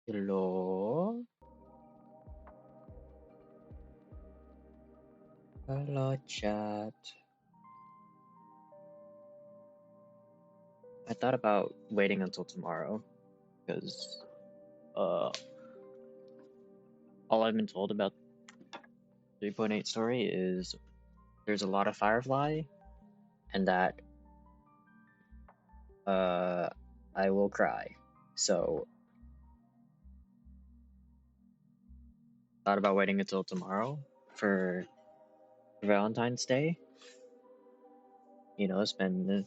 Hello? Hello, chat. I thought about waiting until tomorrow because all I've been told about 3.8 story is there's a lot of Firefly and that I will cry. So thought about waiting until tomorrow for Valentine's Day. You know, spend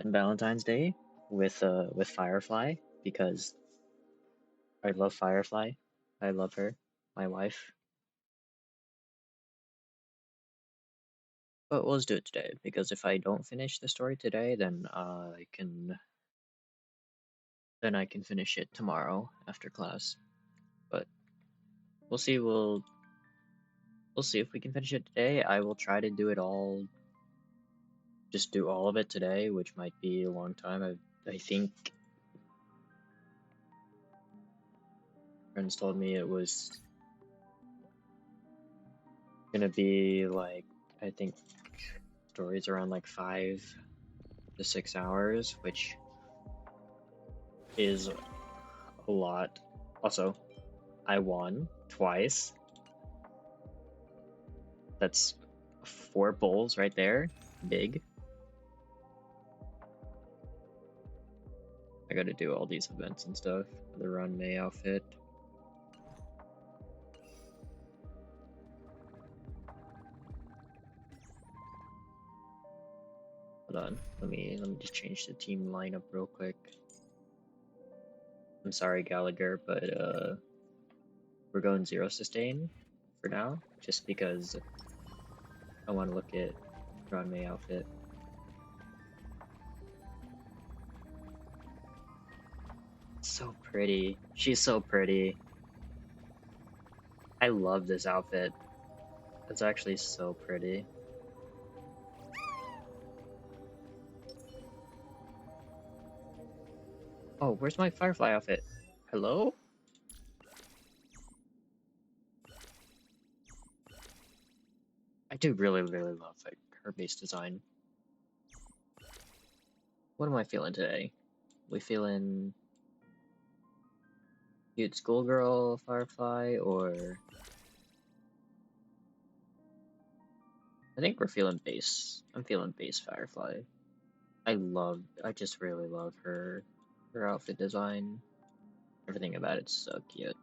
Valentine's Day with Firefly because I love Firefly. I love her, my wife. But let's do it today because if I don't finish the story today, then I can finish it tomorrow after class. But we'll see. We'll see if we can finish it today. I will try to do it all. Just do all of it today, which might be a long time. I think friends told me it was gonna be like, I think stories around like 5 to 6 hours, which is a lot. Also, I won twice. That's 4 bowls right there. Big. I gotta do all these events and stuff. The Run May outfit. Hold on. Let me just change the team lineup real quick. I'm sorry, Gallagher, but we're going 0 sustain for now, just because I want to look at Run May outfit. So pretty. She's so pretty. I love this outfit. It's actually so pretty. Oh, where's my Firefly outfit? Hello? I do really, really love like her base design. What am I feeling today? We feeling cute schoolgirl Firefly, or I think we're feeling base. I'm feeling base Firefly. I just really love her outfit design. Everything about it's so cute.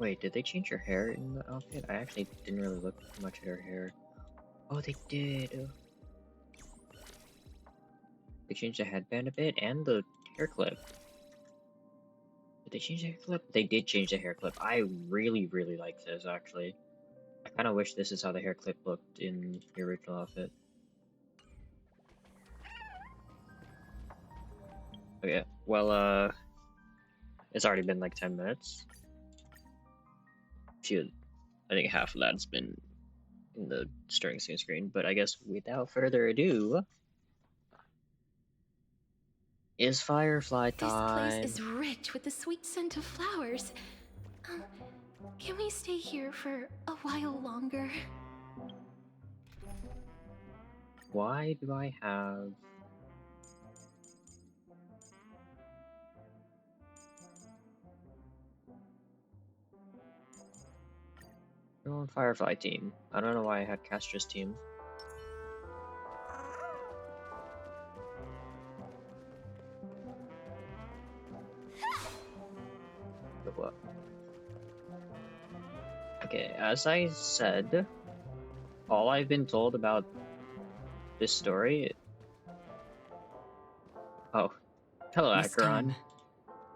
Wait, did they change her hair in the outfit? I actually didn't really look much at her hair. Oh, they did. They changed the headband a bit and the hair clip. Did they change the hair clip? They did change the hair clip. I really, really like this, actually. I kind of wish this is how the hair clip looked in the original outfit. Okay, well, it's already been like 10 minutes. I think half of that's been in the starting screen, but I guess without further ado, is Firefly time. This place is rich with the sweet scent of flowers. Can we stay here for a while longer? Why do I have... You're on Firefly team. I don't know why I had Castra's team. But what? Okay, as I said, all I've been told about this story... Oh, hello, Miss Acheron. Dawn,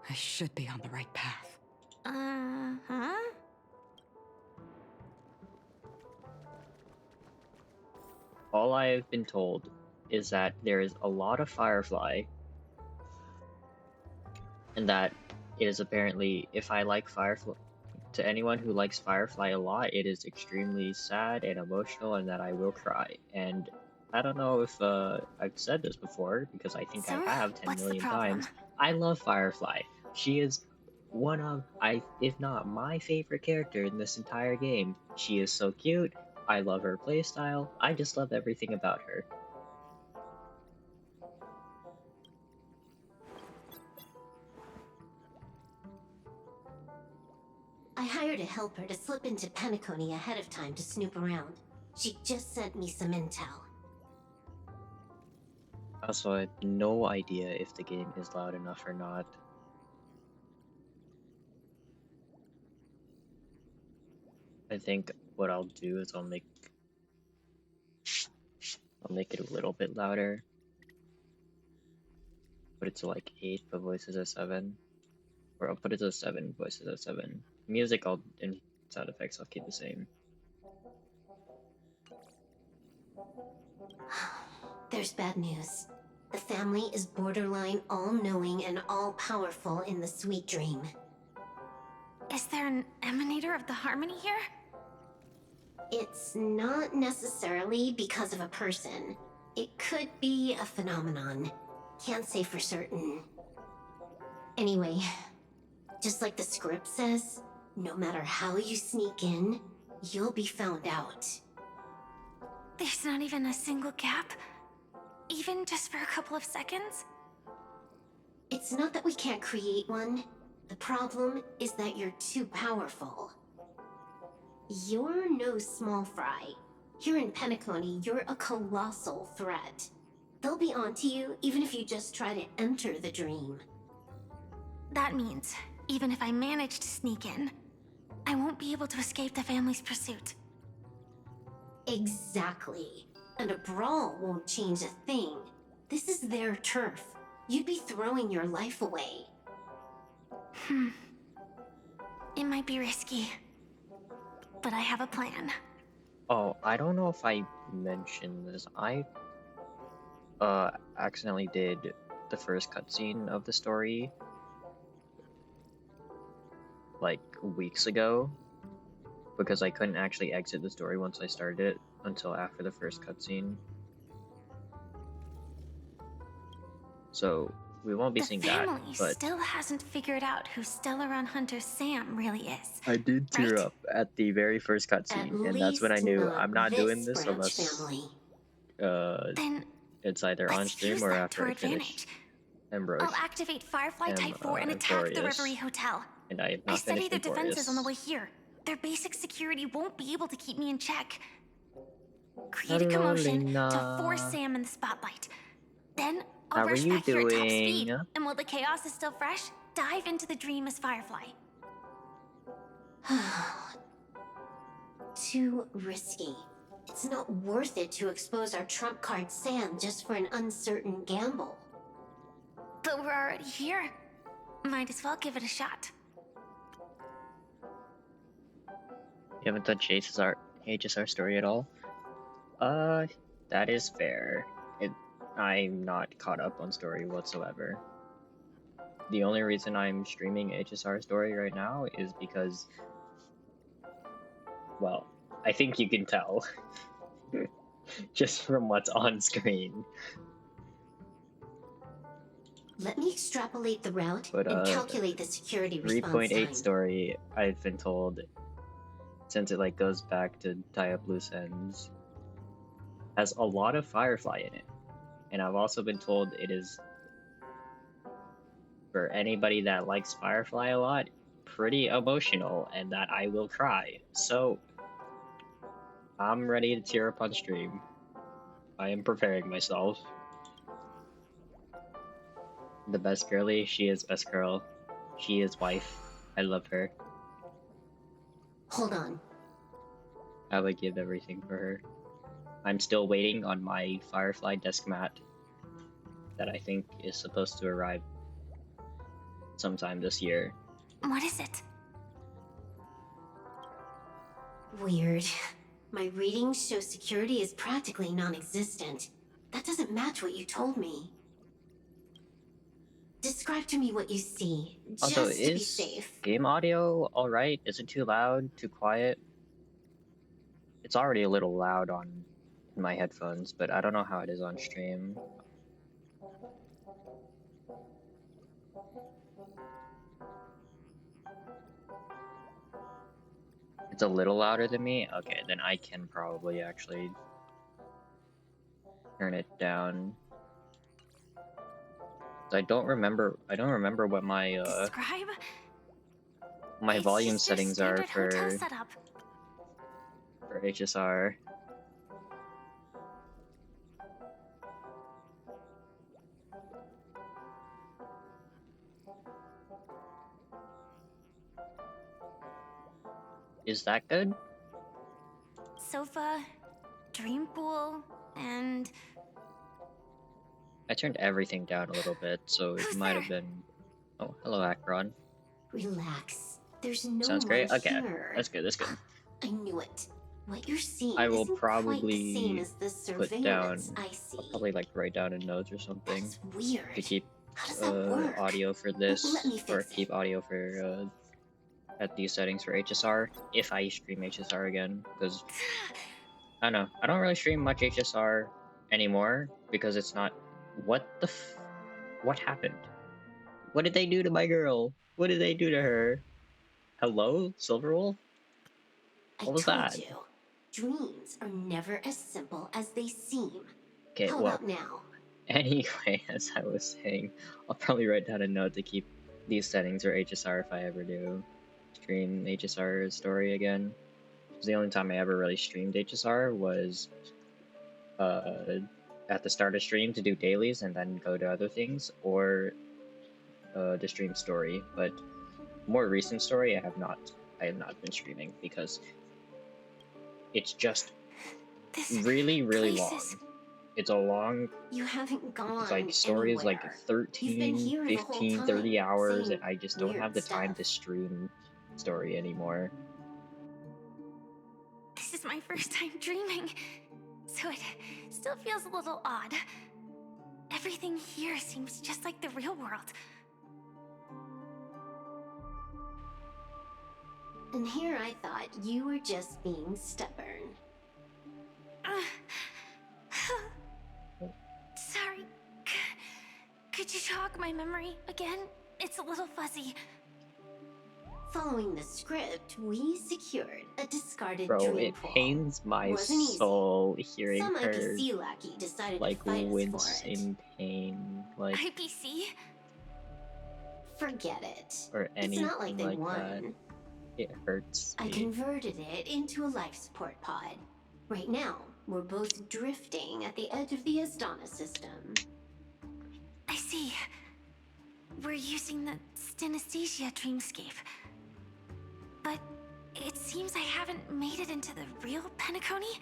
I should be on the right path. Huh? All I've been told is that there is a lot of Firefly, and that it is apparently, if I like Firefly, to anyone who likes Firefly a lot, it is extremely sad and emotional, and that I will cry. And I don't know if I've said this before, because I think I have 10 million times. I love Firefly. She is one of, if not my favorite character in this entire game. She is so cute. I love her playstyle. I just love everything about her. I hired a helper to slip into Penacony ahead of time to snoop around. She just sent me some intel. Also, I have no idea if the game is loud enough or not. I think what I'll do is I'll make it a little bit louder. Put it to like 8, but voices at 7. Or I'll put it to 7, voices at 7. Music and sound effects I'll keep the same. There's bad news. The family is borderline all-knowing and all-powerful in the Sweet Dream. Is there an emanator of the harmony here? It's not necessarily because of a person. It could be a phenomenon. Can't say for certain. Anyway, just like the script says, no matter how you sneak in, you'll be found out. There's not even a single gap? Even just for a couple of seconds? It's not that we can't create one. The problem is that you're too powerful. You're no small fry. Here in Penacony, you're a colossal threat. They'll be onto you even if you just try to enter the dream. That means, even if I manage to sneak in, I won't be able to escape the family's pursuit. Exactly. And a brawl won't change a thing. This is their turf. You'd be throwing your life away. It might be risky, but I have a plan. Oh, I don't know if I mentioned this. I accidentally did the first cutscene of the story like weeks ago, because I couldn't actually exit the story once I started it until after the first cutscene. So we won't be seeing that, The family but still hasn't figured out who Stellaron Hunter Sam really is. I did tear right? up at the very first cutscene, and that's when I knew I'm not doing this Branch unless family. Then it's either on let's stream use or that after to I our finish advantage. Ambrose. I'll activate Firefly Type 4 and attack the Victorious. Reverie Hotel. And I have I not studied finished their defenses on the way Victorious. here. Their basic security won't be able to keep me in check. Create a commotion to force Sam in the spotlight. Then I'll How are rush you back here at top doing? speed, and while the chaos is still fresh, dive into the dream as Firefly. Too risky. It's not worth it to expose our trump card Sam just for an uncertain gamble. But we're already here. Might as well give it a shot. You haven't touched HSR story at all? That is fair. I'm not caught up on story whatsoever. The only reason I'm streaming HSR story right now is because, well, I think you can tell just from what's on screen. Let me extrapolate the route But and calculate the security response 3.8 time. story, I've been told, since it like goes back to tie up loose ends, has a lot of Firefly in it. And I've also been told it is, for anybody that likes Firefly a lot, pretty emotional and that I will cry. So I'm ready to tear up on stream. I am preparing myself. The best girly, she is best girl. She is wife. I love her. Hold on. I would give everything for her. I'm still waiting on my Firefly desk mat that I think is supposed to arrive sometime this year. What is it? Weird. My readings show security is practically non-existent. That doesn't match what you told me. Describe to me what you see, Also, just to be is safe. game audio alright? Is it too loud? Too quiet? It's already a little loud on my headphones, but I don't know how it is on stream. It's a little louder than me? Okay, then I can probably actually turn it down. I don't remember what my Describe? my It's volume just your settings are standard hotel for setup. HSR. Is that good? Sofa, dream pool, and I turned everything down a little bit, so it who's might there? have been... Oh, hello, Akron. Relax. There's no Sounds one great. Okay, here. that's good, that's good. I knew it. What you're seeing I will isn't quite the same probably as the put down... surveillance I see. I'll probably like write down in notes or something That's weird. to keep How does that work? audio for Let this, me or fix keep it. audio for at these settings for HSR, if I stream HSR again, because I don't know, I don't really stream much HSR anymore, because it's not... What happened? What did they do to my girl? What did they do to her? Hello, Silverwolf? I What was told that? you. Dreams are never as simple as they seem. Okay, How well, about now? anyway, as I was saying, I'll probably write down a note to keep these settings or HSR if I ever do stream HSR story again. Because the only time I ever really streamed HSR was at the start of stream to do dailies and then go to other things, or to stream story. But more recent story, I have not been streaming because it's just This really place long. is... It's a long... You haven't gone It's like story is like anywhere. You've been 13, here the whole 15, 30 time, hours, saying and I just don't weird have the time to stuff. stream story anymore. This is my first time dreaming, so it still feels a little odd. Everything here seems just like the real world. And here I thought you were just being stubborn. Sorry. Could you jog my memory again? It's a little fuzzy. Following the script, we secured a discarded Bro, dream it pool. pains my Wasn't easy. soul hearing Some her IPC lackey decided like to fight us wince for it. in pain, like, IPC? Forget it. or It's anything not like they like won. that. It hurts I me. converted it into a life support pod. Right now, we're both drifting at the edge of the Astana system. I see. We're using the synesthesia dreamscape. But it seems I haven't made it into the real Penacony?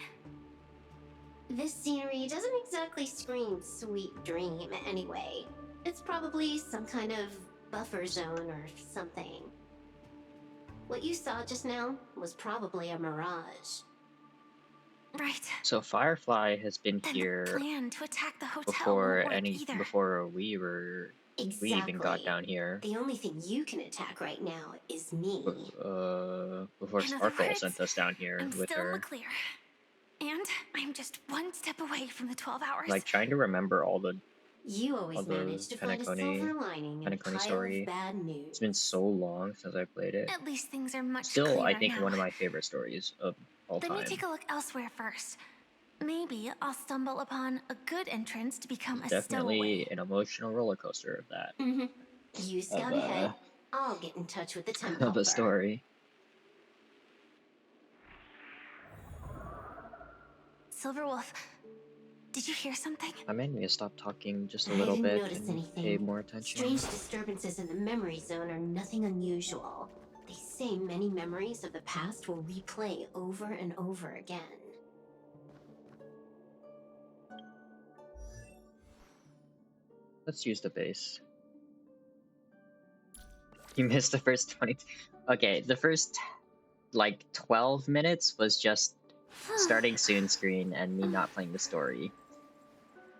This scenery doesn't exactly scream sweet dream anyway. It's probably some kind of buffer zone or something. What you saw just now was probably a mirage. Right. So Firefly has been Then the here plan to attack the hotel won't work either. before we even got Exactly. down here. The only thing you can attack right now is me. Before In other Sparkle words, sent us down here I'm with still in the her. clear. And I'm just one step away from the 12 hours. Like trying to remember all You always the manage to find a silver lining in a Penacony pile story. of bad news. It's been so long since I played it. At least things are much Still, clearer I think now. one of my favorite stories of all Let time. me take a look elsewhere first. Maybe I'll stumble upon a good entrance to become a Definitely stowaway. an emotional roller coaster of that. You scout ahead. I'll get in touch with the temple. Of a story. Silverwolf, did you hear something? I may need to stop talking just a I little didn't bit notice and anything. pay more attention. Strange disturbances in the memory zone are nothing unusual. They say many memories of the past will replay over and over again. Let's use the base. You missed the first 20. Okay, the first like 12 minutes was just starting soon screen and me not playing the story.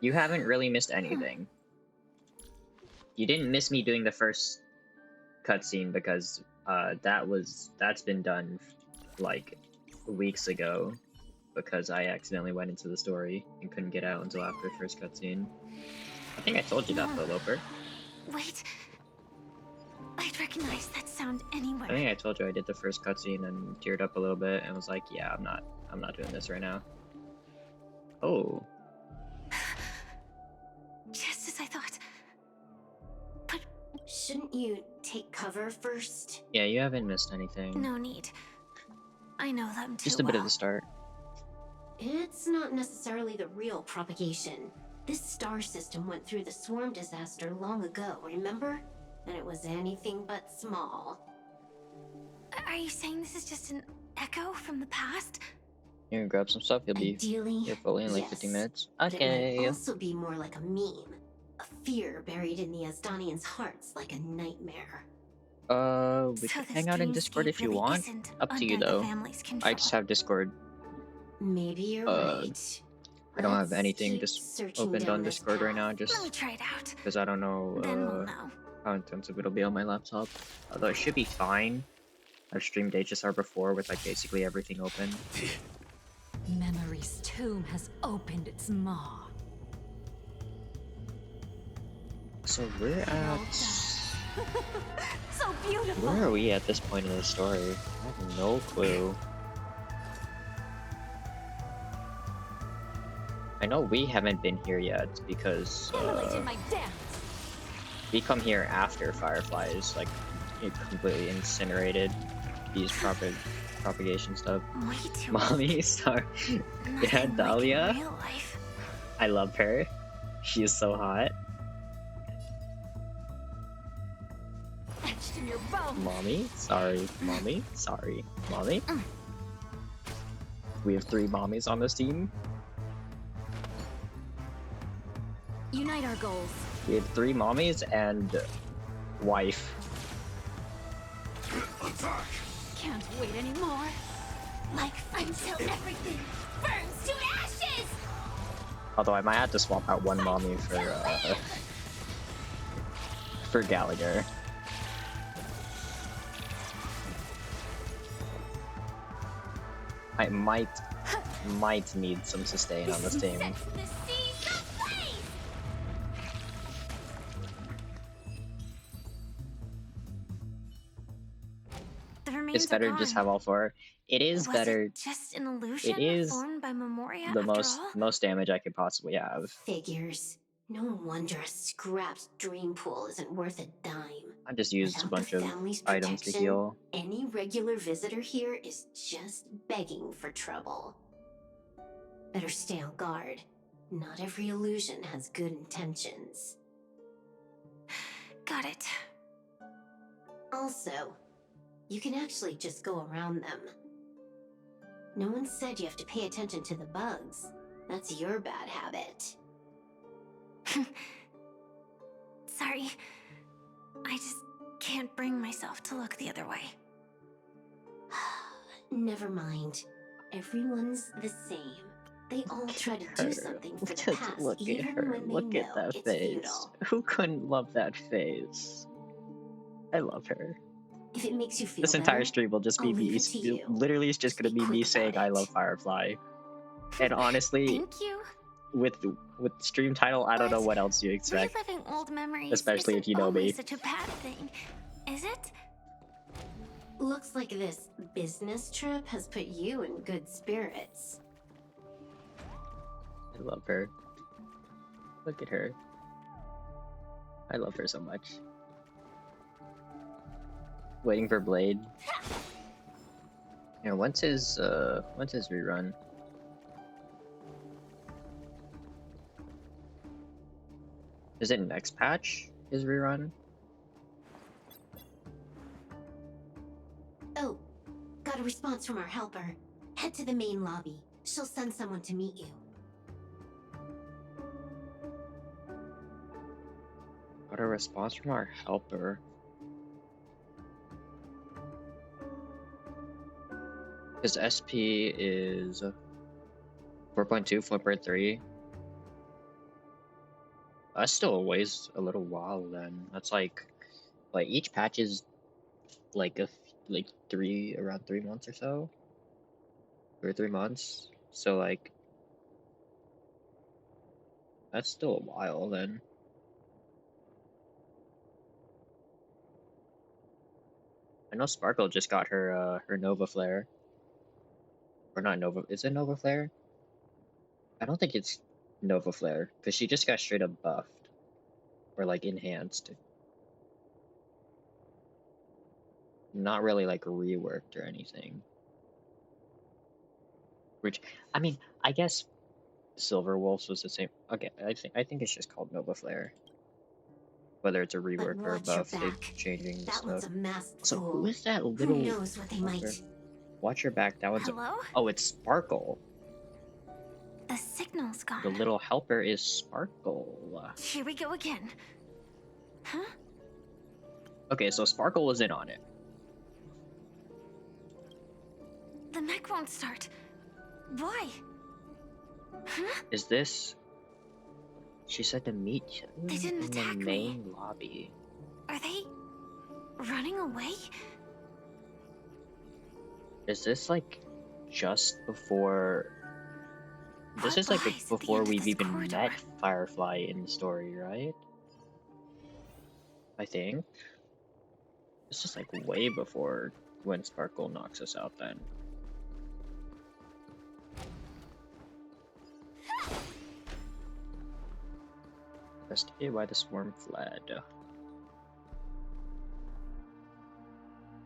You haven't really missed anything. You didn't miss me doing the first cutscene because that's been done like weeks ago because I accidentally went into the story and couldn't get out until after the first cutscene. I think I told you that though, Loper. Wait. I'd recognize that sound anywhere. I think I told you I did the first cutscene and teared up a little bit and was like, yeah, I'm not doing this right now. Oh. Just as I thought. But shouldn't you take cover first? Yeah, you haven't missed anything. No need. I know them too Just a bit well. of the start. It's not necessarily the real propagation. This star system went through the swarm disaster long ago, remember? And it was anything but small. Are you saying this is just an echo from the past? You can grab some stuff, you'll be Ideally, here fully in like yes, 15 minutes. but it Okay. might also be more like a meme. A fear buried in the Asdanians' hearts like a nightmare. We So can this hang out in Discord dreamscape if you really want. isn't Up to you under the though. family's control. I just have Discord. Maybe you're right. I don't have Let's anything keep just searching opened down on this Discord right path. now, just Let me try it out. because I don't know Then we'll know. how intensive it'll be on my laptop. Although it should be fine. I've streamed HSR before with like basically everything open. Memory's tomb has opened its maw. So we're at... So beautiful. Where are we at this point in the story? I have no clue. I know we haven't been here yet because Emily did my dance. we come here after Firefly is like completely incinerated. These propagation stuff. Way too Mommy, sorry. Nothing Yeah, like Dahlia. in real life. I love her. She is so hot. Etched in your bones. Mommy, sorry. Mommy, sorry. Mommy. We have 3 mommies on this team. Unite our goals. We have 3 mommies and wife. Attack! Can't wait anymore. Like until everything burns to ashes. Although I might have to swap out one mommy for Gallagher. I might need some sustain on this team. Set the seas ablaze. The remains It's better are to just gone. have all 4. It is Was better. it just an illusion is formed by Memoria The after all? most damage I could possibly have. Figures. No wonder a scrapped dream pool isn't worth a dime. I just used a Without bunch the of family's items to protection, heal. Any regular visitor here is just begging for trouble. Better stay on guard. Not every illusion has good intentions. Got it. Also, you can actually just go around them. No one said you have to pay attention to the bugs. That's your bad habit. Sorry. I just can't bring myself to look the other way. Never mind. Everyone's the same. They all try to do something for the Just past, look at even her. when they Look at know that it's face. futile. Who couldn't love that face? I love her. If it makes you feel This entire better, stream will just be I'll leave me. it to you. Literally, it's just Just gonna be be me quick saying about I it. love Firefly. And honestly, Thank you. with stream title, I don't know But what else you expect. reliving old memories Especially if isn't you know always me. such a bad thing, is it? Looks like this business trip has put you in good spirits. I love her. Look at her. I love her so much. Waiting for Blade. Yeah, when's his rerun? Is it next patch? His rerun? Oh, got a response from our helper. Head to the main lobby. She'll send someone to meet you. Got a response from our helper. His SP is 4.2, 4.3. That's still a ways, a little while then. That's like each patch is like around 3 months or so. 2 or 3 months. So like, that's still a while then. I know Sparkle just got her Nova Flare. Or not Nova, is it Nova Flare? I don't think it's Nova Flare, because she just got straight up buffed. Or like enhanced. Not really like reworked or anything. Which, I mean, I guess Silver Wolves was the same. Okay, I think it's just called Nova Flare. Whether it's a But rework or a watch your buff, they're back. changing the That one's stuff. a masked So who fool. is that Who little knows what they helper? might... Watch your back. That one's a... Hello? Oh, it's Sparkle. The signal's gone. The little helper is Sparkle. Here we go again. Huh? Okay, so Sparkle was in on it. The mech won't start. Why? Huh? Is this... She said to meet you They didn't in the attack me. main lobby. Are they running away? Is this like just before... This What is like lies at the before end of we've this even corridor? met Firefly in the story, right? I think. This is like way before when Sparkle knocks us out then. Investigate why the swarm fled.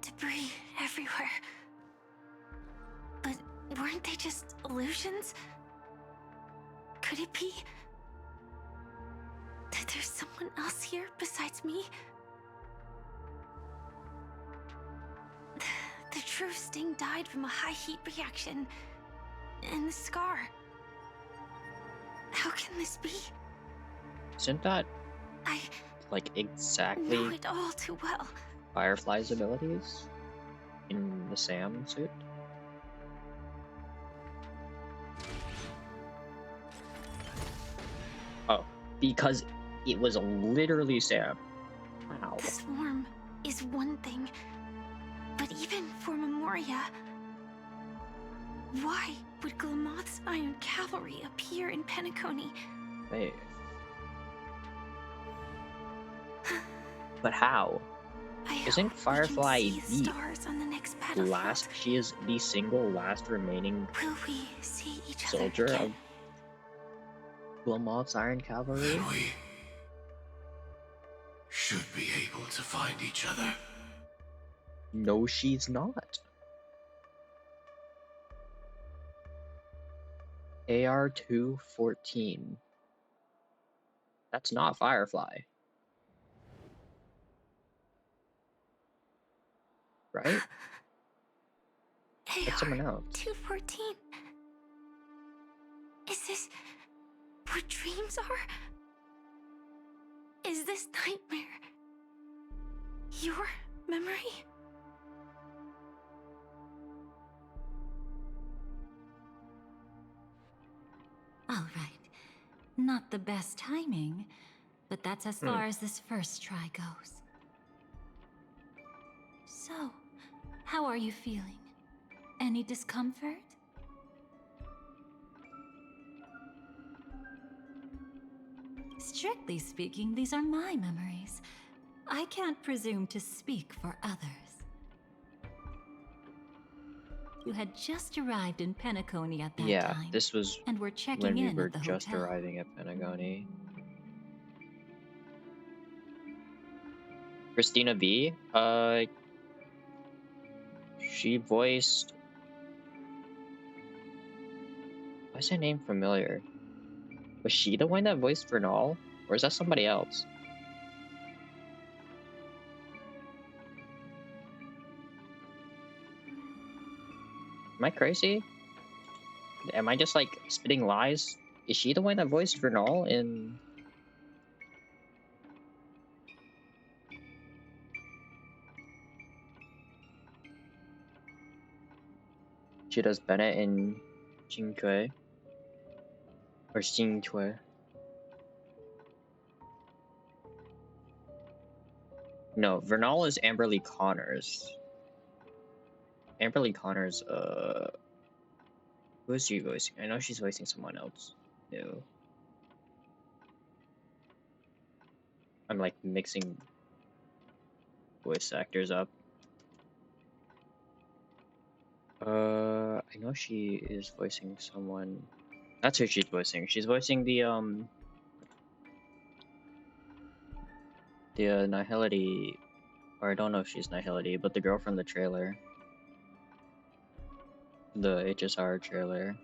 Debris everywhere. But weren't they just illusions? Could it be that there's someone else here besides me? The true Sting died from a high heat reaction. And the scar. How can this be? Isn't that I like know exactly it all too well. Firefly's abilities in the Sam suit? Oh, because it was literally Sam. Wow. The swarm is one thing, but even for Memoria, why would Glamoth's Iron Cavalry appear in Penacony? Hey. But how? I Isn't hope we can Firefly see the stars on the next battlefield. last? She is the single last remaining Will we see each other soldier again? of Glamoth's Iron Cavalry? Then we should be able to find each other. No, she's not. AR-214. That's not Firefly. Right? That's someone else. 214. Is this what dreams are? Is this nightmare Your memory? All right. Not the best timing, but that's as far as this first try goes. So, how are you feeling? Any discomfort? Strictly speaking, these are my memories. I can't presume to speak for others. You had just arrived in Penacony at that Yeah, time, this was and were checking when we in were at the just hotel. arriving at Penacony. Christina B. She voiced. Why is her name familiar? Was she the one that voiced Vernal, or is that somebody else? Am I crazy? Am I just like spitting lies? Is she the one that voiced Vernal in? She does Bennett in Jingkui or Xingtui. No, Vernal is Amberly Connors. Amberly Connors, who is she voicing? I know she's voicing someone else. No. I'm like mixing voice actors up. I know she is voicing someone. That's who she's voicing. She's voicing the Nihility, or I don't know if she's Nihility, but the girl from the trailer. The HSR trailer.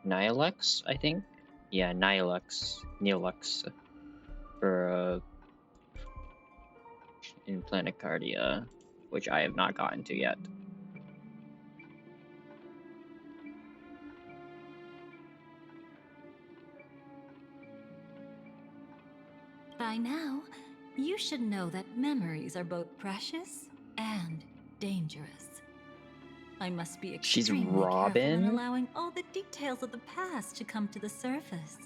Nihilux, I think? Yeah, Nihilux. Nihilux. For, in Planetardia, which I have not gotten to yet. By now, you should know that memories are both precious and dangerous. I must be She's extremely careful in Robin? allowing all the details of the past to come to the surface.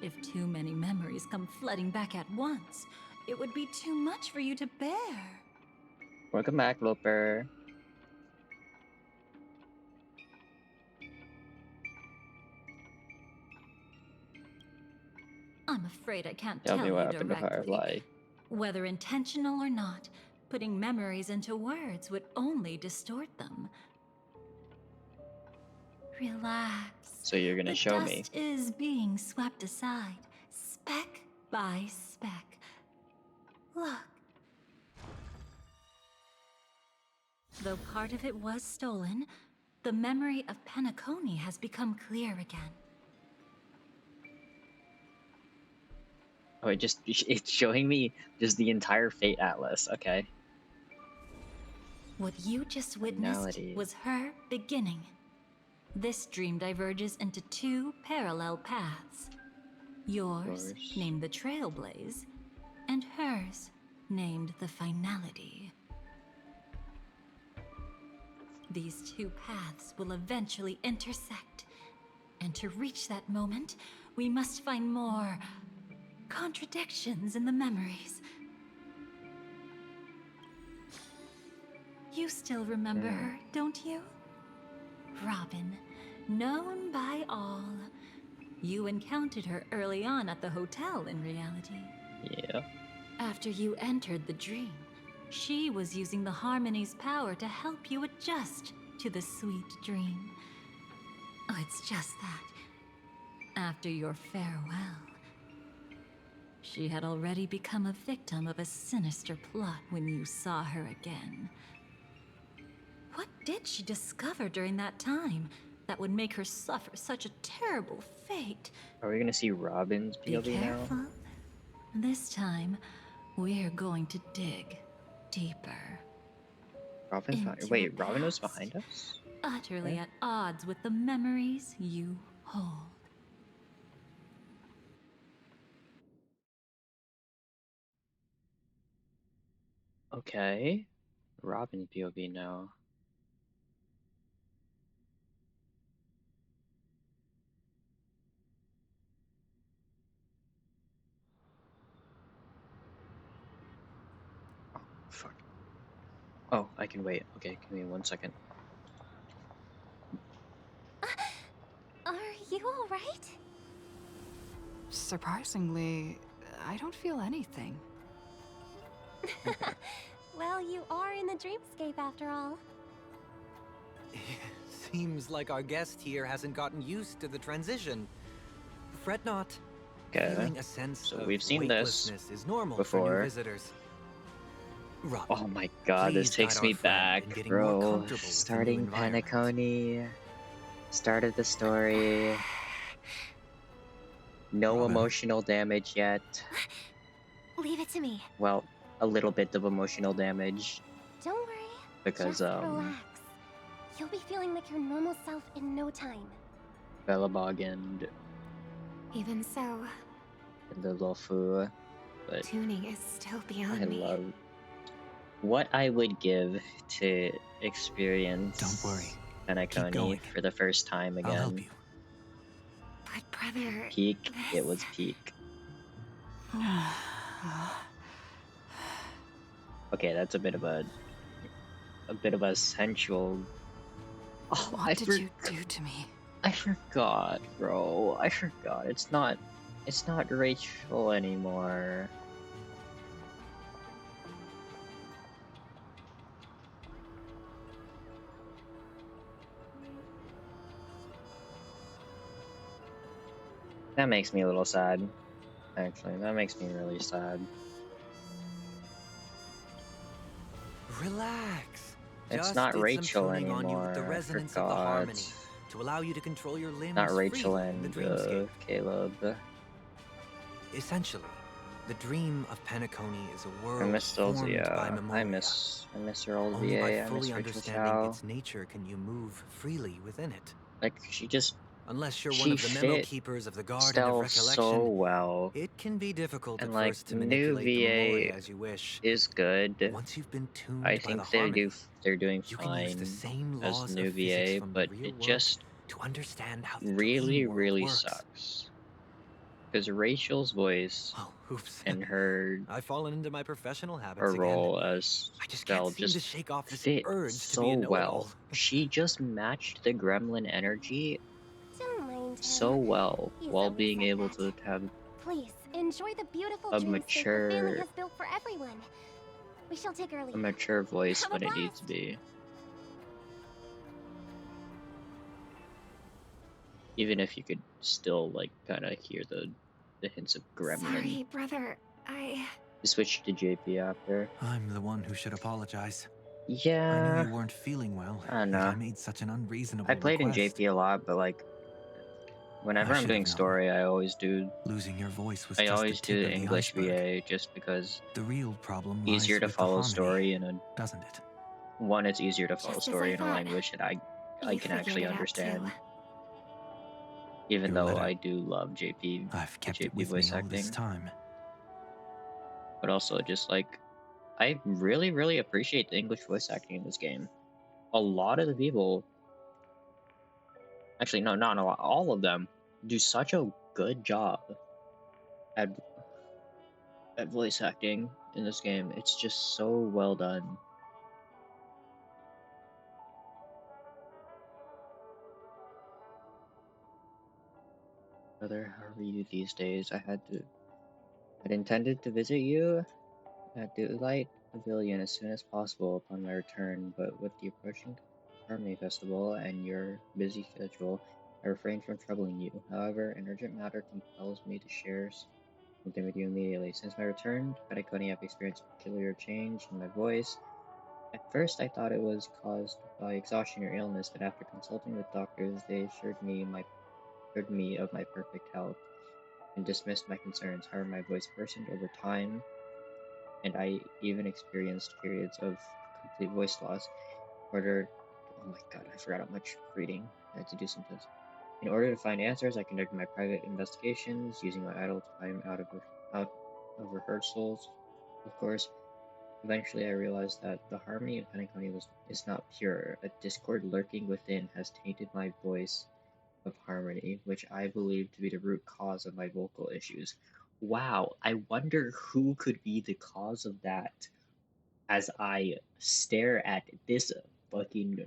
If too many memories come flooding back at once, it would be too much for you to bear. Welcome back, Loper. I'm afraid I can't Tell me tell what you happened to directly. Firefly. Whether intentional or not, putting memories into words would only distort them. Relax. So you're gonna The show me. dust is being swept aside, speck by speck. Look. Though part of it was stolen, the memory of Penacony has become clear again. Oh, it's showing me just the entire Fate Atlas. Okay. What you just witnessed Finality. was her beginning. This dream diverges into two parallel paths. Yours, named the Trailblaze, and hers, named the Finality. These two paths will eventually intersect. And to reach that moment, we must find more contradictions in the memories. You still remember her, don't you? Robin, known by all. You encountered her early on at the hotel in reality. Yeah. After you entered the dream, she was using the Harmony's power to help you adjust to the sweet dream. Oh, it's just that. After your farewell, she had already become a victim of a sinister plot when you saw her again. What did she discover during that time that would make her suffer such a terrible fate? Are we gonna see Robin's Be POV careful. now? This time, we're going to dig deeper. Wait, Robin was behind us? Utterly Okay. at odds with the memories you hold. Okay. Robin POV now. Oh, fuck. Oh, I can wait. Okay, give me 1 second. Are you alright? Surprisingly, I don't feel anything. Okay. Well, you are in the dreamscape after all. Seems like our guest here hasn't gotten used to the transition. Fret not. Okay. Feeling a sense So of we've seen this weightlessness is normal for new before. visitors. Robin, Oh my god, this please guide takes our me friend back, in getting more bro. comfortable with the new Starting environment. Penacony. Start of the story. No Robin? emotional damage yet. Leave it to me. Well, a little bit of emotional damage. Don't worry. Because, Just relax. You'll be feeling like your normal self in no time. Bellabog and Even so, the Lofu. But tuning is still beyond I me. love what I would give to experience Don't worry. Penacony going. for the first time again. I'll help you. But brother, Peak, it this... was peak. Okay, that's a bit of a sensual. Oh, What did you do to me? I forgot, bro. I forgot. It's not Rachel anymore. That makes me a little sad. Actually, that makes me really sad. Relax. It's Just not did Rachel some tuning on you with the anymore. I resonance of the forgot. harmony to allow you to control your limbs Not Rachel freely in the and dreamscape. Caleb. Essentially, the dream of Penacony is a I world miss formed by Sylvia. memoria. I miss her old Only by VA. I miss fully Rachel understanding Chow. its nature can you move freely within it. Like Unless you're one she of the memo fit keepers of the Garden of Stell Recollection, so well. it can be difficult And at like first to new manipulate the memoria VA as you wish. is good. But once you've been tuned I by the think harmony, they're doing you can use the fine same as laws new of physics VA, from the but real it world just to understand how the really, dream world really works. sucks. Because Rachel's voice Oh, oops. and her I've fallen into my professional habits again. role as I just can't Stell seem to just shake off this fit urge to be so a know-it-all. well. She just matched the gremlin energy don't mind him. so well He's while always being like able that. to have Please, enjoy the beautiful a dreamscape the family mature has built for everyone. We shall take our leave. voice Have a when it needs to blast. be. Even if you could still like kind of hear the hints of gremlin. Sorry, brother. You switched to JP after. I'm the one who should apologize. I Yeah, knew you weren't feeling well, I don't yet know. I made such an unreasonable I played request. in JP a lot, but like whenever I I'm should doing have known. story, I always do Losing your voice was I just the always tip do of the English iceberg. VA just because The real problem lies easier to with the follow harmony, story in a doesn't it? one. It's easier to follow Just as story I in a thought. language that I You can figured actually it out, understand. too. Even Your though letter. I do love JP, I've kept the it JP with voice me all this acting, time. but also just like I really, really appreciate the English voice acting in this game. A lot of the people, actually, no, not a lot, all of them do such a good job at voice acting in this game. It's just so well done. Brother, how are you these days? I'd intended to visit you at the Light Pavilion as soon as possible upon my return, but with the approaching Harmony Festival and your busy schedule, I refrained from troubling you. However, an urgent matter compels me to share something with you immediately. Since my return to Petaconi, I've experienced a peculiar change in my voice. At first, I thought it was caused by exhaustion or illness, but after consulting with doctors, they assured me of my perfect health and dismissed my concerns. However, my voice worsened over time, and I even experienced periods of complete voice loss. Oh my god, I forgot how much reading I had to do sometimes. In order to find answers, I conducted my private investigations, using my idle time out of rehearsals, of course. Eventually, I realized that the harmony of Penacony is not pure. A discord lurking within has tainted my voice of harmony, which I believe to be the root cause of my vocal issues. Wow, I wonder who could be the cause of that as I stare at this fucking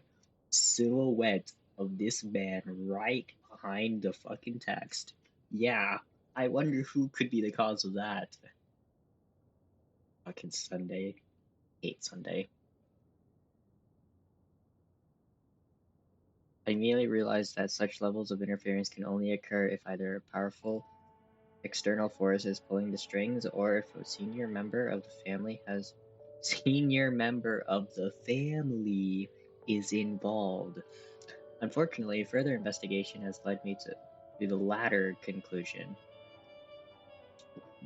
silhouette of this man right behind the fucking text. Yeah, I wonder who could be the cause of that. Fucking Sunday. Hate Sunday. I immediately realized that such levels of interference can only occur if either a powerful external force is pulling the strings or if a senior member of the family is involved. Unfortunately, further investigation has led me to the latter conclusion.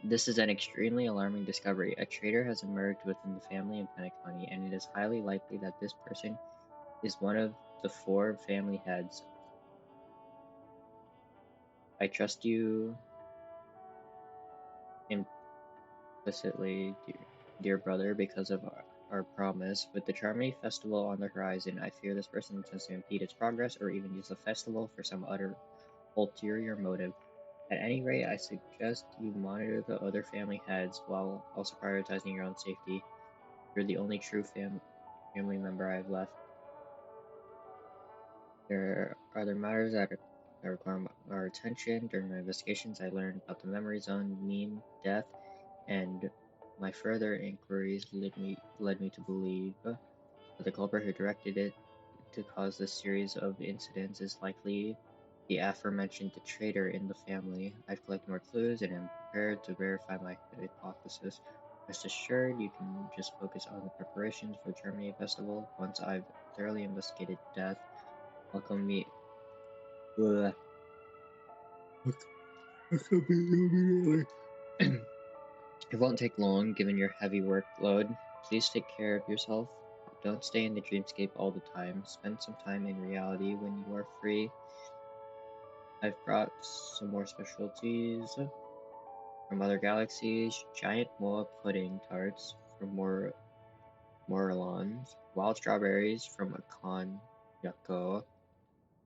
This is an extremely alarming discovery. A traitor has emerged within the family of Penacony, and it is highly likely that this person is one of the 4 family heads. I trust you implicitly, dear brother, because of our promise. With the Charmony Festival on the horizon, I fear this person intends to impede its progress or even use the festival for some other ulterior motive. At any rate, I suggest you monitor the other family heads while also prioritizing your own safety. You're the only true family member I have left. There are other matters that require our attention. During my investigations, I learned about the memory zone, meme, death, and my further inquiries led me to believe that the culprit who directed it to cause this series of incidents is likely the aforementioned traitor in the family. I've collected more clues and am prepared to verify my hypothesis. Rest assured, you can just focus on the preparations for the Germany Festival. Once I've thoroughly investigated death, welcome me. Ugh. It won't take long, given your heavy workload. Please take care of yourself. Don't stay in the dreamscape all the time. Spend some time in reality when you are free. I've brought some more specialties from other galaxies. Giant moa pudding tarts from Morlons. Wild strawberries from Akon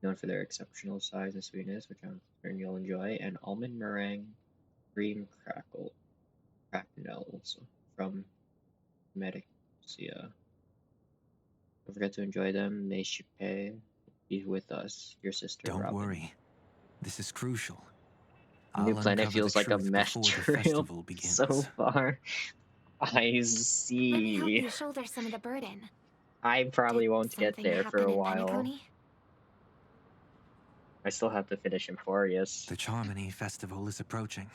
known for their exceptional size and sweetness, which I'm certain you'll enjoy. And almond meringue cream cracknels from Medicia. Don't forget to enjoy them. May Shippe be with us, your sister Don't Robin. worry. This is crucial. New I'll Planet uncover the feels like a truth mess before the trail festival begins. so far. I Let me help see. you shoulder some of the burden. I probably Did won't get something there for happen a in while. Penacony? I still have to finish Emporius. The Charmony Festival is approaching.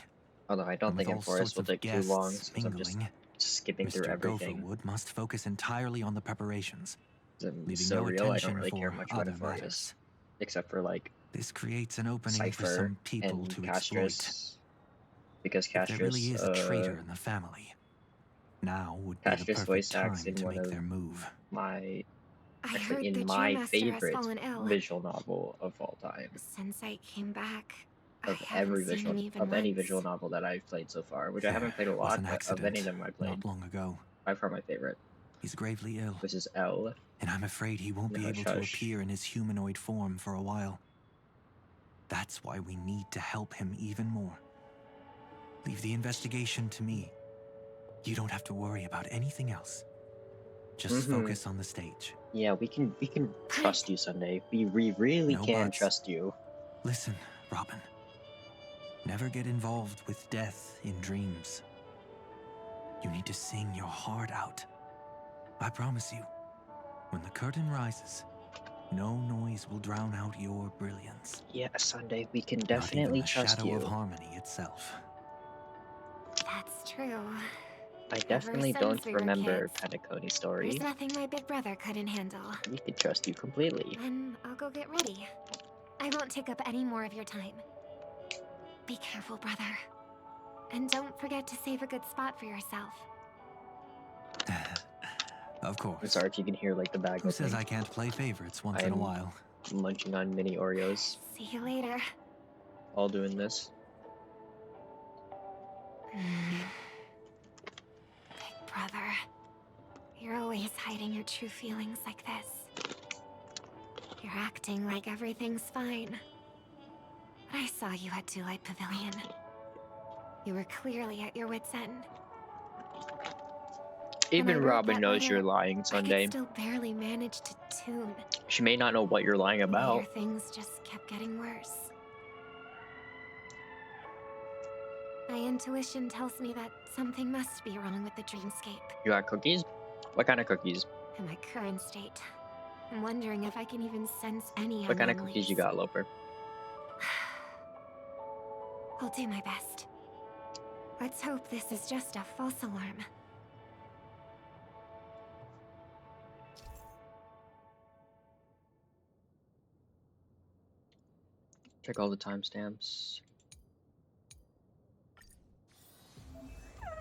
Although I don't And with think all Emporius sorts will of take too long, guests since I'm just mingling, skipping through Mr. everything. Gopherwood must focus entirely on the preparations, I'm leaving so no real, I don't attention really care for much about other Emporius. matters. Except for, like, This creates an opening for Cypher some people and to exploit. Castrus. Because If there really is a traitor Castrus, in the family, now would be the perfect voice acts time in to one make of their move. my, I actually heard in the my Geomaster has favorite fallen ill. visual novel of all time. Since I came back, I Of haven't seen him even any once. visual novel that I've played so far, which I There haven't played a was lot, an but of any of accident them I played, not long ago. by far my favorite. He's gravely ill, This is L. and I'm afraid he won't be Hush, able to hush. appear in his humanoid form for a while. That's why we need to help him even more. Leave the investigation to me. You don't have to worry about anything else. Just focus on the stage. Yeah, we can trust you, Sunday. We really No can buts. trust you. Listen, Robin. Never get involved with death in dreams. You need to sing your heart out. I promise you, when the curtain rises, no noise will drown out your brilliance. Yeah, Sunday, we can Not definitely even the trust shadow of you. harmony itself. That's true. I Ever definitely since don't we were remember kids, Penacony's story. There's nothing my big brother couldn't handle. We could trust you completely. Then I'll go get ready. I won't take up any more of your time. Be careful, brother. And don't forget to save a good spot for yourself. Of course. I'm sorry if you can hear like the bag Who says opening. I can't play favorites once in a I'm while? munching on mini Oreos. See you later. All doing this. Big brother. You're always hiding your true feelings like this. You're acting like everything's fine. But I saw you at Daylight Pavilion. You were clearly at your wit's end. When I Even wrote Robin that knows you're letter, lying, I Sunday. could still barely manage to tune. She may not know what you're lying Later, about. things just kept getting worse. My intuition tells me that something must be wrong with the dreamscape. You got cookies? What kind of cookies? In my current state, I'm wondering if I can even sense any What kind of anomalies. cookies you got, Loper? I'll do my best. Let's hope this is just a false alarm. Check all the timestamps.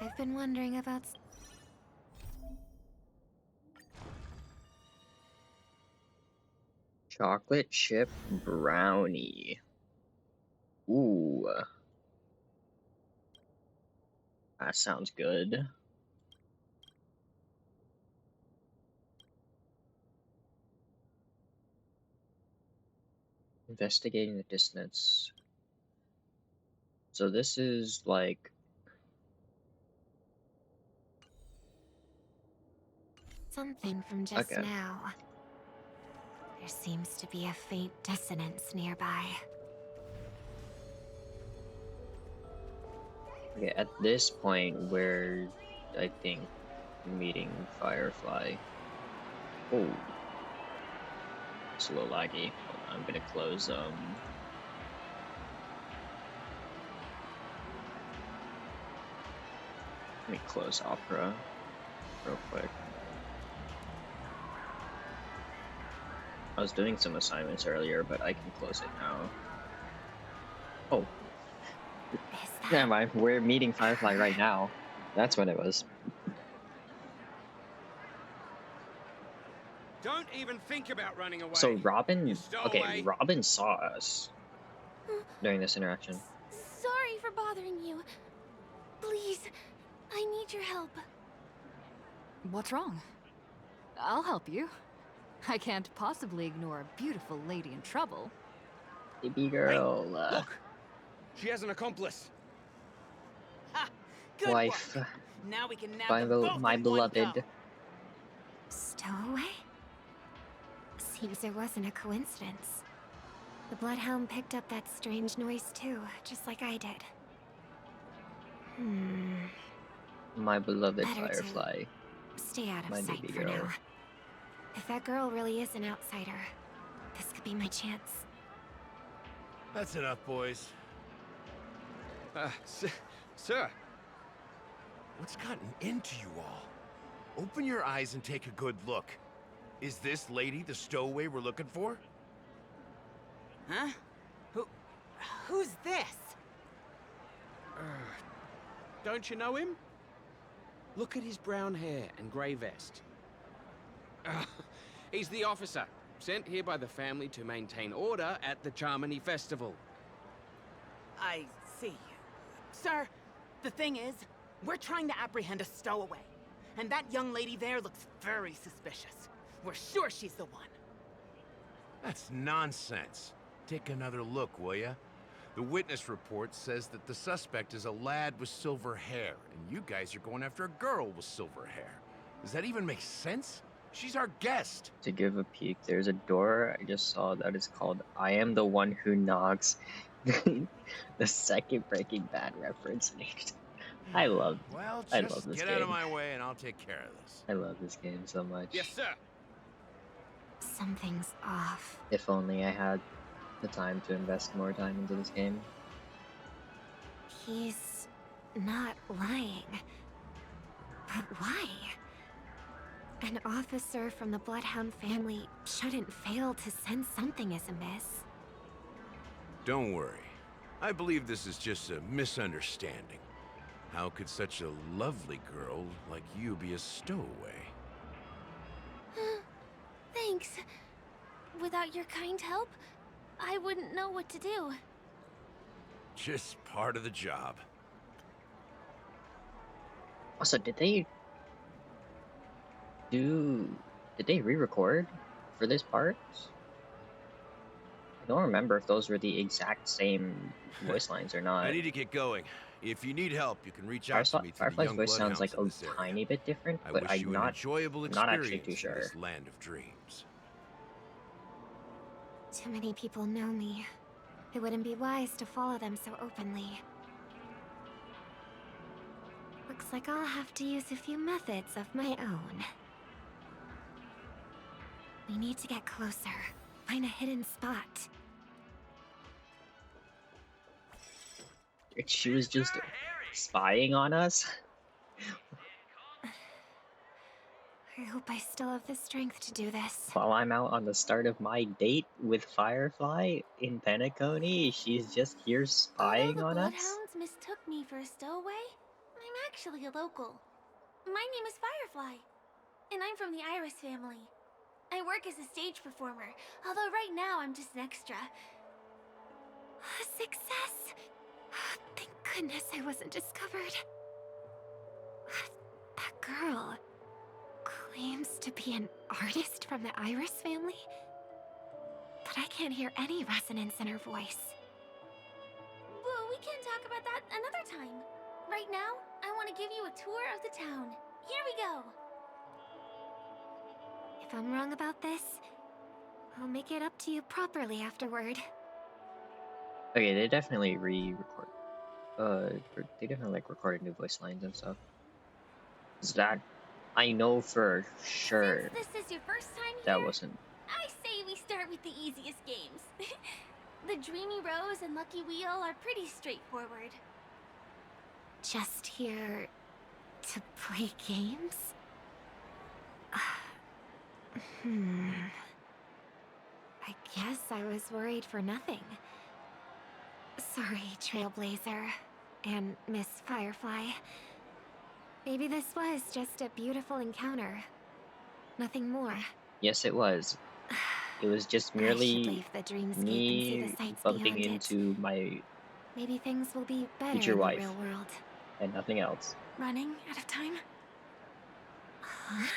I've been wondering about... Chocolate chip brownie. Ooh. That sounds good. Investigating the dissonance. So this is like... something from just Okay. now. There seems to be a faint dissonance nearby. Okay, at this point, we're, I think, meeting Firefly. Oh. It's a little laggy. Hold on, I'm gonna close, Let me close Opera real quick. I was doing some assignments earlier, but I can close it now. Oh. Never mind, we're meeting Firefly right now. That's what it was. Don't even think about running away. So Robin, You stole okay, away. Robin saw us during this interaction. Sorry for bothering you. Please, I need your help. What's wrong? I'll help you. I can't possibly ignore a beautiful lady in trouble. Baby girl, Look, she has an accomplice. Ha! Good wife, work. Now we can nab them both my in one go. beloved. Stowaway? Seems it wasn't a coincidence. The Bloodhound picked up that strange noise too, just like I did. My beloved Better to Firefly. stay out of My sight baby for girl. now. If that girl really is an outsider, this could be my chance. That's enough, boys. Sir. What's gotten into you all? Open your eyes and take a good look. Is this lady the stowaway we're looking for? Huh? Who's this? Don't you know him? Look at his brown hair and grey vest. He's the officer, sent here by the family to maintain order at the Charmony Festival. I see. Sir, the thing is, we're trying to apprehend a stowaway. And that young lady there looks very suspicious. We're sure she's the one. That's nonsense. Take another look, will ya? The witness report says that the suspect is a lad with silver hair, and you guys are going after a girl with silver hair. Does that even make sense? She's our guest. To give a peek, there's a door I just saw that is called I Am the One Who Knocks. The second Breaking Bad reference. I love Well, I love just this get game. out of my way and I'll take care of this. I love this game so much. Yes, sir. Something's off. If only I had the time to invest more time into this game. He's not lying. But why? An officer from the Bloodhound family shouldn't fail to sense something is amiss. Don't worry. I believe this is just a misunderstanding. How could such a lovely girl like you be a stowaway? Thanks. Without your kind help, I wouldn't know what to do. Just part of the job. Also, did they Did they re-record for this part? I don't remember if those were the exact same voice lines or I not. need to get going. If you need help, you can reach out to me through the Firefly's young voice sounds bloodhounds like in a this area. tiny bit different, I but wish you an enjoyable I'm not actually too experience in sure. this land of dreams. Too many people know me. It wouldn't be wise to follow them so openly. Looks like I'll have to use a few methods of my own. We need to get closer. Find a hidden spot. She was just spying on us? I hope I still have the strength to do this. While I'm out on the start of my date with Firefly in Penacony, she's just here spying on us? Bloodhounds mistook me for a stowaway, I'm actually a local. My name is Firefly, and I'm from the Iris family. I work as a stage performer, although right now I'm just an extra. A success! Thank goodness I wasn't discovered. That girl claims to be an artist from the Iris family, but I can't hear any resonance in her voice. Well, we can talk about that another time. Right now, I want to give you a tour of the town. Here we go. If I'm wrong about this, I'll make it up to you properly afterward. Okay, they definitely re-record. They definitely like recorded new voice lines and stuff. Is that I know for sure Since this is your first time here, that wasn't. I say we start with the easiest games. The Dreamy Rose and Lucky Wheel are pretty straightforward. Just here to play games? I guess I was worried for nothing. Sorry, Trailblazer and Miss Firefly. Maybe this was just a beautiful encounter. Nothing more. Yes, it was. It was just I should merely leave the dreamscape and see me the sights bumping beyond into my Maybe things will be better future in the wife real world. and nothing else. Running out of time? Huh?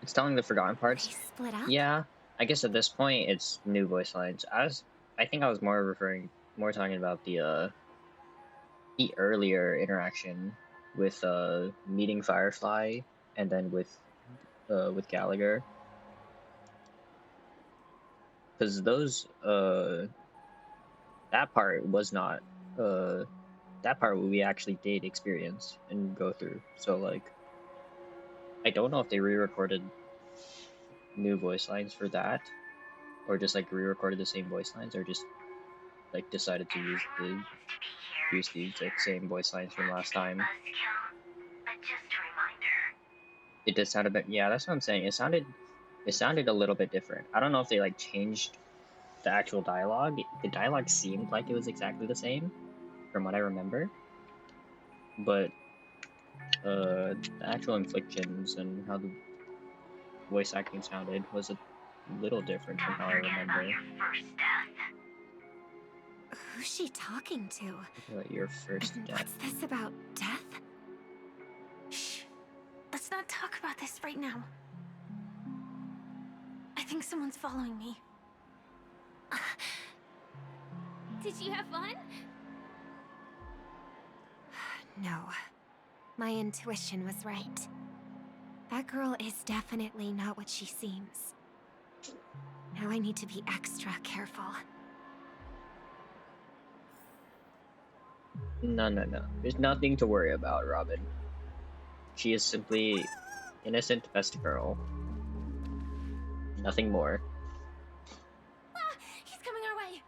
It's telling the forgotten They parts. split up? Yeah, I guess at this point it's new voice lines. I think I was more talking about the earlier interaction with meeting Firefly and then with Gallagher, because those that part was not that part we actually did experience and go through. So like, I don't know if they re-recorded new voice lines for that, or just like re-recorded the same voice lines, or just like decided to use the exact same voice lines from last time. It did sound a bit, yeah, that's what I'm saying. It sounded a little bit different. I don't know if they like changed the actual dialogue. The dialogue seemed like it was exactly the same from what I remember, but the actual inflictions and how the voice acting sounded was a little different from how I remember. Who's she talking to? Your first And death. what's this about death? Shh. Let's not talk about this right now. I think someone's following me. Did you have fun? No. My intuition was right. That girl is definitely not what she seems. Now I need to be extra careful. No. There's nothing to worry about, Robin. She is simply innocent best girl. Nothing more. Ah, he's coming our way.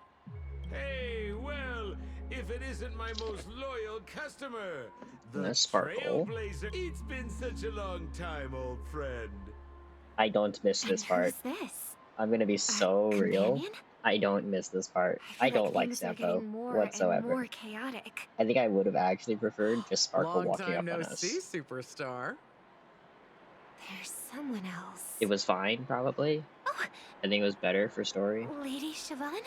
Hey, well, if it isn't my most loyal customer, the Sparkle. Trailblazer. It's been such a long time, old friend. I don't miss this And part. who's this? I'm gonna be so real. Companion? I don't miss this part. I don't like things are Sampo getting more whatsoever. and more chaotic. I think I would have actually preferred just Sparkle Long walking time up no on us. see, superstar. There's someone else. It was fine, probably. Oh, I think it was better for story. Lady Siobhan?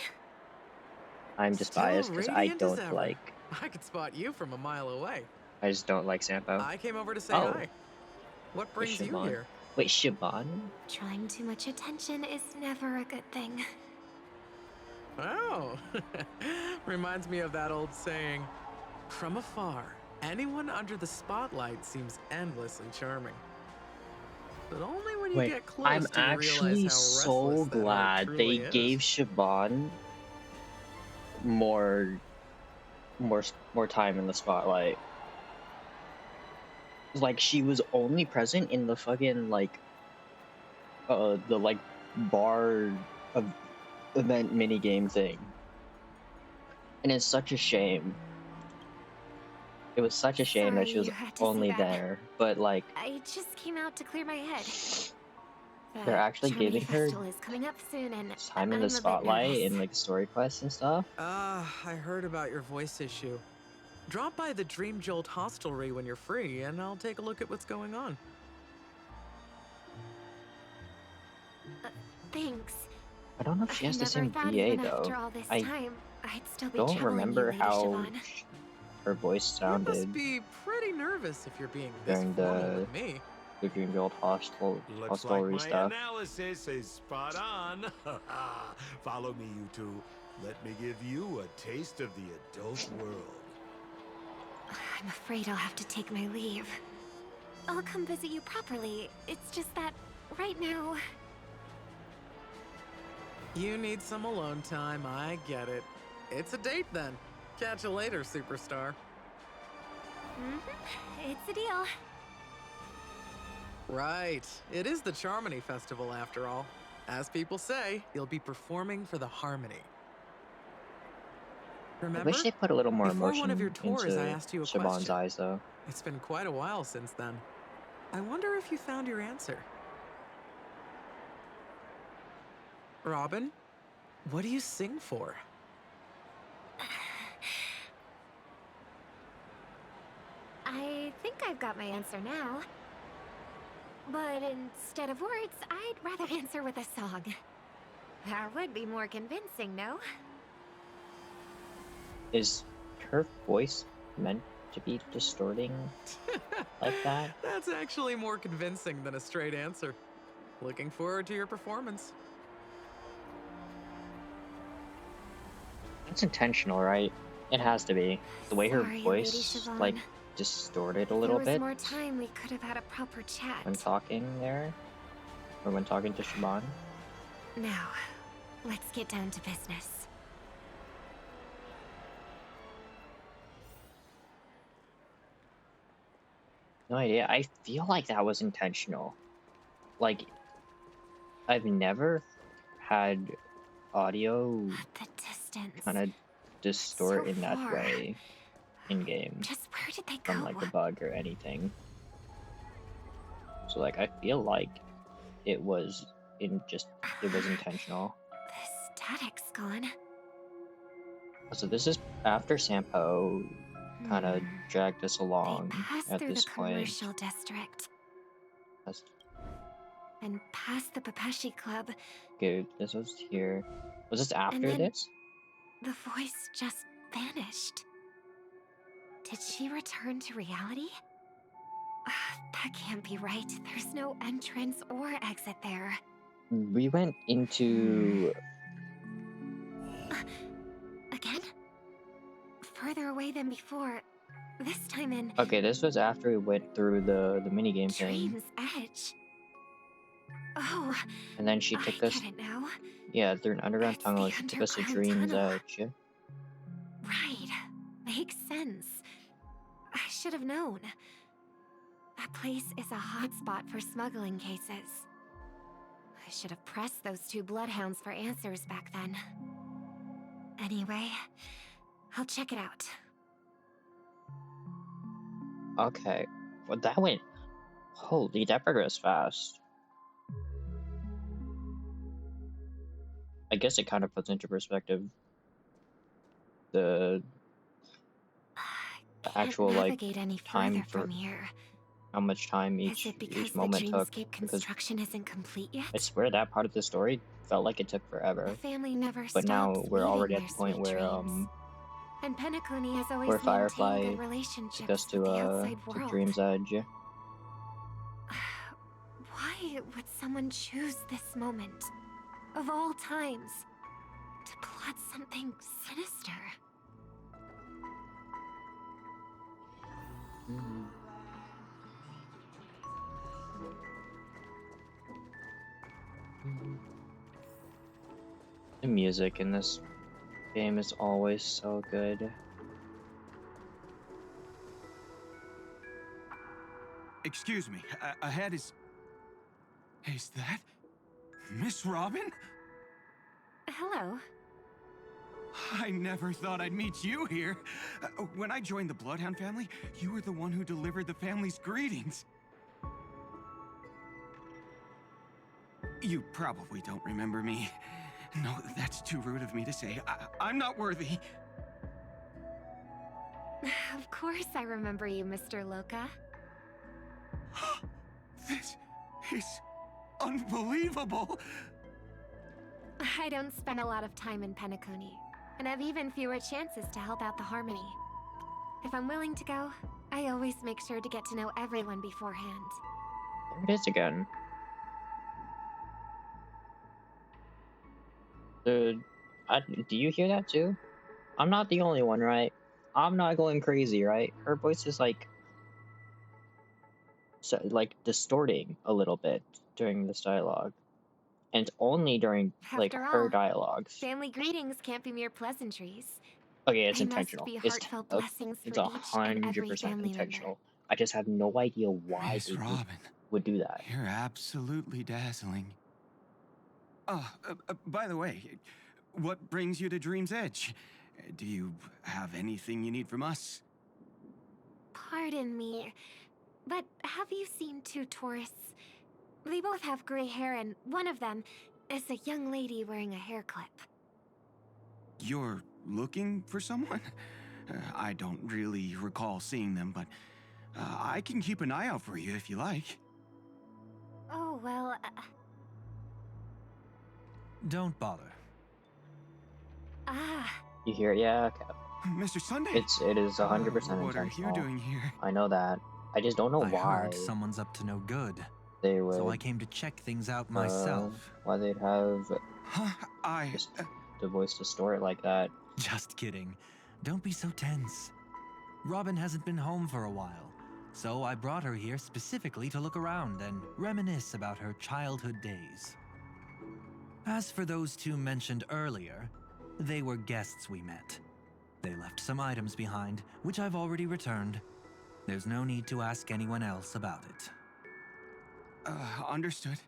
I'm just Still biased because I radiant as don't ever. like. I could spot you from a mile away. I just don't like Sampo. I came over to say Oh. hi. What brings you Siobhan. here? Wait, Siobhan? Drawing too much attention is never a good thing. Oh, reminds me of that old saying, from afar, anyone under the spotlight seems endlessly charming. But only when you Wait, get close I'm do you realize actually how so restless that heart glad truly they is. gave Siobhan more time in the spotlight. Like, she was only present in the fucking, like, the, like, bar of event minigame thing. And it's such a shame. It was such a shame that Sorry she was you had to see only that. there, but, like, I just came out to clear my head. they're The actually Germany giving her Festival is coming up soon, and time in I'm the a bit spotlight nervous. and, like, story quests and stuff. I heard about your voice issue. Drop by the Dream Jolt hostelry when you're free, and I'll take a look at what's going on. Thanks. I don't know if she has the never same thought VA, even though. after all this I time, I'd still be don't troubling remember you, Lady how Siobhan. her voice You sounded must be pretty nervous if you're being this during formal with me. the Dream Guild Looks like hostelry my stuff. analysis is spot on. Follow me, you two. Let me give you a taste of the adult world. I'm afraid I'll have to take my leave. I'll come visit you properly. It's just that, right now... You need some alone time, I get it. It's a date then. Catch you later, superstar. It's a deal. Right. It is the Charmony Festival after all. As people say, you'll be performing for the Harmony. Remember? I wish they put a little more Before emotion one of your tours, I into asked you a Siobhan's question. eyes, though. It's been quite a while since then. I wonder if you found your answer. Robin, what do you sing for? I think I've got my answer now. But instead of words, I'd rather answer with a song. That would be more convincing, no? Is her voice meant to be distorting like that? That's actually more convincing than a straight answer. Looking forward to your performance. It's intentional, right? It has to be. The way her Sorry, Lady voice, Siobhan. like, distorted a If little there was bit more time, we could have had a proper chat. when talking there. Or when talking to Siobhan. Now, let's get down to business. No idea. I feel like that was intentional. Like, I've never had audio The distance. kind of distort So in that far. way in game Just where did they go? from like a bug or anything. So like I feel like it was intentional. The static's gone. So this is after Sampo kind of dragged us They along passed at through this the point. commercial district That's and past the Papeshi Club. good. This was here. Was this after then- this? The voice just vanished. Did she return to reality? That can't be right. There's no entrance or exit there. We went into Again? Further away than before. This time in okay. This was after we went through the minigame thing, Dream's Edge. Oh, and then she I took get us. it now. Yeah, through an underground It's tunnel. the She took us to underground Dream's tunnel. Edge. Right. Makes sense. I should have known. That place is a hotspot for smuggling cases. I should have pressed those two bloodhounds for answers back then. Anyway, I'll check it out. Okay. Well, that went. Holy, that progressed fast. I guess it kind of puts into perspective the Can't actual like navigate any time further for from here. how much time Is each it because the moment took. dreamscape Because construction isn't complete yet? I swear that part of the story felt like it took forever. The family never But now stops we're weaving already at their the point sweet where dreams. And Penacony has always where maintained Firefly good relationships took us with the to outside to world. Dream's Edge. Why would someone choose this moment, of all times, to plot something sinister? Mhm. Mhm. The music in this game is always so good. Excuse me, ahead is... Is that Miss Robin? Hello. I never thought I'd meet you here. When I joined the Bloodhound family, you were the one who delivered the family's greetings. You probably don't remember me. No, that's too rude of me to say. I'm not worthy. Of course I remember you, Mr. Loka. This is unbelievable. I don't spend a lot of time in Penacony, and have even fewer chances to help out the Harmony. If I'm willing to go, I always make sure to get to know everyone beforehand. There it is again. Dude, do you hear that too? I'm not the only one, right? I'm not going crazy, right? Her voice is like distorting a little bit during this dialogue, and only during like After her all, dialogues. family greetings can't be mere pleasantries. Okay, it's They must intentional. be heartfelt blessings It's for each and every 100% family member. intentional. I just have no idea why Miss they Robin, would do that. you're absolutely dazzling. By the way, what brings you to Dream's Edge? Do you have anything you need from us? Pardon me, but have you seen two tourists? They both have gray hair, and one of them is a young lady wearing a hair clip. You're looking for someone? I don't really recall seeing them, but I can keep an eye out for you if you like. Oh, well, Don't bother. You hear it? Yeah, okay. Mr. Sunday? It is 100% what are intentional. you doing here? I know that. I just don't know I why heard someone's up to no good. they would. So I came to check things out myself. Why they'd have I... just the voice distort like that. Just kidding. Don't be so tense. Robin hasn't been home for a while, so I brought her here specifically to look around and reminisce about her childhood days. As for those two mentioned earlier, they were guests we met. They left some items behind, which I've already returned. There's no need to ask anyone else about it. Understood.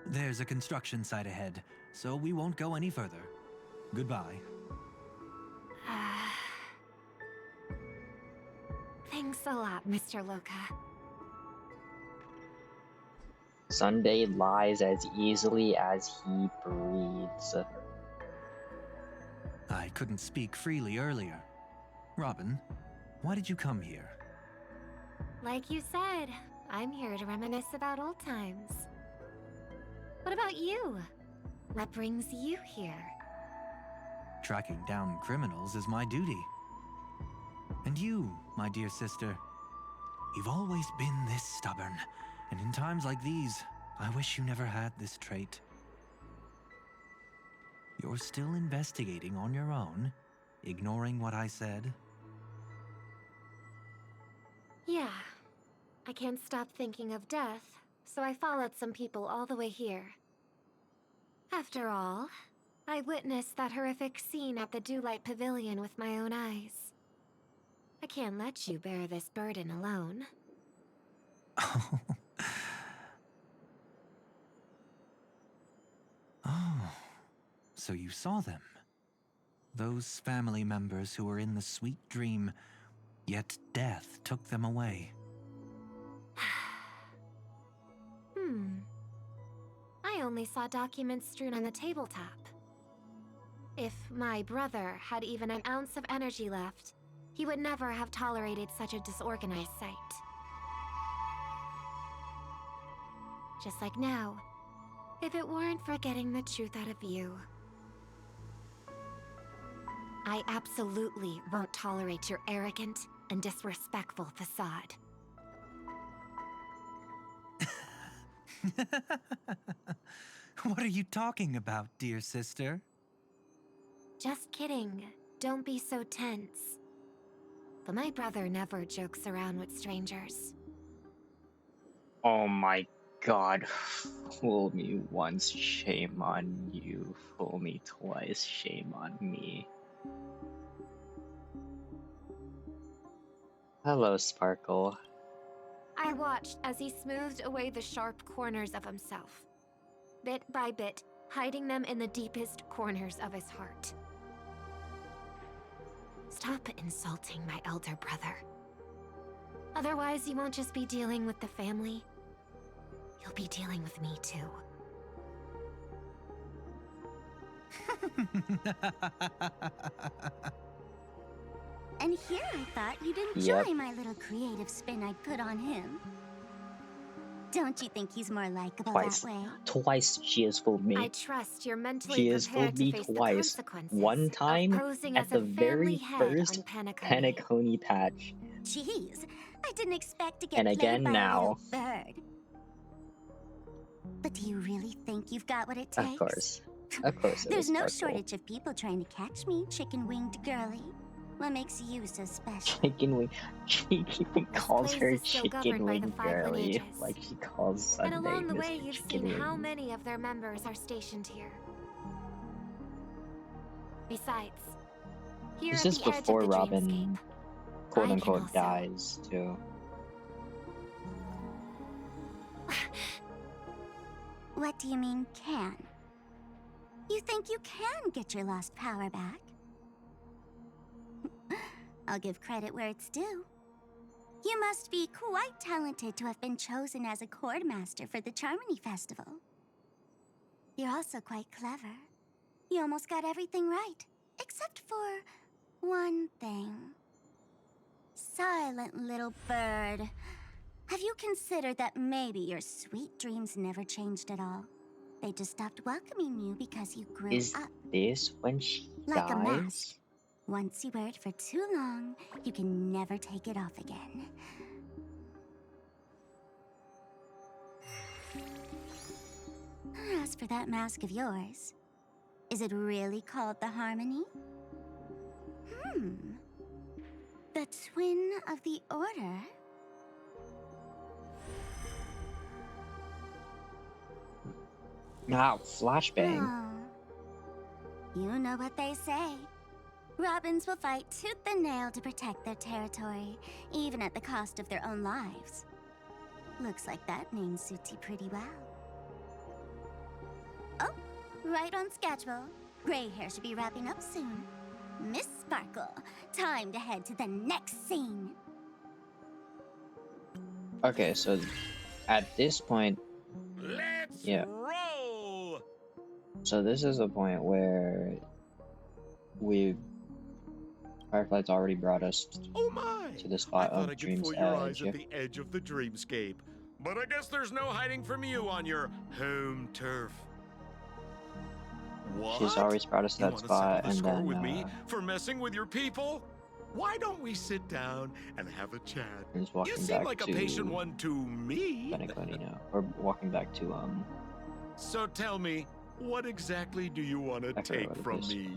There's a construction site ahead, so we won't go any further. Goodbye. Thanks a lot, Mr. Loka. Sunday lies as easily as he breathes. I couldn't speak freely earlier. Robin, why did you come here? Like you said, I'm here to reminisce about old times. What about you? What brings you here? Tracking down criminals is my duty. And you, my dear sister, you've always been this stubborn, and in times like these, I wish you never had this trait. You're still investigating on your own, ignoring what I said? Yeah. I can't stop thinking of death, so I followed some people all the way here. After all, I witnessed that horrific scene at the Dewlight Pavilion with my own eyes. I can't let you bear this burden alone. Oh, so you saw them. Those family members who were in the sweet dream, yet death took them away. I only saw documents strewn on the tabletop. If my brother had even an ounce of energy left, he would never have tolerated such a disorganized sight. Just like now, if it weren't for getting the truth out of you. I absolutely won't tolerate your arrogant and disrespectful facade. What are you talking about, dear sister? Just kidding. Don't be so tense. But my brother never jokes around with strangers. Oh my god. Fool me once, shame on you. Fool me twice, shame on me. Hello, Sparkle. I watched as he smoothed away the sharp corners of himself, bit by bit, hiding them in the deepest corners of his heart. Stop insulting my elder brother. Otherwise, you won't just be dealing with the family. You'll be dealing with me too. And here I thought you'd enjoy my little creative spin I put on him. Don't you think he's more likable that way? Twice she has fooled me. I trust you're mentally She has prepared fooled to me face twice. the consequences One time of posing at as the a very family head first on Penacony. Penacony patch. Jeez, I didn't expect to get And played again by now. a little bird. But do you really think you've got what it takes? Of course. Of course it There's was no Sparkle. shortage of people trying to catch me, chicken-winged girly. What makes you so special? Chicken wing. She even calls place her is still chicken governed by the wing 5 girly. lineages. Like she calls And Sunday along the Mr. way, you've Chicken seen Wing. how many of their members are stationed here. Besides, here This at is the edge of before the Robin, dreamscape, quote I can unquote, also- dies too. What do you mean, can? You think you can get your lost power back? I'll give credit where it's due. You must be quite talented to have been chosen as a chord master for the Charmony Festival. You're also quite clever. You almost got everything right, except for one thing. Silent little bird. Have you considered that maybe your sweet dreams never changed at all? They just stopped welcoming you because you grew Is up. this when she Like a mask. dies? Once you wear it for too long, you can never take it off again. As for that mask of yours, is it really called the Harmony? The Twin of the Order? Now, flashbang. Oh. You know what they say. Robins will fight tooth and nail to protect their territory, even at the cost of their own lives. Looks like that name suits you pretty well. Oh, right on schedule. Gray hair should be wrapping up soon. Miss Sparkle, time to head to the next scene. Okay, so at this point, Let's roll! So this is a point where Firefly's already brought us Oh my! to the I spot thought of I could Dream's fool your eyes Edge. at the edge of the dreamscape. But I guess there's no hiding from you on your home turf. What? She's always brought us to You that want to settle spot, the and score then with me for messing with your people? Why don't we sit down and have a chat? he's walking You seem back like to a patient one to me. Penacony now, or walking back to So tell me, what exactly do you want to I forgot take what it from is. me?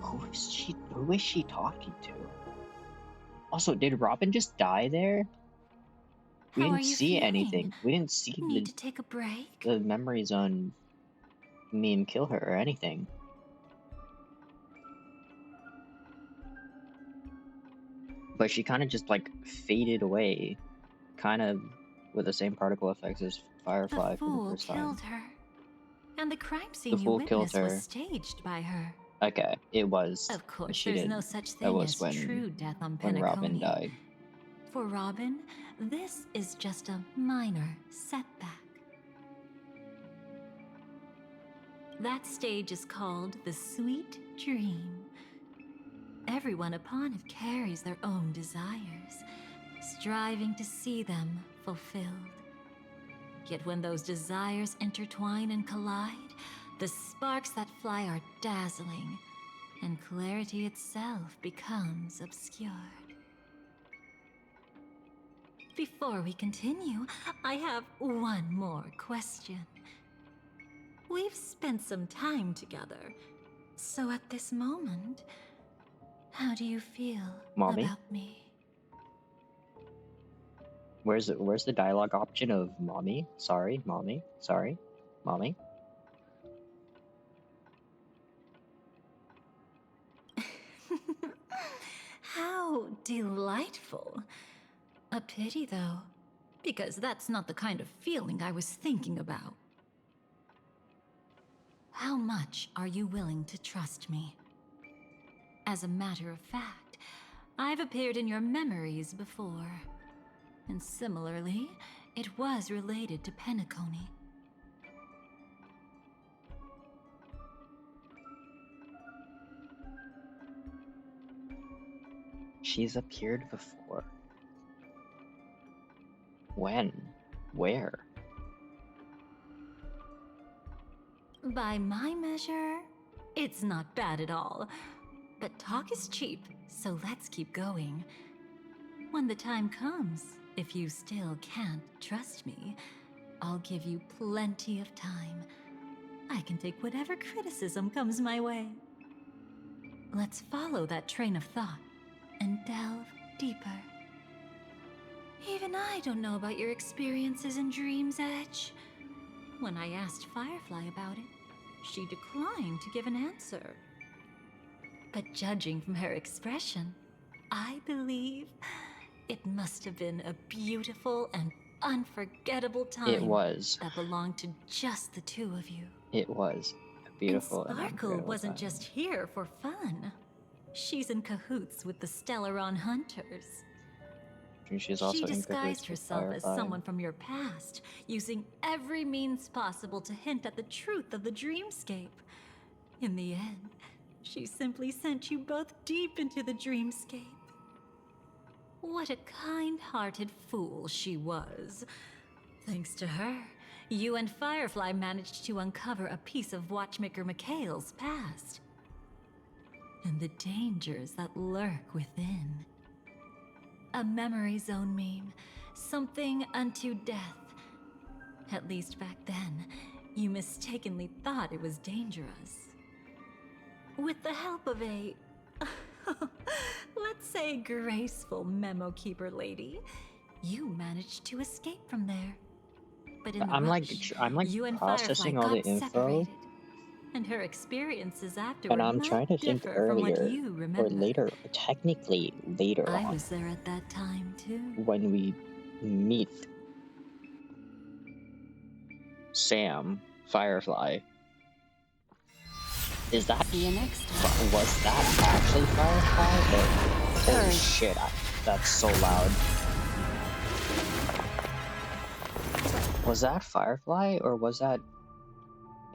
Who is she talking to? Also, did Robin just die there? We How are didn't you see feeling? anything. We didn't see Need to take a break? the memories on me and kill her or anything. But she kind of just like faded away, kind of with the same particle effects as Firefly The from the fool first time. killed her. And the crime scene you fool killed witnessed was her. staged by her. Okay, it was. Of course, she there's did. no such That thing was as when true death on when Robin Penacony. died. For Robin, this is just a minor setback. That stage is called the Sweet Dream. Everyone upon it carries their own desires, striving to see them fulfilled. Yet when those desires intertwine and collide, the sparks that fly are dazzling, and clarity itself becomes obscured. Before we continue, I have one more question. We've spent some time together, so at this moment, how do you feel Mommy? about me? Where's the dialogue option of mommy? Sorry, mommy. Sorry, mommy. How delightful. A pity, though, because that's not the kind of feeling I was thinking about. How much are you willing to trust me? As a matter of fact, I've appeared in your memories before. And similarly, it was related to Penacony. She's appeared before. When? Where? By my measure, it's not bad at all. But talk is cheap, so let's keep going. When the time comes, if you still can't trust me, I'll give you plenty of time. I can take whatever criticism comes my way. Let's follow that train of thought and delve deeper. Even I don't know about your experiences in Dream's Edge. When I asked Firefly about it, she declined to give an answer. But judging from her expression, I believe it must have been a beautiful and unforgettable time. It was. That belonged to just the two of you. It was a beautiful And Sparkle unforgettable wasn't time. just here for fun. She's in cahoots with the Stellaron Hunters. And she's She also in cahoots disguised with herself as Firefly. someone from your past, using every means possible to hint at the truth of the dreamscape. In the end, she simply sent you both deep into the dreamscape. What a kind-hearted fool she was. Thanks to her, you and Firefly managed to uncover a piece of Watchmaker Mikhail's past. And the dangers that lurk within. A memory zone meme, something unto death. At least back then, you mistakenly thought it was dangerous. With the help of a, let's say, graceful memo keeper lady, you managed to escape from there. But in the I'm rush, like you and processing Firefly all the got info, separated. And her experiences and afterward I'm might trying to think differ from what earlier you or remember. later, technically later I on, was there at that time too. when we meet Sam, Firefly. Is that See you next time. was that actually Firefly? Or holy shit, that's so loud. Was that Firefly or was that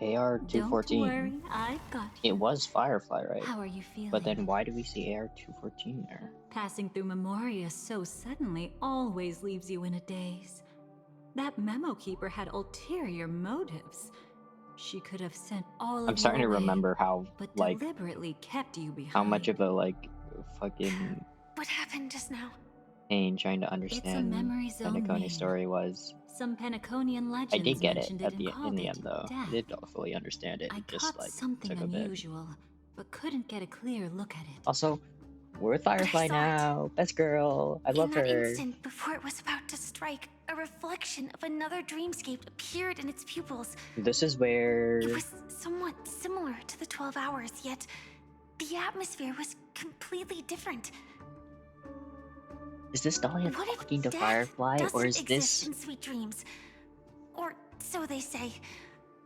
AR-214? Don't worry, I've got you. It was Firefly, right? How are you feeling? But then why do we see AR-214 there? Passing through Memoria so suddenly always leaves you in a daze. That memo keeper had ulterior motives. She could have sent all of I'm starting you to away, remember how, but like, deliberately kept you behind. how much of a, like, fucking What happened just now? pain trying to It's a understand memory zone Penacony's meme. story was. Some Penaconian legends I did get it mentioned at and the called in the it end, though. death. I did fully understand it. I It just, caught like, something took a bit. unusual, but couldn't get a clear look at it. Also, we're with Firefly saw it. now. Best girl. I love In that her. instant, before it was about to strike, a reflection of another dreamscape appeared in its pupils. This is where It was somewhat similar to the 12 hours, yet the atmosphere was completely different. is this Dahlia What if talking to death Firefly, or doesn't is exist this? in sweet dreams? Or so they say.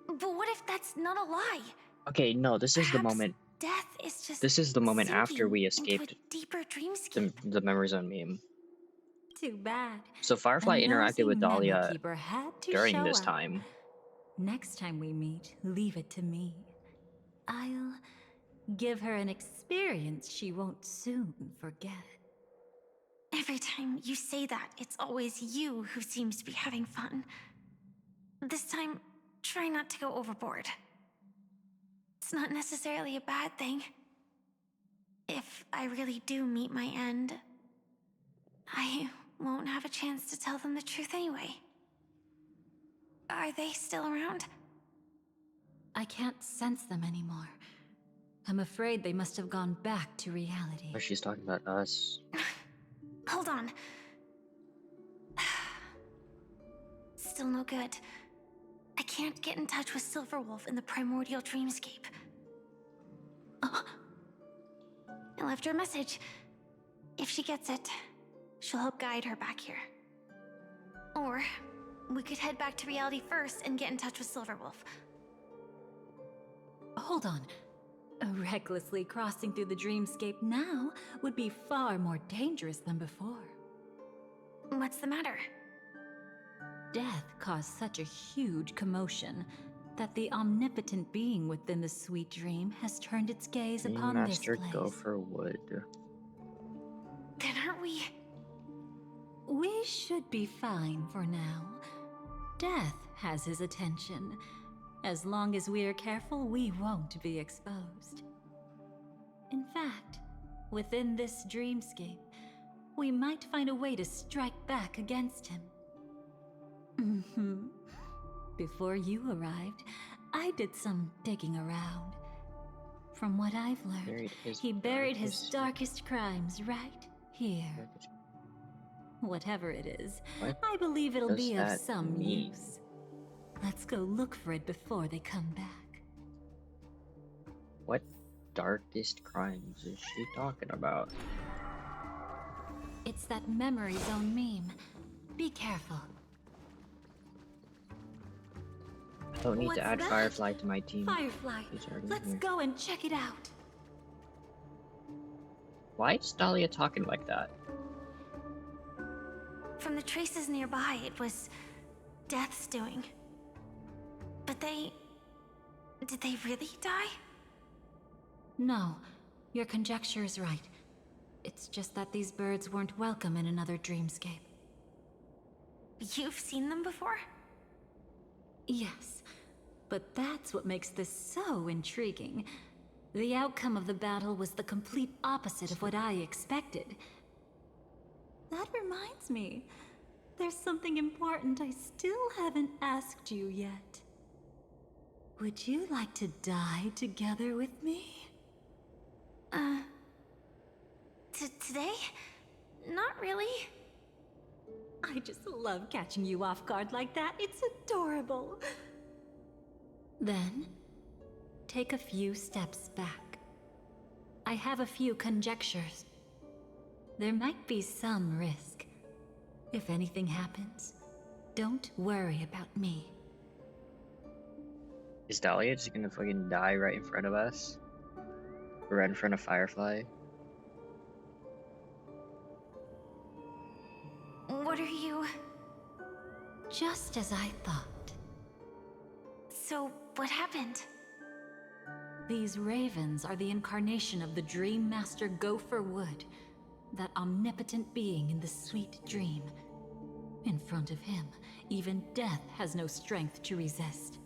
But what if that's not a lie? Okay, no. This is the Perhaps moment. death is just This is the moment after sinking we into escaped a deeper dreamscape. the memory zone meme. Too bad. So Firefly A interacted nosy with memo Dahlia keeper had to during show this up. time. Next time we meet, leave it to me. I'll give her an experience she won't soon forget. Every time you say that, it's always you who seems to be having fun. This time, try not to go overboard. It's not necessarily a bad thing. If I really do meet my end, I won't have a chance to tell them the truth anyway. Are they still around? I can't sense them anymore. I'm afraid they must have gone back to reality. Oh, she's talking about us. Hold on. Still no good. I can't get in touch with Silverwolf in the primordial dreamscape. I left her a message. If she gets it, she'll help guide her back here. Or we could head back to reality first and get in touch with Silverwolf. Hold on. Recklessly crossing through the dreamscape now would be far more dangerous than before. What's the matter? Death caused such a huge commotion that the omnipotent being within the sweet dream has turned its gaze upon this Master place. Gopher Wood. Then aren't we? We should be fine for now. Death has his attention. As long as we are careful, we won't be exposed. In fact, within this dreamscape, we might find a way to strike back against him. Before you arrived, I did some digging around. From what I've learned, he buried his darkest crimes right here. Whatever it is, I believe it'll be of some use. Let's go look for it before they come back. What darkest crimes is she talking about? It's that memory zone meme. Be careful. Don't need to add Firefly to my team. Firefly, let's go and check it out. Why is Dahlia talking like that? From the traces nearby, it was Death's doing. But did they really die? No, your conjecture is right. It's just that these birds weren't welcome in another dreamscape. You've seen them before? Yes, but that's what makes this so intriguing. The outcome of the battle was the complete opposite of what I expected. That reminds me, there's something important I still haven't asked you yet. Would you like to die together with me? Today? Not really. I just love catching you off guard like that. It's adorable. Then, take a few steps back. I have a few conjectures. There might be some risk. If anything happens, don't worry about me. Is Dahlia just gonna fucking die right in front of us? Right in front of Firefly? What are you... Just as I thought. So, what happened? These ravens are the incarnation of the Dream Master Gopher Wood, that omnipotent being in the sweet dream. In front of him, even death has no strength to resist.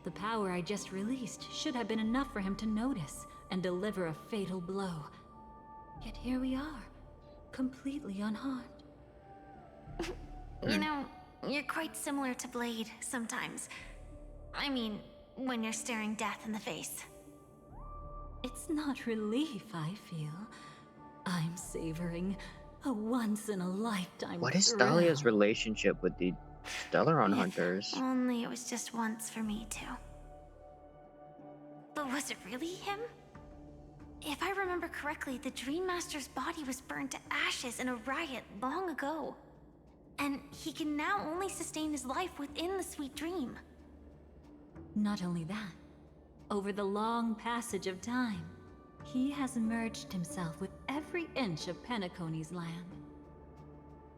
The power I just released should have been enough for him to notice and deliver a fatal blow. Yet here we are, completely unharmed. You know, you're quite similar to Blade sometimes. I mean, when you're staring death in the face. It's not relief I feel. I'm savoring a once-in-a-lifetime What is thrill. Dahlia's relationship with the Stellaron Hunters? Only it was just once for me, too. But was it really him? If I remember correctly, the Dream Master's body was burned to ashes in a riot long ago. And he can now only sustain his life within the sweet dream. Not only that, over the long passage of time, he has merged himself with every inch of Penacony's land.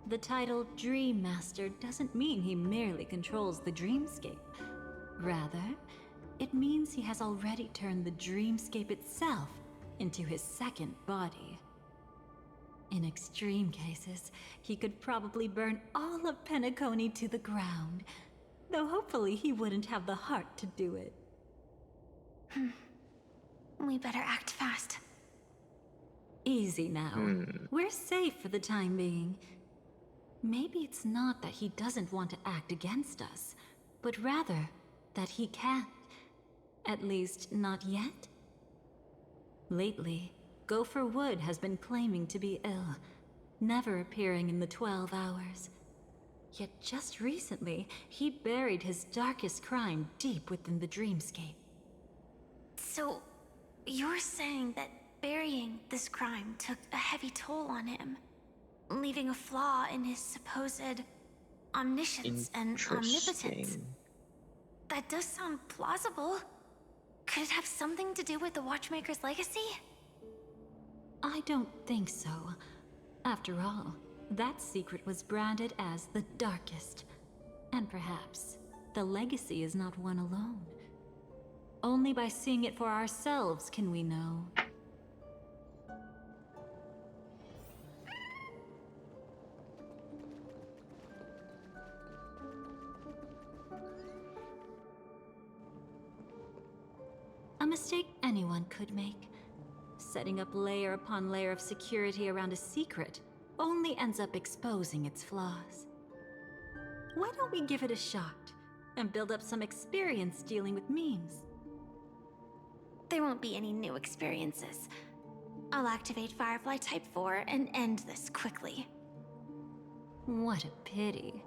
The title Dream Master doesn't mean he merely controls the dreamscape. Rather, it means he has already turned the dreamscape itself into his second body. In extreme cases, he could probably burn all of Penacony to the ground, though hopefully he wouldn't have the heart to do it. We better act fast. Easy now. We're safe for the time being. Maybe it's not that he doesn't want to act against us, but rather that he can't. At least, not yet. Lately, Gopher Wood has been claiming to be ill, never appearing in the 12 hours. Yet just recently, he buried his darkest crime deep within the dreamscape. So, you're saying that burying this crime took a heavy toll on him, leaving a flaw in his supposed omniscience and omnipotence? Interesting. That does sound plausible. Could it have something to do with the Watchmaker's legacy? I don't think so. After all, that secret was branded as the darkest. And perhaps the legacy is not one alone. Only by seeing it for ourselves can we know. A mistake anyone could make. Setting up layer upon layer of security around a secret only ends up exposing its flaws. Why don't we give it a shot and build up some experience dealing with memes? There won't be any new experiences. I'll activate Firefly Type 4 and end this quickly. What a pity.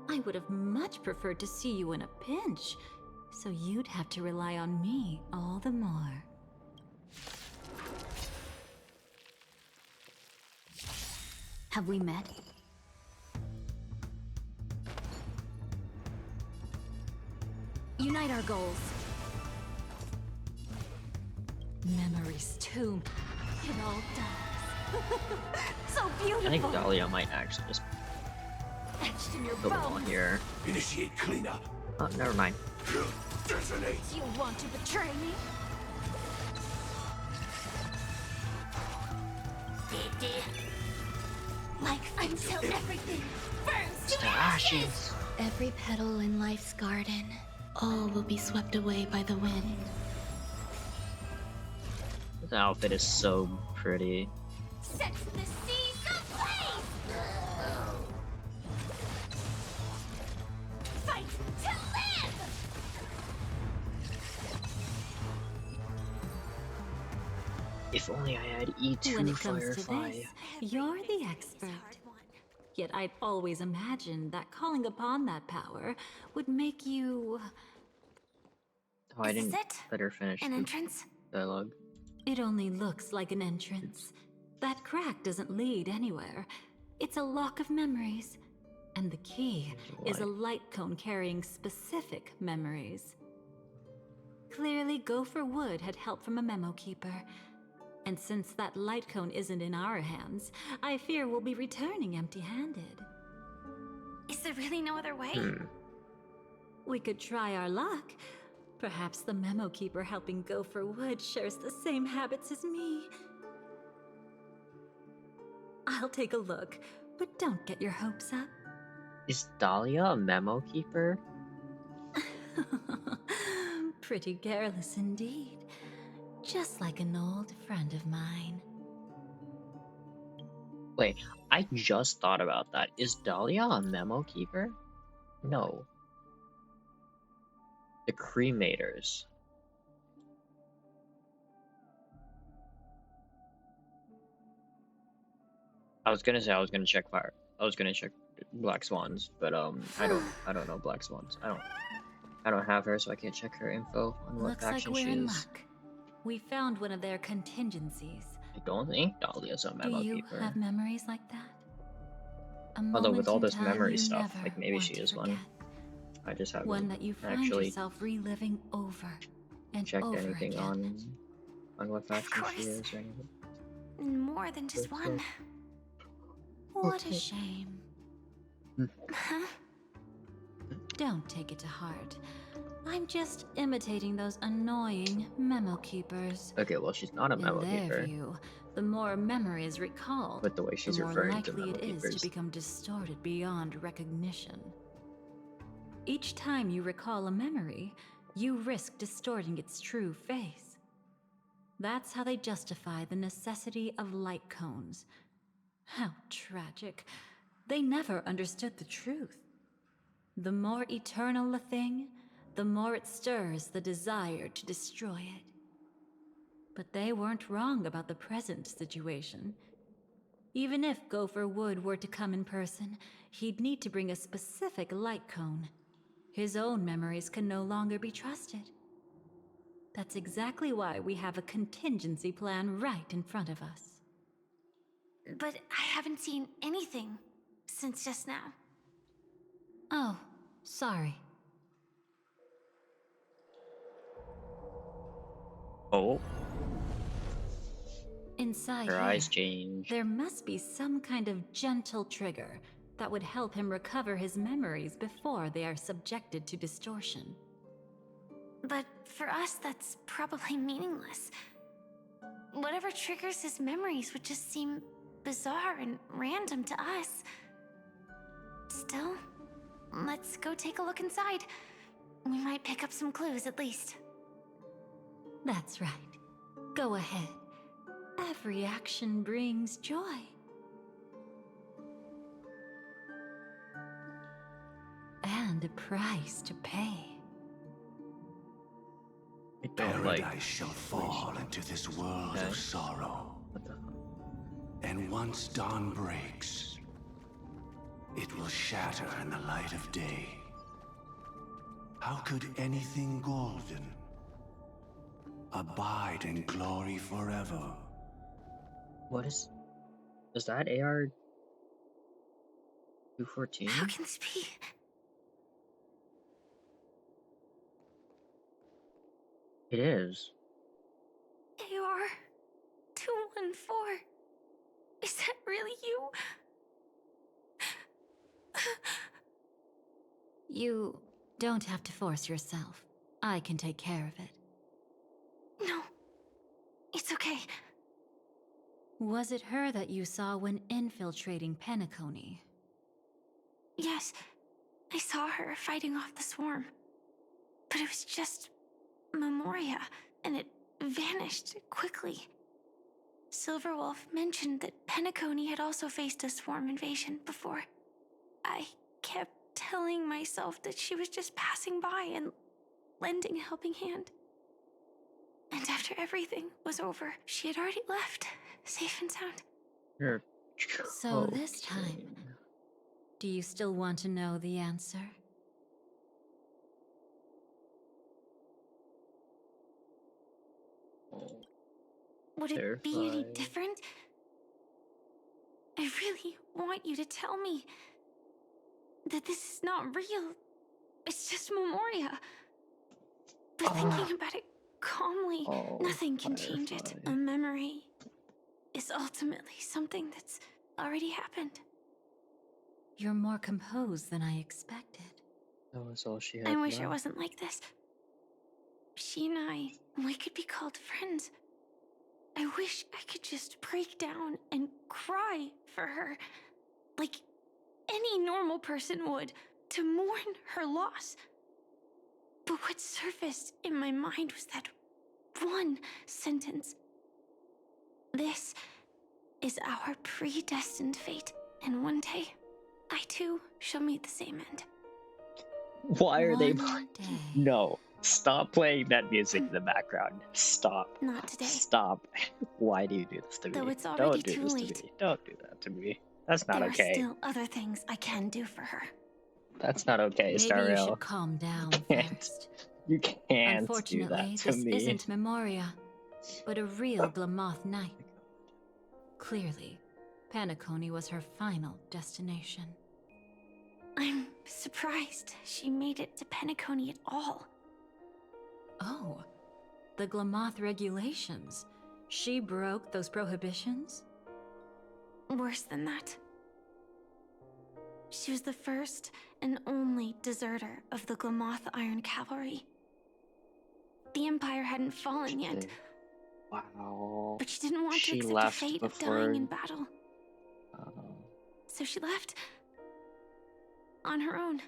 I would have much preferred to see you in a pinch, so you'd have to rely on me all the more. Have we met? Unite our goals. Memory's tomb. It all dies. So beautiful. I think Dahlia might actually just Etched in your go on bones. here. Initiate cleanup. Oh, never mind. Detonate. You want to betray me? Like until everything burns To ashes. Every petal in life's garden, all will be swept away by the wind. This outfit is so pretty. sets the seas ablaze! Fight to live! If only I had E2 When it comes to Firefly. this, you're the expert. Yet I've always imagined that calling upon that power would make you... Oh, I Is didn't it let her finish an the entrance? dialogue. It only looks like an entrance. That crack doesn't lead anywhere. It's a lock of memories. And the key is a light cone carrying specific memories. Clearly, Gopher Wood had help from a memo keeper. And since that light cone isn't in our hands, I fear we'll be returning empty-handed. Is there really no other way? We could try our luck. Perhaps the memo keeper helping Gopher Wood shares the same habits as me. I'll take a look, but don't get your hopes up. Is Dahlia a memo keeper? Pretty careless indeed. Just like an old friend of mine. Wait, I just thought about that. Is Dahlia a memo keeper? No. The cremators. I was gonna check Black Swans, but I don't know Black Swans. I don't have her, so I can't check her info on what Looks like faction we're she in is. luck. We found one of their contingencies. I don't think Dahlia's a memo Do you keeper. have memories like that? A Although with moment all in this time memory you stuff, never like maybe want she to is one. forget. I just haven't One that you find actually yourself reliving over and checked over anything again. on what faction she course. is or anything. More than just one. What a shame. Huh? Don't take it to heart. I'm just imitating those annoying memo keepers. Okay, well she's not a memo In their keeper. view, the more memories recalled, But the way she's the more referring to likely memo it is keepers. to become distorted beyond recognition. Each time you recall a memory, you risk distorting its true face. That's how they justify the necessity of light cones. How tragic. They never understood the truth. The more eternal a thing, the more it stirs the desire to destroy it. But they weren't wrong about the present situation. Even if Gopher Wood were to come in person, he'd need to bring a specific light cone. His own memories can no longer be trusted. That's exactly why we have a contingency plan right in front of us. But I haven't seen anything since just now. Oh, sorry. Oh, Inside her here, eyes change. there must be some kind of gentle trigger that would help him recover his memories before they are subjected to distortion. But for us, that's probably meaningless. Whatever triggers his memories would just seem bizarre and random to us. Still, let's go take a look inside. We might pick up some clues at least. That's right. Go ahead. Every action brings joy. And a price to pay. Paradise shall fall into this world of sorrow. And once dawn breaks, it will shatter in the light of day. How could anything golden abide in glory forever? What is that AR 214? How can this be? It is. AR 214. Is that really you? You don't have to force yourself. I can take care of it. No, it's okay. Was it her that you saw when infiltrating Penacony? Yes, I saw her fighting off the swarm. But it was just Memoria, and it vanished quickly. Silverwolf mentioned that Penacony had also faced a swarm invasion before. I kept telling myself that she was just passing by and lending a helping hand. And after everything was over, she had already left, safe and sound. You're So this time, do you still want to know the answer? Would it be any different? I really want you to tell me that this is not real. It's just Memoria. But thinking about it calmly, nothing can change it. A memory is ultimately something that's already happened. You're more composed than I expected. That was all she had. I wish I wasn't like this. She and we could be called friends. I wish I could just break down and cry for her, like any normal person would, to mourn her loss. But what surfaced in my mind was that one sentence. This is our predestined fate, and one day, I too shall meet the same end. Why are they? One day. No. Stop playing that music in the background. Stop. Not today. Stop. Why do you do this to me? Though it's already Don't do too this late. to me. Don't do that to me. That's not There okay. are still other things I can do for her. That's not okay, Maybe Star you Rail. should calm down can't. first. You can't do Unfortunately, that to this me. isn't Memoria, but a real Glamoth Knight. Clearly, Penacony was her final destination. I'm surprised she made it to Penacony at all. Oh, the Glamoth regulations. She broke those prohibitions? Worse than that. She was the first and only deserter of the Glamoth Iron Cavalry. The Empire hadn't fallen yet. Wow. But she didn't want to She accept the left fate of before- dying in battle. So she left. On her own.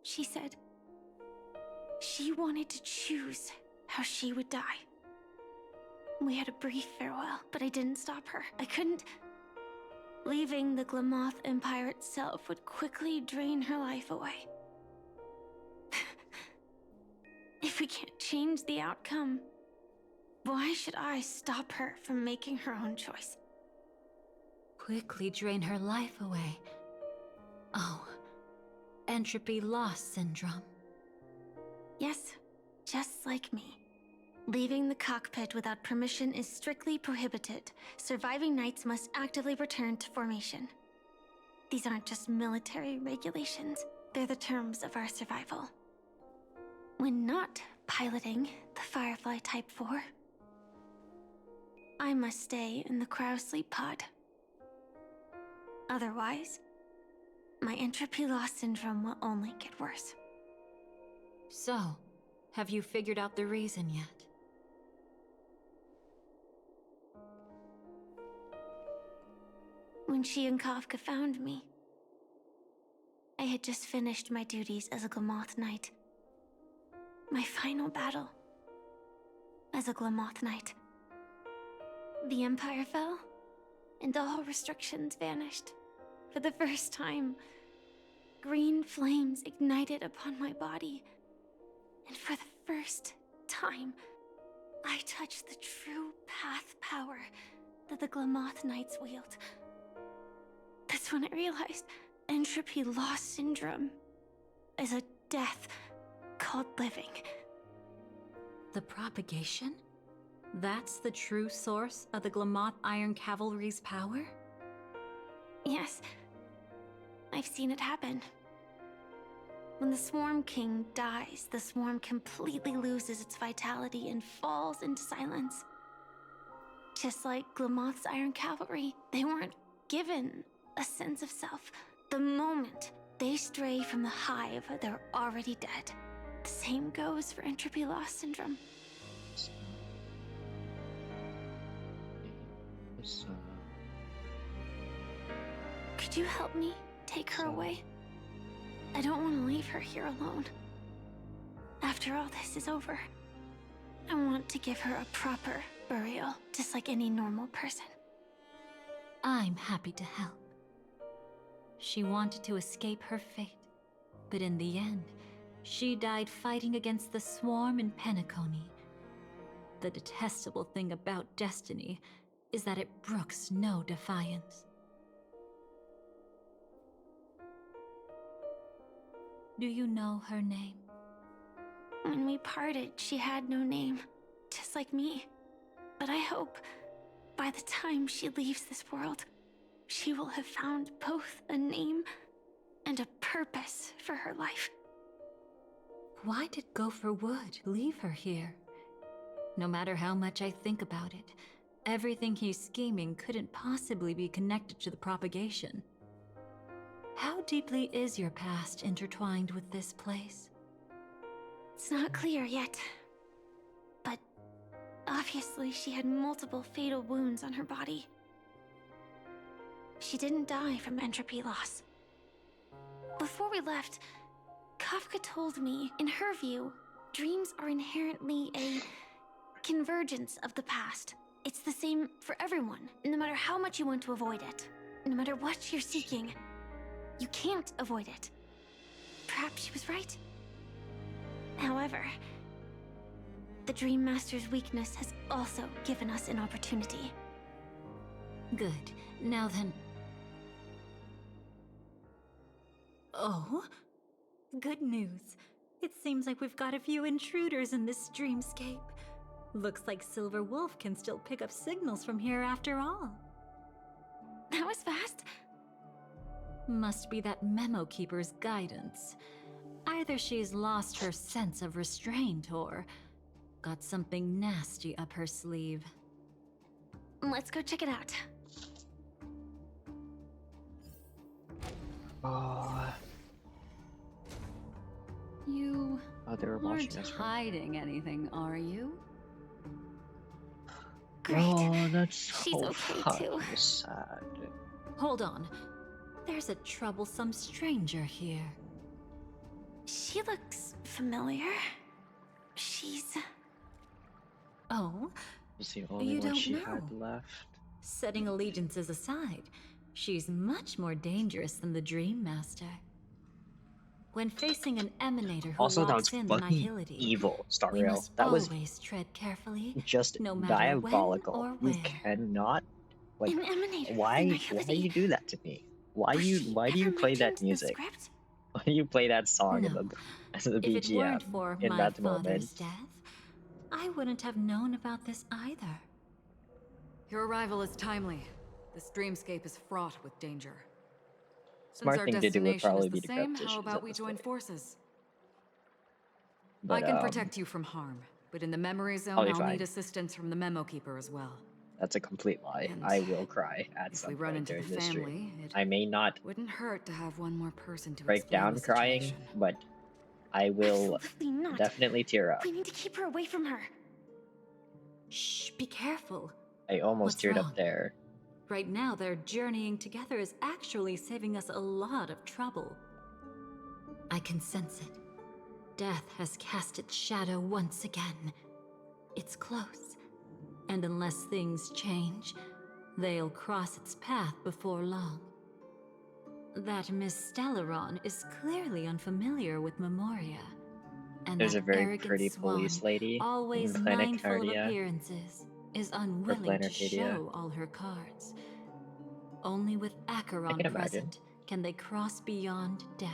She said she wanted to choose how she would die. We had a brief farewell, but I didn't stop her. I couldn't Leaving the Glamoth Empire itself would quickly drain her life away. If we can't change the outcome, why should I stop her from making her own choice? Quickly drain her life away. Oh, entropy loss syndrome. Yes, just like me. Leaving the cockpit without permission is strictly prohibited. Surviving knights must actively return to formation. These aren't just military regulations, they're the terms of our survival. When not piloting the Firefly Type 4, I must stay in the cryo sleep pod. Otherwise, my entropy loss syndrome will only get worse. So, have you figured out the reason yet? When she and Kafka found me, I had just finished my duties as a Glamoth Knight. My final battle as a Glamoth Knight. The Empire fell, and all restrictions vanished. For the first time, green flames ignited upon my body. And for the first time, I touched the true path power that the Glamoth Knights wield. That's when I realized entropy loss syndrome is a death called living. The propagation? That's the true source of the Glamoth Iron Cavalry's power? Yes, I've seen it happen. When the Swarm King dies, the Swarm completely loses its vitality and falls into silence. Just like Glamoth's Iron Cavalry, they weren't given a sense of self. The moment they stray from the hive, they're already dead. The same goes for entropy loss syndrome. Could you help me take her away? I don't want to leave her here alone. After all this is over, I want to give her a proper burial, just like any normal person. I'm happy to help. She wanted to escape her fate, but in the end, she died fighting against the Swarm in Penacony. The detestable thing about destiny is that it brooks no defiance. Do you know her name? When we parted, she had no name, just like me. But I hope, by the time she leaves this world, she will have found both a name and a purpose for her life. Why did Gopher Wood leave her here? No matter how much I think about it, everything he's scheming couldn't possibly be connected to the propagation. How deeply is your past intertwined with this place? It's not clear yet. But obviously she had multiple fatal wounds on her body. She didn't die from entropy loss. Before we left, Kafka told me, in her view, dreams are inherently a convergence of the past. It's the same for everyone, no matter how much you want to avoid it. No matter what you're seeking, you can't avoid it. Perhaps she was right. However, the Dream Master's weakness has also given us an opportunity. Good. Now then... Oh? Good news. It seems like we've got a few intruders in this dreamscape. Looks like Silver Wolf can still pick up signals from here after all. That was fast. Must be that Memo Keeper's guidance. Either she's lost her sense of restraint or got something nasty up her sleeve. Let's go check it out. Oh, You they were watching aren't us. hiding anything, are you? Great. Oh, that's She's so okay fucking too. sad. Hold on. There's a troublesome stranger here. She looks familiar. She's... Oh? Was the only You one don't she know. had left. Setting allegiances aside, She's much more dangerous than the Dream Master. When facing an emanator who Also, that was locks in the fucking nihility, evil, we Stariel. must That was always tread carefully, just no matter diabolical. when or You where. cannot, like, An emanator of the why nihility. you do that to me? Why Was she do you ever play that mentioned in the music? script? Why do you play that song in No. the as the If it BGM weren't for in my that father's moment? death, I wouldn't have known about this either. Your arrival is timely. This dreamscape is fraught with danger. Since Smart our thing to do would destination probably is be the to grab same, how tissues about at we this join point. forces? But I can protect you from harm, but in the memory zone, I'll be I'll fine. need assistance from the Memo Keeper as well. That's a complete lie. And I will cry at if some we run point into the during this family, stream. it I may not wouldn't hurt to have one more person to break explain down the crying, situation. but I will Absolutely not. definitely tear up. We need to keep her away from her. Shh, be careful. I almost What's teared wrong? up there. Right now, their journeying together is actually saving us a lot of trouble. I can sense it. Death has cast its shadow once again. It's close. And unless things change, they'll cross its path before long. That Miss Stellaron is clearly unfamiliar with Memoria. And There's that a very arrogant pretty swan, police lady always in mindful of Planetcardia. appearances, is unwilling to show all her cards. Only with I Acheron can imagine. present can they cross beyond death.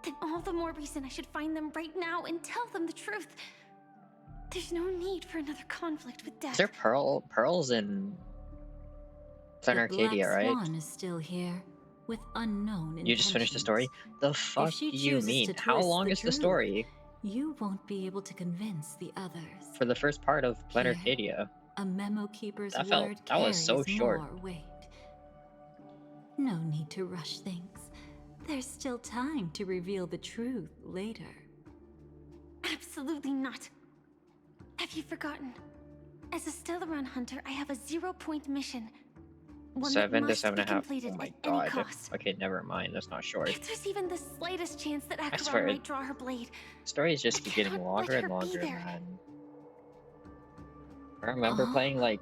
Then all the more reason I should find them right now and tell them the truth. There's no need for another conflict with death. Is there pearls in Planetcardia, right? The Black Swan is still here, with unknown intentions. You just finished the story? The fuck If she do you chooses mean? to How twist long the is the truth, story? You won't be able to convince the others. For the first part of Here, Planetcardia. a Memo Keeper's That word was so carries short. more weight. No need to rush things. There's still time to reveal the truth later. Absolutely not. Have you forgotten? As a Stellaron hunter, I have a 0-point mission. One that 7 to must 7.5. be completed Oh my at any god. cost. Okay, never mind. That's not short. If there's even the slightest chance that swear Acheron it- might draw her blade, Stories just I keep getting cannot longer let and her be longer, there. man. I remember playing like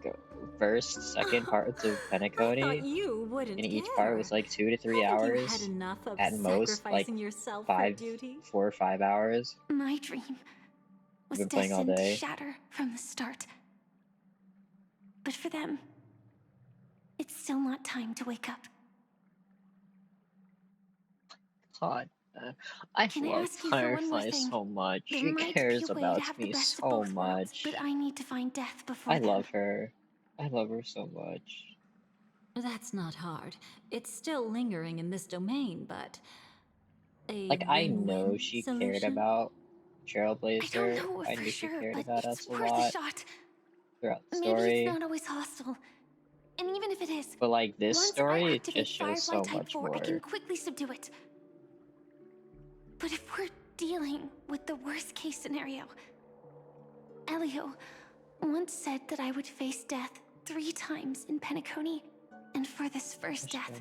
first, second parts of I thought Penacony, you wouldn't and each care. part was like 2 to 3 Haven't you hours. had enough of At most, like sacrificing yourself for duty? 4 or 5 hours. my dream I've was been playing all destined to day. shatter from the start. But for them, it's still not time to wake up. God, I Can I love ask you for one more Firefly thing? so much. There She might cares be a way about to have the me best of so both worlds, much. but I need to find death before I them. love her. I love her so much. That's not hard. It's still lingering in this domain, but a Like, I win-win know she cared solution? about I don't Trailblazer. know I for knew she sure, cared but about it's us a worth a lot shot. throughout the Maybe it's story. not always hostile. And even if it is, But like this once story, I it activate just shows Firefly so Type much 4, I can more. quickly subdue it. But if we're dealing with the worst case scenario, Elio once said that I would face death 3 times in Penacony, and for this first death,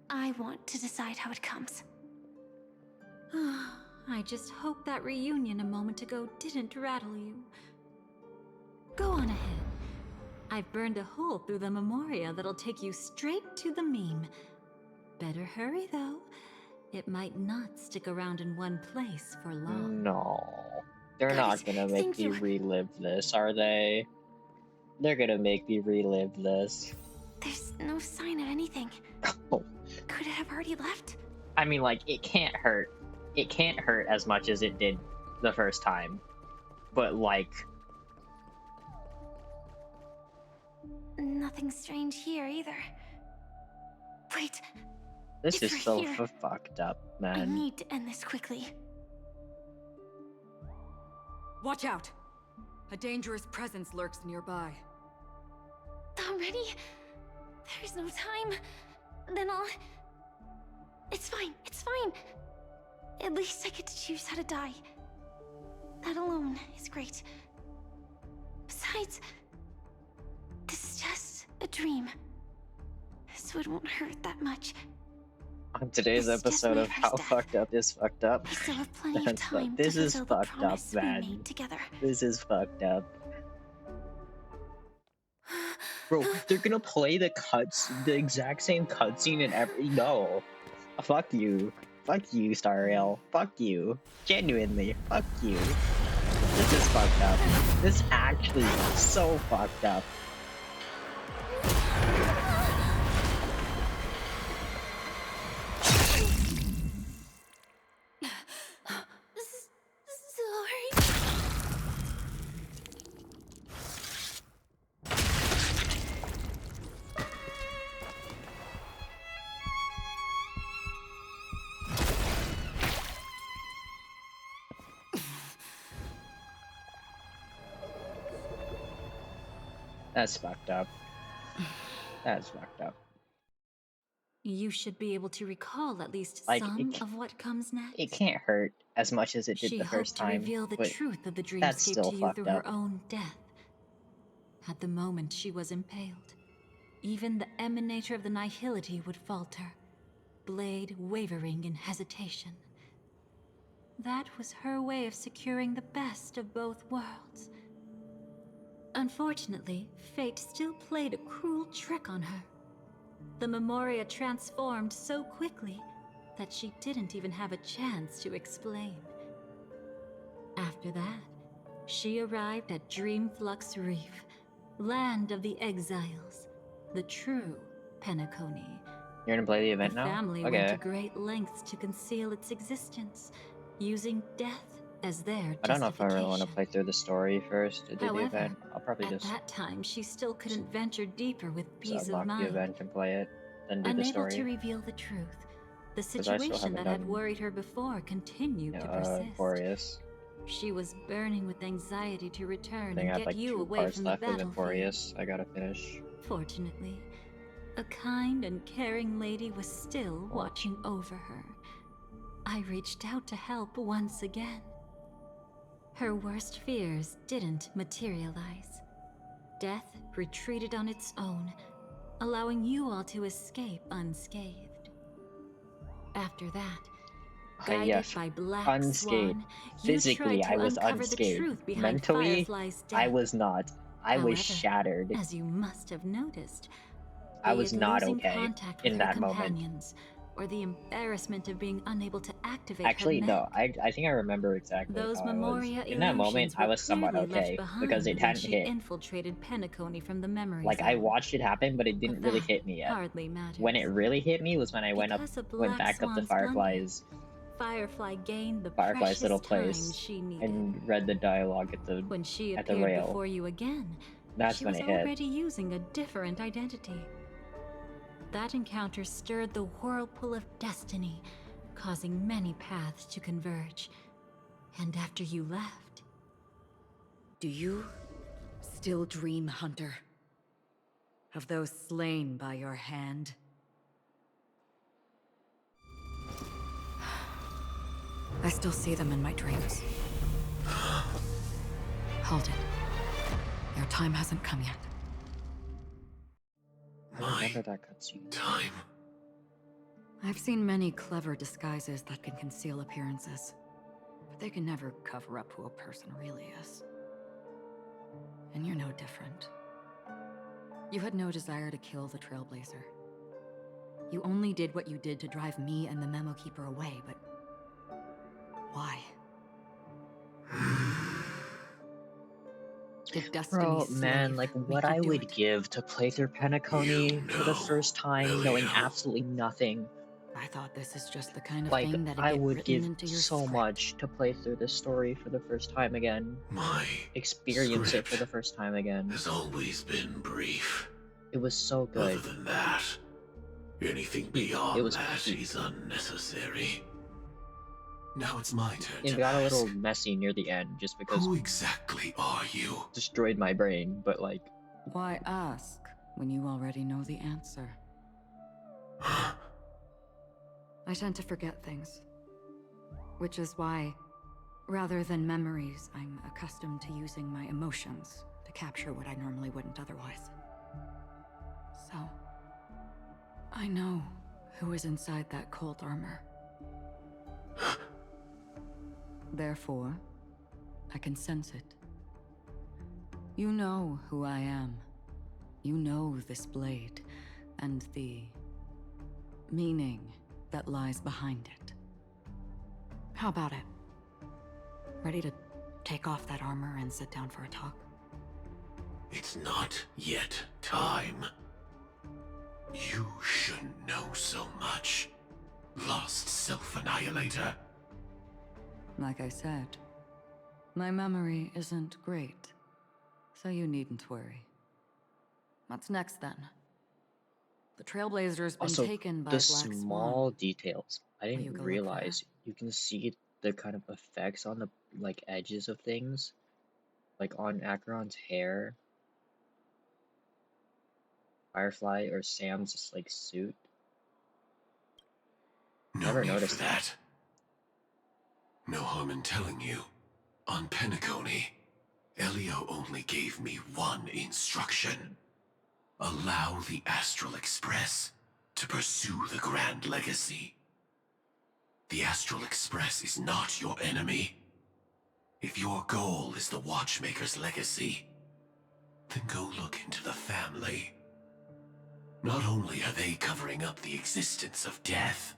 I want to decide how it comes. I just hope that reunion a moment ago didn't rattle you. Go on ahead. I've burned a hole through the Memoria that'll take you straight to the meme. Better hurry, though. It might not stick around in one place for long. No. They're Guys, not gonna make thank me you. relive this, are they? They're gonna make me relive this. There's no sign of anything. Oh. Could it have already left? I mean, like, it can't hurt. It can't hurt as much as it did the first time. But, like... Nothing strange here either. Wait, This It's is right so here. fucked up, I man. need to end this quickly. Watch out! A dangerous presence lurks nearby. Already? There's no time. Then I'll... It's fine, it's fine. At least I get to choose how to die. That alone is great. Besides, this is just a dream. So it won't hurt that much. On today's This is just episode my of How first death. Fucked Up is Fucked Up. We still have plenty of That's fucked. time This to is fulfill the fucked up, promise we man. made together. This is fucked up. Bro, they're gonna play the exact same cutscene in every. No. Fuck you. Fuck you, Stariel. Fuck you. Genuinely, fuck you. This is fucked up. This actually is so fucked up. That's fucked up. That's fucked up. You should be able to recall at least Like, some of what comes next. It can't hurt as much as it did She the first hoped to time, reveal the but truth of the that's dreamscape still to you fucked through up. her own death. At the moment she was impaled, even the emanator of the nihility would falter, blade wavering in hesitation. That was her way of securing the best of both worlds. Unfortunately, fate still played a cruel trick on her. The Memoria transformed so quickly that she didn't even have a chance to explain. After that, she arrived at Dreamflux Reef, land of the exiles, the true Penacony. You're gonna play the event The now? family Okay. went to great lengths to conceal its existence, using death as their I don't know if I really justification. want to play through the story first to do the However, event. I'll probably at just that time, she still couldn't venture deeper with peace of unlock the mind. event and play it, then do the Unable story. to reveal the truth, the 'Cause I still situation haven't that had done, worried her before continued to persist. Emporious. She was burning with anxiety to return I think I and have get like you 2 away parts from the left of battlefield. Emporious. I gotta finish. Fortunately, a kind and caring lady was still watching over her. I reached out to help once again. Her worst fears didn't materialize. Death retreated on its own, allowing you all to escape unscathed. After that, guided Yes, by Black unscathed. Swan, Physically, you tried I to was uncover the unscathed. truth behind Mentally, Firefly's death. I was not. I However, was shattered. as you must have noticed, I be was it not losing okay contact with in her that moment. companions, or the embarrassment of being unable to activate Actually, her no. net. I think I remember exactly Those how I was. Memoria In that moment, illusions I were was somewhat clearly left okay behind because it when hadn't she hit. infiltrated Penacony from the memory Like, zone. I watched it happen, but it didn't really that hit me yet. hardly matters. When it really hit me was when I went Because of went Black back up to Swan's blunder, Firefly's Firefly gained the little precious time place she needed. and read the dialogue When she at the appeared rail. before you again, That's she when was it hit. already using a different identity. That encounter stirred the whirlpool of destiny, causing many paths to converge. And after you left... Do you still dream, Hunter? Of those slain by your hand? I still see them in my dreams. Hold it. Your time hasn't come yet. I remember that cutscene. Time. I've seen many clever disguises that can conceal appearances, but they can never cover up who a person really is. And you're no different. You had no desire to kill the Trailblazer. You only did what you did to drive me and the Memo Keeper away, but... why? Did destiny Bro, slave man, like make what you I do would it? give to play through Penacony for the first time, knowing absolutely nothing. I thought this is just the kind of Like, thing that'd I get would written give into your so script. much to play through this story for the first time again. Experience it for the first time again. Has always been brief. It was so good. Other than that, anything beyond It was that peak. is unnecessary. Now it's my turn It to got a ask. little messy near the end just because Who exactly are you? destroyed my brain, but like Why ask when you already know the answer? I tend to forget things. Which is why, rather than memories, I'm accustomed to using my emotions to capture what I normally wouldn't otherwise. So, I know who is inside that cold armor. Therefore, I can sense it. You know who I am. You know this blade and the meaning that lies behind it. How about it? Ready to take off that armor and sit down for a talk? It's not yet time. You shouldn't know so much, Lost Self-Annihilator. Like I said, my memory isn't great, so you needn't worry. What's next then? The Trailblazer's been Also, taken by the Black small Swan. details. I Will you didn't go look for her? realize you can see the kind of effects on the like edges of things, like on Acheron's hair, Firefly or Sam's like suit. No Never need noticed for that. No harm in telling you. On Penacony, Elio only gave me one instruction. Allow the Astral Express to pursue the Grand Legacy. The Astral Express is not your enemy. If your goal is the Watchmaker's legacy, then go look into the family. Not only are they covering up the existence of death,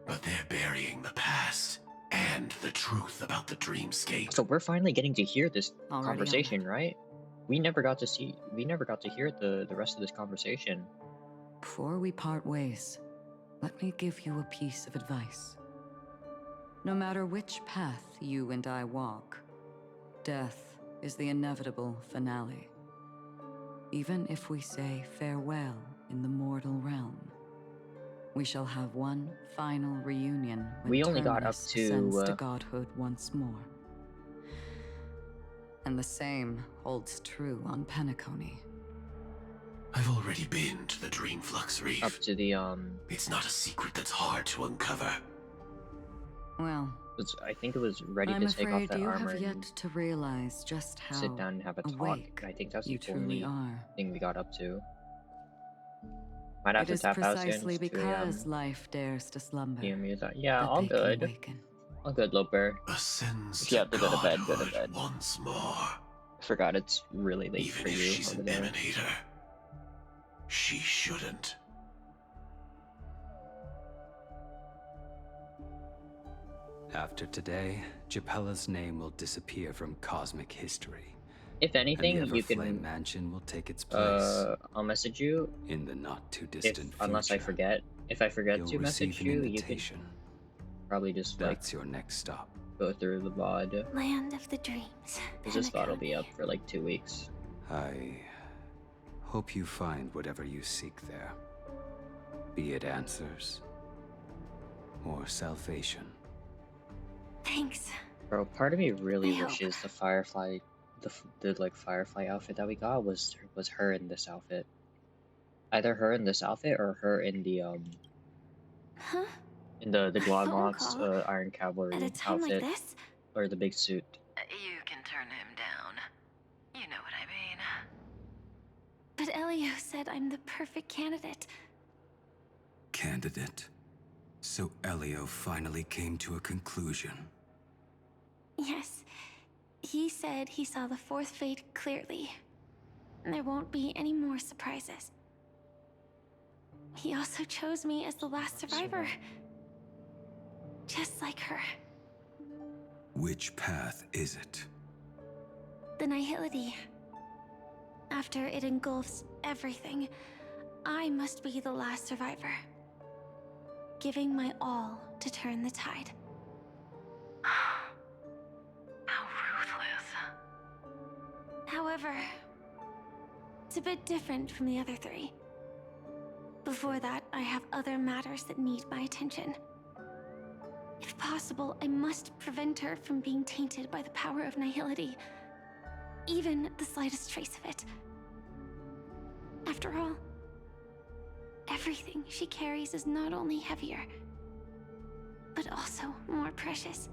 but they're burying the past and the truth about the dreamscape. So we're finally getting to hear this Already conversation, right? We never got to hear the rest of this conversation. Before we part ways, let me give you a piece of advice. No matter which path you and I walk, death is the inevitable finale. Even if we say farewell in the mortal realm, we shall have one final reunion when We only got up Terminus ascends to to godhood once more. And the same holds true on Penacony. I've already been to the Dreamflux Reef. up to the It's not a secret that's hard to uncover. Well, I think it was ready I'm to take off afraid that you armor have yet and to realize just how sit down and have a talk. awake I think that's you the only truly are. thing we got up to. Might have It to is tap out soon. precisely It's 2 because life dares to slumber. Yeah, that all they can good. awaken. All good, Loper. Ascends If you have to go to bed, go to godhood bed. once more. I forgot it's really late Even for if you she's over an there. emanator, she shouldn't. After today, Japella's name will disappear from cosmic history. If anything, and the you Everflame can. Mansion will take its place. I'll message you in the not too distant future. Unless I forget. If I forget You'll to message receive an you, you can invitation. probably just That's your next stop. go through the VOD. Land of the Dreams. Because this VOD will be up for like 2 weeks. I hope you find whatever you seek there. Be it answers or salvation. Thanks. Bro, part of me really I hope. wishes the Firefly, the like Firefly outfit that we got was her in this outfit. Either her in this outfit or her in the Huh? in the A phone Glodmont's call? Iron Cavalry At a time outfit, like this? or the big suit. You can turn him down. You know what I mean. But Elio said I'm the perfect candidate. Candidate. So Elio finally came to a conclusion. Yes. He said he saw the fourth fate clearly. There won't be any more surprises. He also chose me as the last survivor. Just like her. Which path is it? The Nihility. After it engulfs everything, I must be the last survivor. Giving my all to turn the tide. How ruthless. However, it's a bit different from the other three. Before that, I have other matters that need my attention. If possible, I must prevent her from being tainted by the power of Nihility. Even the slightest trace of it. After all, everything she carries is not only heavier, but also more precious.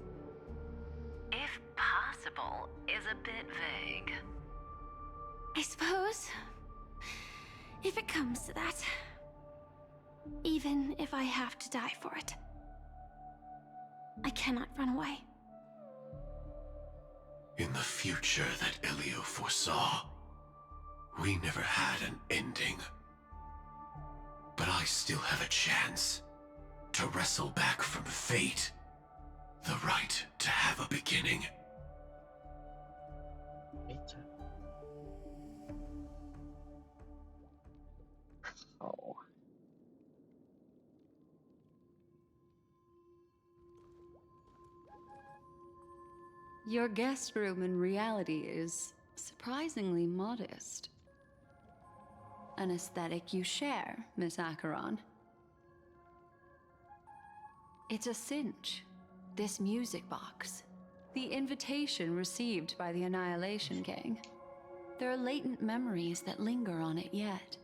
If possible is a bit vague. I suppose, if it comes to that. Even if I have to die for it. I cannot run away. In the future that Elio foresaw, We never had an ending. But I still have a chance to wrestle back from fate the right to have a beginning. Oh. Your guest room in reality is surprisingly modest. An aesthetic you share, Miss Acheron. It's a cinch. This music box. The invitation received by the Annihilation Gang. There are latent memories that linger on it yet.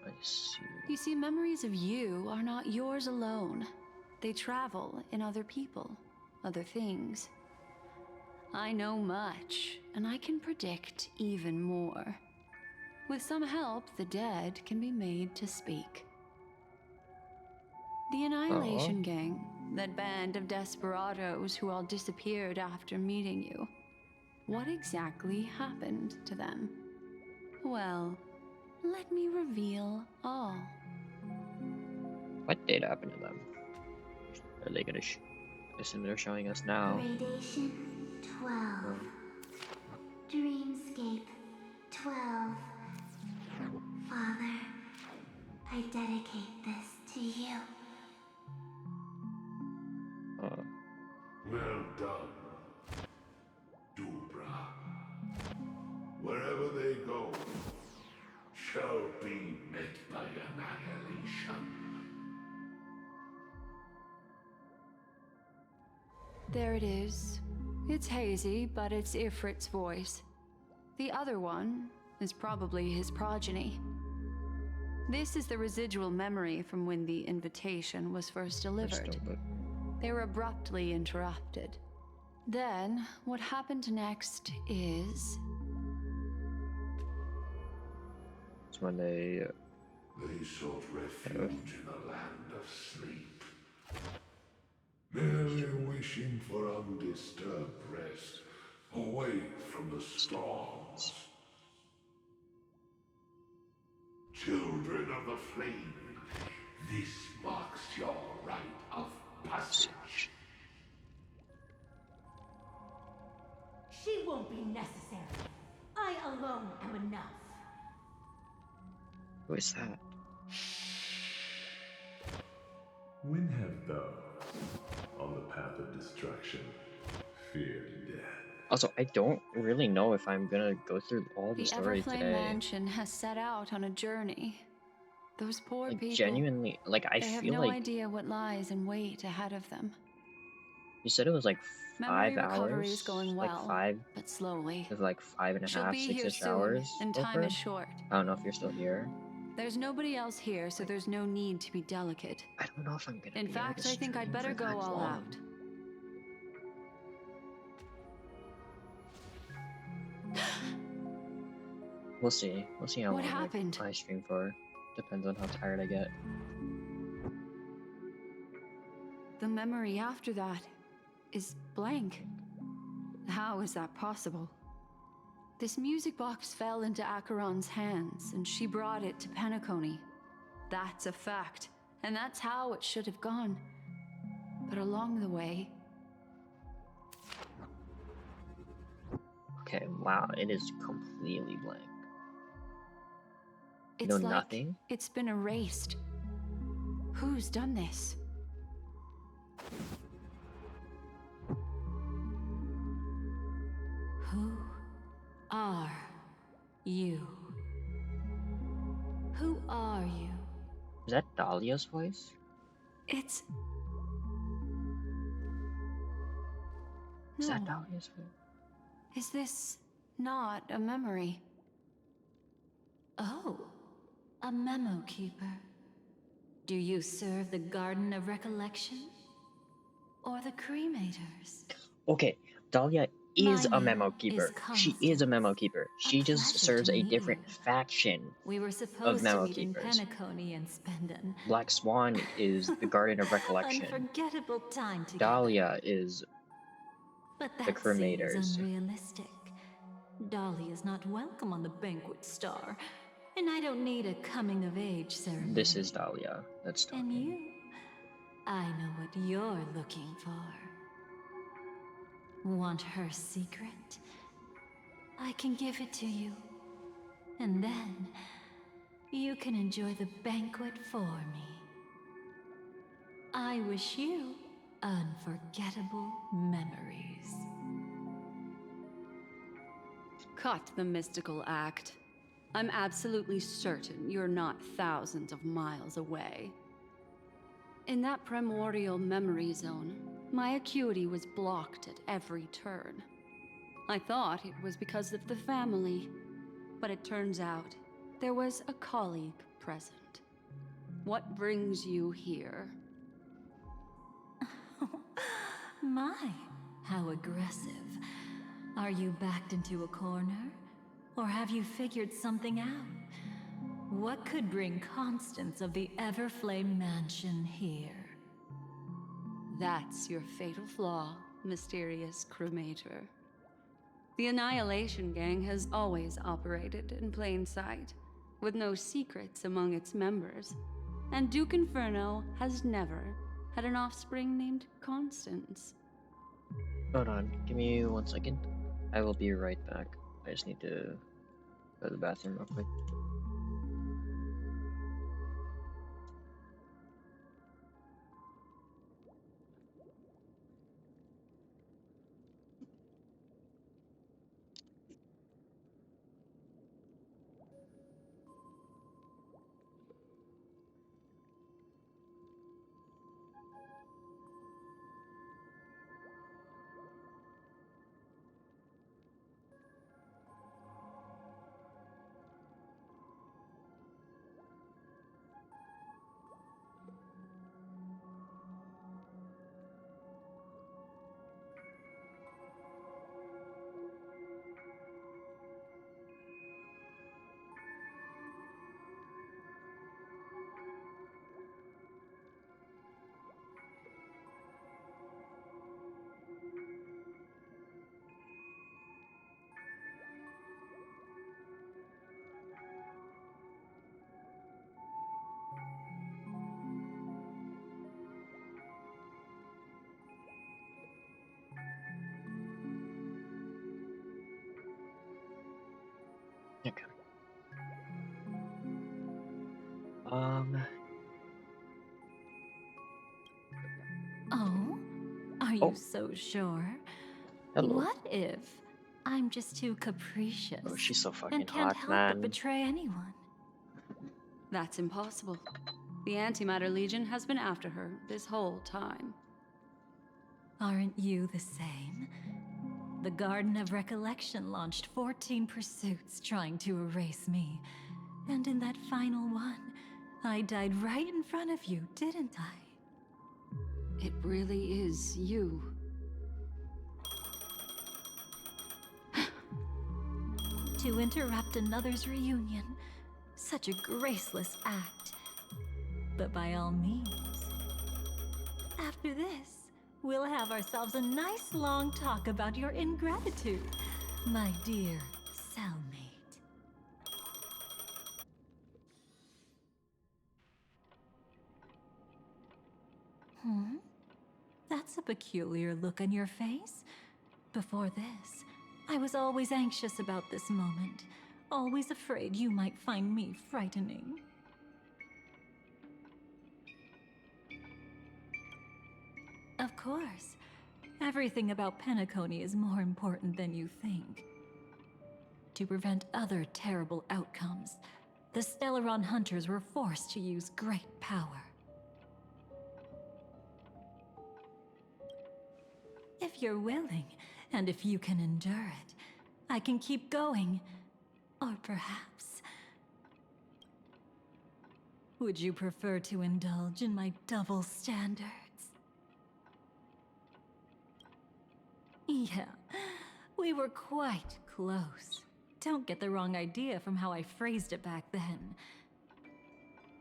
I see. You see, memories of you are not yours alone. They travel in other people, other things. I know much, and I can predict even more. With some help, the dead can be made to speak. The Annihilation Gang, that band of desperados who all disappeared after meeting you. What exactly happened to them? Well, let me reveal all. What did happen to them? Are they gonna I assume they're showing us now. Gradation 12. Dreamscape 12. Father, I dedicate this to you. Well done, Dubra. Wherever they go, shall be met by annihilation. There it is. It's hazy, but it's Ifrit's voice. The other one is probably his progeny. This is the residual memory from when the invitation was first delivered. They were abruptly interrupted. Then, what happened next is... It's when they sought refuge in the land of sleep, merely wishing for undisturbed rest, away from the storms. Children of the flame, this marks your rite of passage. She won't be necessary. I alone am enough. Who is that? When have those on the path of destruction feared death? Also, I don't really know if I'm gonna go through all the story Everflame today. Mansion has set out on a journey. Those poor people. Genuinely, I they have feel no like idea what lies in wait ahead of them. you said it was like Memory 5 recovery hours, is going well, like 5, but slowly. with like 5.5, She'll be here 6-ish soon, hours. and time is short. I don't know if you're still here. There's nobody else here, so there's no need to be delicate. I don't know if I'm gonna. In fact, I think I'd better go all out. We'll see. We'll see how What long happened? I stream for. Depends on how tired I get. The memory after that is blank. How is that possible? This music box fell into Acheron's hands, and she brought it to Penacony. That's a fact, and that's how it should have gone. But along the way... Okay, wow, it is completely blank. It's No, like nothing? it's been erased. Who's done this? Who are you? Who are you? Is that Dahlia's voice? It's... Is that No. Dahlia's voice? Is this not a memory? Oh, a memo keeper. Do you serve the Garden of Recollection? Or the Cremators? Okay, Dahlia is My a memo name keeper. is She is a memo keeper. She just pleasure serves to a meet different faction We were of supposed to memo meet in keepers. Penacony and spend an Black Swan is the Garden of Recollection. unforgettable time together. Dahlia is But the that seems Cremators. unrealistic. Dolly is not welcome on the banquet star, and I don't need a coming-of-age ceremony. This is Dahlia that's talking. And you, I know what you're looking for. Want her secret? I can give it to you. And then, you can enjoy the banquet for me. I wish you unforgettable memories. Cut the mystical act. I'm absolutely certain you're not thousands of miles away. In that primordial memory zone, my acuity was blocked at every turn. I thought it was because of the family, but it turns out there was a colleague present. What brings you here? My, how aggressive. Are you backed into a corner? Or have you figured something out? What could bring Constance of the Everflame Mansion here? That's your fatal flaw, mysterious cremator. The Annihilation Gang has always operated in plain sight, with no secrets among its members. And Duke Inferno has never had an offspring named Constance. Hold on, give me 1 second. I will be right back. I just need to go to the bathroom real quick. Okay. Oh? Are you so sure? Hello. What if I'm just too capricious Oh, she's so fucking and can't hot, help man. but betray anyone? That's impossible. The Antimatter Legion has been after her this whole time. Aren't you the same? The Garden of Recollection launched 14 pursuits trying to erase me. And in that final one, I died right in front of you, didn't I? It really is you. To interrupt another's reunion. Such a graceless act. But by all means. After this, we'll have ourselves a nice long talk about your ingratitude, my dear cellmate. That's a peculiar look on your face. Before this, I was always anxious about this moment, always afraid you might find me frightening. Of course. Everything about Penacony is more important than you think. To prevent other terrible outcomes, the Stellaron hunters were forced to use great power. If you're willing, and if you can endure it, I can keep going. Or perhaps... would you prefer to indulge in my double standards? Yeah, we were quite close. Don't get the wrong idea from how I phrased it back then.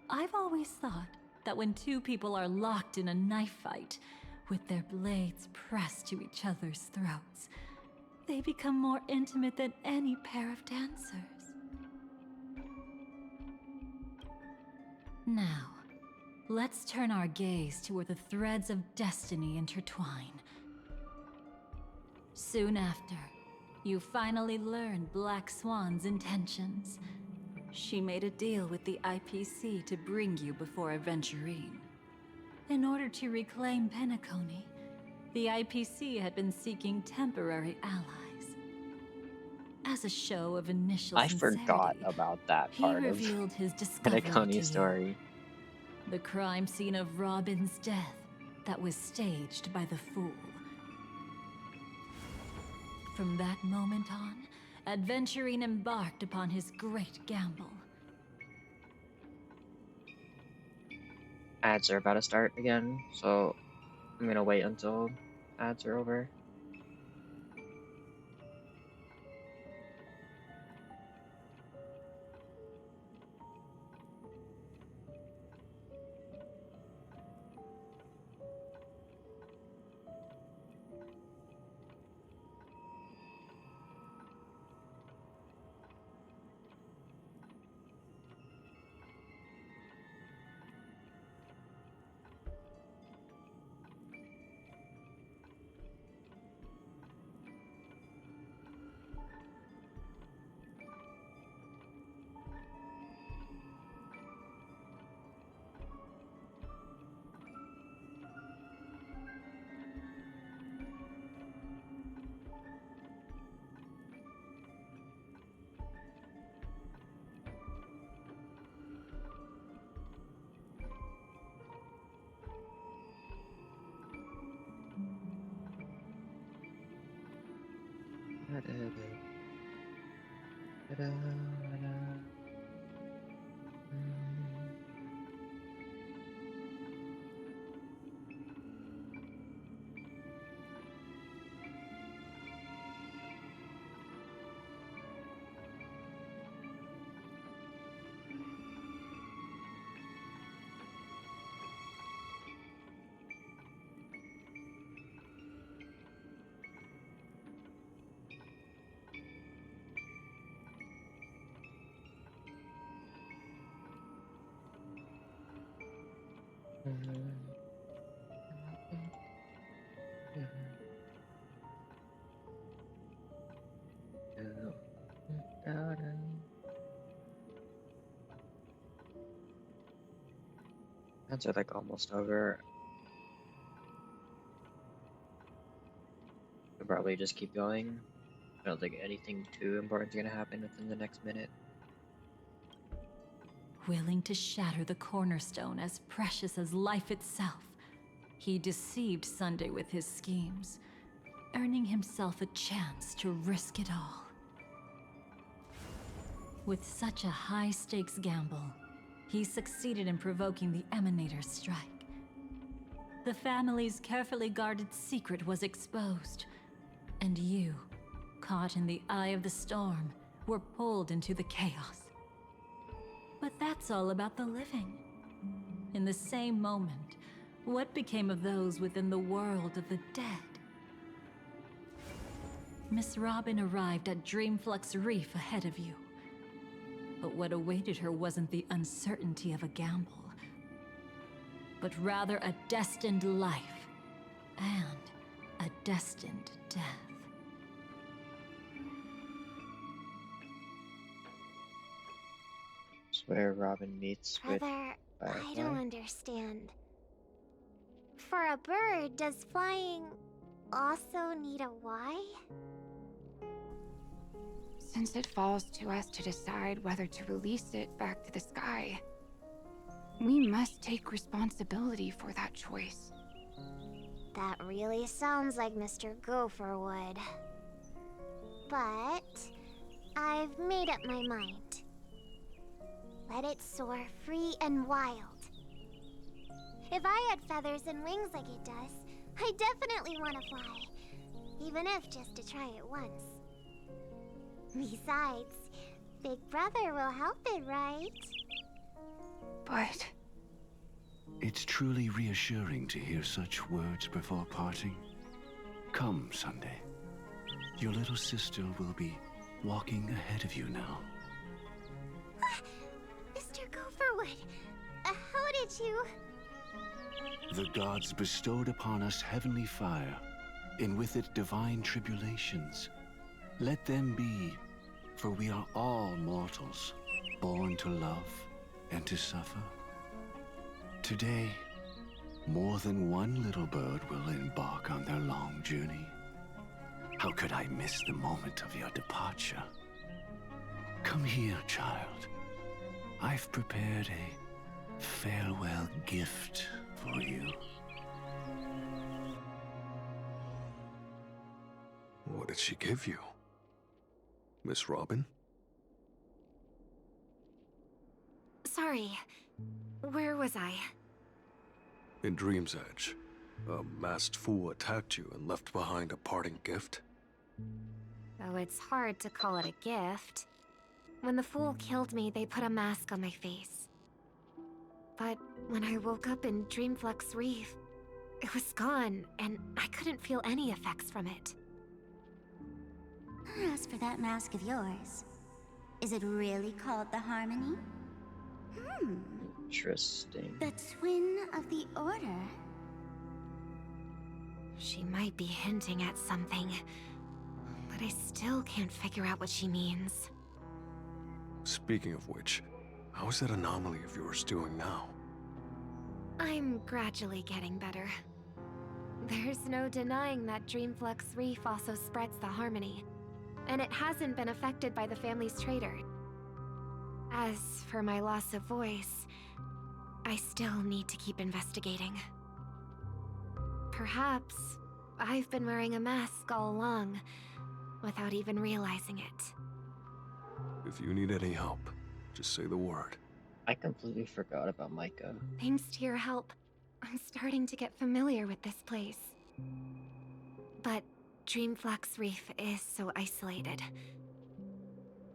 I've always thought that when two people are locked in a knife fight, with their blades pressed to each other's throats, they become more intimate than any pair of dancers. Now, let's turn our gaze to where the threads of destiny intertwine. Soon after, you finally learn Black Swan's intentions. She made a deal with the IPC to bring you before Aventurine. In order to reclaim Penacony, the IPC had been seeking temporary allies. As a show of initial I sincerity, forgot about that he part of revealed his discovery to Penacony you. story. The crime scene of Robin's death that was staged by the Fool. From that moment on, Aventurine embarked upon his great gamble. Ads are about to start again, so I'm gonna wait until ads are over. Ads are like almost over. I'll probably just keep going. I don't think anything too important is gonna happen within the next minute. Willing to shatter the cornerstone as precious as life itself, he deceived Sunday with his schemes, earning himself a chance to risk it all. With such a high-stakes gamble, he succeeded in provoking the Emanator's strike. The family's carefully guarded secret was exposed, and you, caught in the eye of the storm, were pulled into the chaos. But that's all about the living. In the same moment, what became of those within the world of the dead? Miss Robin arrived at Dreamflux Reef ahead of you. But what awaited her wasn't the uncertainty of a gamble, but rather a destined life and a destined death. It's where Robin meets with Brother, Firefly. I don't understand. For a bird, does flying also need a why? Since it falls to us to decide whether to release it back to the sky, we must take responsibility for that choice. That really sounds like Mr. Gopher would. But I've made up my mind. Let it soar free and wild. If I had feathers and wings like it does, I definitely want to fly. Even if just to try it once. Besides, Big Brother will help it, right? But It's truly reassuring to hear such words before parting. Come, Sunday. Your little sister will be walking ahead of you now. Mr. Gopherwood, how did you... The gods bestowed upon us heavenly fire, and with it divine tribulations. Let them be, for we are all mortals, born to love and to suffer. Today, more than one little bird will embark on their long journey. How could I miss the moment of your departure? Come here, child. I've prepared a farewell gift for you. What did she give you? Miss Robin? Sorry. Where was I? In Dream's Edge, a masked fool attacked you and left behind a parting gift. Though it's hard to call it a gift. When the fool killed me, they put a mask on my face. But when I woke up in Dreamflux Reef, it was gone, and I couldn't feel any effects from it. As for that mask of yours, is it really called the Harmony? Interesting. The twin of the Order? She might be hinting at something, but I still can't figure out what she means. Speaking of which, how is that anomaly of yours doing now? I'm gradually getting better. There's no denying that Dreamflux Reef also spreads the Harmony, and it hasn't been affected by the family's traitor. As for my loss of voice, I still need to keep investigating. Perhaps I've been wearing a mask all along, without even realizing it. If you need any help, just say the word. I completely forgot about Micah. Thanks to your help, I'm starting to get familiar with this place. But Dreamflux Reef is so isolated.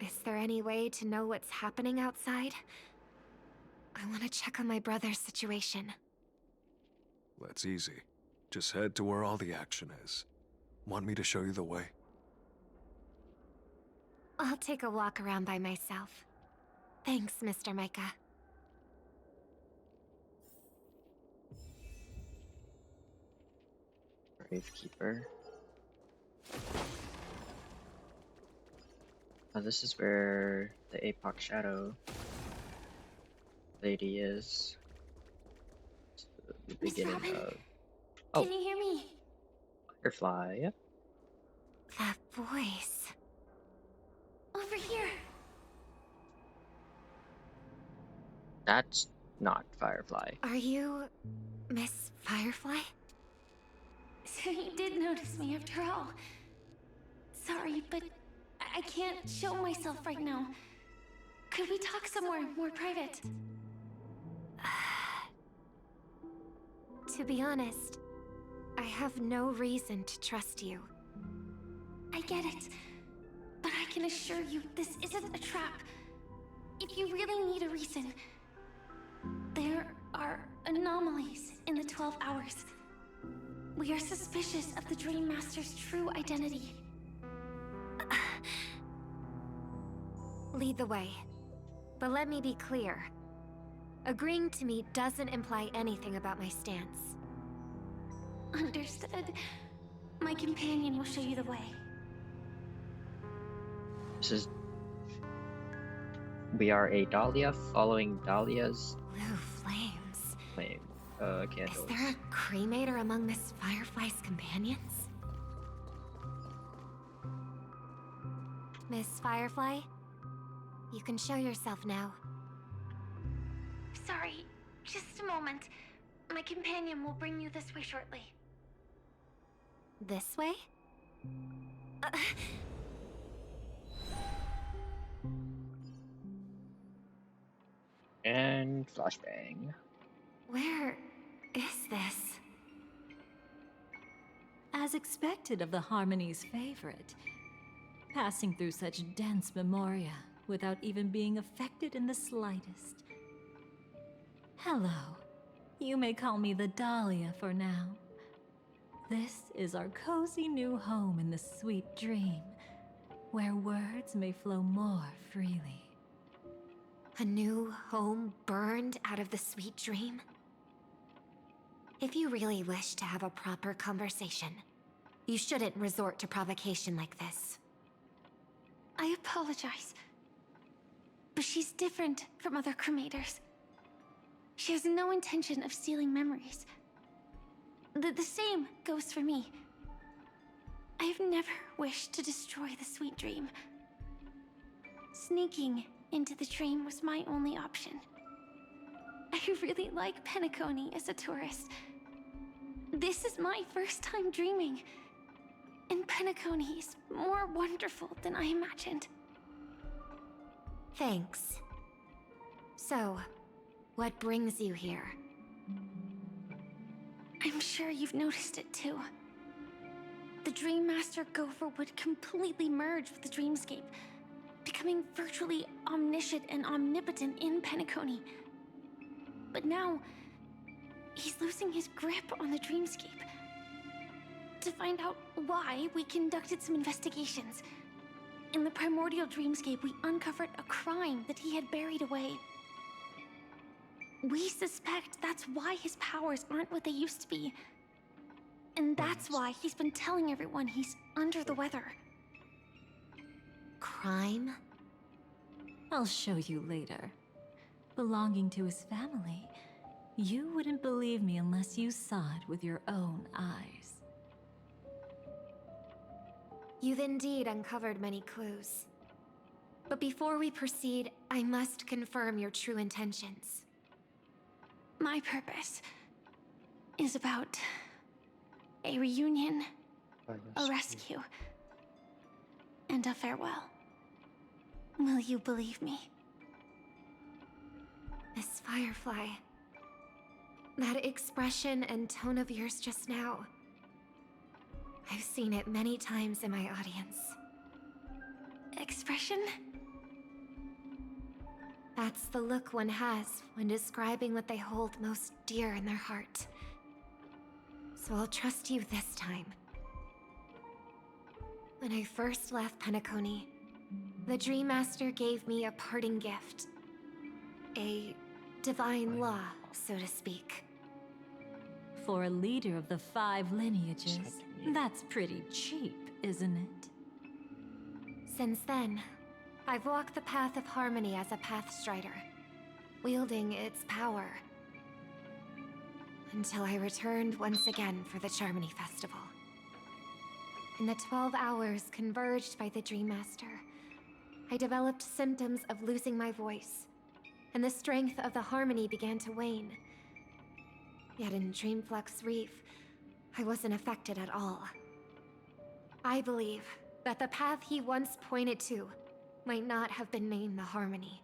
Is there any way to know what's happening outside? I want to check on my brother's situation. That's easy. Just head to where all the action is. Want me to show you the way? I'll take a walk around by myself. Thanks, Mr. Micah. Gravekeeper. Oh, this is where the Apoc Shadow lady is. It's the Miss beginning Robin? of... Oh, Can you hear me? Firefly, yep. That voice. Over here. That's not Firefly. Are you Miss Firefly? So you did notice me after all. Sorry, but I can't show myself right now. Could we talk somewhere more private? To be honest, I have no reason to trust you. I get it. But I can assure you this isn't a trap. If you really need a reason, there are anomalies in the 12 hours. We are suspicious of the Dream Master's true identity. Lead the way. But let me be clear. Agreeing to me doesn't imply anything about my stance. Understood. My companion will show you the way. This is... We are a Dahlia following Dahlia's Blue flames. flame. Candles. Is there a cremator among Miss Firefly's companions? Miss Firefly? You can show yourself now. Sorry, just a moment. My companion will bring you this way shortly. This way? And flashbang. Where is this? As expected of the Harmony's favorite, passing through such dense memoria without even being affected in the slightest. Hello. You may call me the Dahlia for now. This is our cozy new home in the sweet dream, where words may flow more freely. A new home burned out of the sweet dream? If you really wish to have a proper conversation, you shouldn't resort to provocation like this. I apologize. But she's different from other cremators. She has no intention of stealing memories. The same goes for me. I have never wished to destroy the sweet dream. Sneaking into the dream was my only option. I really like Penacony as a tourist. This is my first time dreaming, and Penacony is more wonderful than I imagined. Thanks. So, what brings you here? I'm sure you've noticed it too. The Dream Master Gopher would completely merge with the dreamscape, becoming virtually omniscient and omnipotent in Penacony. But now, he's losing his grip on the dreamscape. To find out why, we conducted some investigations. In the primordial dreamscape, we uncovered a crime that he had buried away. We suspect that's why his powers aren't what they used to be. And that's why he's been telling everyone he's under the weather. Crime? I'll show you later. Belonging to his family, you wouldn't believe me unless you saw it with your own eyes. You've indeed uncovered many clues. But before we proceed, I must confirm your true intentions. My purpose is about a reunion, a rescue, and a farewell. Will you believe me? Miss Firefly, that expression and tone of yours just now, I've seen it many times in my audience. Expression? That's the look one has when describing what they hold most dear in their heart. So I'll trust you this time. When I first left Penacony, the Dream Master gave me a parting gift. A divine law, so to speak. For a leader of the 5 lineages, that's pretty cheap, isn't it? Since then, I've walked the path of harmony as a Pathstrider, wielding its power. Until I returned once again for the Charmony Festival. In the 12 hours converged by the Dream Master, I developed symptoms of losing my voice, and the strength of the harmony began to wane. Yet in Dreamflux Reef, I wasn't affected at all. I believe that the path he once pointed to might not have been named the Harmony.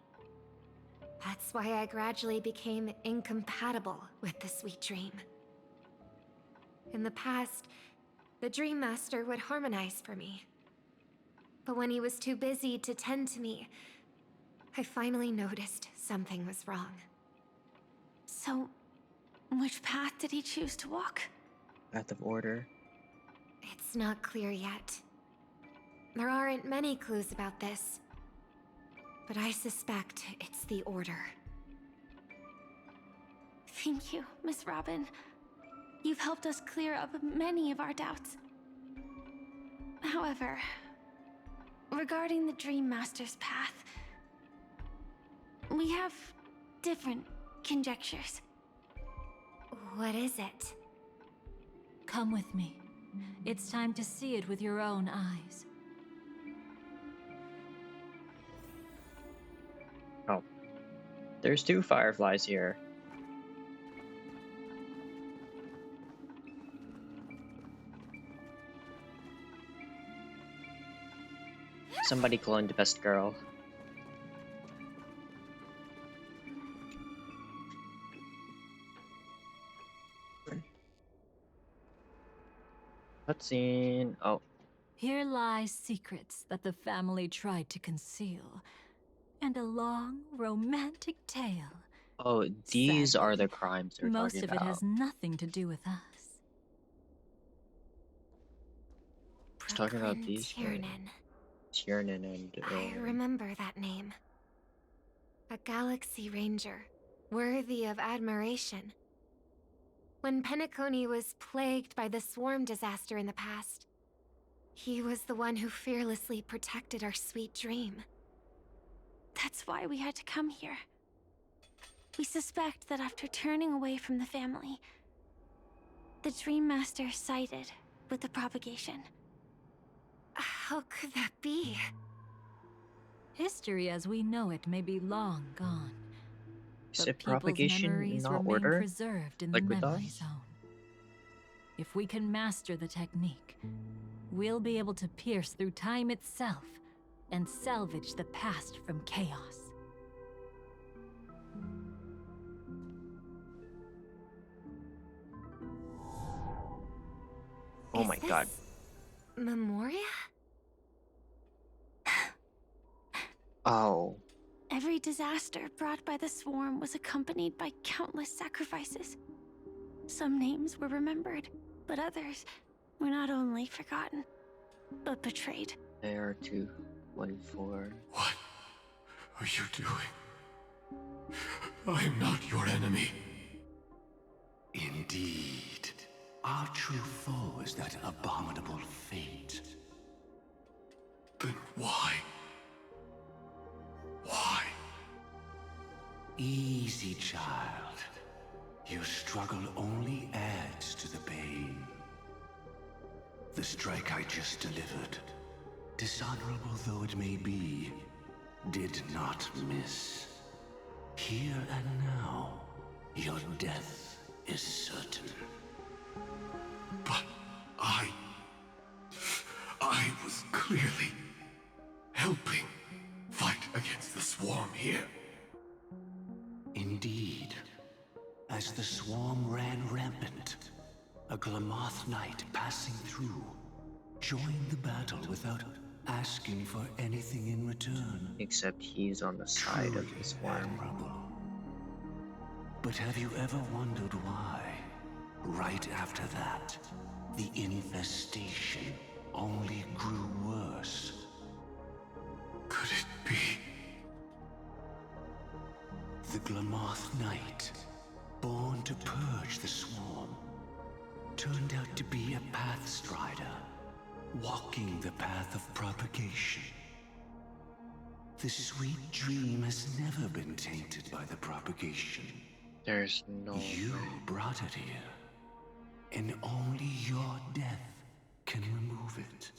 That's why I gradually became incompatible with the sweet dream. In the past, the Dream Master would harmonize for me. But when he was too busy to tend to me, I finally noticed something was wrong. So, which path did he choose to walk? Path of order. It's not clear yet. There aren't many clues about this, but I suspect it's the Order. Thank you, Miss Robin. You've helped us clear up many of our doubts. However, regarding the Dream Master's path, we have different conjectures. What is it? Come with me. It's time to see it with your own eyes. Oh. There's 2 fireflies here. Somebody cloned the best girl. Cutscene. Oh. Here lie secrets that the family tried to conceal, and a long, romantic tale. Oh, these Sadly, are the crimes they're most talking of it about. has nothing to do with us. talking about these guys. Tiernan. Tiernan and I remember that name. A Galaxy Ranger, worthy of admiration. When Penacony was plagued by the swarm disaster in the past, he was the one who fearlessly protected our sweet dream. That's why we had to come here. We suspect that after turning away from the family, the Dream Master sided with the propagation. How could that be? History as we know it may be long gone, Is but it people's propagation memories not remain order? preserved in Like the with memory us? zone. If we can master the technique, we'll be able to pierce through time itself and salvage the past from chaos. Oh my god. Memoria? Oh. Every disaster brought by the swarm was accompanied by countless sacrifices. Some names were remembered, but others were not only forgotten, but betrayed. AR-214. What are you doing? I am not your enemy. Indeed. Our true foe is that abominable fate. Then why? Why? Easy, child. Your struggle only adds to the pain. The strike I just delivered, dishonorable though it may be, did not miss. Here and now, your death is certain. But I was clearly helping fight against the swarm here. Indeed. As the swarm ran rampant, a Glamoth knight passing through joined the battle without asking for anything in return. Except he's on the side of the swarm. But have you ever wondered why, right after that, the infestation only grew worse? Could it be? The Glamoth Knight, born to purge the swarm, turned out to be a pathstrider, walking the path of propagation. The sweet dream has never been tainted by the propagation. There's no You brought it here, and only your death can remove it.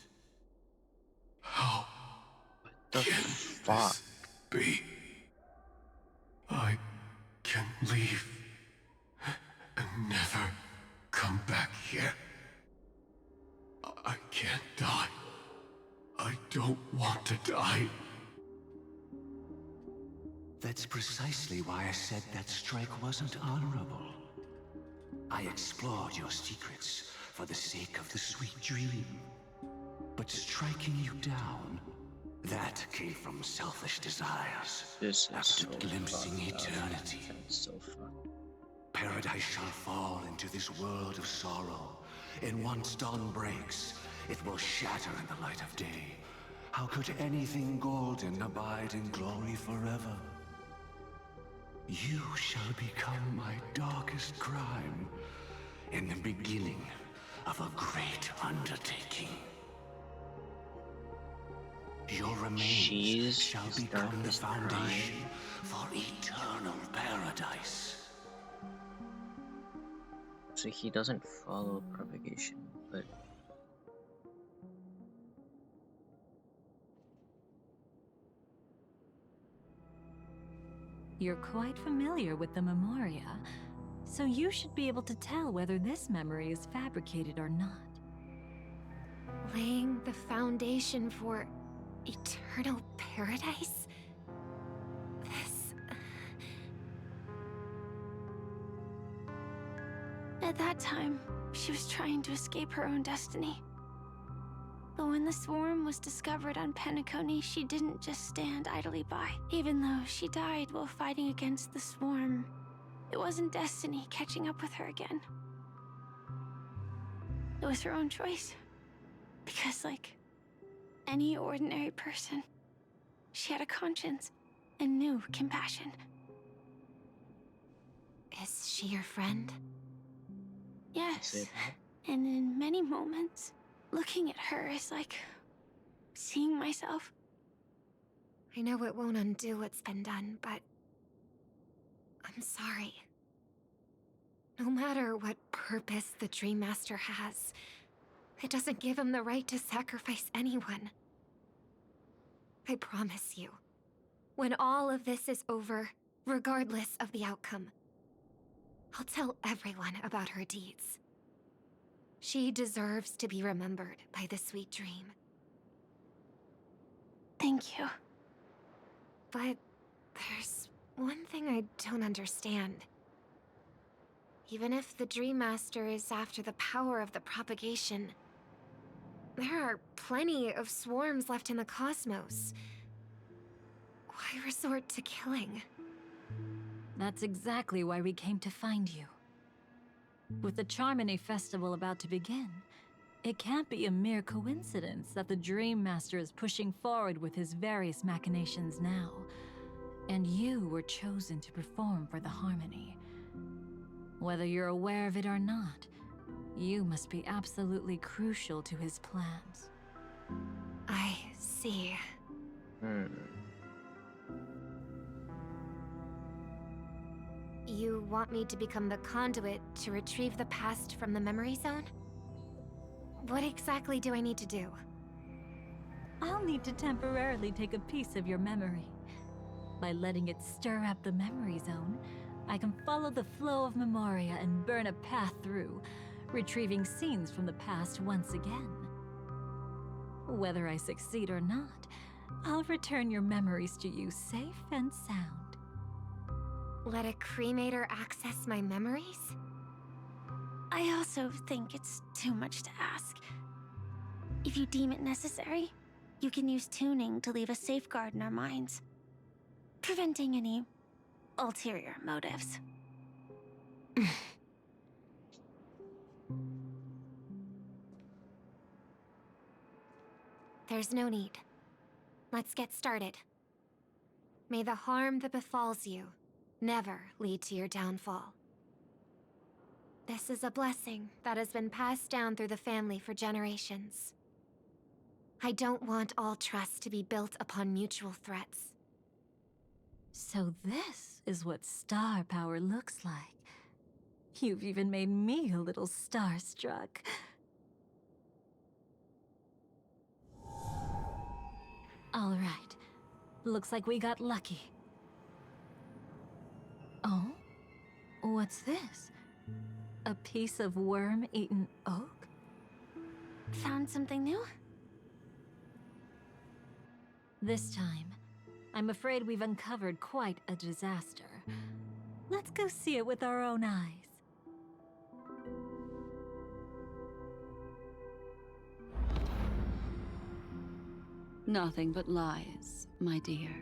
How the fuck? Be? I can leave and never come back here. I can't die. I don't want to die. That's precisely why I said that strike wasn't honorable. I explored your secrets for the sake of the sweet dream. But striking you down, that came from selfish desires. After glimpsing eternity. Paradise shall fall into this world of sorrow, and once dawn breaks, it will shatter in the light of day. How could anything golden abide in glory forever? You shall become my darkest crime, and the beginning of a great undertaking. Your remains shall become the foundation for eternal paradise. So he doesn't follow propagation, but... You're quite familiar with the Memoria, so you should be able to tell whether this memory is fabricated or not. Laying the foundation for eternal paradise? This... At that time, she was trying to escape her own destiny. But when the swarm was discovered on Penacony, she didn't just stand idly by. Even though she died while fighting against the swarm, it wasn't destiny catching up with her again. It was her own choice. Because Because, like any ordinary person, she had a conscience and knew compassion. Is she your friend? Yes. And in many moments, looking at her is like seeing myself. I know it won't undo what's been done, but I'm sorry. No matter what purpose the Dream Master has, it doesn't give him the right to sacrifice anyone. I promise you, when all of this is over, regardless of the outcome, I'll tell everyone about her deeds. She deserves to be remembered by the sweet dream. Thank you. But there's one thing I don't understand. Even if the Dream Master is after the power of the propagation, there are plenty of swarms left in the cosmos. Why resort to killing? That's exactly why we came to find you. With the Charmony Festival about to begin, it can't be a mere coincidence that the Dream Master is pushing forward with his various machinations now. And you were chosen to perform for the Harmony. Whether you're aware of it or not, you must be absolutely crucial to his plans. I see. You want me to become the conduit to retrieve the past from the memory zone? What exactly do I need to do? I'll need to temporarily take a piece of your memory. By letting it stir up the memory zone, I can follow the flow of memoria and burn a path through, retrieving scenes from the past once again. Whether I succeed or not, I'll return your memories to you safe and sound. Let a cremator access my memories? I also think it's too much to ask. If you deem it necessary, you can use tuning to leave a safeguard in our minds, preventing any ulterior motives. There's no need. Let's get started. May the harm that befalls you never lead to your downfall. This is a blessing that has been passed down through the family for generations. I don't want all trust to be built upon mutual threats. So this is what star power looks like. You've even made me a little starstruck. All right. Looks like we got lucky. Oh? What's this? A piece of worm-eaten oak? Found something new? This time, I'm afraid we've uncovered quite a disaster. Let's go see it with our own eyes. Nothing but lies, my dear.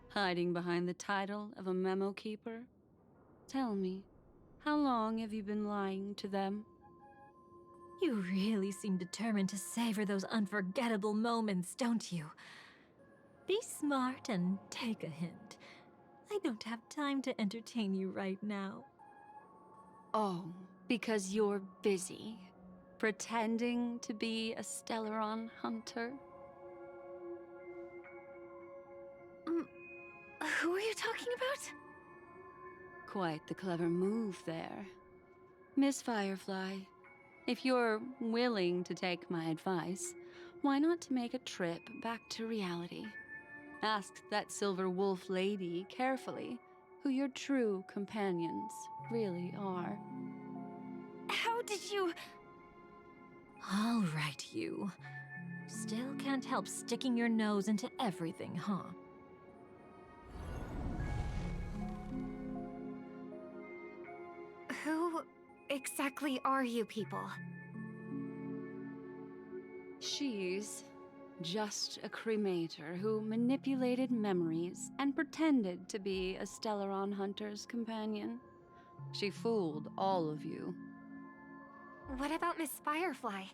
Hiding behind the title of a memo keeper? Tell me, how long have you been lying to them? You really seem determined to savor those unforgettable moments, don't you? Be smart and take a hint. I don't have time to entertain you right now. Oh, because you're busy, pretending to be a Stellaron hunter? Who are you talking about? Quite the clever move there. Miss Firefly, if you're willing to take my advice, why not to make a trip back to reality? Ask that Silver Wolf lady carefully who your true companions really are. How did you... All right, you. Still can't help sticking your nose into everything, huh? Who exactly are you people? She's just a cremator who manipulated memories and pretended to be a Stellaron hunter's companion. She fooled all of you. What about Miss Firefly?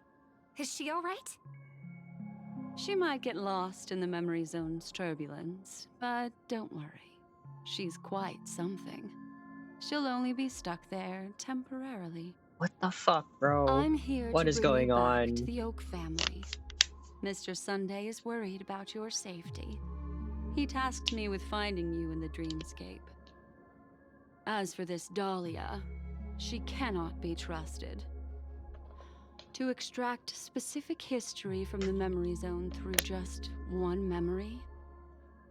Is she alright? She might get lost in the memory zone's turbulence, but don't worry. She's quite something. She'll only be stuck there temporarily. What the fuck, bro? I'm here What to is bring going you back to on? the Oak family. Mr. Sunday is worried about your safety. He tasked me with finding you in the dreamscape. As for this Dahlia, she cannot be trusted. To extract specific history from the memory zone through just one memory?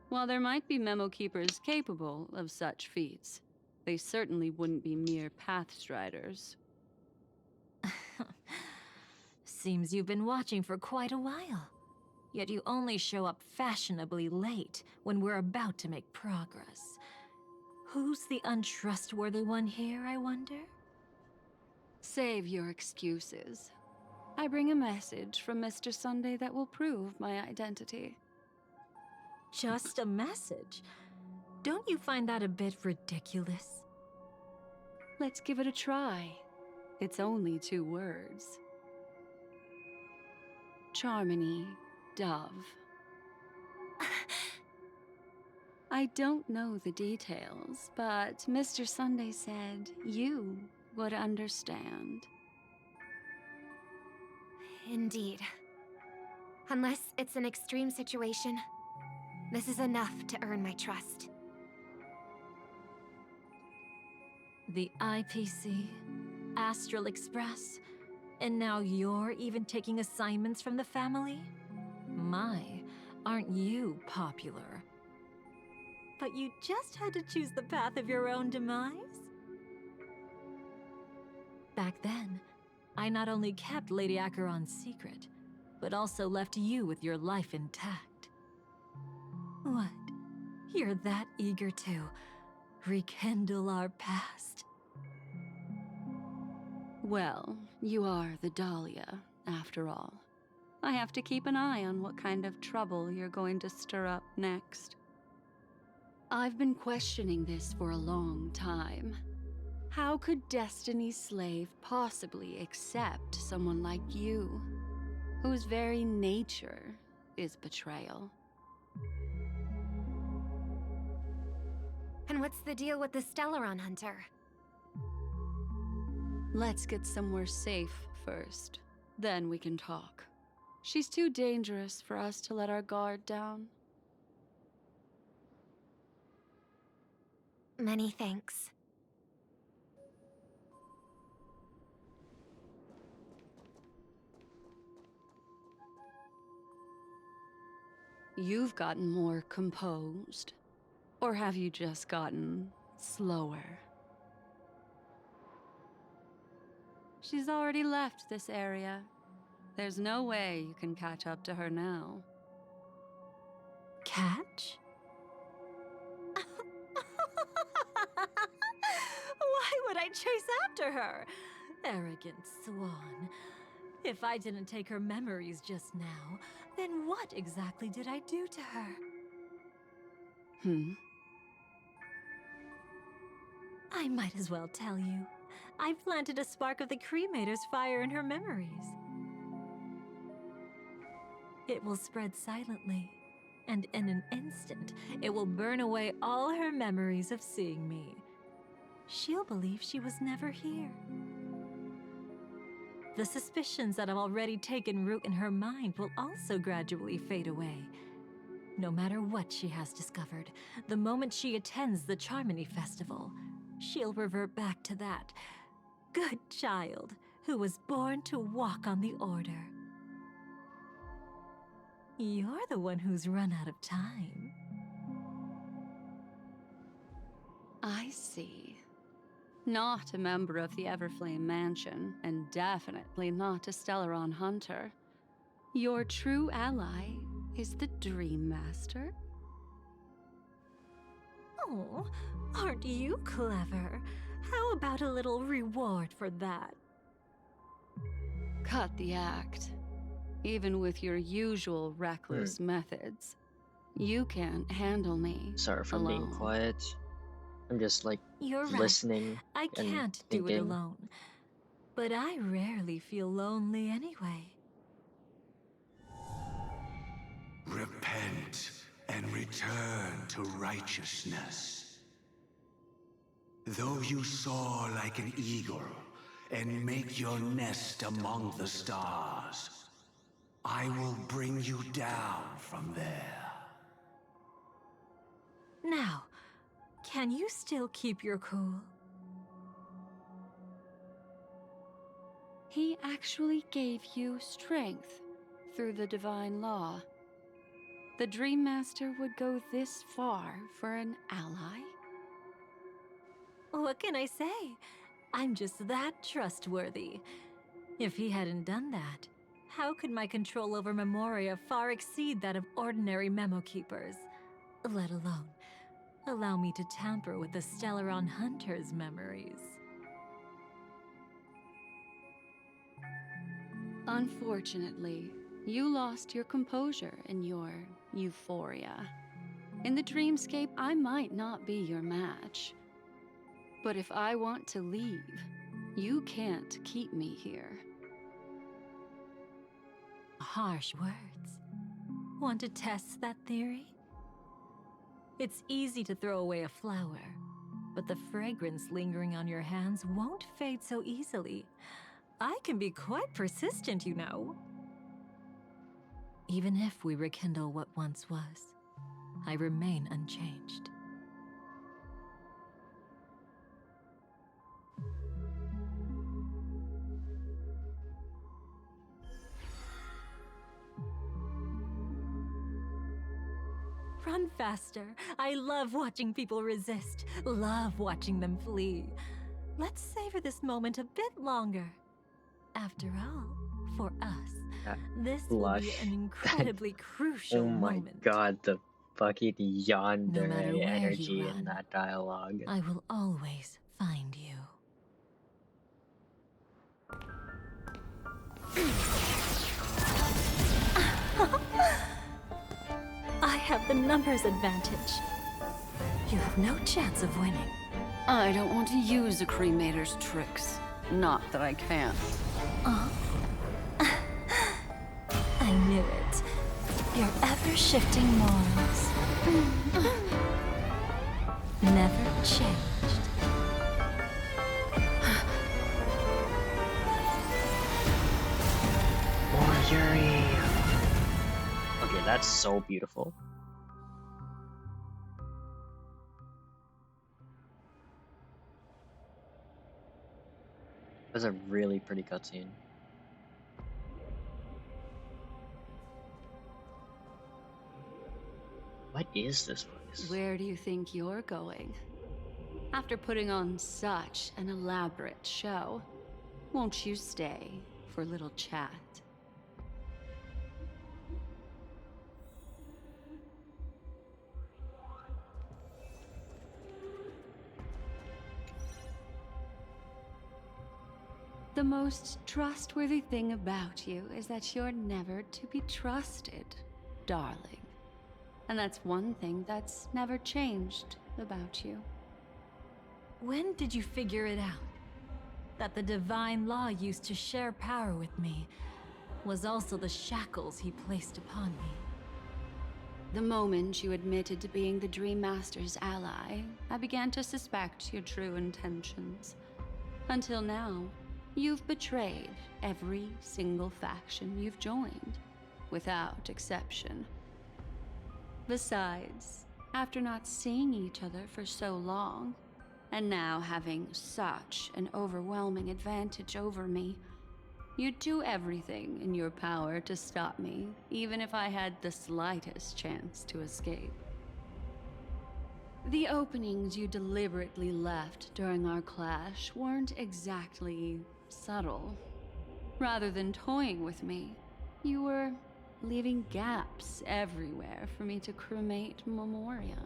While there might be memo keepers capable of such feats, they certainly wouldn't be mere pathstriders. Seems you've been watching for quite a while. Yet you only show up fashionably late when we're about to make progress. Who's the untrustworthy one here, I wonder? Save your excuses. I bring a message from Mr. Sunday that will prove my identity. Just a message? Don't you find that a bit ridiculous? Let's give it a try. It's only 2 words. Charmony, Dove. I don't know the details, but Mr. Sunday said you would understand. Indeed. Unless it's an extreme situation, this is enough to earn my trust. The IPC, Astral Express, and now you're even taking assignments from the family? My, aren't you popular? But you just had to choose the path of your own demise? Back then, I not only kept Lady Acheron's secret, but also left you with your life intact. What? You're that eager to rekindle our past? Well, you are the Dahlia, after all. I have to keep an eye on what kind of trouble you're going to stir up next. I've been questioning this for a long time. How could Destiny's slave possibly accept someone like you, whose very nature is betrayal? And what's the deal with the Stellaron Hunter? Let's get somewhere safe first. Then we can talk. She's too dangerous for us to let our guard down. Many thanks. You've gotten more composed. Or have you just gotten slower? She's already left this area. There's no way you can catch up to her now. Catch? Why would I chase after her? Arrogant swan. If I didn't take her memories just now, then what exactly did I do to her? I might as well tell you. I planted a spark of the cremator's fire in her memories. It will spread silently, and in an instant, it will burn away all her memories of seeing me. She'll believe she was never here. The suspicions that have already taken root in her mind will also gradually fade away. No matter what she has discovered, the moment she attends the Charmony Festival, she'll revert back to that good child who was born to walk on the Order. You're the one who's run out of time. I see. Not a member of the Everflame Mansion, and definitely not a Stellaron Hunter. Your true ally is the Dream Master? Oh, aren't you clever? How about a little reward for that? Cut the act. Even with your usual reckless methods, you can't handle me. Sorry for alone. being quiet. I'm just like You're listening. Right. I can't do it alone. But I rarely feel lonely anyway. Repent and return to righteousness. Though you soar like an eagle and make your nest among the stars, I will bring you down from there. Now, can you still keep your cool? He actually gave you strength through the divine law. The Dream Master would go this far for an ally? What can I say? I'm just that trustworthy. If he hadn't done that, how could my control over Memoria far exceed that of ordinary memo keepers? Let alone allow me to tamper with the Stellaron Hunter's memories. Unfortunately, you lost your composure in your euphoria. In the dreamscape, I might not be your match. But if I want to leave, you can't keep me here. Harsh words. Want to test that theory? It's easy to throw away a flower, but the fragrance lingering on your hands won't fade so easily. I can be quite persistent, you know. Even if we rekindle what once was, I remain unchanged. Run faster. I love watching people resist. Love watching them flee. Let's savor this moment a bit longer. After all, for us, this will be an incredibly crucial moment. Oh my god, the fucking yonder No matter where energy you in run, that dialogue. I will always find you. I have the numbers advantage. You have no chance of winning. I don't want to use a cremator's tricks. Not that I can't. I knew it. Your ever-shifting morals. Never changed. More Yuri. Okay, that's so beautiful. That's a really pretty cutscene. What is this place? Where do you think you're going? After putting on such an elaborate show, won't you stay for a little chat? The most trustworthy thing about you is that you're never to be trusted, darling. And that's one thing that's never changed about you. When did you figure it out? That the divine law used to share power with me was also the shackles he placed upon me. The moment you admitted to being the Dream Master's ally, I began to suspect your true intentions. Until now, you've betrayed every single faction you've joined, without exception. Besides, after not seeing each other for so long, and now having such an overwhelming advantage over me, you'd do everything in your power to stop me, even if I had the slightest chance to escape. The openings you deliberately left during our clash weren't exactly subtle. Rather than toying with me, you were leaving gaps everywhere for me to cremate Memoria.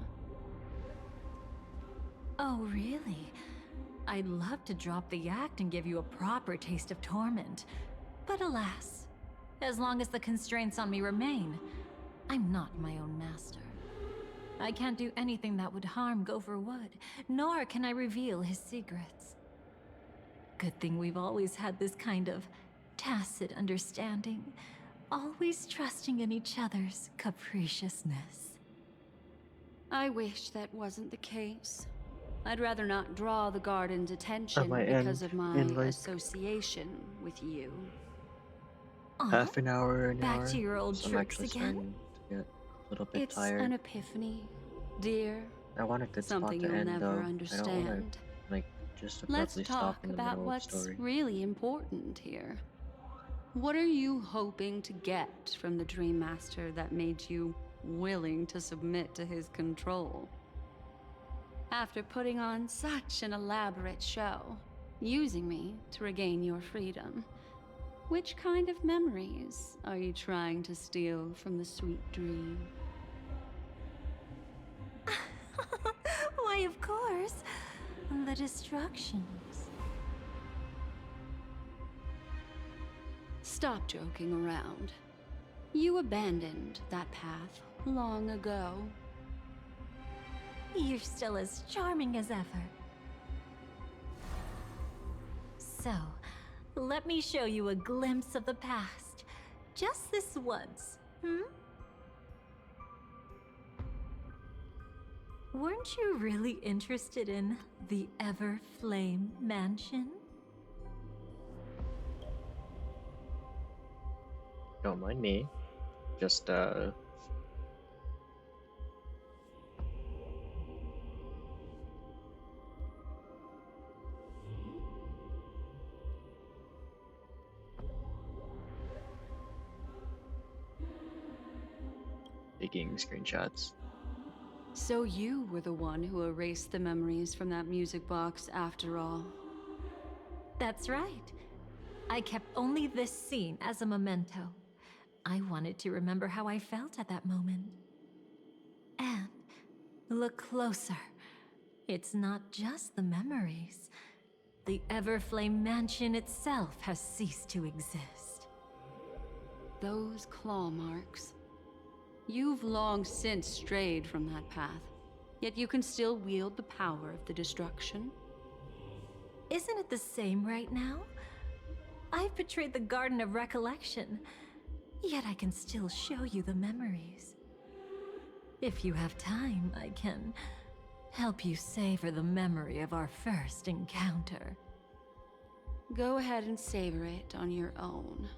Oh, really? I'd love to drop the act and give you a proper taste of torment. But alas, as long as the constraints on me remain, I'm not my own master. I can't do anything that would harm Gopher Wood, nor can I reveal his secrets. Good thing we've always had this kind of tacit understanding. always trusting in each other's capriciousness. I wish that wasn't the case. I'd rather not draw the garden's I attention might because end of my in like association with you. half an hour, an Back hour. to your old So I'm tricks actually again? starting to get a little bit It's tired. an epiphany, dear. I want a good Something spot to you'll end never though. I don't want understand. to like just Let's abruptly talk stop in the about middle of the what's story. really important here. What are you hoping to get from the Dream Master that made you willing to submit to his control? After putting on such an elaborate show, using me to regain your freedom, which kind of memories are you trying to steal from the sweet dream? Why, of course. The destructions. Stop joking around. You abandoned that path long ago. You're still as charming as ever. So, let me show you a glimpse of the past. Just this once, hmm? Weren't you really interested in the Everflame Mansion? Don't mind me. Just taking screenshots. So you were the one who erased the memories from that music box after all. That's right. I kept only this scene as a memento. I wanted to remember how I felt at that moment. And look closer. It's not just the memories. The Everflame Mansion itself has ceased to exist. Those claw marks. You've long since strayed from that path, yet you can still wield the power of the destruction. Isn't it the same right now? I've betrayed the Garden of Recollection, yet I can still show you the memories. If you have time, I can help you savor the memory of our first encounter. Go ahead and savor it on your own.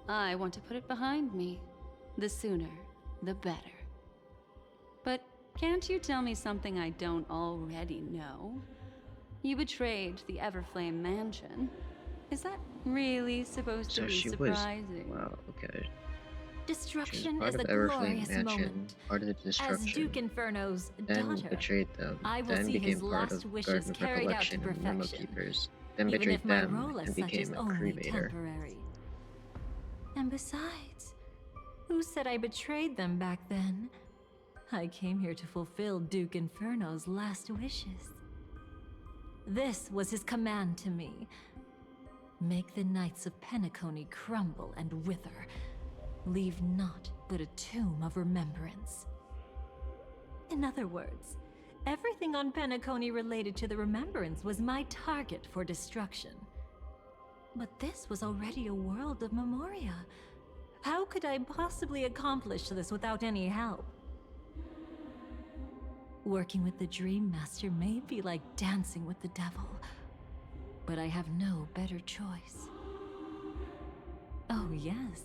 I want to put it behind me. The sooner, the better. But can't you tell me something I don't already know? You betrayed the Everflame Mansion. Is that really supposed to be surprising? Wow, okay. Destruction Part is of a Everflame glorious Mansion, moment. part of the As destruction. Duke Inferno's Then daughter, betrayed them. I will Then see became his part last of wishes Garden of carried out to Recollection and Memo perfection. Keepers. Then Even betrayed if my them role as and such is became a only cremator. temporary. And besides, who said I betrayed them back then? I came here to fulfill Duke Inferno's last wishes. This was his command to me. Make the Knights of Penacony crumble and wither. Leave naught but a tomb of remembrance. In other words, everything on Penacony related to the Remembrance was my target for destruction. But this was already a world of Memoria. How could I possibly accomplish this without any help? Working with the Dream Master may be like dancing with the devil, but I have no better choice. Oh yes,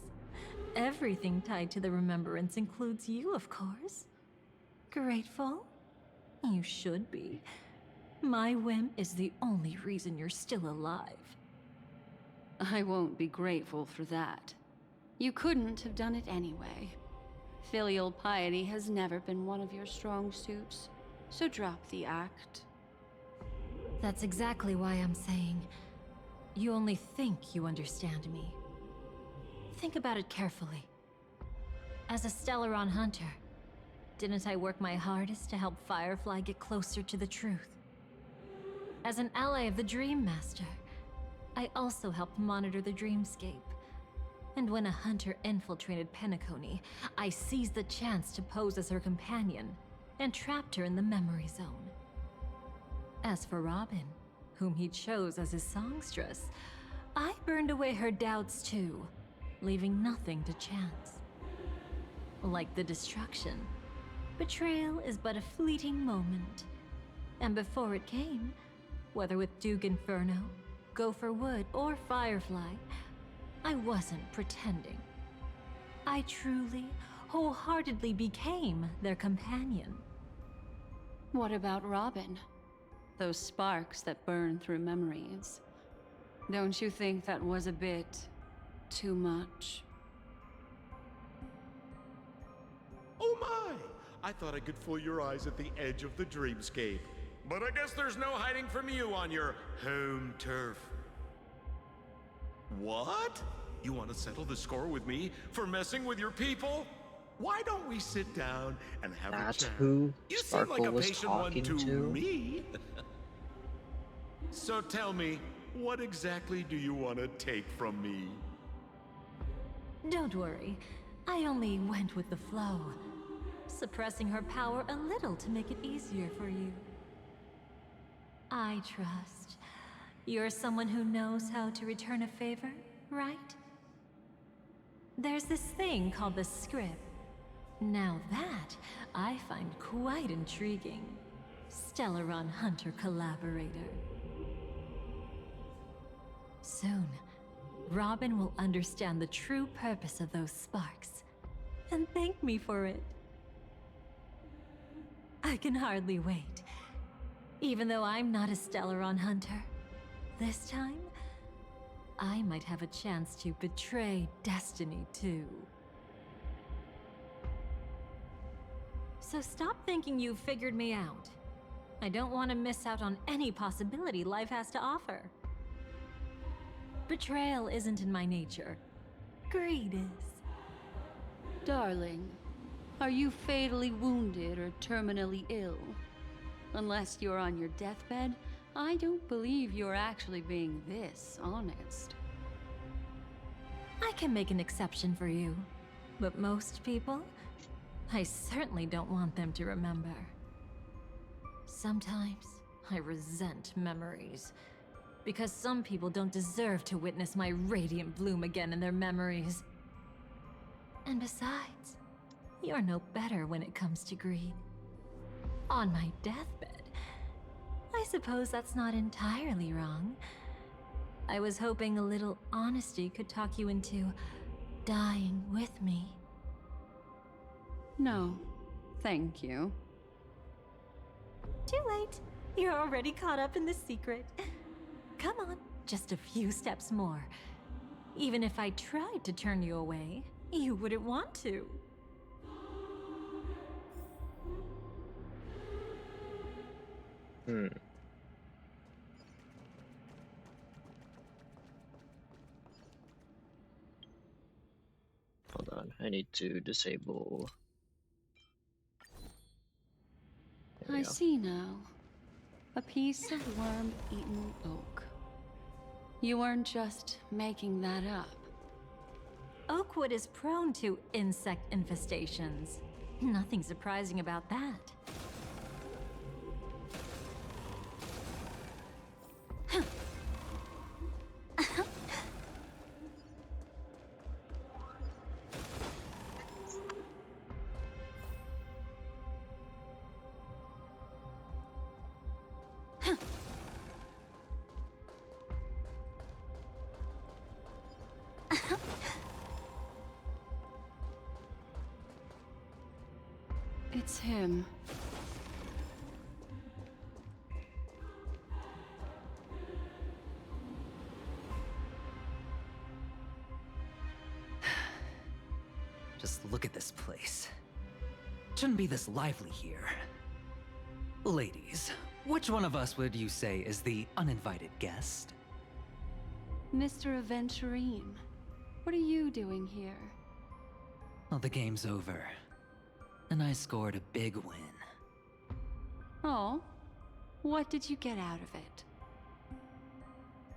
everything tied to the Remembrance includes you, of course. Grateful? You should be. My whim is the only reason you're still alive. I won't be grateful for that. You couldn't have done it anyway. Filial piety has never been one of your strong suits, so drop the act. That's exactly why I'm saying, you only think you understand me. Think about it carefully. As a Stellaron hunter, didn't I work my hardest to help Firefly get closer to the truth? As an ally of the Dream Master, I also helped monitor the dreamscape. And when a hunter infiltrated Penacony, I seized the chance to pose as her companion and trapped her in the memory zone. As for Robin, whom he chose as his songstress, I burned away her doubts too. leaving nothing to chance. Like the destruction, betrayal is but a fleeting moment. And before it came, whether with Duke Inferno, Gopher Wood, or Firefly, I wasn't pretending. I truly, wholeheartedly became their companion. What about Robin? Those sparks that burn through memories. Don't you think that was a bit too much? Oh my! I thought I could fool your eyes at the edge of the dreamscape. But I guess there's no hiding from you on your home turf. What? You want to settle the score with me for messing with your people? Why don't we sit down and have a That's chat? who You seem Sparkle like a was patient one talking to to. me. So tell me, what exactly do you want to take from me? Don't worry, I only went with the flow, suppressing her power a little to make it easier for you. I trust. You're someone who knows how to return a favor, right? There's this thing called the script. Now that, I find quite intriguing. Stellaron Hunter collaborator. Soon, Robin will understand the true purpose of those sparks, and thank me for it. I can hardly wait. Even though I'm not a Stellaron Hunter, this time, I might have a chance to betray destiny too. So stop thinking you've figured me out. I don't want to miss out on any possibility life has to offer. Betrayal isn't in my nature. Greed is. Darling, are you fatally wounded or terminally ill? Unless you're on your deathbed, I don't believe you're actually being this honest. I can make an exception for you, but most people, I certainly don't want them to remember. Sometimes, I resent memories, because some people don't deserve to witness my radiant bloom again in their memories. And besides, you're no better when it comes to greed. On my deathbed, I suppose that's not entirely wrong. I was hoping a little honesty could talk you into dying with me. No, thank you. Too late. You're already caught up in the secret. Come on, just a few steps more. Even if I tried to turn you away, you wouldn't want to. Hold on, I need to disable. I see now. A piece of worm-eaten oak. You weren't just making that up. Oakwood is prone to insect infestations. Nothing surprising about that. It's him. Just look at this place. Shouldn't be this lively here. Ladies, which one of us would you say is the uninvited guest? Mr. Aventurine, what are you doing here? Well, the game's over. And I scored a big win. Oh, what did you get out of it?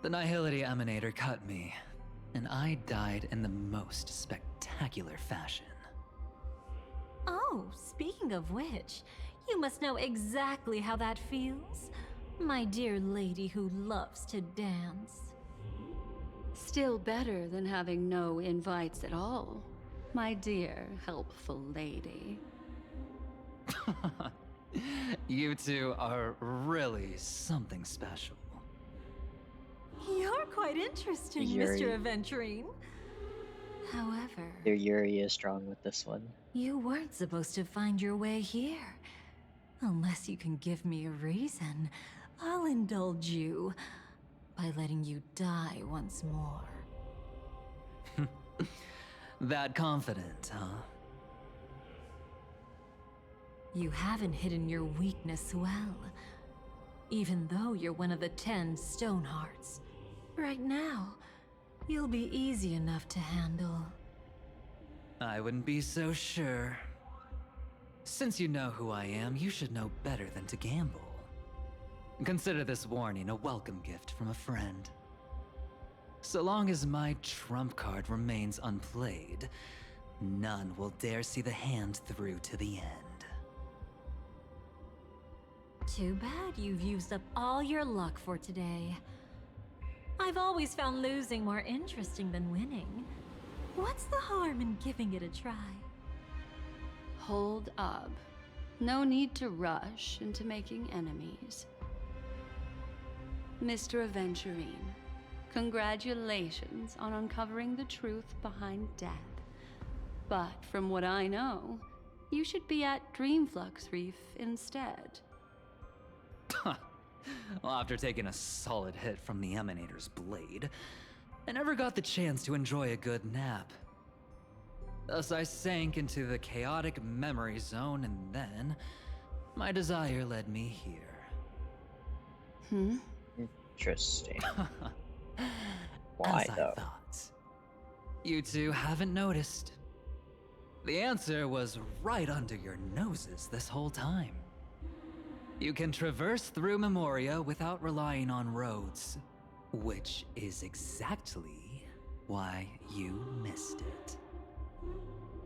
The Nihility Emanator cut me, and I died in the most spectacular fashion. Oh, speaking of which, you must know exactly how that feels, my dear lady who loves to dance. Still better than having no invites at all, my dear helpful lady. You two are really something special. You're quite interesting, Yuri. Mr. Aventurine. However, Your Yuri is strong with this one. you weren't supposed to find your way here. Unless you can give me a reason, I'll indulge you by letting you die once more. That confident, huh? You haven't hidden your weakness well, even though you're one of the 10 Stonehearts. Right now, you'll be easy enough to handle. I wouldn't be so sure. Since you know who I am, you should know better than to gamble. Consider this warning a welcome gift from a friend. So long as my trump card remains unplayed, none will dare see the hand through to the end. Too bad you've used up all your luck for today. I've always found losing more interesting than winning. What's the harm in giving it a try? Hold up. No need to rush into making enemies. Mr. Aventurine, congratulations on uncovering the truth behind death. But from what I know, you should be at Dreamflux Reef instead. Well, after taking a solid hit from the Emanator's blade, I never got the chance to enjoy a good nap. Thus I sank into the chaotic memory zone, and then my desire led me here. Interesting. Why, As I though? thought. You two haven't noticed. The answer was right under your noses this whole time. You can traverse through Memoria without relying on roads, which is exactly why you missed it.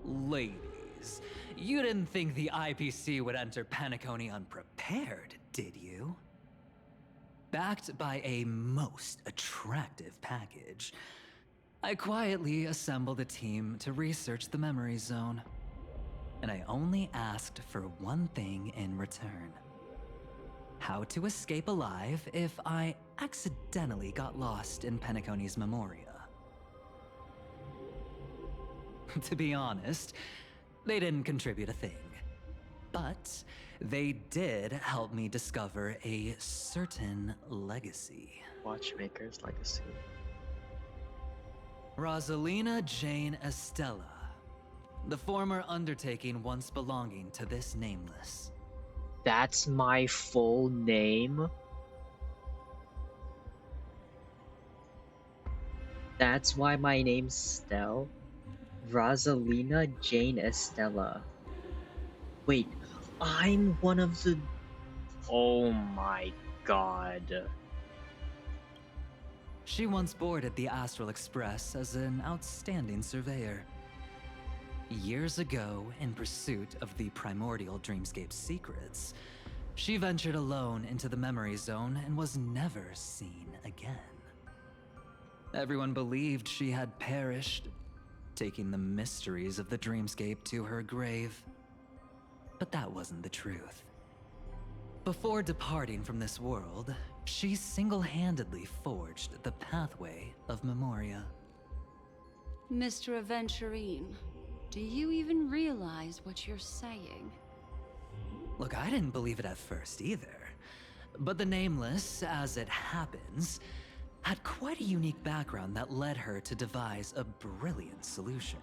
Ladies, you didn't think the IPC would enter Penacony unprepared, did you? Backed by a most attractive package, I quietly assembled a team to research the memory zone. And I only asked for one thing in return. How to escape alive if I accidentally got lost in Penacony's Memoria. To be honest, they didn't contribute a thing. But they did help me discover a certain legacy. Watchmaker's legacy. Rosalina Jane Estella, the former undertaking once belonging to this nameless. That's my full name? That's why my name's Stell? Rosalina Jane Estella. Wait, I'm one of the... Oh my god. She once boarded the Astral Express as an outstanding surveyor. Years ago, in pursuit of the primordial dreamscape secrets, she ventured alone into the memory zone and was never seen again. Everyone believed she had perished, taking the mysteries of the dreamscape to her grave. But that wasn't the truth. Before departing from this world, she single-handedly forged the pathway of Memoria. Mr. Aventurine, do you even realize what you're saying? Look, I didn't believe it at first either. But the Nameless, as it happens, had quite a unique background that led her to devise a brilliant solution.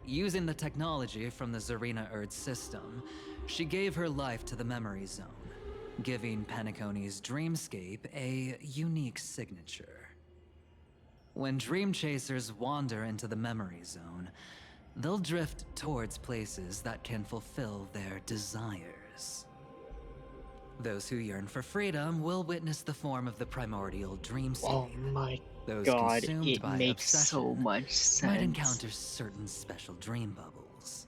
Using the technology from the Zarina Erd system, she gave her life to the memory zone, giving Penacony's dreamscape a unique signature. When dream chasers wander into the memory zone, they'll drift towards places that can fulfill their desires. Those who yearn for freedom will witness the form of the primordial dreamscape. Oh my Those god, consumed it by makes so obsession much sense. might encounter certain special dream bubbles.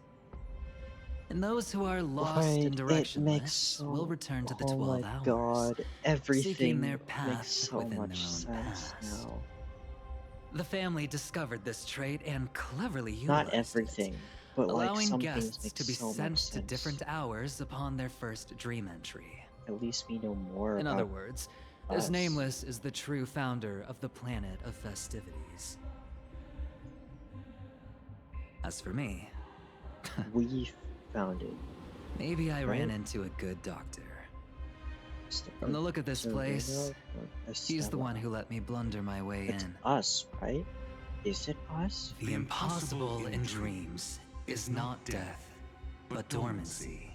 And those who are lost Right, and it directionless makes so... will return to the oh 12 my hours, god, everything seeking their path makes so within much their own sense past. now. The family discovered this trait and cleverly Not utilized everything, but like allowing some things guests make to be so sent much to sense. different hours upon their first dream entry. At least we know more In about other words, this us. Nameless is the true founder of the planet of festivities. As for me, we found it. Maybe I right? ran into a good doctor. From the look of this place, he's the one who let me blunder my way It's in. us, right? Is it us? The impossible in dreams is not death, but dormancy.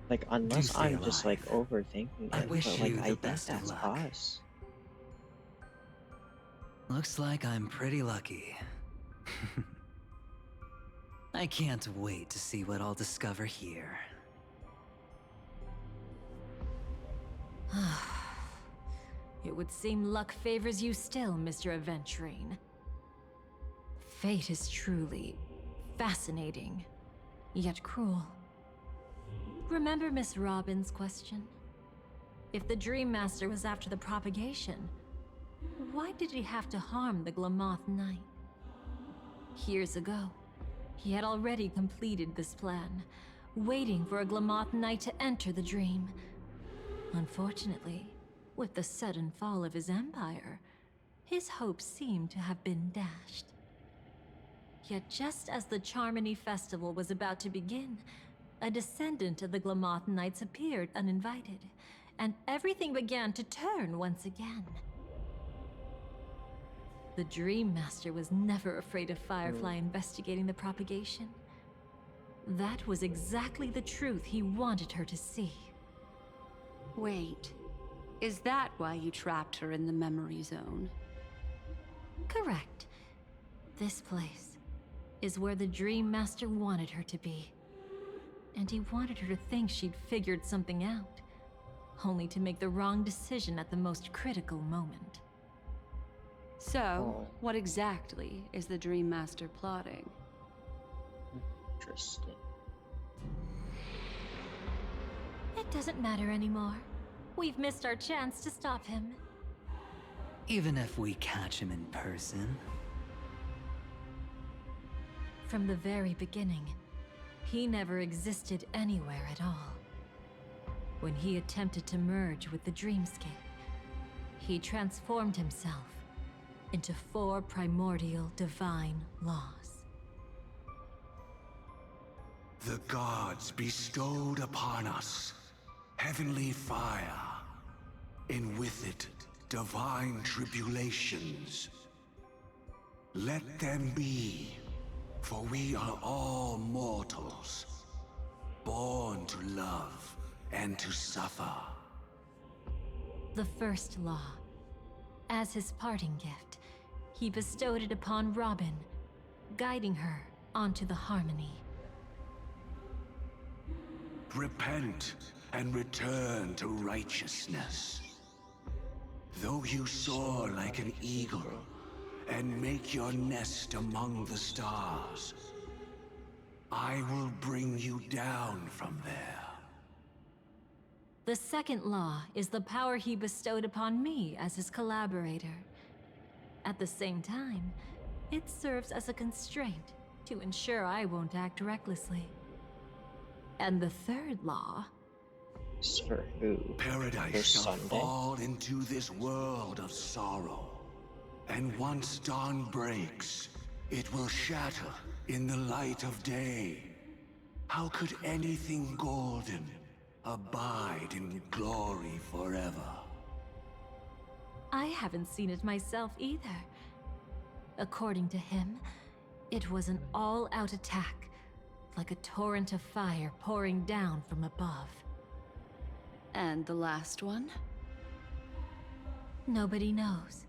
Like, Do unless stay I'm just like alive. overthinking I it, wish but like you the I think best of that's luck. us. Looks like I'm pretty lucky. I can't wait to see what I'll discover here. It would seem luck favors you still, Mr. Aventurine. Fate is truly fascinating, yet cruel. Remember Miss Robin's question? If the Dream Master was after the propagation, why did he have to harm the Glamoth Knight? Years ago, he had already completed this plan, waiting for a Glamoth Knight to enter the dream. Unfortunately, with the sudden fall of his empire, his hopes seem to have been dashed. Yet just as the Charmony Festival was about to begin, a descendant of the Glamoth Knights appeared uninvited, and everything began to turn once again. The Dream Master was never afraid of Firefly investigating the propagation. That was exactly the truth he wanted her to see. Wait, is that why you trapped her in the memory zone? Correct. This place is where the Dream Master wanted her to be. And he wanted her to think she'd figured something out, only to make the wrong decision at the most critical moment. So, what exactly is the Dream Master plotting? Interesting. It doesn't matter anymore. We've missed our chance to stop him. Even if we catch him in person. From the very beginning, he never existed anywhere at all. When he attempted to merge with the dreamscape, he transformed himself into 4 primordial divine laws. The gods bestowed upon us heavenly fire, and with it, divine tribulations. Let them be, for we are all mortals, born to love and to suffer. The first law. As his parting gift, he bestowed it upon Robin, guiding her onto the harmony. Repent and return to righteousness. Though you soar like an eagle and make your nest among the stars, I will bring you down from there. The second law is the power he bestowed upon me as his collaborator. At the same time, it serves as a constraint to ensure I won't act recklessly. And the third law... Sir who? Paradise shall fall into this world of sorrow. And once dawn breaks, it will shatter in the light of day. How could anything golden abide in glory forever? I haven't seen it myself either. According to him, it was an all-out attack, like a torrent of fire pouring down from above. And the last one? Nobody knows.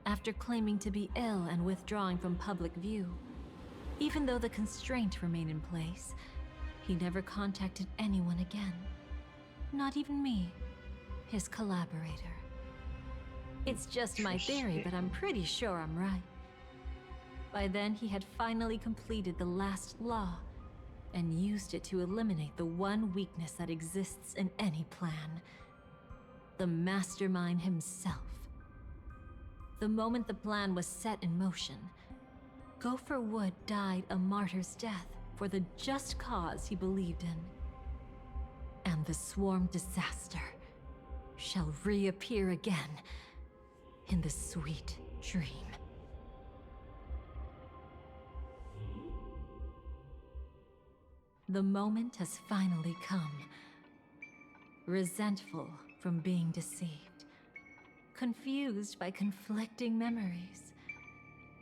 After claiming to be ill and withdrawing from public view, even though the constraint remained in place, he never contacted anyone again. Not even me, his collaborator. It's just my theory, but I'm pretty sure I'm right. By then, he had finally completed the last law, and used it to eliminate the one weakness that exists in any plan. The mastermind himself. The moment the plan was set in motion, Gopher Wood died a martyr's death for the just cause he believed in. And the swarm disaster shall reappear again in the sweet dream. The moment has finally come. Resentful from being deceived, confused by conflicting memories.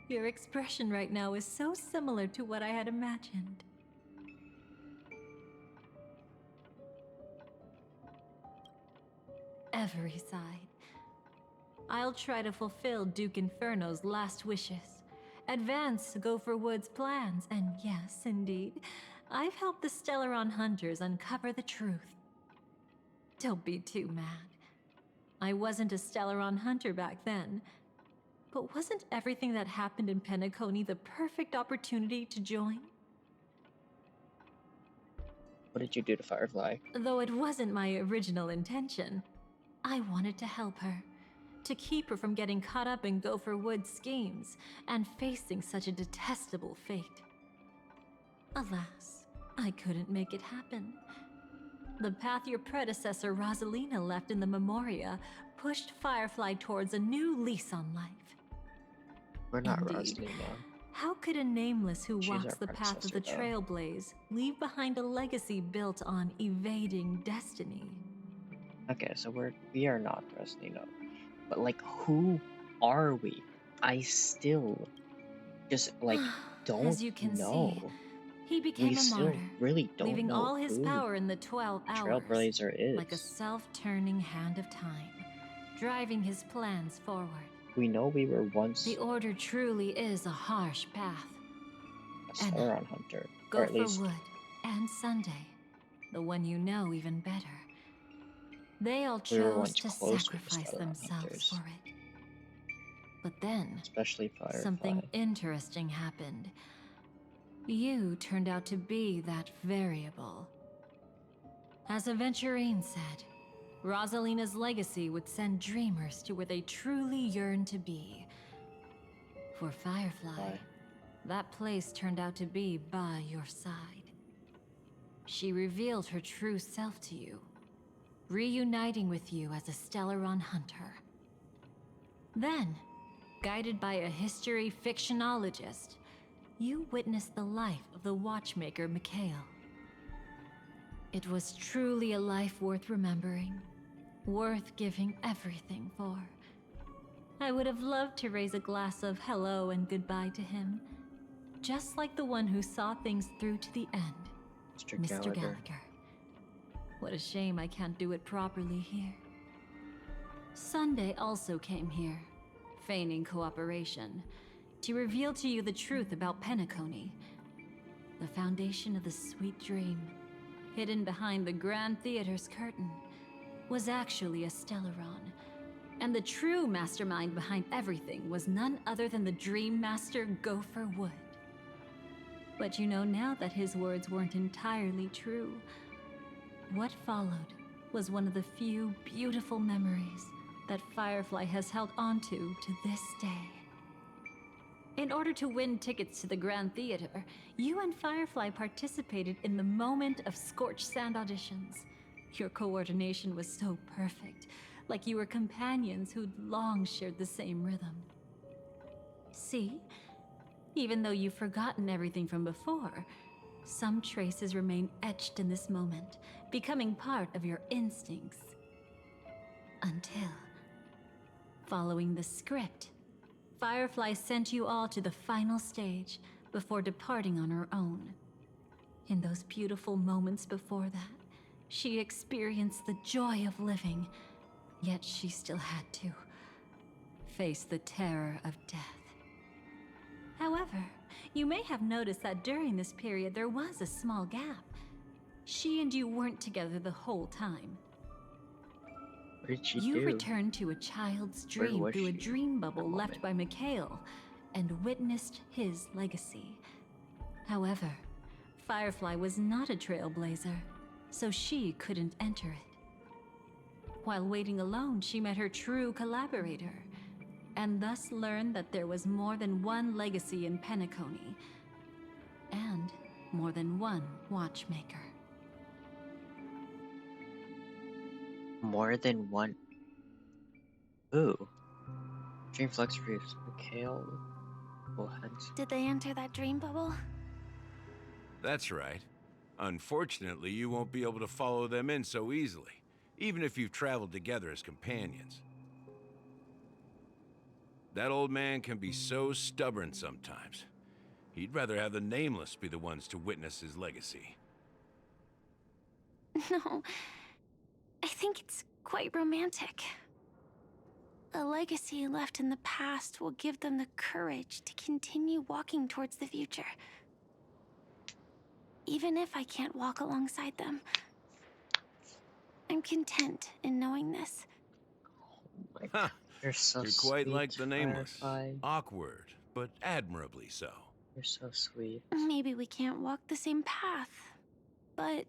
Your expression right now is so similar to what I had imagined. Every side. I'll try to fulfill Duke Inferno's last wishes, advance Gopher Wood's plans, and yes, indeed, I've helped the Stellaron hunters uncover the truth. Don't be too mad. I wasn't a Stellaron hunter back then, but wasn't everything that happened in Penacony the perfect opportunity to join? What did you do to Firefly? Though it wasn't my original intention, I wanted to help her, to keep her from getting caught up in Gopher Wood's schemes and facing such a detestable fate. Alas, I couldn't make it happen. The path your predecessor Rosalina left in the Memoria pushed Firefly towards a new lease on life. We're not Indeed. Rosalina. How could a nameless who She's walks our the path of the predecessor, though. Trailblaze leave behind a legacy built on evading destiny? Okay, so we are not Rosalina. But like, who are we? I still just like don't As you can know. see, he became We a still martyr, really don't leaving know all his who power in the 12 hours, Trailblazer is. like a self-turning hand of time, driving his plans forward. We know we were once The Order truly is a harsh path. a Stellaron hunter, or at Gopher least Wood and Sunday, the one you know even better. They all we were chose once to close with the sacrifice Stellaron themselves hunters. for it. But then, Especially Firefly. something interesting happened. You turned out to be that variable. As Aventurine said, Rosalina's legacy would send dreamers to where they truly yearn to be. For Firefly, that place turned out to be by your side. She revealed her true self to you, reuniting with you as a Stellaron hunter. Then, guided by a history fictionologist, you witnessed the life of the watchmaker Mikhail. It was truly a life worth remembering, worth giving everything for. I would have loved to raise a glass of hello and goodbye to him, just like the one who saw things through to the end, Mr. Gallagher. What a shame I can't do it properly here. Sunday also came here, feigning cooperation, to reveal to you the truth about Penacony, the foundation of the sweet dream, hidden behind the Grand Theater's curtain, was actually a Stellaron, and the true mastermind behind everything was none other than the Dream Master Gopher Wood. But you know now that his words weren't entirely true. What followed was one of the few beautiful memories that Firefly has held onto to this day. In order to win tickets to the Grand Theater, you and Firefly participated in the moment of scorched sand auditions. Your coordination was so perfect, like you were companions who'd long shared the same rhythm. See? Even though you've forgotten everything from before, some traces remain etched in this moment, becoming part of your instincts. Until, following the script, Firefly sent you all to the final stage before departing on her own. In those beautiful moments before that, she experienced the joy of living, yet she still had to face the terror of death. However, you may have noticed that during this period there was a small gap. She and you weren't together the whole time. What did she You do? returned to a child's Where dream was through a she dream bubble that left moment? by Mikhail and witnessed his legacy. However, Firefly was not a trailblazer, so she couldn't enter it. While waiting alone, she met her true collaborator, and thus learned that there was more than one legacy in Penacony, and more than one watchmaker. More than one. Ooh. Dreamflex Reefs. Kale. Bullheads. Did they enter that dream bubble? That's right. Unfortunately, you won't be able to follow them in so easily, even if you've traveled together as companions. That old man can be so stubborn sometimes. He'd rather have the Nameless be the ones to witness his legacy. No, I think it's quite romantic. A legacy left in the past will give them the courage to continue walking towards the future. Even if I can't walk alongside them, I'm content in knowing this. Oh my God. You're so You're sweet, quite like the Nameless. Firefly. Awkward, but admirably so. You're so sweet. Maybe we can't walk the same path, but...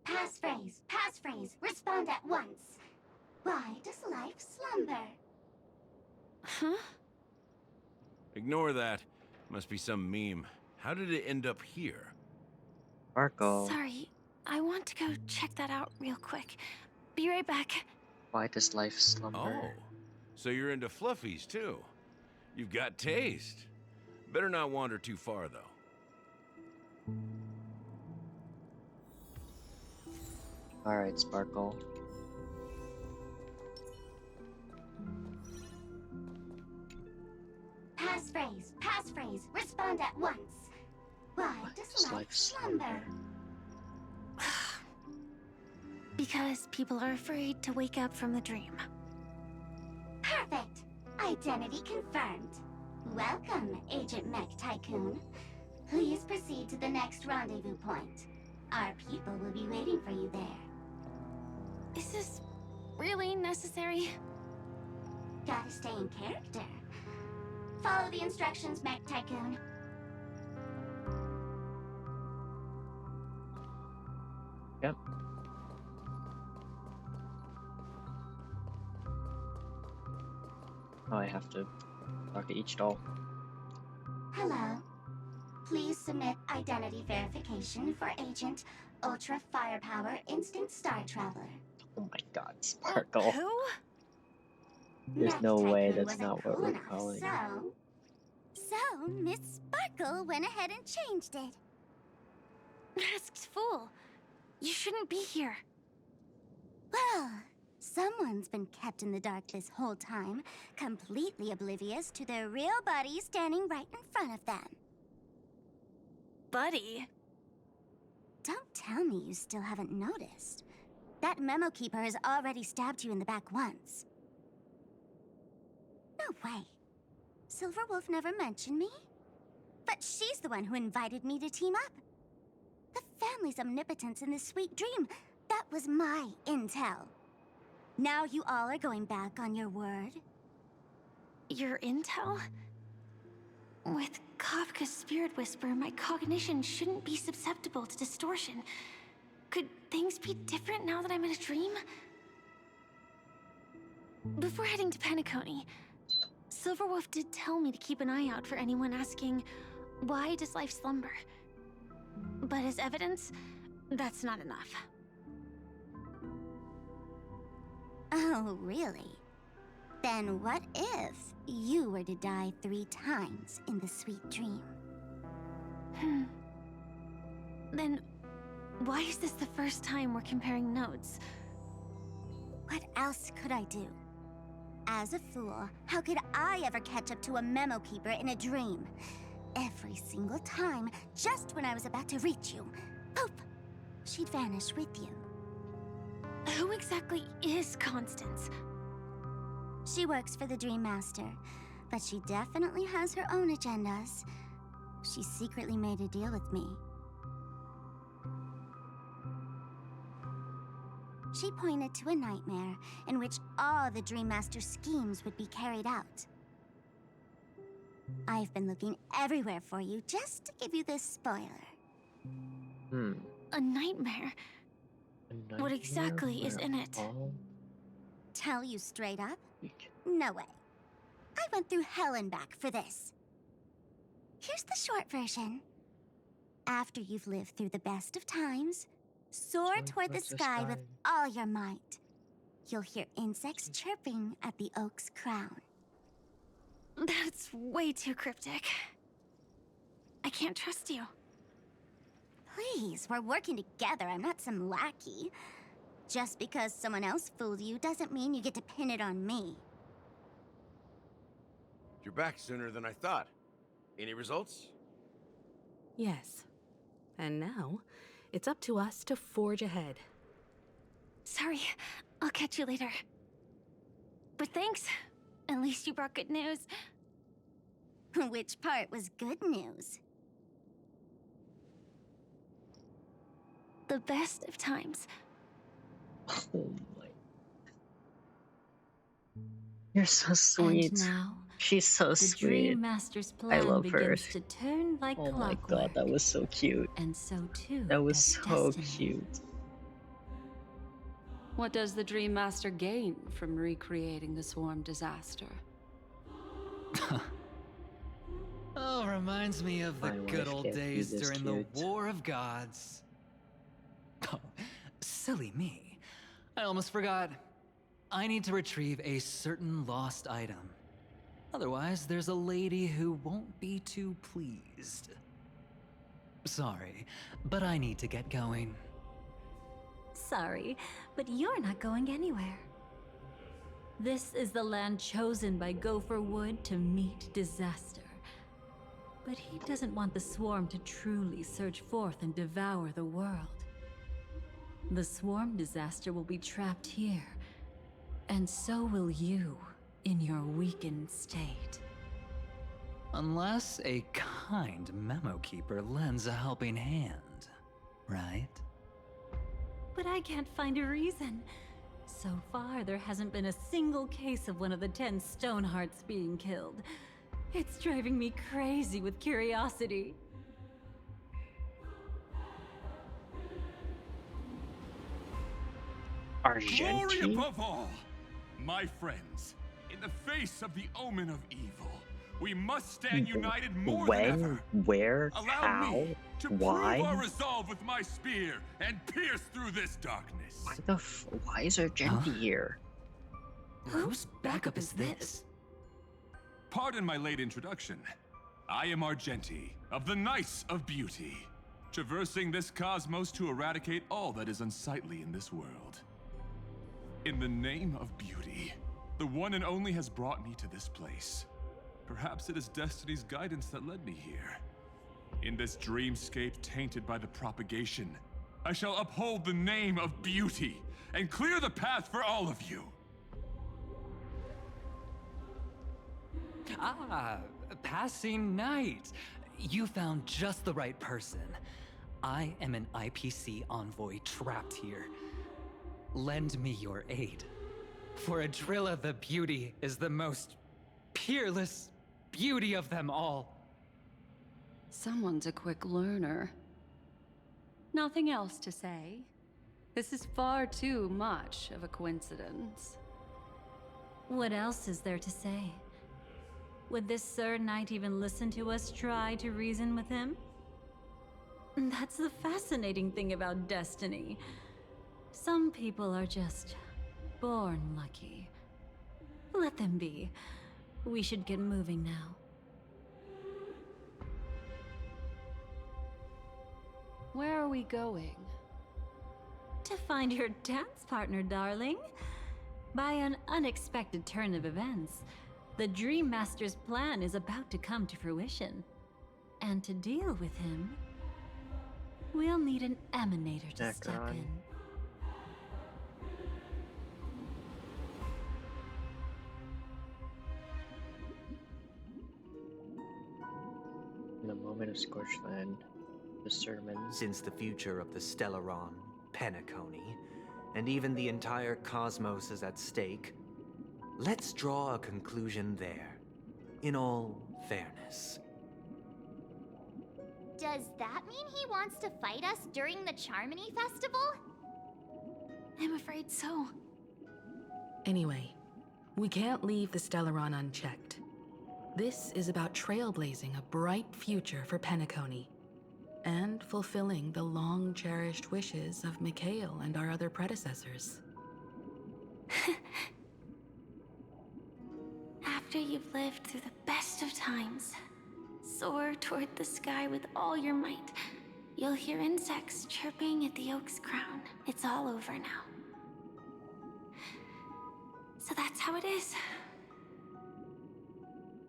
Passphrase, respond at once. Why does life slumber? Huh? Ignore that. Must be some meme. How did it end up here? Sparkle. Sorry, I want to go check that out real quick. Be right back. Why does life slumber? Oh, so you're into fluffies too. You've got taste. Better not wander too far though. Alright, Sparkle. Passphrase, respond at once. Why does life slumber? Because people are afraid to wake up from the dream. Perfect. Identity confirmed. Welcome, Agent Mech Tycoon. Please proceed to the next rendezvous point. Our people will be waiting for you there. Is this really necessary? Gotta stay in character. Follow the instructions, Mech Tycoon. Yep. Oh, I have to talk to each doll. Hello. Please submit identity verification for Agent Ultra Firepower Instant Star Traveler. Oh my God, Sparkle. Who? There's Mech no way Tycoon that's wasn't not what cool we're enough, calling. So Miss Sparkle went ahead and changed it. Masked fool. You shouldn't be here. Well, someone's been kept in the dark this whole time, completely oblivious to their real buddy standing right in front of them. Buddy? Don't tell me you still haven't noticed. That memo keeper has already stabbed you in the back once. No way. Silverwolf never mentioned me. But she's the one who invited me to team up. The family's omnipotence in this sweet dream, that was my intel. Now you all are going back on your word? Your intel? With Kafka's spirit whisper, my cognition shouldn't be susceptible to distortion. Could things be different now that I'm in a dream? Before heading to Penacony, Silverwolf did tell me to keep an eye out for anyone asking, why does life slumber? But as evidence, that's not enough. Oh, really? Then what if you were to die 3 times in the sweet dream? Then, why is this the first time we're comparing notes? What else could I do? As a fool, how could I ever catch up to a memo keeper in a dream? Every single time, just when I was about to reach you, poof, she'd vanish with you. Who exactly is Constance? She works for the Dream Master, but she definitely has her own agendas. She secretly made a deal with me. She pointed to a nightmare in which all the Dream Master's schemes would be carried out. I've been looking everywhere for you just to give you this spoiler. A nightmare? What exactly is in it? Tell you straight up? No way. I went through hell and back for this. Here's the short version. After you've lived through the best of times, soar toward the sky with all your might. You'll hear insects chirping at the oak's crown. That's way too cryptic. I can't trust you. Please, we're working together. I'm not some lackey. Just because someone else fooled you doesn't mean you get to pin it on me. You're back sooner than I thought. Any results? Yes. And now, it's up to us to forge ahead. Sorry, I'll catch you later. But thanks. At least you brought good news. Which part was good news? The best of times. Oh my. You're so sweet. And now, she's so the sweet. Dream Master's plan I love her. begins to turn like Oh my clockwork. god, that was so cute. And so too That was does so destiny. cute. What does the Dream Master gain from recreating the swarm disaster? Oh, reminds me of the My good wife old can't be days this during cute. the War of Gods. Oh, silly me. I almost forgot. I need to retrieve a certain lost item. Otherwise, there's a lady who won't be too pleased. Sorry, but I need to get going. Sorry, but you're not going anywhere. This is the land chosen by Gopher Wood to meet disaster. But he doesn't want the swarm to truly surge forth and devour the world. The swarm disaster will be trapped here, and so will you in your weakened state. Unless a kind memo keeper lends a helping hand, right? But I can't find a reason. So far, there hasn't been a single case of one of the 10 Stonehearts being killed. It's driving me crazy with curiosity. Glory above all! My friends, in the face of the omen of evil, we must stand united more than ever. Where? Allow How? me to Why? prove our resolve with my spear and pierce through this darkness. Why is Argenti here? Whose backup is this? Pardon my late introduction. I am Argenti, of the Knights of Beauty, traversing this cosmos to eradicate all that is unsightly in this world. In the name of beauty, the one and only has brought me to this place. Perhaps it is destiny's guidance that led me here. In this dreamscape tainted by the propagation, I shall uphold the name of beauty and clear the path for all of you. Ah, passing knight. You found just the right person. I am an IPC envoy trapped here. Lend me your aid. For Adrilla the Beauty is the most peerless beauty of them all. Someone's a quick learner. Nothing else to say. This is far too much of a coincidence. What else is there to say? Would this Sir Knight even listen to us try to reason with him? That's the fascinating thing about destiny. Some people are just born lucky. Let them be. We should get moving now. Where are we going? To find your dance partner, darling. By an unexpected turn of events, the Dream Master's plan is about to come to fruition. And to deal with him, we'll need an emanator to step in. In a moment of scorched land, the sermon. Since the future of the Stellaron, Penacony, and even the entire cosmos is at stake, let's draw a conclusion there, in all fairness. Does that mean he wants to fight us during the Charmony Festival? I'm afraid so. Anyway, we can't leave the Stellaron unchecked. This is about trailblazing a bright future for Penacony and fulfilling the long-cherished wishes of Mikhail and our other predecessors. After you've lived through the best of times, soar toward the sky with all your might. You'll hear insects chirping at the oak's crown. It's all over now. So that's how it is.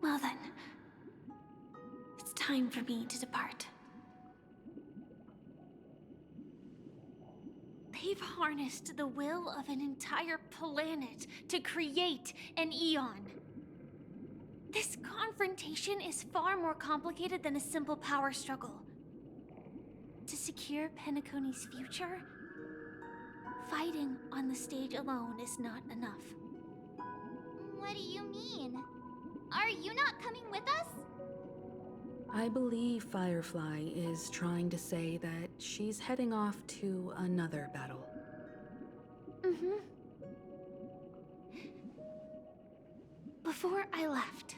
Well then, it's time for me to depart. They've harnessed the will of an entire planet to create an Eon. This confrontation is far more complicated than a simple power struggle. To secure Penacony's future, fighting on the stage alone is not enough. What do you mean? Are you not coming with us? I believe Firefly is trying to say that she's heading off to another battle. Mm-hmm. Before I left,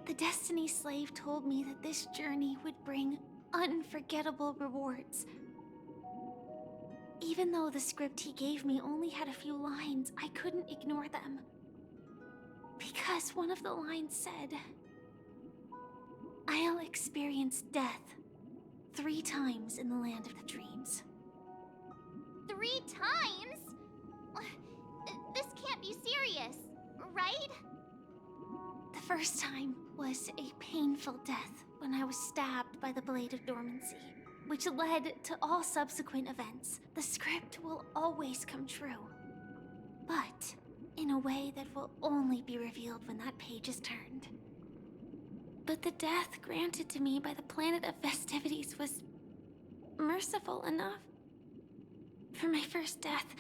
the Destiny Slave told me that this journey would bring unforgettable rewards. Even though the script he gave me only had a few lines, I couldn't ignore them. Because one of the lines said, "I'll experience death 3 times in the land of the dreams." 3 times? This can't be serious, right? The first time was a painful death when I was stabbed by the Blade of Dormancy, which led to all subsequent events. The script will always come true, but in a way that will only be revealed when that page is turned. But the death granted to me by the planet of festivities was merciful enough. For my first death,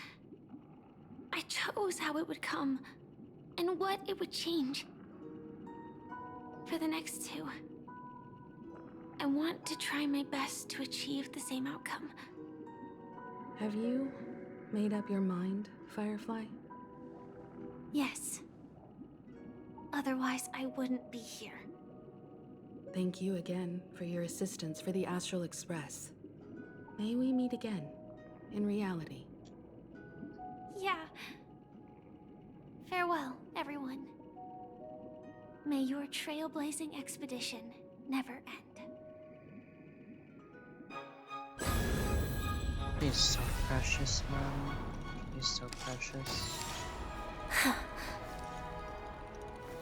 I chose how it would come and what it would change. For the next 2, I want to try my best to achieve the same outcome. Have you made up your mind, Firefly? Yes. Otherwise, I wouldn't be here. Thank you again for your assistance for the Astral Express. May we meet again, in reality. Yeah. Farewell, everyone. May your trailblazing expedition never end. He's so precious, man. He's so precious.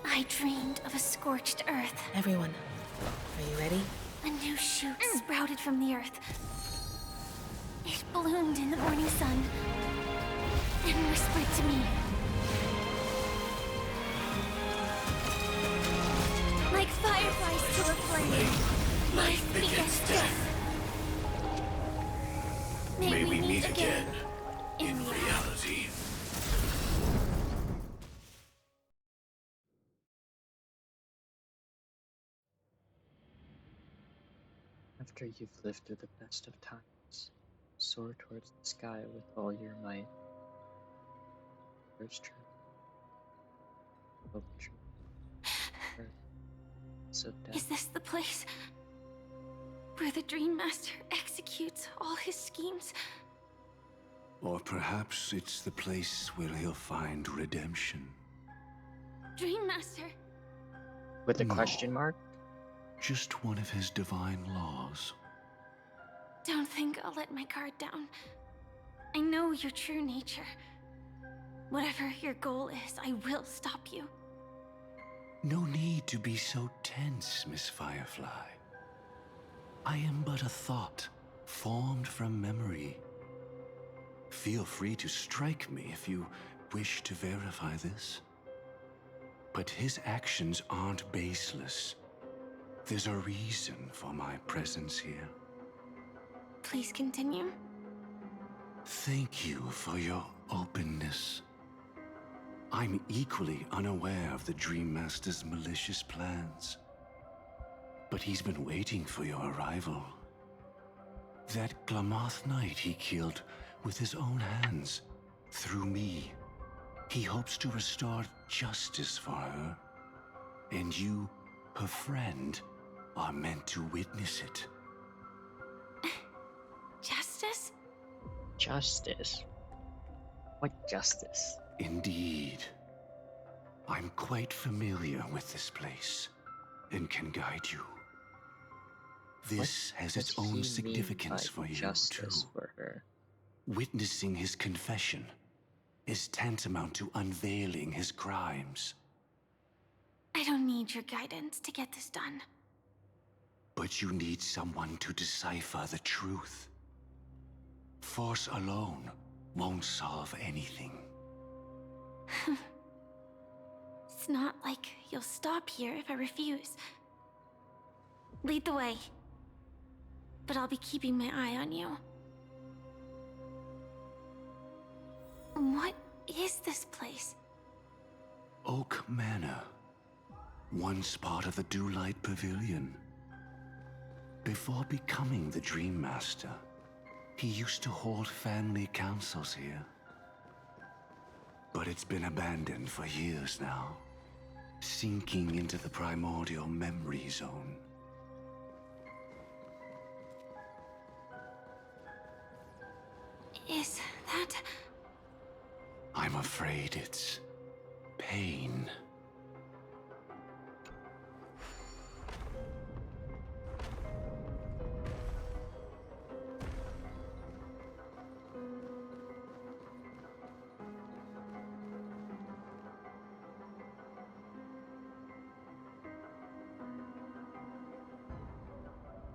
I dreamed of a scorched earth. Everyone, are you ready? A new shoot sprouted from the earth. It bloomed in the morning sun and whispered to me. Like fireflies to a flame, life begets death. May we meet again in reality. After you've lived through the best of times, soar towards the sky with all your might. First true. Hope true. Earth. So death. Is this the place where the Dream Master executes all his schemes? Or perhaps it's the place where he'll find redemption. Dream Master? With a question mark? Just one of his divine laws. Don't think I'll let my guard down. I know your true nature. Whatever your goal is, I will stop you. No need to be so tense, Miss Firefly. I am but a thought, formed from memory. Feel free to strike me if you wish to verify this. But his actions aren't baseless. There's a reason for my presence here. Please continue. Thank you for your openness. I'm equally unaware of the Dream Master's malicious plans. But he's been waiting for your arrival. That Glamoth Knight he killed with his own hands, through me. He hopes to restore justice for her. And you, her friend, are meant to witness it. Justice? Justice? What justice? Indeed. I'm quite familiar with this place and can guide you. This has its own significance for you, too. For her? Witnessing his confession is tantamount to unveiling his crimes. I don't need your guidance to get this done. But you need someone to decipher the truth. Force alone won't solve anything. It's not like you'll stop here if I refuse. Lead the way. But I'll be keeping my eye on you. What is this place? Oak Manor. Once part of the Dewlight Pavilion. Before becoming the Dream Master, he used to hold family councils here. But it's been abandoned for years now, sinking into the primordial memory zone. Is that... I'm afraid it's pain.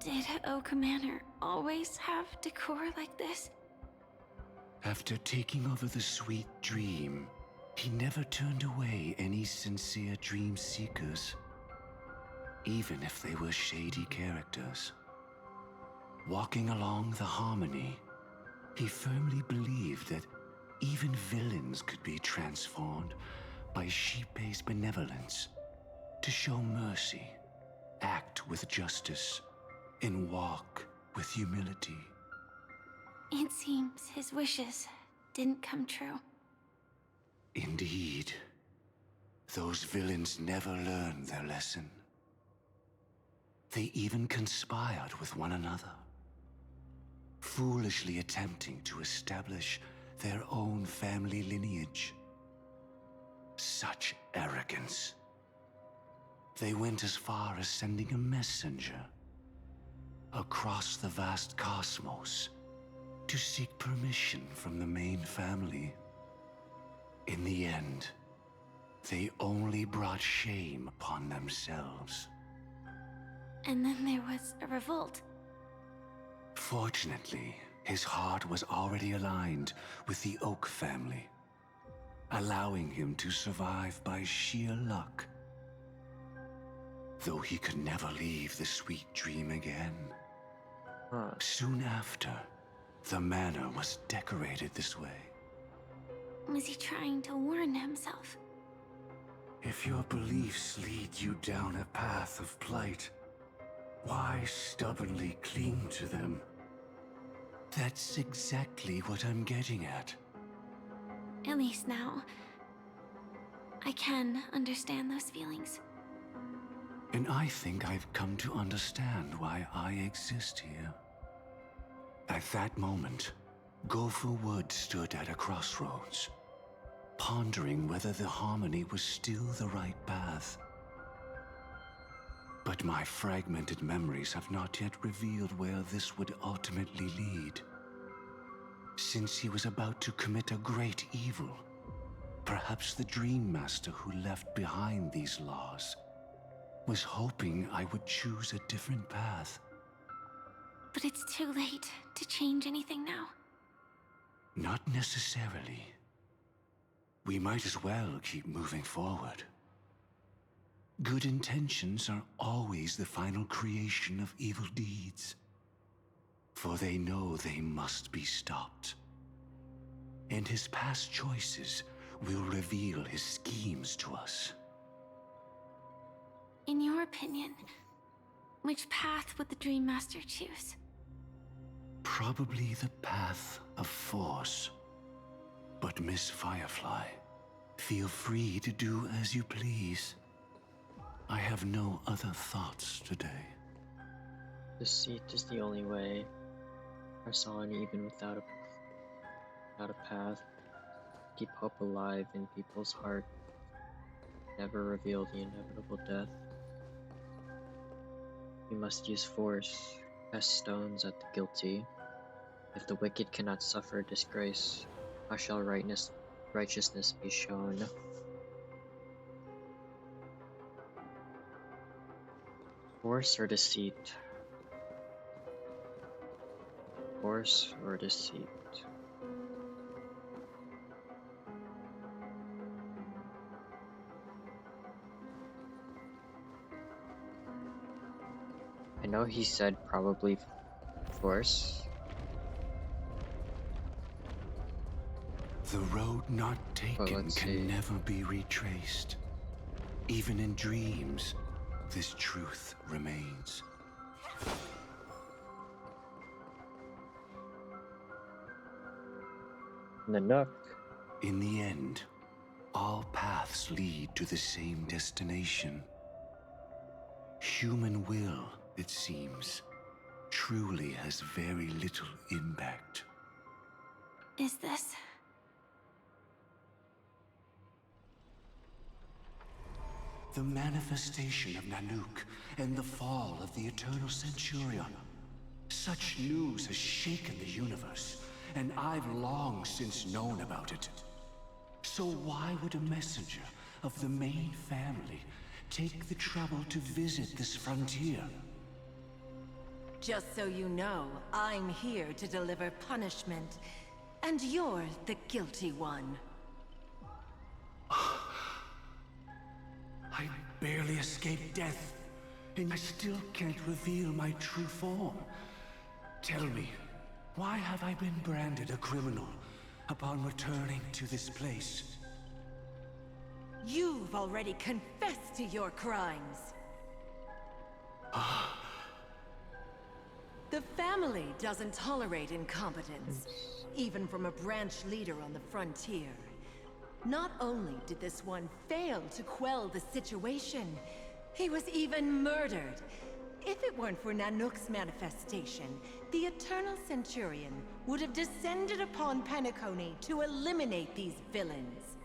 Did Oak Manor always have decor like this? After taking over the Sweet Dream, he never turned away any sincere dream seekers, even if they were shady characters. Walking along the Harmony, he firmly believed that even villains could be transformed by sheep-based benevolence to show mercy, act with justice, and walk with humility. It seems his wishes didn't come true. Indeed. Those villains never learned their lesson. They even conspired with one another, foolishly attempting to establish their own family lineage. Such arrogance. They went as far as sending a messenger across the vast cosmos to seek permission from the main family. In the end, they only brought shame upon themselves. And then there was a revolt. Fortunately, his heart was already aligned with the Oak family, allowing him to survive by sheer luck. Though he could never leave the Sweet Dream again. Soon after, the manor was decorated this way. Was he trying to warn himself? If your beliefs lead you down a path of plight, why stubbornly cling to them? That's exactly what I'm getting at. At least now, I can understand those feelings. And I think I've come to understand why I exist here. At that moment, Gopher Wood stood at a crossroads, pondering whether the Harmony was still the right path. But my fragmented memories have not yet revealed where this would ultimately lead. Since he was about to commit a great evil, perhaps the Dream Master who left behind these laws was hoping I would choose a different path. But it's too late to change anything now. Not necessarily. We might as well keep moving forward. Good intentions are always the final creation of evil deeds, for they know they must be stopped. And his past choices will reveal his schemes to us. In your opinion, which path would the Dream Master choose? Probably the path of force. But Miss Firefly, feel free to do as you please. I have no other thoughts today. Deceit is the only way. Press on even without a path. Keep hope alive in people's heart. Never reveal the inevitable death. We must use force. Cast stones at the guilty. If the wicked cannot suffer disgrace, how shall righteousness be shown? Force or deceit? Force or deceit? I know he said probably force. The road not taken can never be retraced. Even in dreams, this truth remains. Nanook. In the end, all paths lead to the same destination. Human will, it seems, truly has very little impact. Is this? The manifestation of Nanook and the fall of the Eternal Centurion. Such news has shaken the universe, and I've long since known about it. So why would a messenger of the main family take the trouble to visit this frontier? Just so you know, I'm here to deliver punishment, and you're the guilty one. I barely escaped death, and I still can't reveal my true form. Tell me, why have I been branded a criminal upon returning to this place? You've already confessed to your crimes. The family doesn't tolerate incompetence, even from a branch leader on the frontier. Not only did this one fail to quell the situation, he was even murdered. If it weren't for Nanook's manifestation, the Eternal Centurion would have descended upon Penacony to eliminate these villains.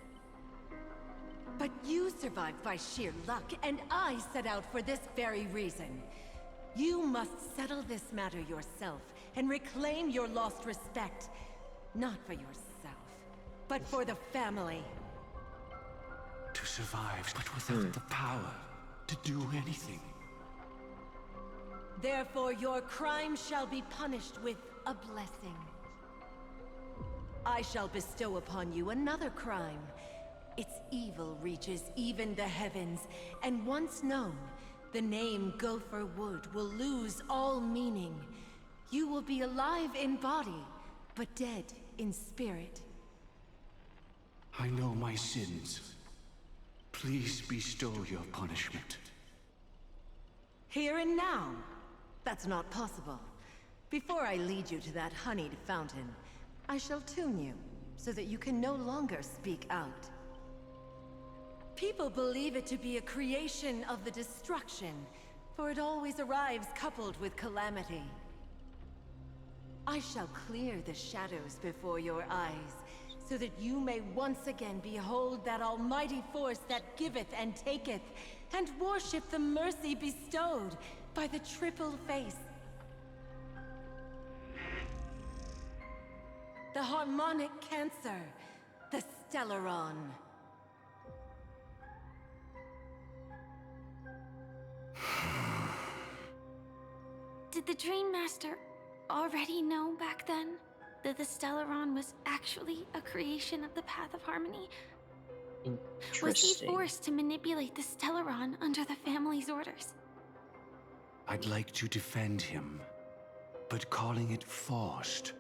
But you survived by sheer luck, and I set out for this very reason. You must settle this matter yourself and reclaim your lost respect. Not for yourself, but for the family. To survive, but without the power to do anything. Therefore, your crime shall be punished with a blessing. I shall bestow upon you another crime. Its evil reaches even the heavens, and once known, the name Gopher Wood will lose all meaning. You will be alive in body, but dead in spirit. I know my sins. Please bestow your punishment. Here and now? That's not possible. Before I lead you to that honeyed fountain, I shall tune you, so that you can no longer speak out. People believe it to be a creation of the destruction, for it always arrives coupled with calamity. I shall clear the shadows before your eyes, so that you may once again behold that almighty force that giveth and taketh, and worship the mercy bestowed by the triple face. The harmonic cancer, the Stellaron. Did the Dream Master already know back then that the Stellaron was actually a creation of the Path of Harmony? Was he forced to manipulate the Stellaron under the family's orders? I'd like to defend him, but calling it forced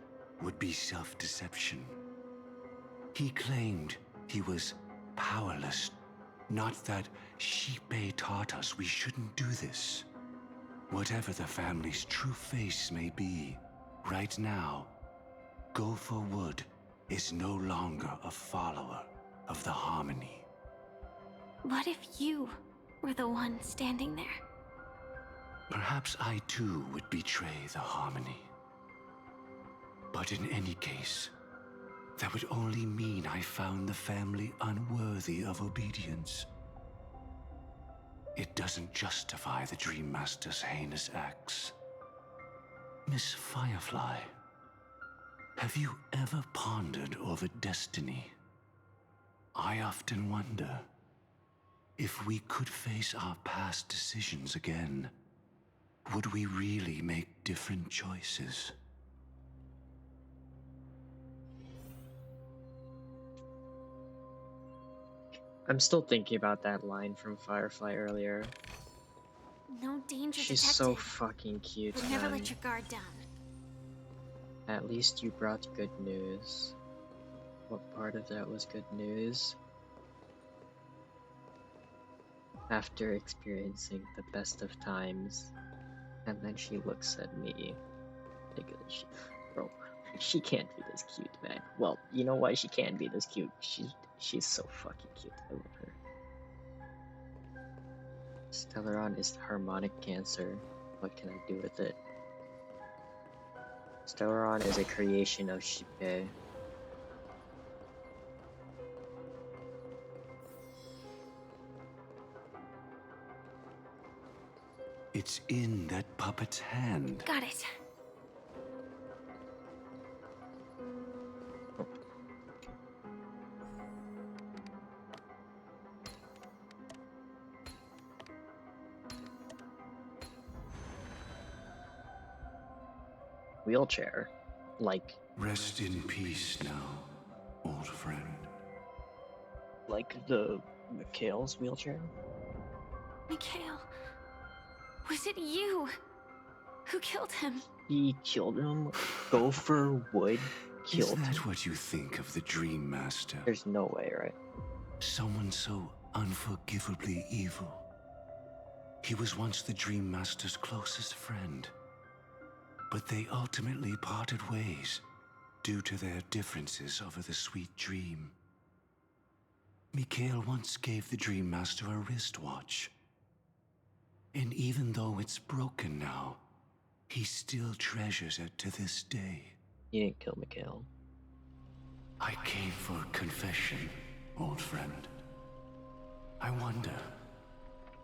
would be self-deception. He claimed he was powerless, not that Xipe taught us we shouldn't do this. Whatever the family's true face may be, right now, Gopher Wood is no longer a follower of the Harmony. What if you were the one standing there. Perhaps I too would betray the harmony. But in any case, that would only mean I found the family unworthy of obedience. It doesn't justify the Dream Master's heinous acts. Miss Firefly, have you ever pondered over destiny? I often wonder if we could face our past decisions again, would we really make different choices? I'm still thinking about that line from Firefly earlier. No danger She's detected. so fucking cute, But never man. let your guard down. At least you brought good news. What part of that was good news? After experiencing the best of times, and then she looks at me. Like, bro, she can't be this cute, man. Well, you know why she can't be this cute? She's so fucking cute. I love her. Stellaron is harmonic cancer. What can I do with it? Stellaron is a creation of Shippe. It's in that puppet's hand. Got it. Wheelchair. Like... Rest in peace now, old friend. Like the Mikhail's wheelchair? Mikhail, was it you who killed him? He killed him? Gopher Wood killed him? Is that what you think of the Dream Master? There's no way, right? Someone so unforgivably evil. He was once the Dream Master's closest friend. But they ultimately parted ways due to their differences over the sweet dream. Mikhail once gave the Dream Master a wristwatch. And even though it's broken now, he still treasures it to this day. He didn't kill Mikhail. I came for confession, old friend. I wonder,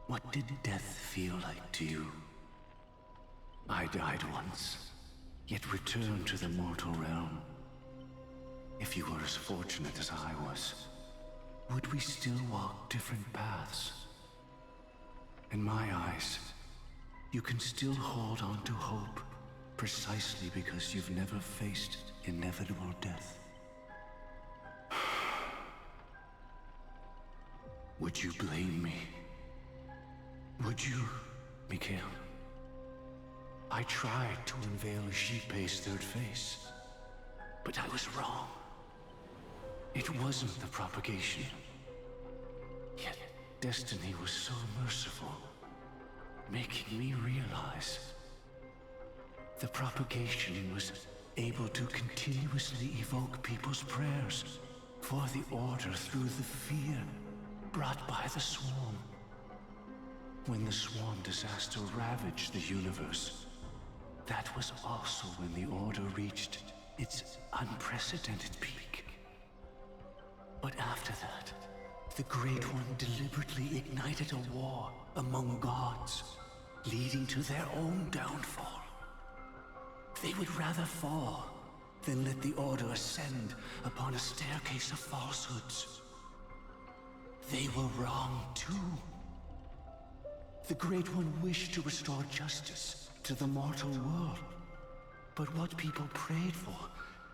what did death feel like to you? I died once, yet returned to the mortal realm. If you were as fortunate as I was, would we still walk different paths? In my eyes, you can still hold on to hope, precisely because you've never faced inevitable death. Would you blame me? Would you, Mikhail? I tried to unveil Shippe's third face, but I was wrong. It wasn't the propagation. Yet destiny was so merciful, making me realize the propagation was able to continuously evoke people's prayers for the Order through the fear brought by the Swarm. When the Swarm disaster ravaged the universe, that was also when the Order reached its unprecedented peak. But after that, the Great One deliberately ignited a war among gods, leading to their own downfall. They would rather fall than let the Order ascend upon a staircase of falsehoods. They were wrong too. The Great One wished to restore justice to the mortal world. But what people prayed for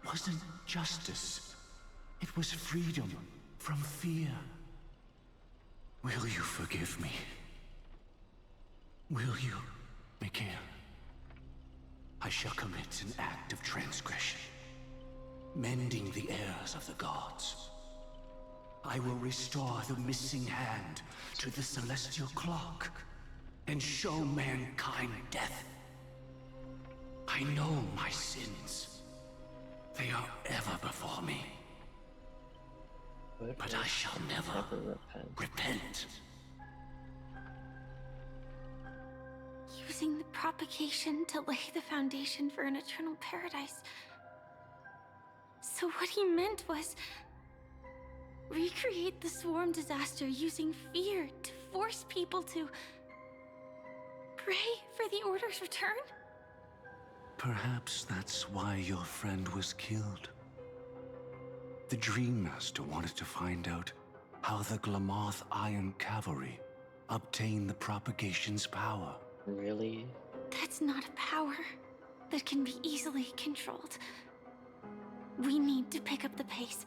wasn't justice. It was freedom from fear. Will you forgive me? Will you, Mikhail? I shall commit an act of transgression, mending the errors of the gods. I will restore the missing hand to the celestial clock and show mankind death. I know my sins. They are ever before me. But I shall never repent. using the propagation to lay the foundation for an eternal paradise. So what he meant was recreate the swarm disaster using fear to force people to pray for the Order's return? Perhaps that's why your friend was killed. The Dream Master wanted to find out how the Glamoth Iron Cavalry obtained the propagation's power. Really? That's not a power that can be easily controlled. We need to pick up the pace.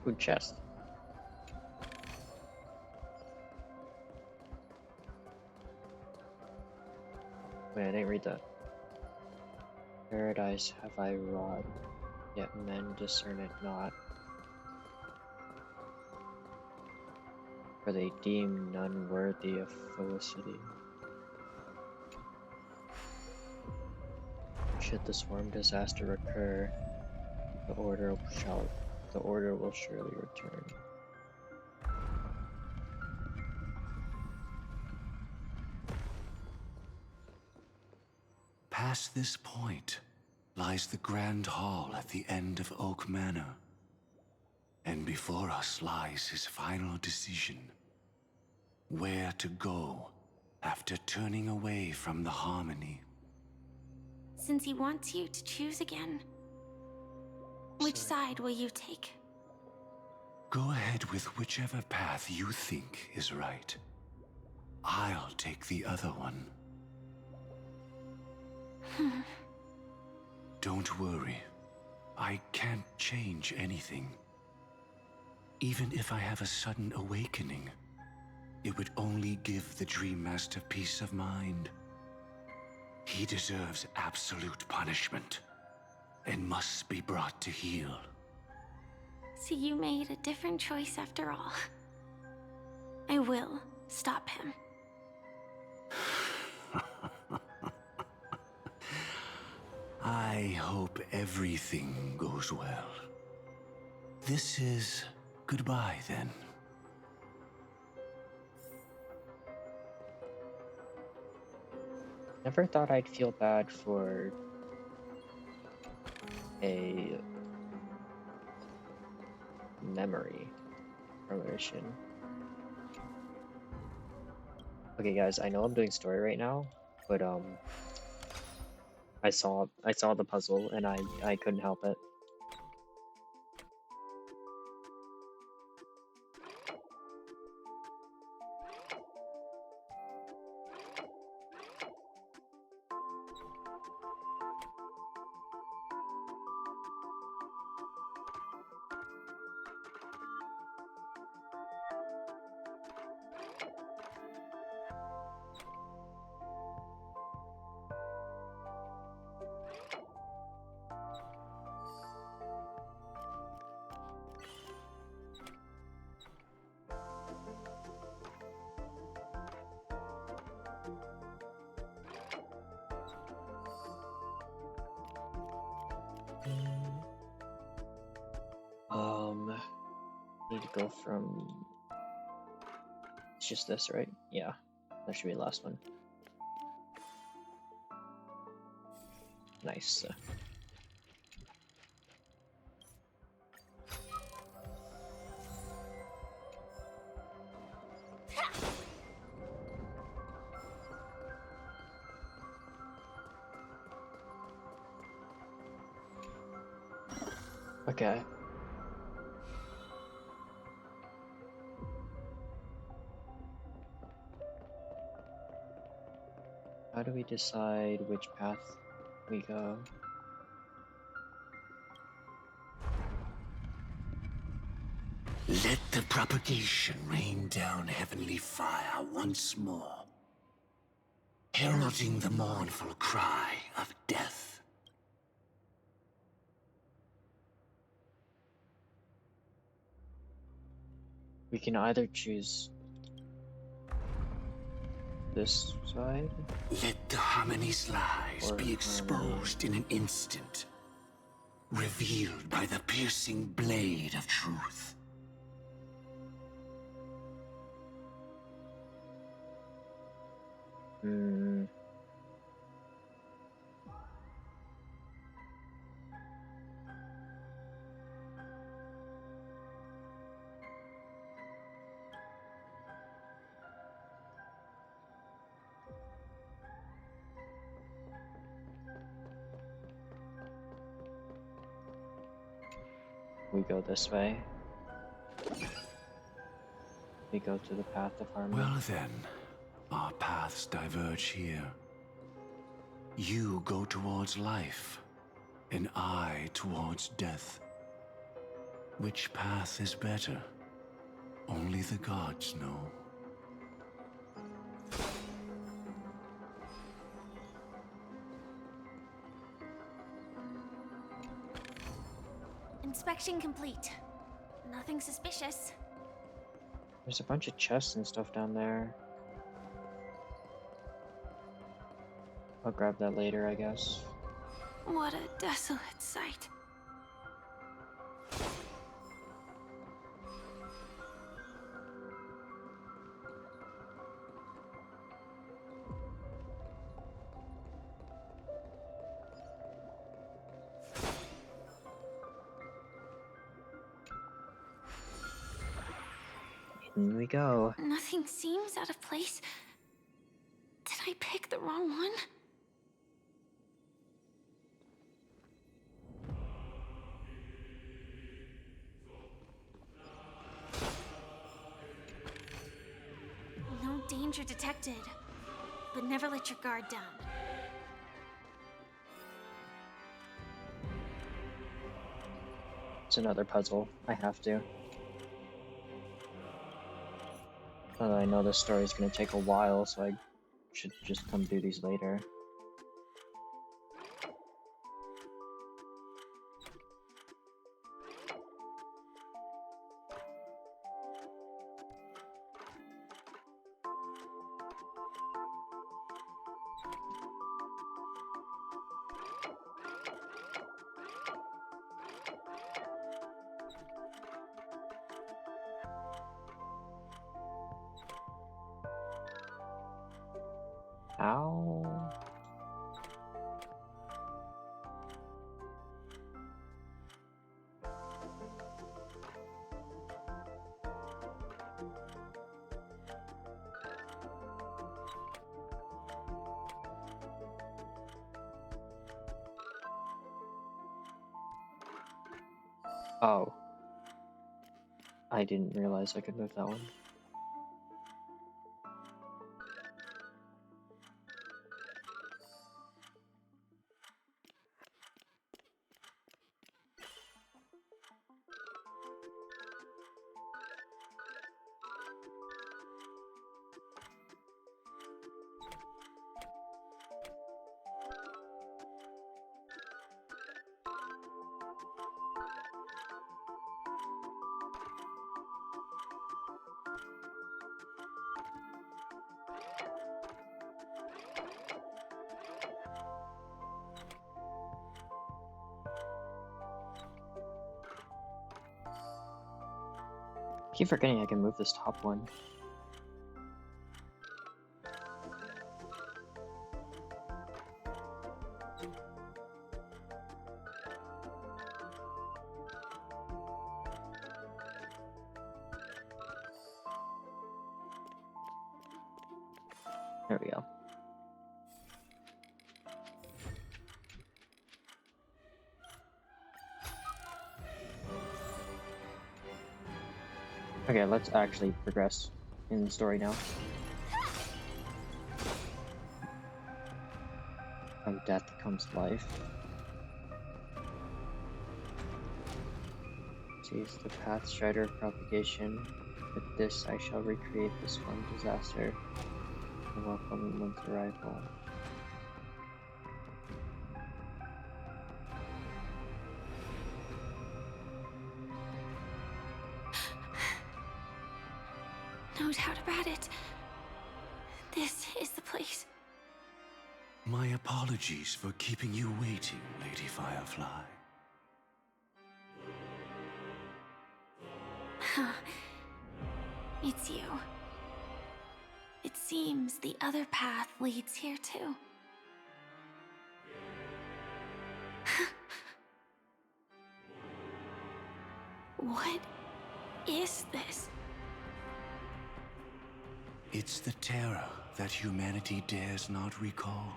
Food chest. Wait, I didn't read that. Paradise have I wrought, yet men discern it not. For they deem none worthy of felicity. Should the swarm disaster occur, the order will surely return. Past this point lies the Grand Hall at the end of Oak Manor. And before us lies his final decision. Where to go after turning away from the Harmony. Since he wants you to choose again, which side will you take? Go ahead with whichever path you think is right. I'll take the other one. Don't worry. I can't change anything. Even if I have a sudden awakening, it would only give the Dream Master peace of mind. He deserves absolute punishment, and must be brought to heel. So you made a different choice after all. I will stop him. I hope everything goes well. This is goodbye, then. Never thought I'd feel bad for a memory relation. Okay guys, I know I'm doing story right now, but I saw the puzzle and I couldn't help it. Need to go from... It's just this, right? Yeah, that should be the last one. Nice. Okay. How do we decide which path we go? Let the propagation rain down heavenly fire once more, heralding the mournful cry of death. We can either choose this side? Let the Harmony's lies be exposed in an instant, revealed by the piercing blade of truth. Hmm. We go this way. We go to the path of harmony. Well then, our paths diverge here. You go towards life, and I towards death. Which path is better? Only the gods know. Inspection complete. Nothing suspicious. There's a bunch of chests and stuff down there. I'll grab that later, I guess. What a desolate sight. In we go. Nothing seems out of place. Did I pick the wrong one? No danger detected, but never let your guard down. It's another puzzle. I have to. Although I know this story is going to take a while, so I should just come do these later. Ow. Oh. I didn't realize I could move that one. Keep forgetting I can move this top one. There we go. Okay, let's actually progress in the story now. From death comes life. Seize the path strider of propagation. With this I shall recreate this one disaster and welcome one's arrival. No doubt about it. This is the place. My apologies for keeping you waiting, Lady Firefly. It's you. It seems the other path leads here too. What is this? It's the terror that humanity dares not recall.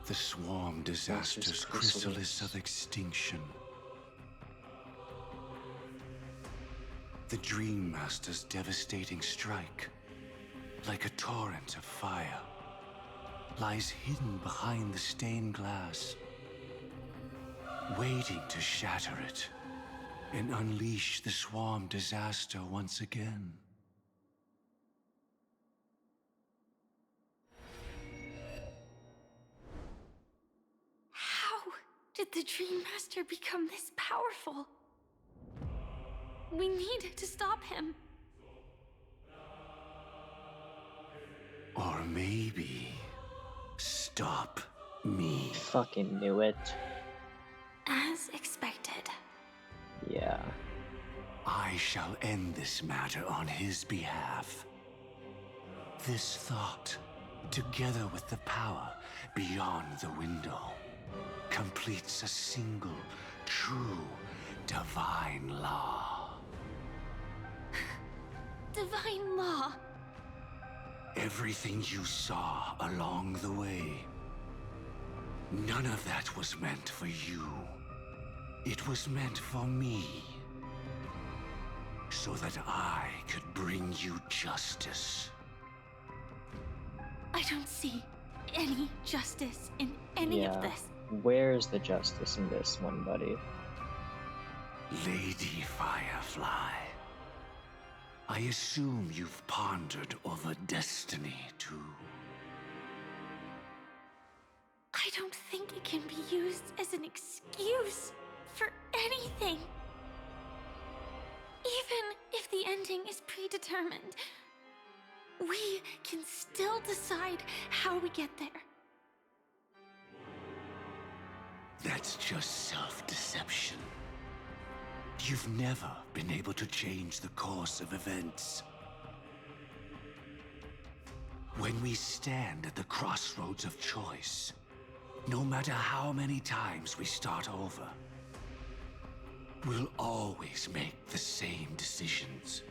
The swarm disaster's chrysalis of extinction. The Dream Master's devastating strike, like a torrent of fire, lies hidden behind the stained glass, waiting to shatter it and unleash the swarm disaster once again. How did the Dream Master become this powerful? We need to stop him. Or maybe stop me. Fucking knew it. As expected. Yeah. I shall end this matter on his behalf. This thought, together with the power beyond the window, completes a single, true, divine law. Divine law. Everything you saw along the way, none of that was meant for you. It was meant for me. So that I could bring you justice. I don't see any justice in any of this. Where's the justice in this one, buddy? Lady Firefly, I assume you've pondered over destiny, too. I don't think it can be used as an excuse for anything. Even if the ending is predetermined, we can still decide how we get there. That's just self-deception. You've never been able to change the course of events. When we stand at the crossroads of choice, no matter how many times we start over, we'll always make the same decisions.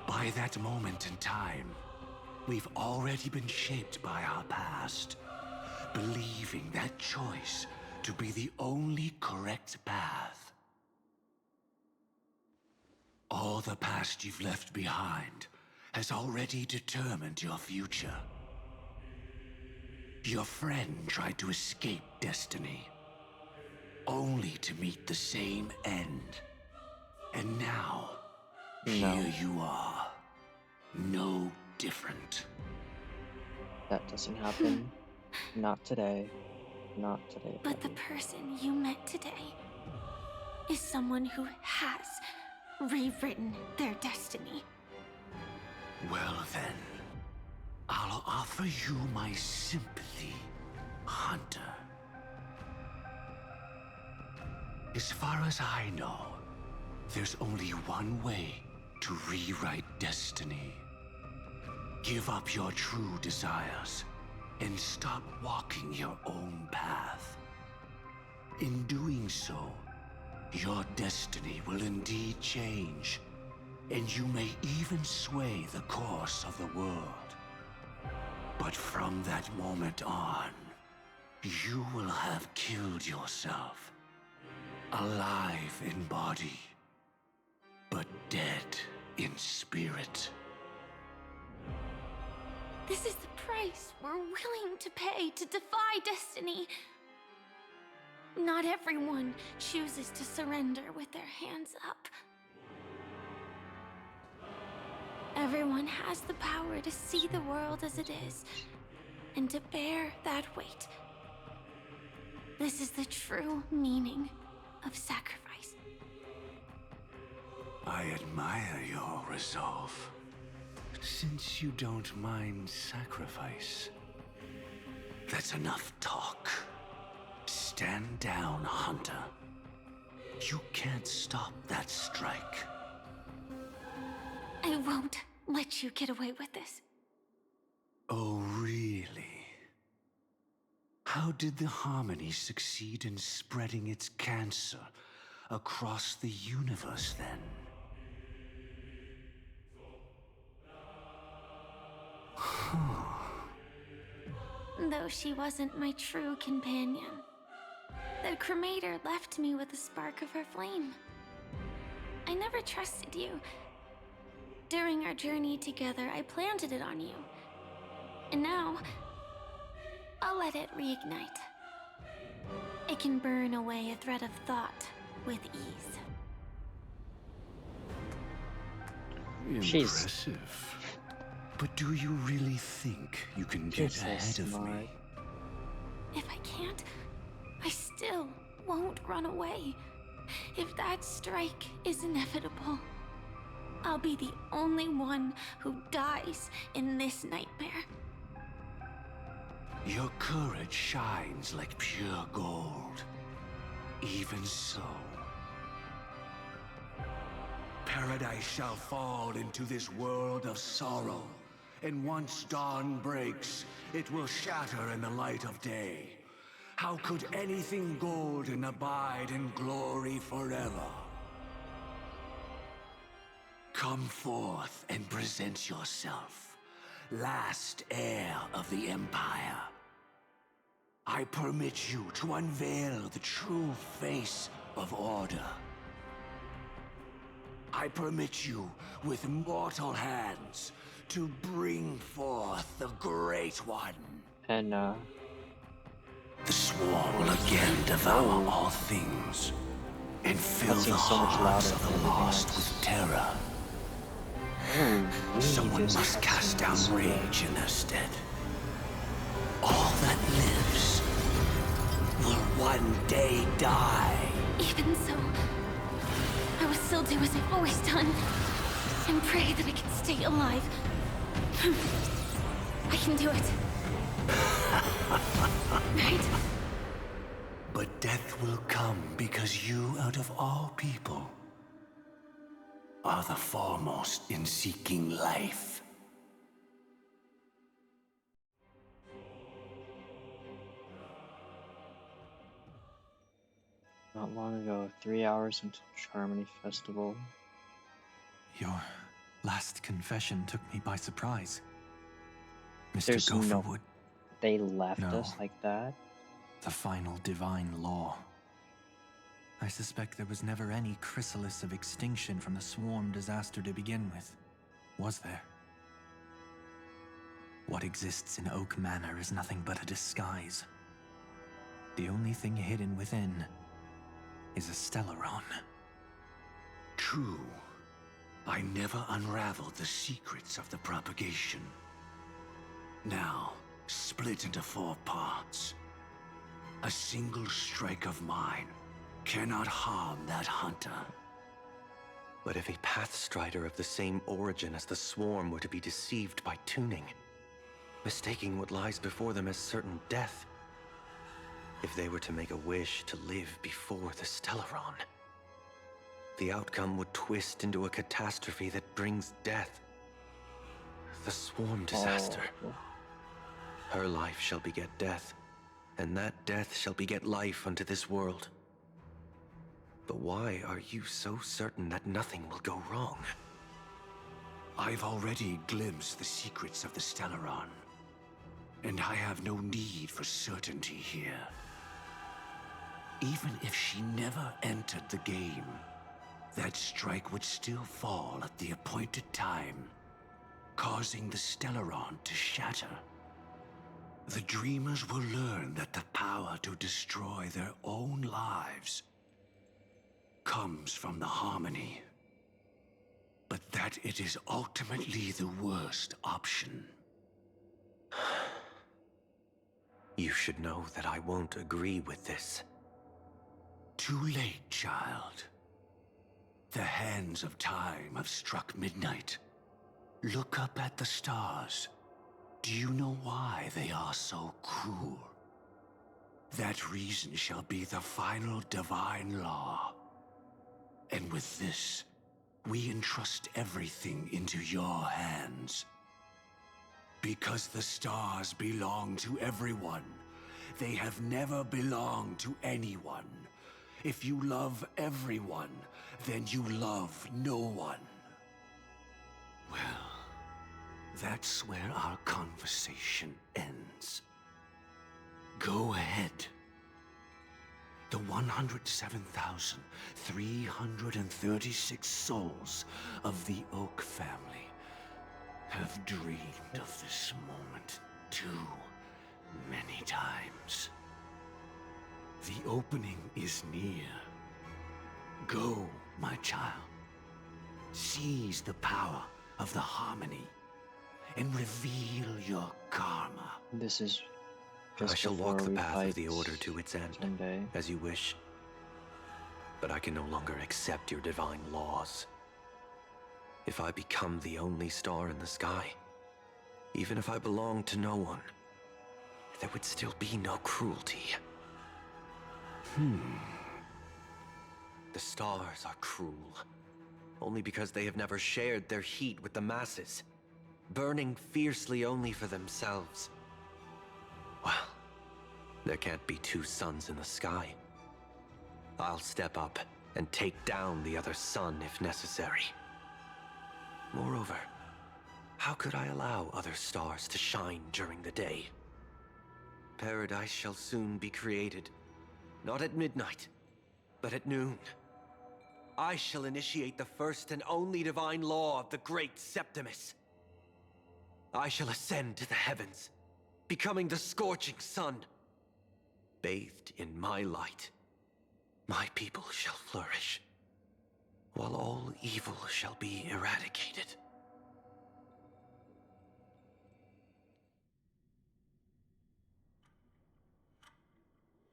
By that moment in time, we've already been shaped by our past, believing that choice to be the only correct path. All the past you've left behind has already determined your future. Your friend tried to escape destiny, only to meet the same end. And now, here you are. No different. That doesn't happen. Not today. Not today. But the person you met today is someone who has rewritten their destiny. Well then, I'll offer you my sympathy, Hunter. As far as I know, there's only one way to rewrite destiny. Give up your true desires and stop walking your own path. In doing so, your destiny will indeed change, and you may even sway the course of the world. But from that moment on, you will have killed yourself. Alive in body, but dead in spirit. This is the price we're willing to pay to defy destiny. Not everyone chooses to surrender with their hands up. Everyone has the power to see the world as it is, and to bear that weight. This is the true meaning of sacrifice. I admire your resolve. Since you don't mind sacrifice, that's enough talk. Stand down, Hunter. You can't stop that strike. I won't let you get away with this. Oh, really? How did the Harmony succeed in spreading its cancer across the universe, then? Though she wasn't my true companion, the cremator left me with a spark of her flame. I never trusted you. During our journey together, I planted it on you. And now, I'll let it reignite. It can burn away a thread of thought with ease. Impressive. But do you really think you can get ahead of me? If I can't, I still won't run away. If that strike is inevitable, I'll be the only one who dies in this nightmare. Your courage shines like pure gold. Even so, paradise shall fall into this world of sorrow, and once dawn breaks, it will shatter in the light of day. How could anything golden abide in glory forever? Come forth and present yourself, last heir of the Empire. I permit you to unveil the true face of order. I permit you, with mortal hands, to bring forth the Great One. And, The swarm will again devour all things, and fill the hearts of the lost with terror. Someone must cast down rage in their stead. All that lives will one day die. Even so, I will still do as I've always done, and pray that I can stay alive. I can do it. Right? But death will come because you, out of all people, are the foremost in seeking life. Not long ago, 3 hours until Charmony Festival. Your last confession took me by surprise. Mr. There's Gopherwood. They left No. us like that? The final divine law. I suspect there was never any chrysalis of extinction from the swarm disaster to begin with, was there? What exists in Oak Manor is nothing but a disguise. The only thing hidden within is a Stellaron. True. I never unraveled the secrets of the propagation. Now, split into 4 parts. A single strike of mine cannot harm that hunter. But if a Pathstrider of the same origin as the Swarm were to be deceived by tuning, mistaking what lies before them as certain death, if they were to make a wish to live before the Stellaron, the outcome would twist into a catastrophe that brings death. The Swarm disaster. Her life shall beget death, and that death shall beget life unto this world. But why are you so certain that nothing will go wrong? I've already glimpsed the secrets of the Stellaron, and I have no need for certainty here. Even if she never entered the game, that strike would still fall at the appointed time, causing the Stellaron to shatter. The Dreamers will learn that the power to destroy their own lives comes from the Harmony, but that it is ultimately the worst option. You should know that I won't agree with this. Too late, child. The hands of time have struck midnight. Look up at the stars. Do you know why they are so cruel? That reason shall be the final divine law. And with this, We entrust everything into your hands. Because the stars belong to everyone. They have never belonged to anyone. If you love everyone, then you love no one. Well, that's where our conversation ends. Go ahead. The 107,336 souls of the Oak family have dreamed of this moment too many times. The opening is near. Go, my child. Seize the power of the harmony and reveal your karma. This is just I shall walk the path of the Order to its end, someday. as you wish. But I can no longer accept your divine laws. If I become the only star in the sky, even if I belong to no one, there would still be no cruelty. The stars are cruel, only because they have never shared their heat with the masses, burning fiercely only for themselves. Well, there can't be two suns in the sky. I'll step up and take down the other sun if necessary. Moreover, how could I allow other stars to shine during the day? Paradise shall soon be created, not at midnight, but at noon. I shall initiate the first and only divine law of the great Septimus. I shall ascend to the heavens, becoming the scorching sun. Bathed in my light, my people shall flourish, while all evil shall be eradicated.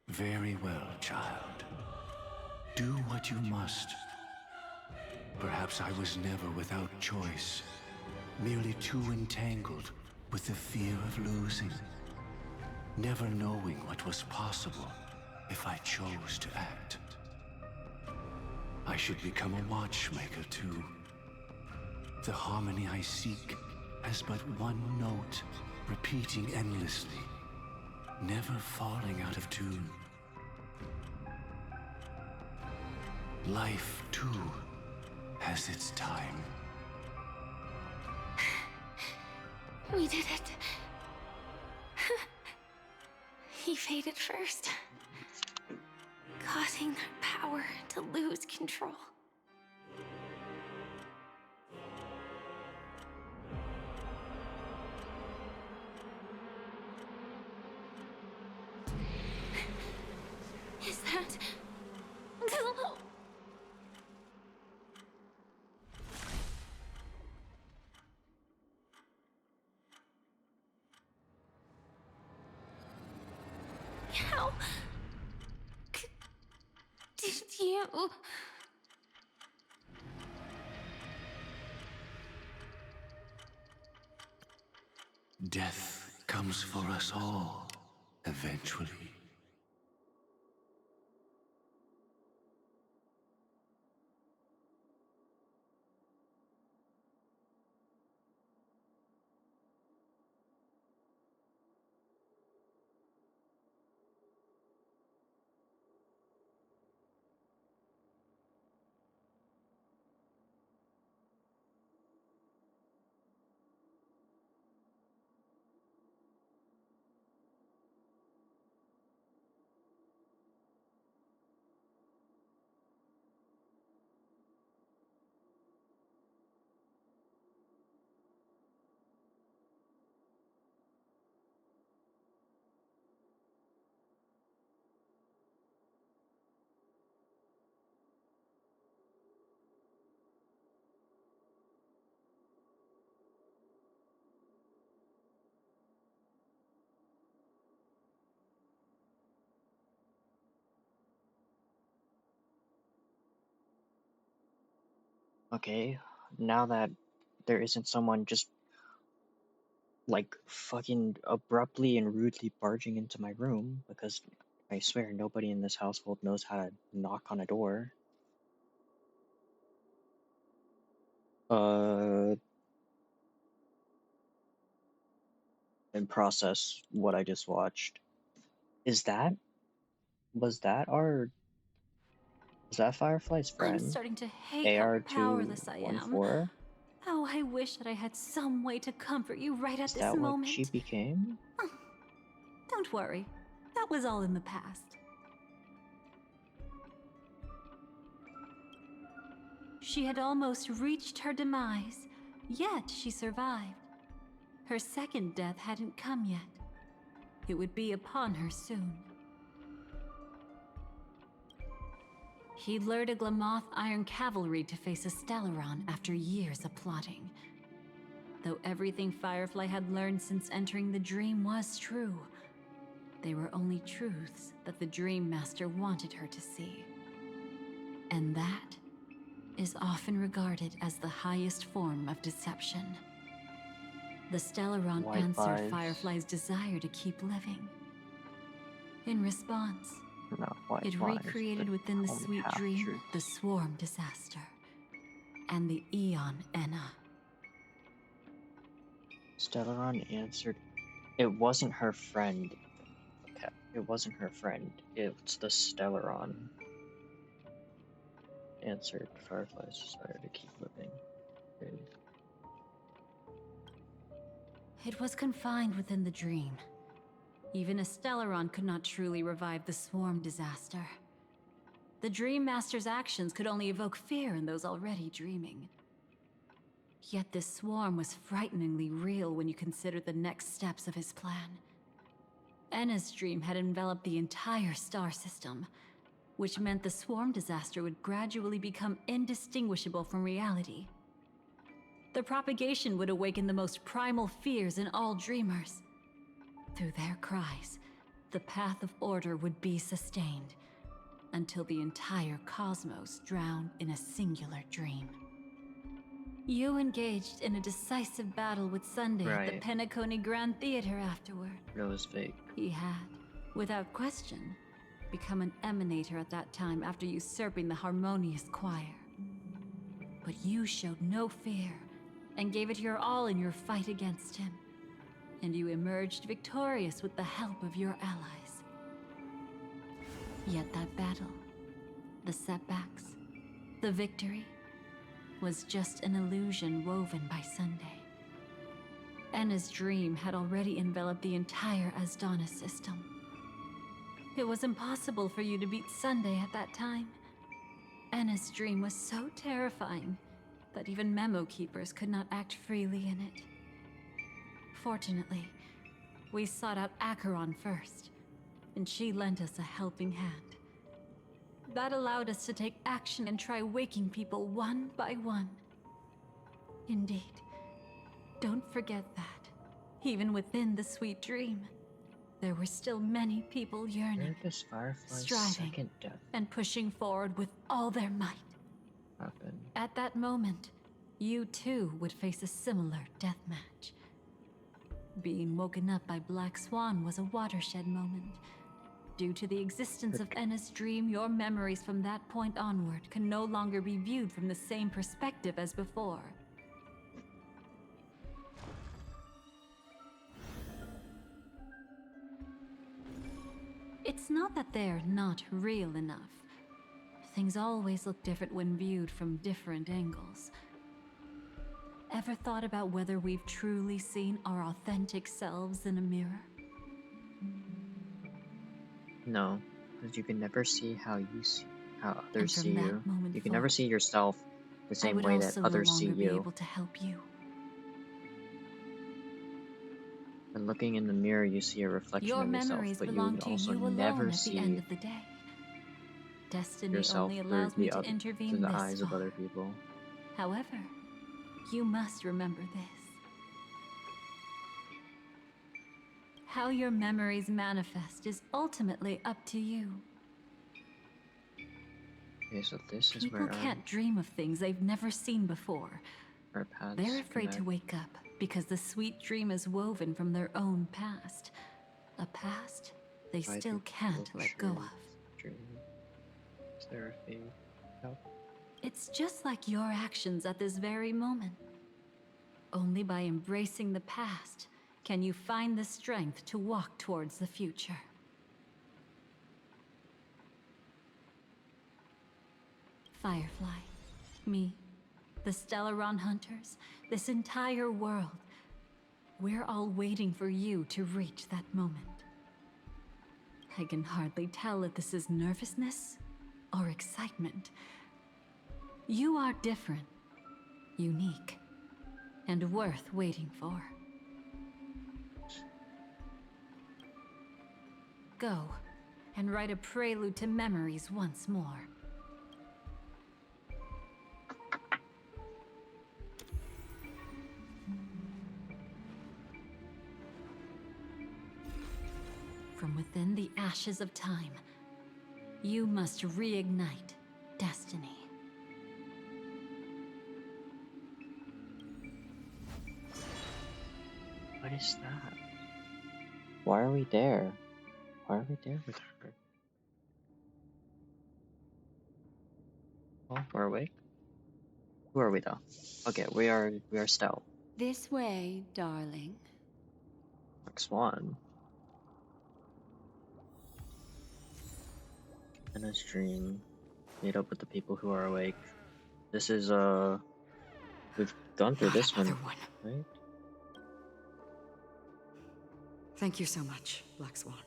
Very well, child. Do what you must. Perhaps I was never without choice, merely too entangled with the fear of losing, never knowing what was possible if I chose to act. I should become a watchmaker too. The harmony I seek has but one note, repeating endlessly, never falling out of tune. Life, too, has its time. We did it. He faded first, causing their power to lose control. Is that... How... did you... Death comes for us all, eventually. Okay, now that there isn't someone just like fucking abruptly and rudely barging into my room, because I swear nobody in this household knows how to knock on a door. And process what I just watched. Was that Firefly's I'm friend? starting to hate how powerless I am. AR214? Oh, I wish that I had some way to comfort you right at Is this that what moment. she became? Don't worry. That was all in the past. She had almost reached her demise, yet she survived. Her second death hadn't come yet. It would be upon her soon. He lured a Glamoth Iron Cavalry to face a Stellaron after years of plotting. Though everything Firefly had learned since entering the dream was true, they were only truths that the Dream Master wanted her to see. And that is often regarded as the highest form of deception. The Stellaron White answered lies. Firefly's desire to keep living. In response, Not white it lies, recreated but within the only sweet half dream truth. the Swarm disaster and the Eon Enna. Stellaron answered, it wasn't her friend. Okay, it wasn't her friend. It's the Stellaron. Answered Firefly's desire to keep living. Okay. It was confined within the dream. Even a Stellaron could not truly revive the Swarm disaster. The Dream Master's actions could only evoke fear in those already dreaming. Yet this Swarm was frighteningly real when you consider the next steps of his plan. Enna's dream had enveloped the entire star system, which meant the Swarm disaster would gradually become indistinguishable from reality. The propagation would awaken the most primal fears in all dreamers. Through their cries, the path of order would be sustained, until the entire cosmos drowned in a singular dream. You engaged in a decisive battle with Sunday at the Right. Penacony Grand Theater afterward. It was fake. He had, without question, become an emanator at that time after usurping the Harmonious Choir. But you showed no fear and gave it your all in your fight against him. And you emerged victorious with the help of your allies. Yet that battle, the setbacks, the victory, was just an illusion woven by Sunday. Enna's dream had already enveloped the entire Asdana system. It was impossible for you to beat Sunday at that time. Enna's dream was so terrifying that even memo keepers could not act freely in it. Fortunately, we sought out Acheron first, and she lent us a helping hand. That allowed us to take action and try waking people one by one. Indeed, don't forget that, even within the sweet dream, there were still many people yearning, Where does Firefly's striving, second death and pushing forward with all their might. happen? At that moment, you too would face a similar death match. Being woken up by Black Swan was a watershed moment. Due to the existence of Enna's dream, your memories from that point onward can no longer be viewed from the same perspective as before. It's not that they're not real enough. Things always look different when viewed from different angles. Ever thought about whether we've truly seen our authentic selves in a mirror? No, because you can never see how others And see from that you. moment You can never see yourself the I same would way that also no others see longer be you. able to help you. When looking in the mirror, you see a reflection Your of yourself, memories but you belong would to also you never alone at the end see of the day. Destiny yourself only through allows me to intervene the this eyes of far. other people. However, you must remember this. How your memories manifest is ultimately up to you. Okay, so this is People where can't dream of things they've never seen before. our paths They're afraid to connect. wake up because the sweet dream is woven from their own past. A past they still can't let go of. Dream. Is there a fade? No. It's just like your actions at this very moment. Only by embracing the past can you find the strength to walk towards the future. Firefly, me, the Stellaron Hunters, this entire world. We're all waiting for you to reach that moment. I can hardly tell if this is nervousness or excitement. You are different, unique, and worth waiting for. Go and write a prelude to memories once more. From within the ashes of time, you must reignite destiny. What is that? Why are we there? Why are we there with her? Oh, we're awake? Who are we though? Okay, we are Stell. This way, darling. Like Swan. In a dream. Meet up with the people who are awake. This is we've gone through this one, right? Thank you so much, Black Swan.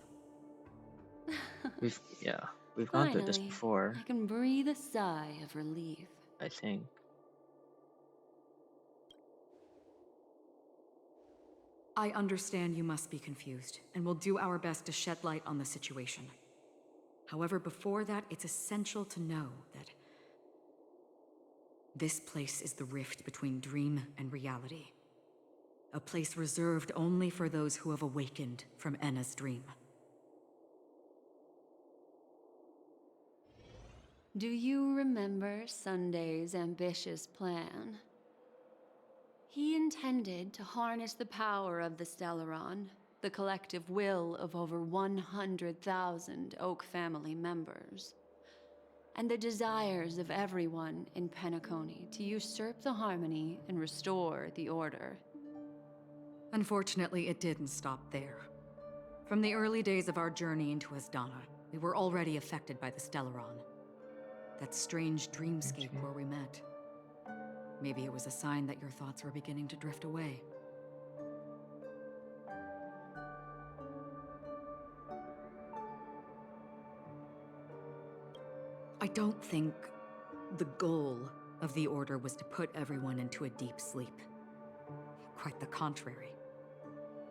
We've gone Finally, through this before. I can breathe a sigh of relief. I think. I understand you must be confused, and will do our best to shed light on the situation. However, before that, it's essential to know that this place is the rift between dream and reality. A place reserved only for those who have awakened from Enna's dream. Do you remember Sunday's ambitious plan? He intended to harness the power of the Stellaron, the collective will of over 100,000 Oak family members, and the desires of everyone in Penacony to usurp the harmony and restore the order. Unfortunately, it didn't stop there. From the early days of our journey into Asdana, we were already affected by the Stellaron. That strange dreamscape where we met. Maybe it was a sign that your thoughts were beginning to drift away. I don't think the goal of the Order was to put everyone into a deep sleep. Quite the contrary.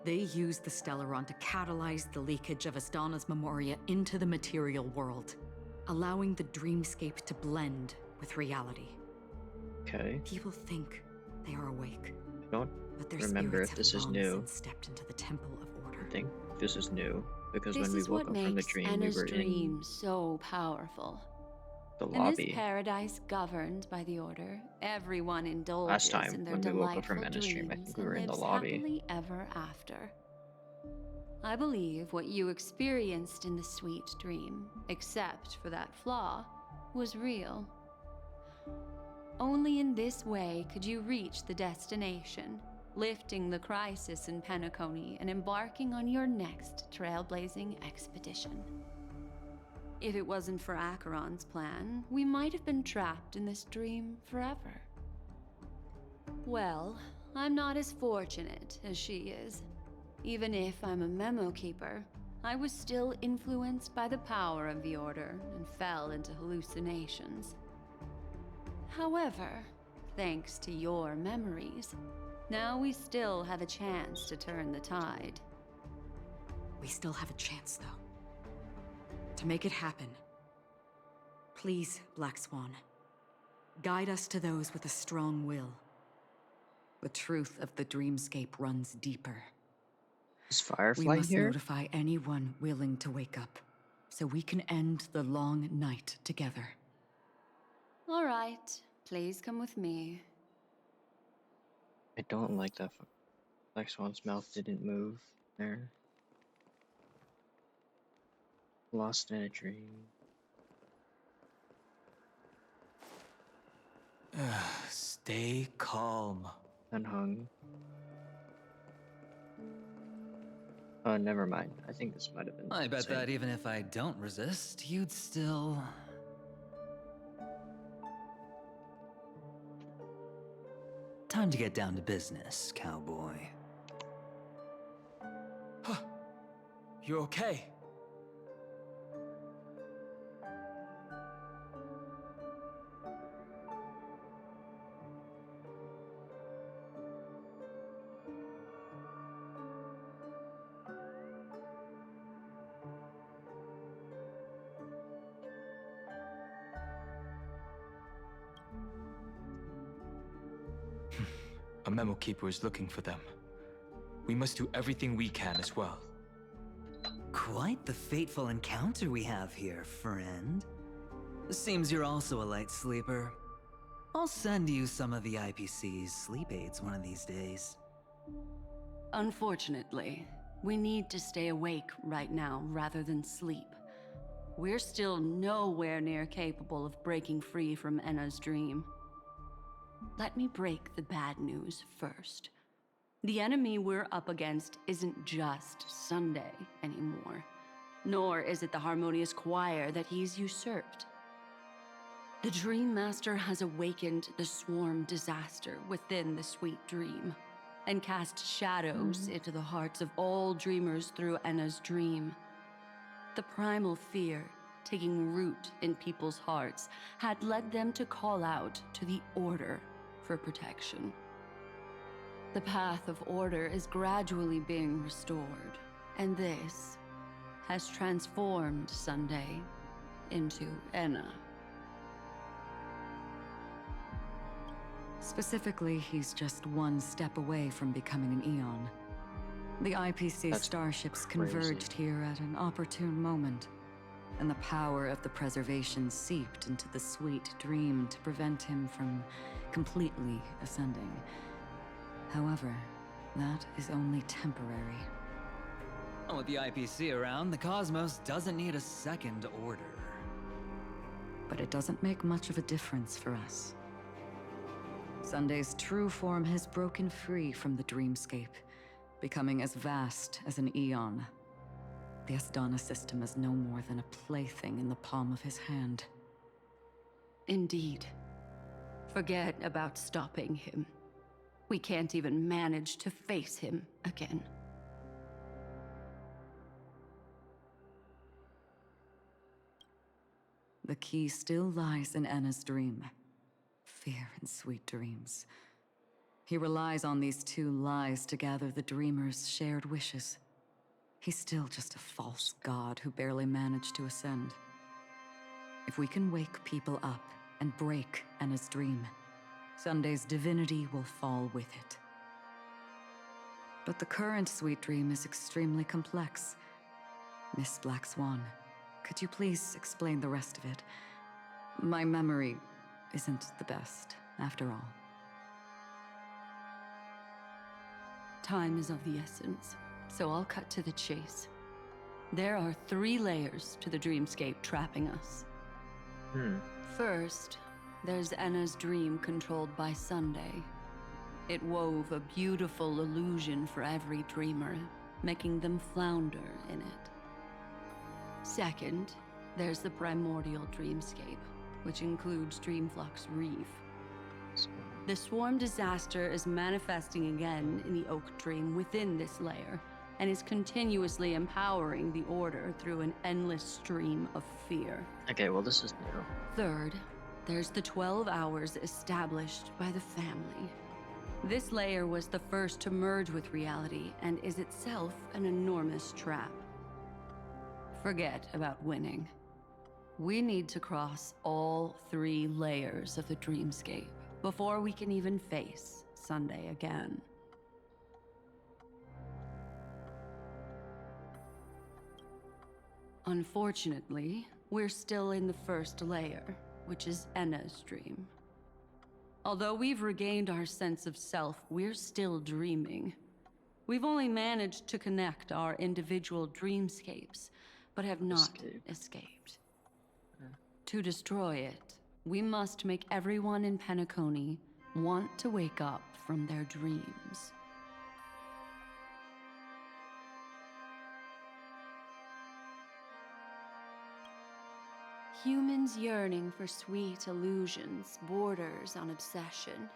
They used the Stellaron to catalyze the leakage of Asdana's Memoria into the material world, allowing the dreamscape to blend with reality. Okay. People think they are awake. I don't but remember if this is new. Stepped into the Temple of Order. I think this is new because This when we is woke what up from the makes dream, we Enna's were in dream so powerful. the In this lobby. paradise governed by the Order, everyone Last indulges time in their when we woke up from delightful Enna's dream, I dreams think we and were in the lives lobby. happily ever after. I believe what you experienced in the sweet dream, except for that flaw, was real. Only in this way could you reach the destination, lifting the crisis in Penacony and embarking on your next trailblazing expedition. If it wasn't for Acheron's plan, we might have been trapped in this dream forever. Well, I'm not as fortunate as she is. Even if I'm a memo keeper, I was still influenced by the power of the Order and fell into hallucinations. However, thanks to your memories, now we still have a chance to turn the tide. We still have a chance, though. To make it happen, please, Black Swan, guide us to those with a strong will. The truth of the dreamscape runs deeper. Is Firefly we must here? notify anyone willing to wake up, so we can end the long night together. All right, please come with me. I don't like that. Black Swan's mouth didn't move there. Lost in a dream. Stay calm. Unhung. Never mind. I think this might have been. I bet same. that even if I don't resist, you'd still... Time to get down to business, cowboy. You're okay. A memo keeper is looking for them. We must do everything we can as well. Quite the fateful encounter we have here, friend. Seems you're also a light sleeper. I'll send you some of the IPC's sleep aids one of these days. Unfortunately, we need to stay awake right now rather than sleep. We're still nowhere near capable of breaking free from Enna's dream. Let me break the bad news first. The enemy we're up against isn't just Sunday anymore, nor is it the harmonious choir that he's usurped. The Dream Master has awakened the swarm disaster within the sweet dream, and cast shadows into the hearts of all dreamers through Enna's dream. The primal fear taking root in people's hearts had led them to call out to the Order for protection. The path of order is gradually being restored, and this has transformed Sunday into Enna. Specifically, he's just one step away from becoming an Eon. The IPC starships converged here at an opportune moment, and the power of the preservation seeped into the sweet dream to prevent him from completely ascending. However, that is only temporary. With the IPC around, the cosmos doesn't need a second order. But it doesn't make much of a difference for us. Sunday's true form has broken free from the dreamscape, becoming as vast as an Eon. The Asdana system is no more than a plaything in the palm of his hand. Indeed. Forget about stopping him. We can't even manage to face him again. The key still lies in Enna's dream. Fear and sweet dreams. He relies on these two lies to gather the dreamers' shared wishes. He's still just a false god who barely managed to ascend. If we can wake people up and break Enna's dream, Sunday's divinity will fall with it. But the current sweet dream is extremely complex. Miss Black Swan, could you please explain the rest of it? My memory isn't the best, after all. Time is of the essence, so I'll cut to the chase. There are 3 layers to the dreamscape trapping us. First, there's Enna's dream controlled by Sunday. It wove a beautiful illusion for every dreamer, making them flounder in it. Second, there's the primordial dreamscape, which includes Dreamflux Reef. The swarm disaster is manifesting again in the Oak Dream within this layer, and is continuously empowering the Order through an endless stream of fear. Okay, well this is new. Third, there's the 12 hours established by the family. This layer was the first to merge with reality and is itself an enormous trap. Forget about winning. We need to cross all 3 layers of the dreamscape before we can even face Sunday again. Unfortunately, we're still in the first layer, which is Enna's dream. Although we've regained our sense of self, we're still dreaming. We've only managed to connect our individual dreamscapes, but have not escaped. To destroy it, We must make everyone in Penacony want to wake up from their dreams. Humans yearning for sweet illusions borders on obsession,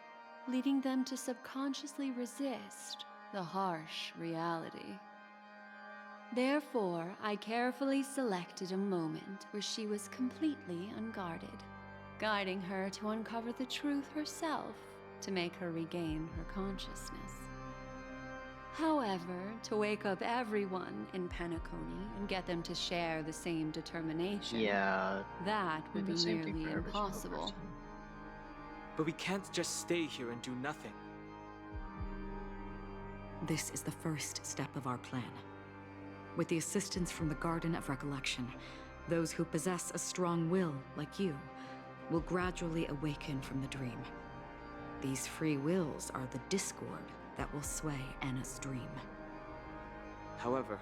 leading them to subconsciously resist the harsh reality. Therefore, I carefully selected a moment where she was completely unguarded, guiding her to uncover the truth herself to make her regain her consciousness. However, to wake up everyone in Penacony and get them to share the same determination, that would be nearly impossible. But we can't just stay here and do nothing. This is the first step of our plan. With the assistance from the Garden of Recollection, those who possess a strong will, like you, will gradually awaken from the dream. These free wills are the discord that will sway Anna's dream. However,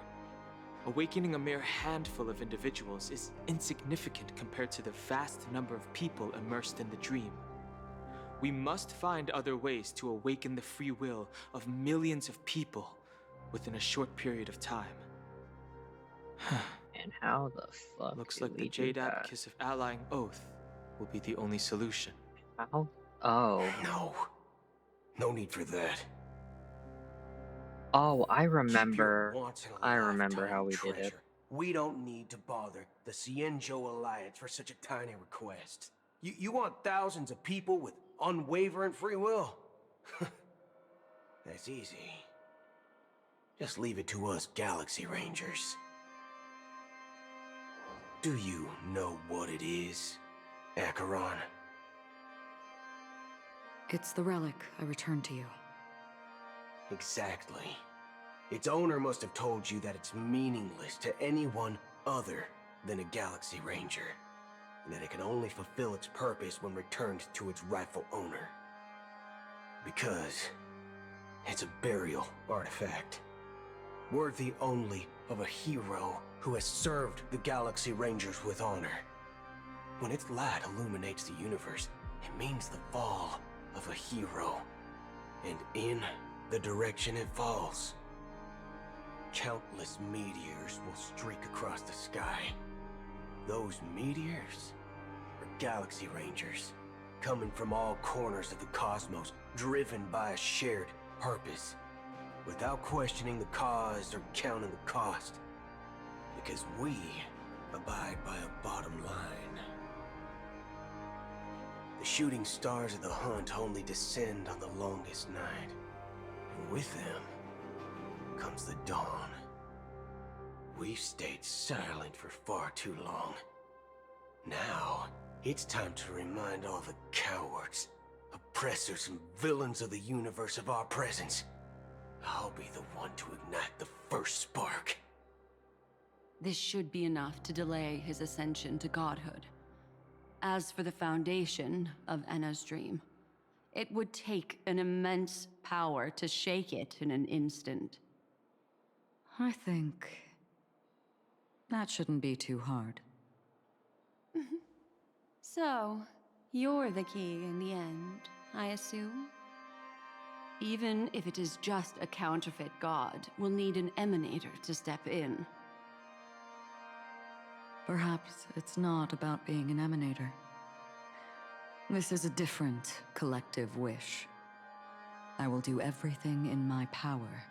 awakening a mere handful of individuals is insignificant compared to the vast number of people immersed in the dream. We must find other ways to awaken the free will of millions of people within a short period of time. And how the fuck Looks do like the we do Jade that? Abacus of Allying Oath will be the only solution. How? Oh. No. No need for that. Oh, I remember. I remember how we treasure. did it. We don't need to bother the Cienjo Alliance for such a tiny request. You want thousands of people with unwavering free will? That's easy. Just leave it to us Galaxy Rangers. Do you know what it is, Acheron? It's the relic I returned to you. Exactly. Its owner must have told you that it's meaningless to anyone other than a Galaxy Ranger, and that it can only fulfill its purpose when returned to its rightful owner. Because it's a burial artifact, worthy only of a hero who has served the Galaxy Rangers with honor. When its light illuminates the universe, it means the fall of a hero. And in the direction it falls, countless meteors will streak across the sky. Those meteors are Galaxy Rangers, coming from all corners of the cosmos, driven by a shared purpose, without questioning the cause or counting the cost. Because we abide by a bottom line. The shooting stars of the hunt only descend on the longest night, and with them comes the dawn. We've stayed silent for far too long. Now, it's time to remind all the cowards, oppressors, and villains of the universe of our presence. I'll be the one to ignite the first spark. This should be enough to delay his ascension to godhood. As for the foundation of Anna's dream, it would take an immense power to shake it in an instant. I think that shouldn't be too hard. So, you're the key in the end, I assume? Even if it is just a counterfeit god, we'll need an emanator to step in. Perhaps it's not about being an emanator. This is a different collective wish. I will do everything in my power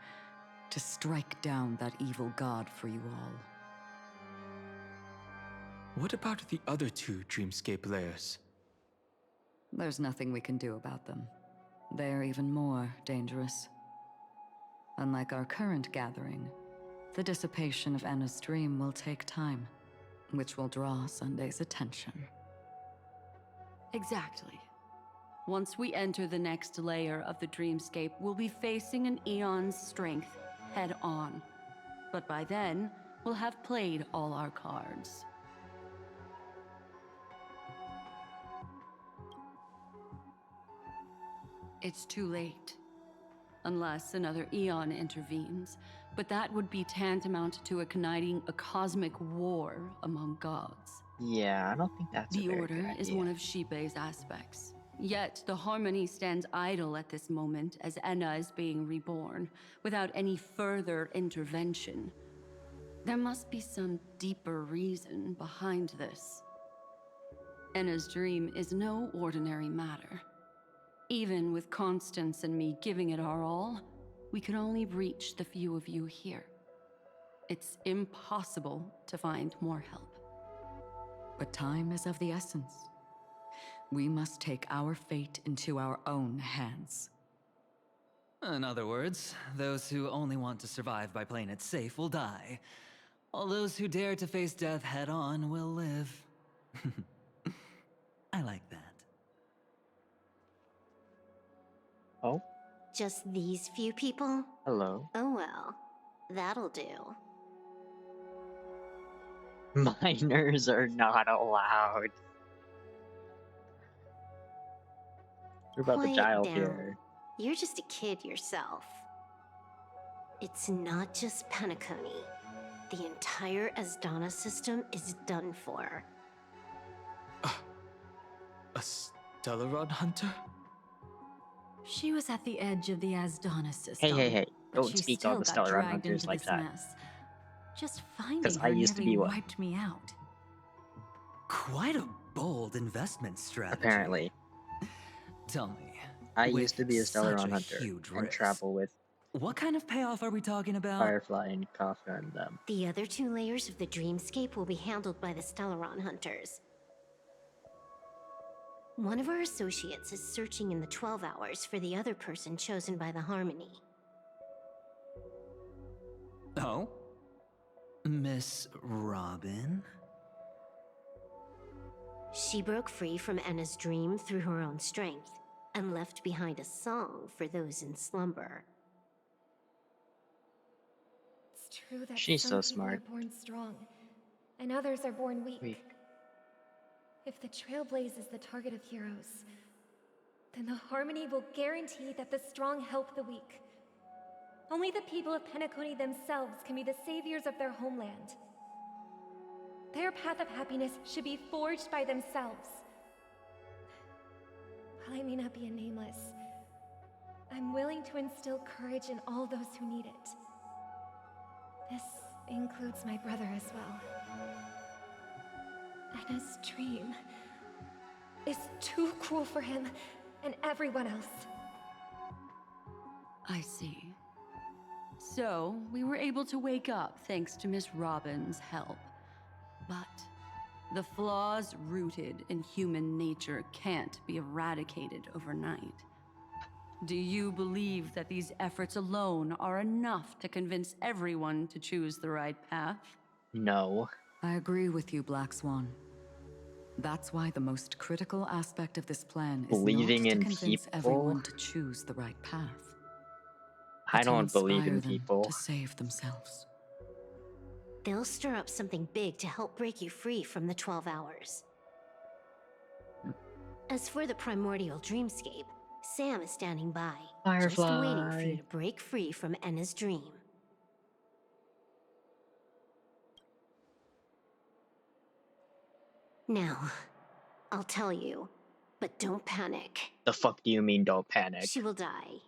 to strike down that evil god for you all. What about the other two Dreamscape layers? There's nothing we can do about them. They're even more dangerous. Unlike our current gathering, the dissipation of Anna's dream will take time, which will draw Sunday's attention. Exactly. Once we enter the next layer of the Dreamscape, we'll be facing an eon's strength head on. But by then, we'll have played all our cards. It's too late. Unless another eon intervenes, but that would be tantamount to igniting a cosmic war among gods. Yeah, I don't think that's a The very Order good is idea. one of Shibei's aspects. Yet the Harmony stands idle at this moment as Enna is being reborn, without any further intervention. There must be some deeper reason behind this. Enna's dream is no ordinary matter. Even with Constance and me giving it our all, we could only reach the few of you here. It's impossible to find more help. But time is of the essence. We must take our fate into our own hands. In other words, those who only want to survive by playing it safe will die, while those who dare to face death head-on will live. I like that. Oh? Just these few people? Hello. Oh well, that'll do. Minors are not allowed. We're about the Quiet child down. here. You're just a kid yourself. It's not just Penacony. The entire Asdana system is done for. A Stellaron hunter? She was at the edge of the Asdana system. Hey. But Don't she speak still on the got Stellaron dragged Hunters into like this that. mess. Just finding 'Cause I her used to nearly be one. wiped me out. Quite a bold investment strategy. Apparently. Tell me. I with used to be a such Stellaron Hunter huge and risk, travel with what kind of payoff are we talking about? Firefly and Kafka and them. The other two layers of the dreamscape will be handled by the Stellaron Hunters. One of our associates is searching in the 12 hours for the other person chosen by the Harmony. Oh? Miss Robin? She broke free from Enna's dream through her own strength, and left behind a song for those in slumber. It's true that She's some so people smart. are born strong, and others are born weak. If the Trailblaze is the target of heroes, then the Harmony will guarantee that the strong help the weak. Only the people of Penacony themselves can be the saviors of their homeland. Their path of happiness should be forged by themselves. While I may not be a nameless, I'm willing to instill courage in all those who need it. This includes my brother as well. Anna's dream is too cruel for him and everyone else. I see. So, we were able to wake up thanks to Miss Robin's help. But the flaws rooted in human nature can't be eradicated overnight. Do you believe that these efforts alone are enough to convince everyone to choose the right path? No. I agree with you, Black Swan. That's why the most critical aspect of this plan is Believing not to in convince people? everyone to choose the right path. I but to don't believe inspire in them people. to save themselves. They'll stir up something big to help break you free from the 12 hours. As for the primordial dreamscape, Sam is standing by, just waiting for you to break free from Enna's dream. Now, I'll tell you, but don't panic. The fuck do you mean don't panic? She will die.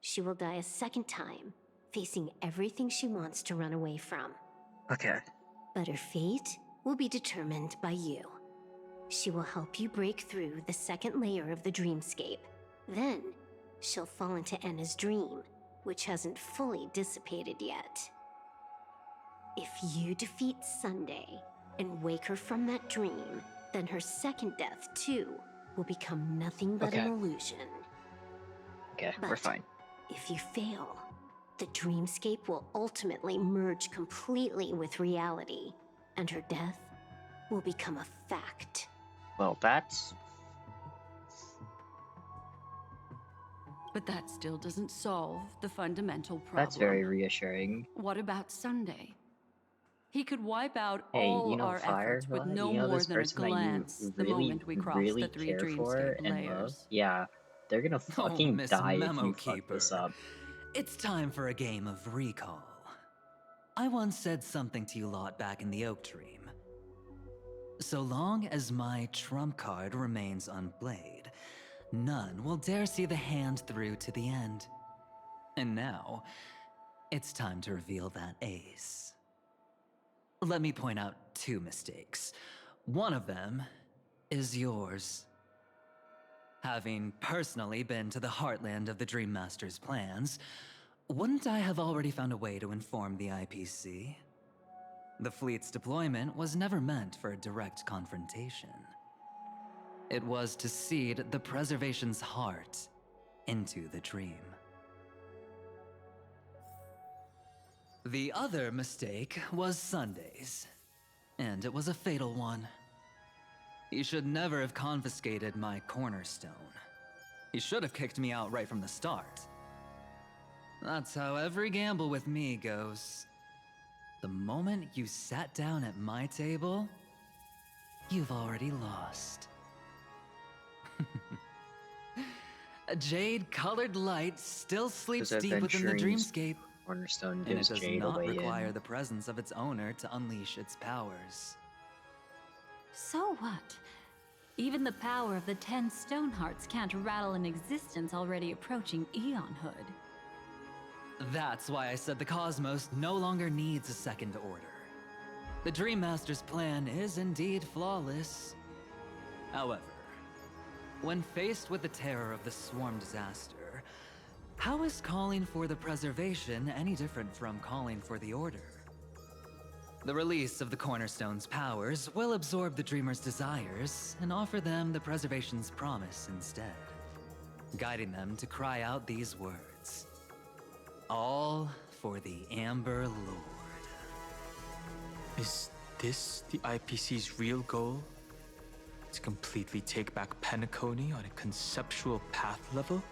She will die a second time, facing everything she wants to run away from. Okay. But her fate will be determined by you. She will help you break through the second layer of the dreamscape. Then, she'll fall into Enna's dream, which hasn't fully dissipated yet. If you defeat Sunday and wake her from that dream, then her second death, too, will become nothing but an illusion. Okay, we're fine. If you fail, the dreamscape will ultimately merge completely with reality, and her death will become a fact. Well, that's... But that still doesn't solve the fundamental problem. That's very reassuring. What about Sunday? He could wipe out Hey, all you know our efforts with Firefly? no You know more this than a person that glance you the really, moment we cross really the three care for dreamscape and love? layers. Yeah, they're gonna fucking Miss die if Memo you fuck this Keeper. up. It's time for a game of recall. I once said something to you lot back in the Oak Dream. So long as my trump card remains unplayed, none will dare see the hand through to the end. And now, it's time to reveal that ace. Let me point out 2 mistakes. One of them is yours. Having personally been to the heartland of the Dream Master's plans, wouldn't I have already found a way to inform the IPC? The fleet's deployment was never meant for a direct confrontation. It was to seed the preservation's heart into the dream. The other mistake was Sundays, and it was a fatal one. He should never have confiscated my cornerstone. He should have kicked me out right from the start. That's how every gamble with me goes. The moment you sat down at my table, you've already lost. A jade-colored light still sleeps deep within the dreamscape, Cornerstone and it gives does Jade not away require in. the presence of its owner to unleash its powers. So what? Even the power of the 10 Stonehearts can't rattle an existence already approaching eonhood. That's why I said the cosmos no longer needs a second order. The Dream Master's plan is indeed flawless. However, when faced with the terror of the swarm disaster, how is calling for the preservation any different from calling for the order? The release of the Cornerstone's powers will absorb the Dreamer's desires and offer them the preservation's promise instead, guiding them to cry out these words. All for the Amber Lord. Is this the IPC's real goal? To completely take back Penacony on a conceptual path level?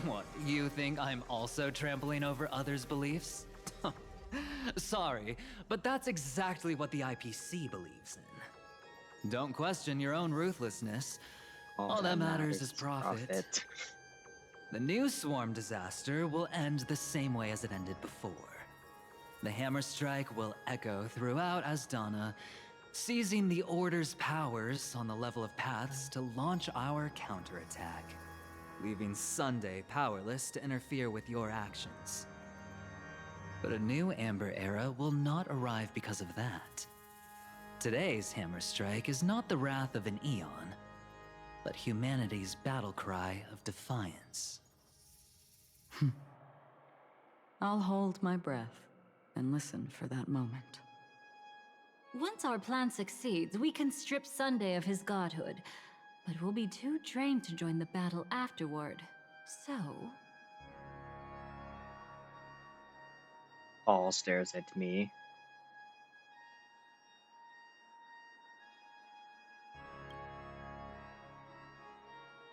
What, you think I'm also trampling over others' beliefs? Sorry, but that's exactly what the IPC believes in. Don't question your own ruthlessness. All that matters is profit. The new swarm disaster will end the same way as it ended before. The hammer strike will echo throughout Asdana, seizing the Order's powers on the level of paths to launch our counterattack, leaving Sunday powerless to interfere with your actions. But a new Amber Era will not arrive because of that. Today's hammer strike is not the wrath of an eon, but humanity's battle cry of defiance. I'll hold my breath and listen for that moment. Once our plan succeeds, we can strip Sunday of his godhood, but we'll be too drained to join the battle afterward. So... Paul stares at me.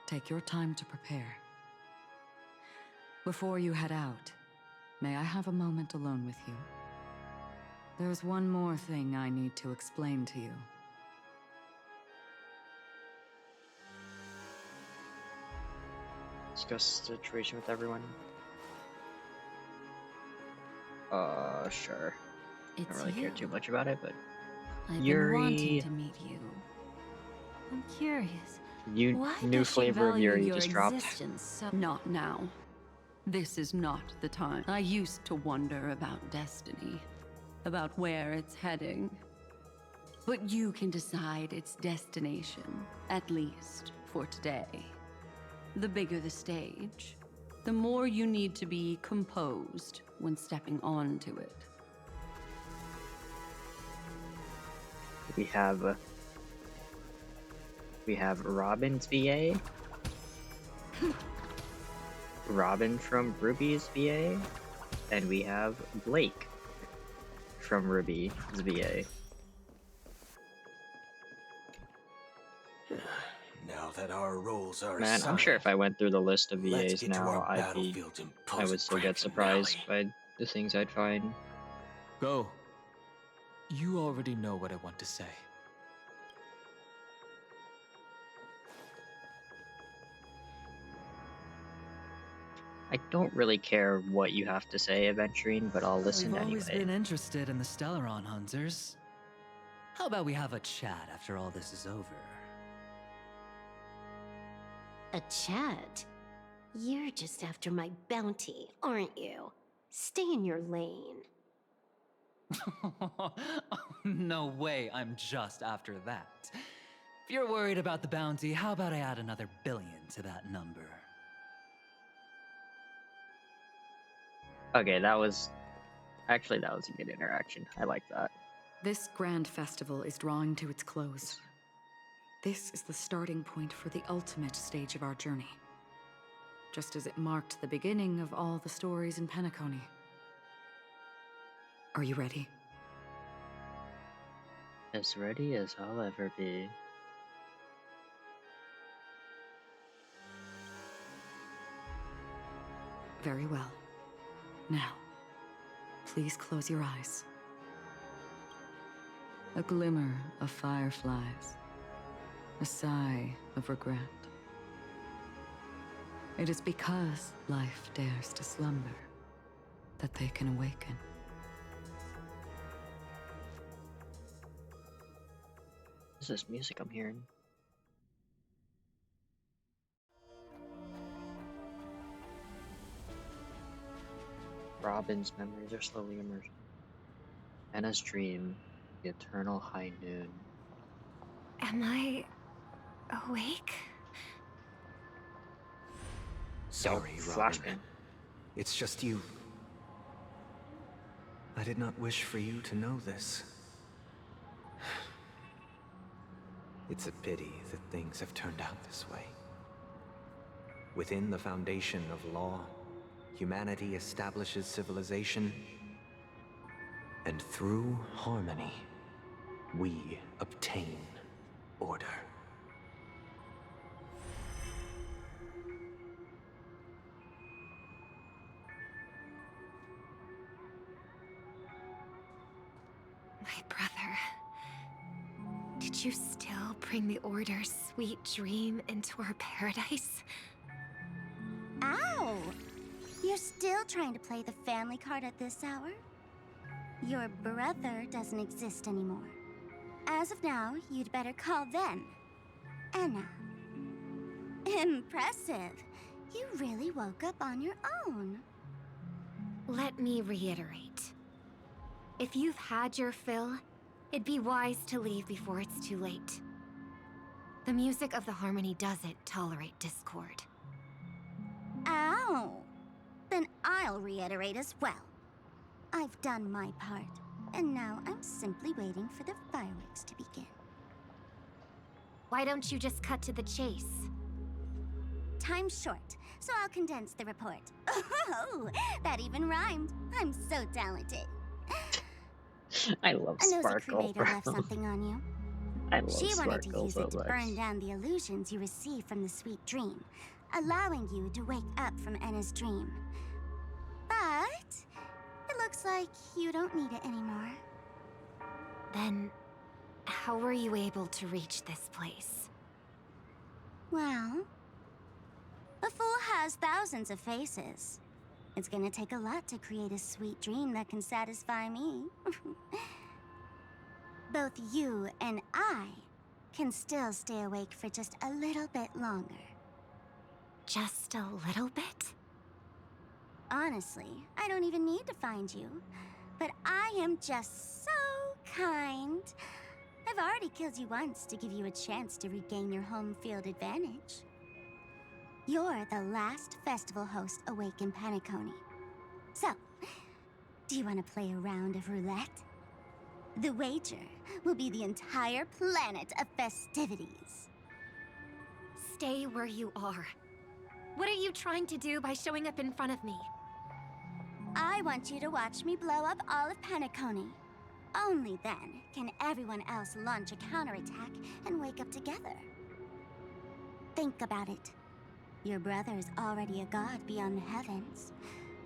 Take your time to prepare. Before you head out, may I have a moment alone with you? There's one more thing I need to explain to you. Discuss the situation with everyone. Sure. I don't really care too much about it, but I've Yuri. been wanting to meet you. I'm curious. Why New does she flavor of value Yuri your just dropped. existence so Not now. This is not the time. I used to wonder about destiny, about where it's heading. But you can decide its destination, at least for today. The bigger the stage, the more you need to be composed when stepping onto it. We have Robin's VA, Robin from Ruby's VA, and we have Blake from Ruby's VA. Now that our roles are Man, I'm assigned, sure if I went through the list of let's VAs get to now, our I battlefields and would pose still a get grand surprised finale. by the things I'd find. Go. You already know what I want to say. I don't really care what you have to say, Aventurine, but I'll listen We've always anyway. been interested in the Stellaron Hunters. How about we have a chat after all this is over? A chat? You're just after my bounty, aren't you? Stay in your lane. No way, I'm just after that. If you're worried about the bounty, how about I add another billion to that number? Okay, that was a good interaction. I like that. This grand festival is drawing to its close. This is the starting point for the ultimate stage of our journey. Just as it marked the beginning of all the stories in Penacony. Are you ready? As ready as I'll ever be. Very well. Now, please close your eyes. A glimmer of fireflies. A sigh of regret. It is because life dares to slumber that they can awaken. What's this music I'm hearing? Robin's memories are slowly emerging. Anna's dream, the eternal high noon. Am I awake? Sorry, Robin. It's just you. I did not wish for you to know this. It's a pity that things have turned out this way. Within the foundation of law, humanity establishes civilization, and through harmony, we obtain order. My brother. Did you still bring the Order's sweet dream into our paradise? Ow! You're still trying to play the family card at this hour? Your brother doesn't exist anymore. As of now, you'd better call them Anna. Impressive. You really woke up on your own. Let me reiterate. If you've had your fill, it'd be wise to leave before it's too late. The music of the Harmony doesn't tolerate discord. Ow! Then I'll reiterate as well. I've done my part, and now I'm simply waiting for the fireworks to begin. Why don't you just cut to the chase? Time's short, so I'll condense the report. Oh, that even rhymed. I'm so talented. I love A nosy Sparkle. cremator left something on you. I love She wanted to Sparkle use so it to much. burn down the illusions you received from the sweet dream, allowing you to wake up from Anna's dream. But it looks like you don't need it anymore. Then, how were you able to reach this place? Well, a fool has thousands of faces. It's gonna take a lot to create a sweet dream that can satisfy me. Both you and I can still stay awake for just a little bit longer. Just a little bit? Honestly, I don't even need to find you. But I am just so kind. I've already killed you once to give you a chance to regain your home field advantage. You're the last festival host awake in Penacony. So, do you want to play a round of roulette? The wager will be the entire planet of festivities. Stay where you are. What are you trying to do by showing up in front of me? I want you to watch me blow up all of Penacony. Only then can everyone else launch a counterattack and wake up together. Think about it. Your brother is already a god beyond the heavens.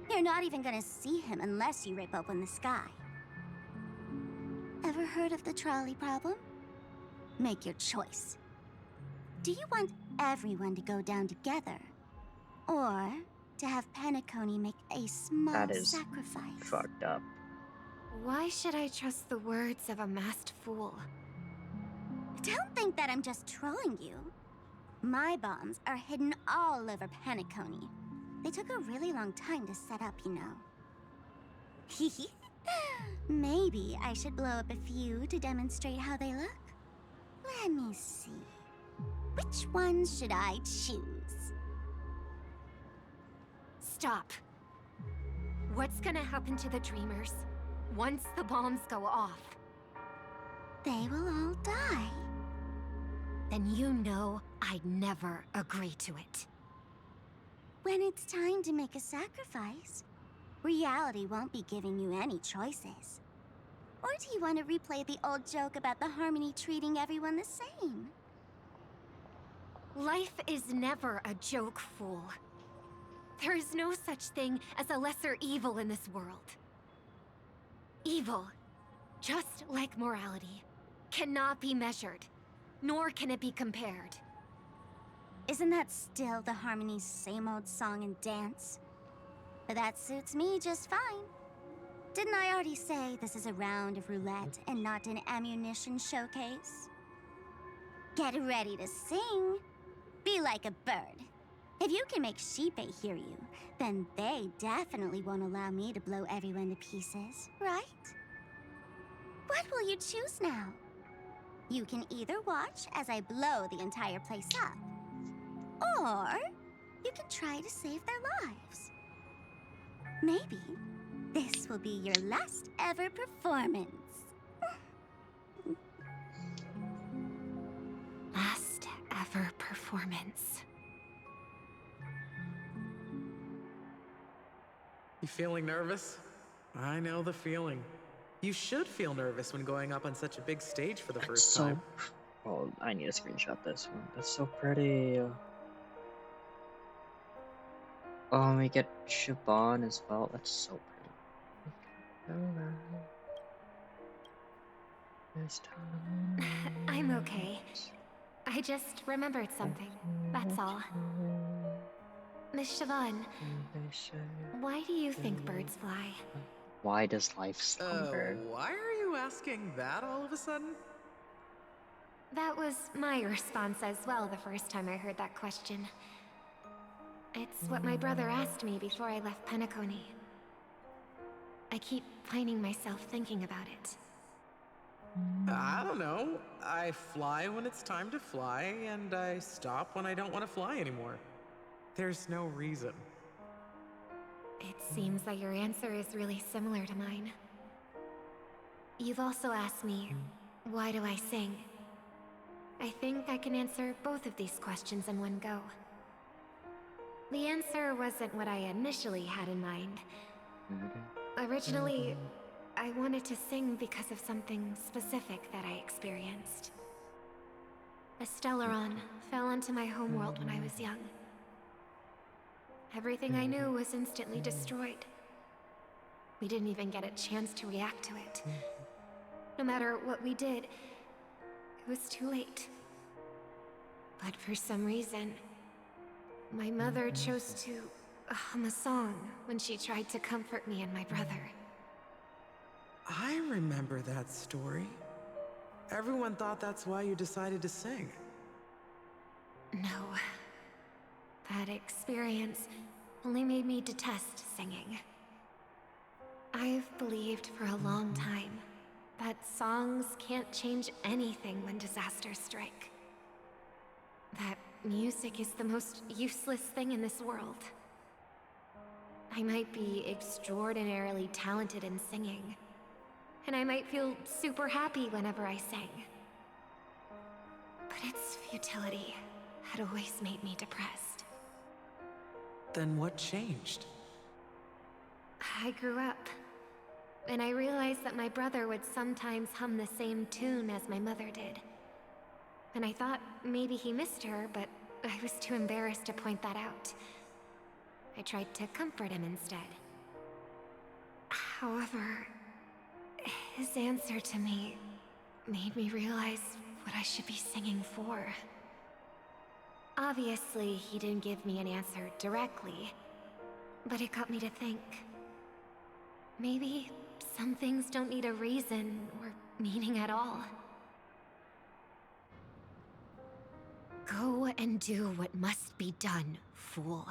You're not even gonna see him unless you rip open the sky. Ever heard of the trolley problem? Make your choice. Do you want everyone to go down together? Or to have Penacony make a small That is sacrifice? fucked up. Why should I trust the words of a masked fool? Don't think that I'm just trolling you. My bombs are hidden all over Penacony. They took a really long time to set up, you know. Maybe I should blow up a few to demonstrate how they look. Let me see. Which ones should I choose? Stop. What's gonna happen to the Dreamers once the bombs go off? They will all die. Then you know I'd never agree to it. When it's time to make a sacrifice, reality won't be giving you any choices. Or do you want to replay the old joke about the Harmony treating everyone the same? Life is never a joke, fool. There is no such thing as a lesser evil in this world. Evil, just like morality, cannot be measured, nor can it be compared. Isn't that still the Harmony's same old song and dance? But that suits me just fine. Didn't I already say this is a round of roulette and not an ammunition showcase? Get ready to sing. Be like a bird. If you can make Sheepei hear you, then they definitely won't allow me to blow everyone to pieces, right? What will you choose now? You can either watch as I blow the entire place up, or you can try to save their lives. Maybe this will be your last ever performance. Last ever performance. You feeling nervous? I know the feeling. You should feel nervous when going up on such a big stage for the first time. Oh, I need to screenshot this one. That's so pretty. Oh, we get Shaban as well. That's so pretty. I'm okay. I just remembered something. That's all. Miss Siobhan, why do you think birds fly? Why does life slumber? Why are you asking that all of a sudden? That was my response as well the first time I heard that question. It's what my brother asked me before I left Penacony. I keep finding myself thinking about it. I don't know. I fly when it's time to fly, and I stop when I don't want to fly anymore. There's no reason. It seems that your answer is really similar to mine. You've also asked me, why do I sing? I think I can answer both of these questions in one go. The answer wasn't what I initially had in mind. Originally, I wanted to sing because of something specific that I experienced. A Stellaron fell into my homeworld when I was young. Everything I knew was instantly destroyed. We didn't even get a chance to react to it. No matter what we did, it was too late. But for some reason, my mother chose to hum a song when she tried to comfort me and my brother. I remember that story. Everyone thought that's why you decided to sing. No. That experience only made me detest singing. I've believed for a long time that songs can't change anything when disasters strike. That music is the most useless thing in this world. I might be extraordinarily talented in singing, and I might feel super happy whenever I sang. But its futility had always made me depressed. Then what changed? I grew up, and I realized that my brother would sometimes hum the same tune as my mother did. And I thought maybe he missed her, but I was too embarrassed to point that out. I tried to comfort him instead. However, his answer to me made me realize what I should be singing for. Obviously, he didn't give me an answer directly, but it got me to think. Maybe some things don't need a reason or meaning at all. Go and do what must be done, fool.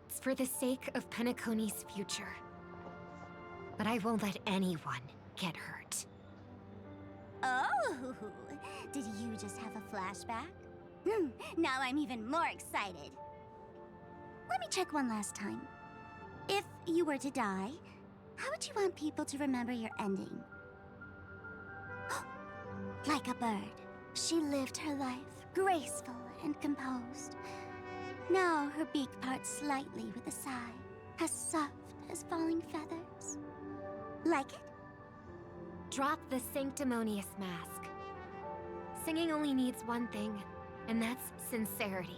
It's for the sake of Penacony's future. But I won't let anyone get hurt. Oh, did you just have a flashback? Now I'm even more excited. Let me check one last time. If you were to die, how would you want people to remember your ending? Like a bird, she lived her life, graceful and composed. Now her beak parts slightly with a sigh, as soft as falling feathers. Like it? Drop the sanctimonious mask. Singing only needs one thing, and that's sincerity.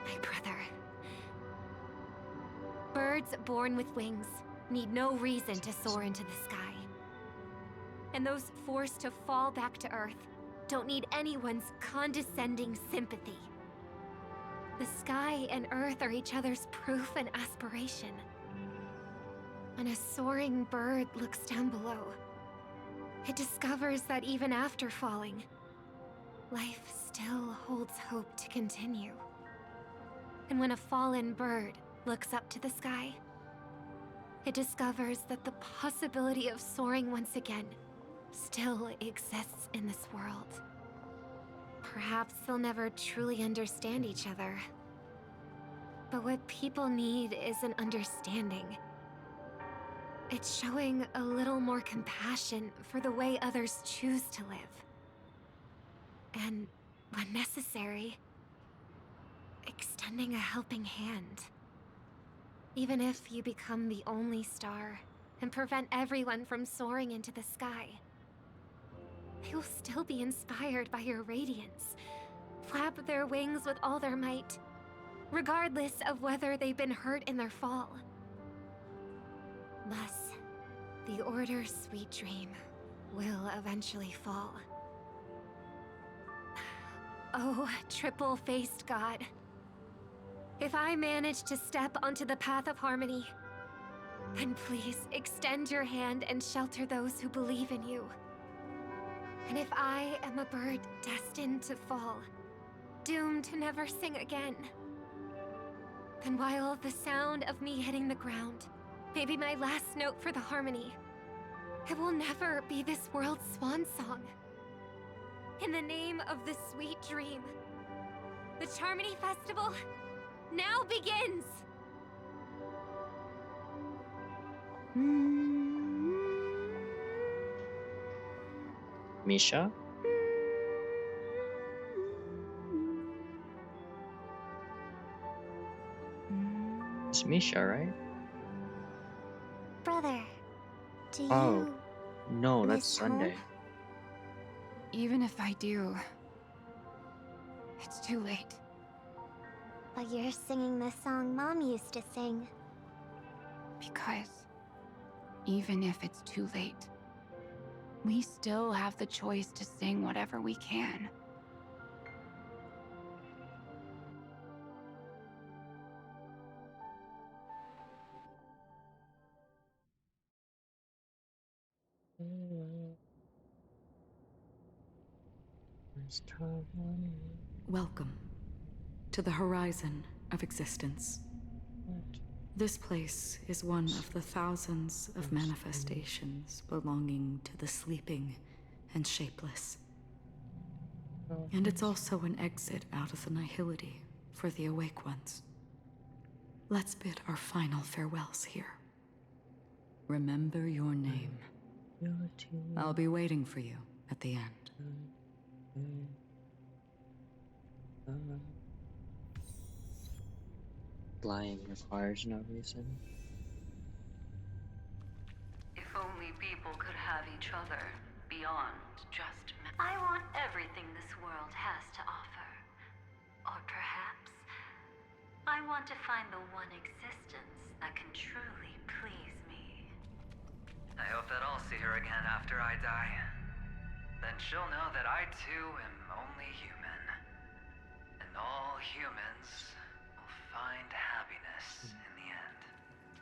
My brother. Birds born with wings need no reason to soar into the sky. And those forced to fall back to Earth don't need anyone's condescending sympathy. The sky and Earth are each other's proof and aspiration. When a soaring bird looks down below, it discovers that even after falling, life still holds hope to continue. And when a fallen bird looks up to the sky, it discovers that the possibility of soaring once again still exists in this world. Perhaps they'll never truly understand each other. But what people need is an understanding. It's showing a little more compassion for the way others choose to live. And, when necessary, extending a helping hand. Even if you become the only star and prevent everyone from soaring into the sky, they will still be inspired by your radiance, flap their wings with all their might, regardless of whether they've been hurt in their fall. Thus, the Order's sweet dream will eventually fall. Oh, triple-faced god. If I manage to step onto the path of harmony, then please extend your hand and shelter those who believe in you. And if I am a bird destined to fall, doomed to never sing again, then while the sound of me hitting the ground may be my last note for the harmony, it will never be this world's swan song. In the name of the sweet dream, the Charmony Festival now begins! Misha? It's Misha, right? Brother, do you Oh, no, that's miss home? Sunday. Even if I do, it's too late. But you're singing the song Mom used to sing. Because even if it's too late, we still have the choice to sing whatever we can. Welcome to the horizon of existence. This place is one of the thousands of manifestations belonging to the sleeping and shapeless. And it's also an exit out of the nihility for the awake ones. Let's bid our final farewells here. Remember your name. I'll be waiting for you at the end. Lying requires no reason. If only people could have each other beyond just I want everything this world has to offer. Or perhaps I want to find the one existence that can truly please me. I hope that I'll see her again after I die. Then she'll know that I too am only human. And all humans find happiness in the end.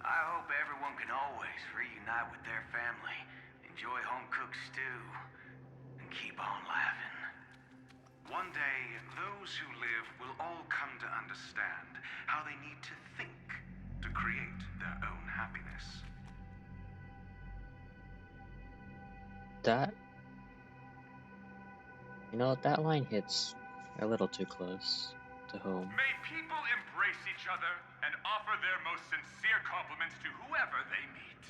I hope everyone can always reunite with their family, enjoy home-cooked stew, and keep on laughing. One day, those who live will all come to understand how they need to think to create their own happiness. That, you know, that line hits a little too close to home. May people embrace each other and offer their most sincere compliments to whoever they meet.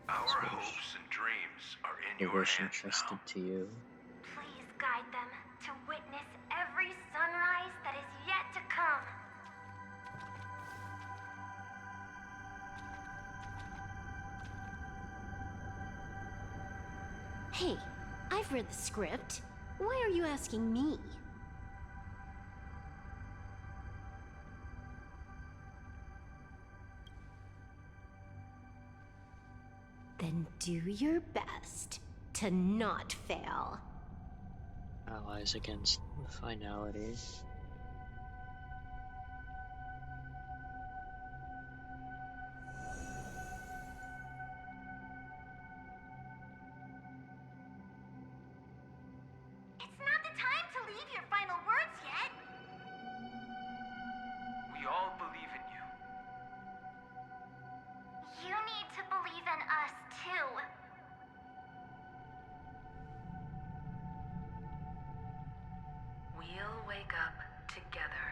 Our hopes and dreams are in I your wish hands entrusted now. to you. Please guide them to witness every sunrise that is yet to come. Hey, I've read the script. Why are you asking me? Then do your best to not fail. Allies against the finality. It's not the time to leave your final words yet. We all believe in you. You need to believe in us too. We'll wake up together.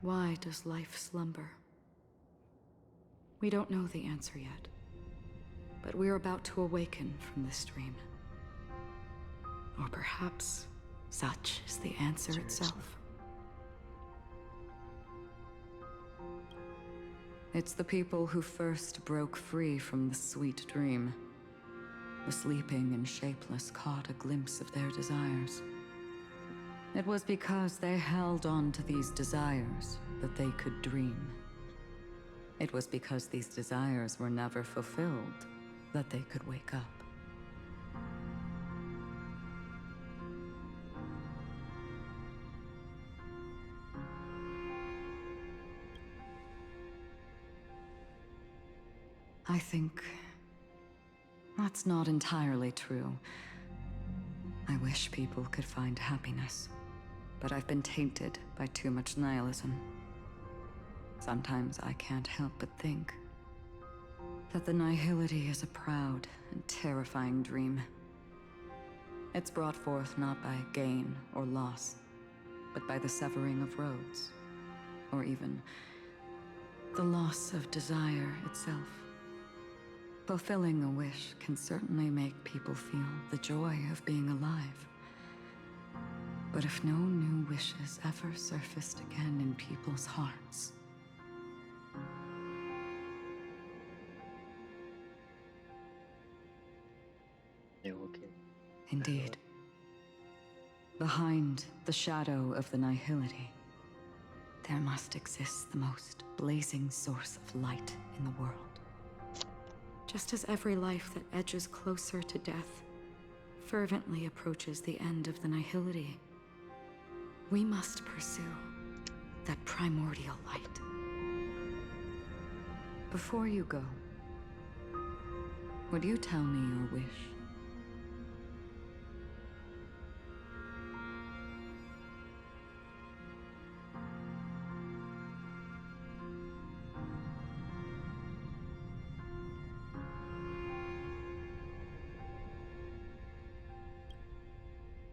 Why does life slumber? We don't know the answer yet, but we're about to awaken from this dream. Or perhaps such is the answer itself. It's the people who first broke free from the sweet dream. The sleeping and shapeless caught a glimpse of their desires. It was because they held on to these desires that they could dream. It was because these desires were never fulfilled that they could wake up. I think that's not entirely true. I wish people could find happiness, but I've been tainted by too much nihilism. Sometimes I can't help but think that the nihility is a proud and terrifying dream. It's brought forth not by gain or loss, but by the severing of roads, or even the loss of desire itself. Fulfilling a wish can certainly make people feel the joy of being alive. But if no new wishes ever surfaced again in people's hearts, they will get. Indeed. Behind the shadow of the nihility, there must exist the most blazing source of light in the world. Just as every life that edges closer to death fervently approaches the end of the nihility, we must pursue that primordial light. Before you go, would you tell me your wish?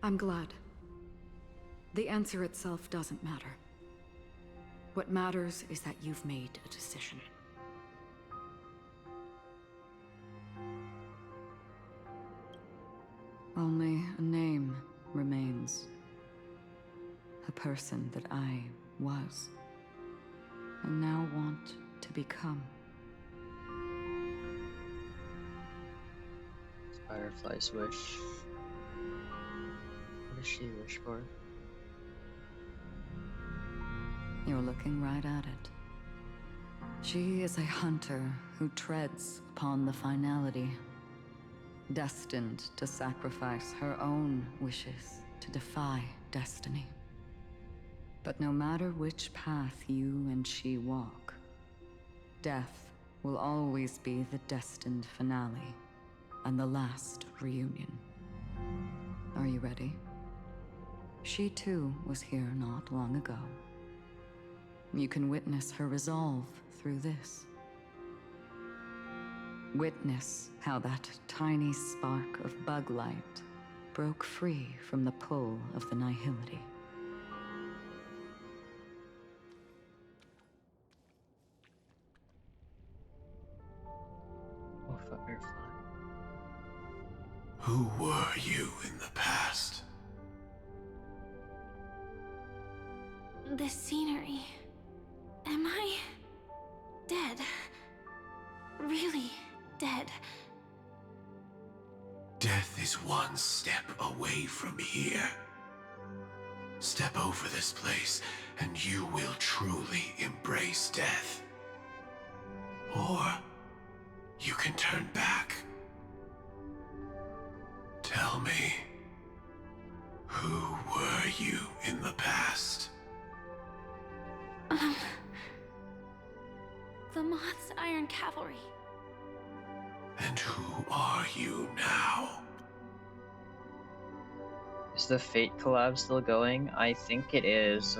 I'm glad. The answer itself doesn't matter. What matters is that you've made a decision. Only a name remains. A person that I was, and now want to become. Firefly's wish. What does she wish for? You're looking right at it. She is a hunter who treads upon the finality. destined to sacrifice her own wishes to defy destiny. But no matter which path you and she walk, death will always be the destined finale and the last reunion. Are you ready? She too was here not long ago. You can witness her resolve through this. Witness how that tiny spark of bug light broke free from the pull of the nihility. Oh, Firefly. Who were you in the past? This scenery. Am I dead? Really dead? Death is one step away from here. Step over this place, and you will truly embrace death. Or you can turn back. Tell me, who were you in the past? The Moth's Iron Cavalry. And who are you now? Is the Fate collab still going? I think it is.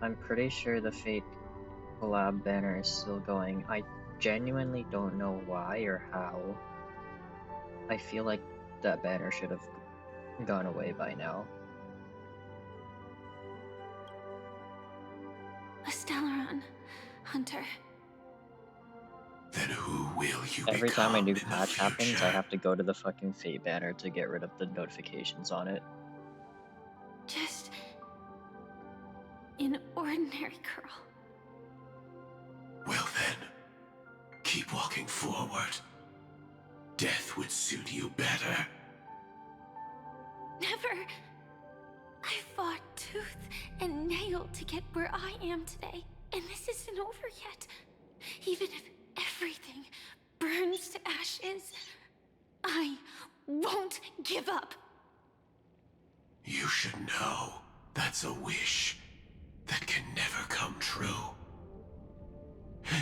I'm pretty sure the Fate collab banner is still going. I genuinely don't know why or how. I feel like that banner should have gone away by now. A Stellaron hunter. Then who will you Every time a new become in the patch happens, future? I have to go to the fucking Fate banner to get rid of the notifications on it. Just an ordinary girl. Well then, keep walking forward. Death would suit you better. Never. I fought tooth and nail to get where I am today, and this isn't over yet. Even if everything burns to ashes, I won't give up. You should know that's a wish that can never come true.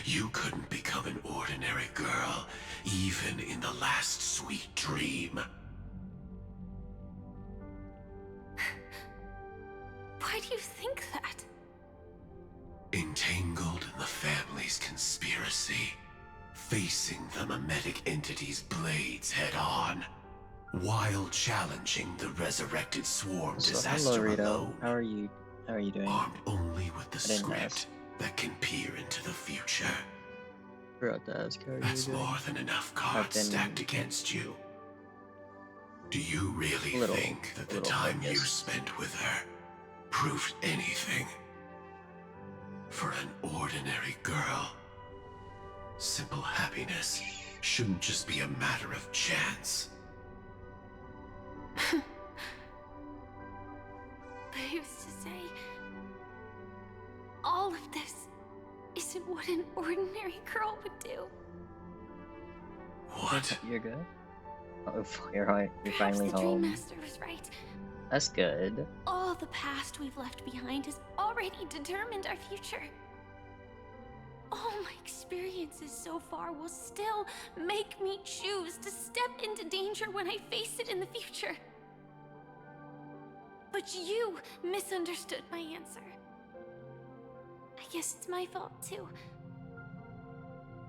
You couldn't become an ordinary girl, even in the last sweet dream. Why do you think that? Entangled in the family's conspiracy, facing the mimetic entity's blades head-on, while challenging the resurrected swarm So, disaster hello, Rito. alone. How are you doing? Armed only with the I didn't script ask. that can peer into the future. Forgot to ask how are That's you doing. more than enough cards been stacked against you. Do you really Little- think that the little time you focused. spent with her proved anything? For an ordinary girl, simple happiness shouldn't just be a matter of chance. They used to say, all of this isn't what an ordinary girl would do. What? You're good? Oh, you're right. You're Perhaps finally the Dream home. Master was right. That's good. All the past we've left behind has already determined our future. All my experiences so far will still make me choose to step into danger when I face it in the future. But you misunderstood my answer. I guess it's my fault too.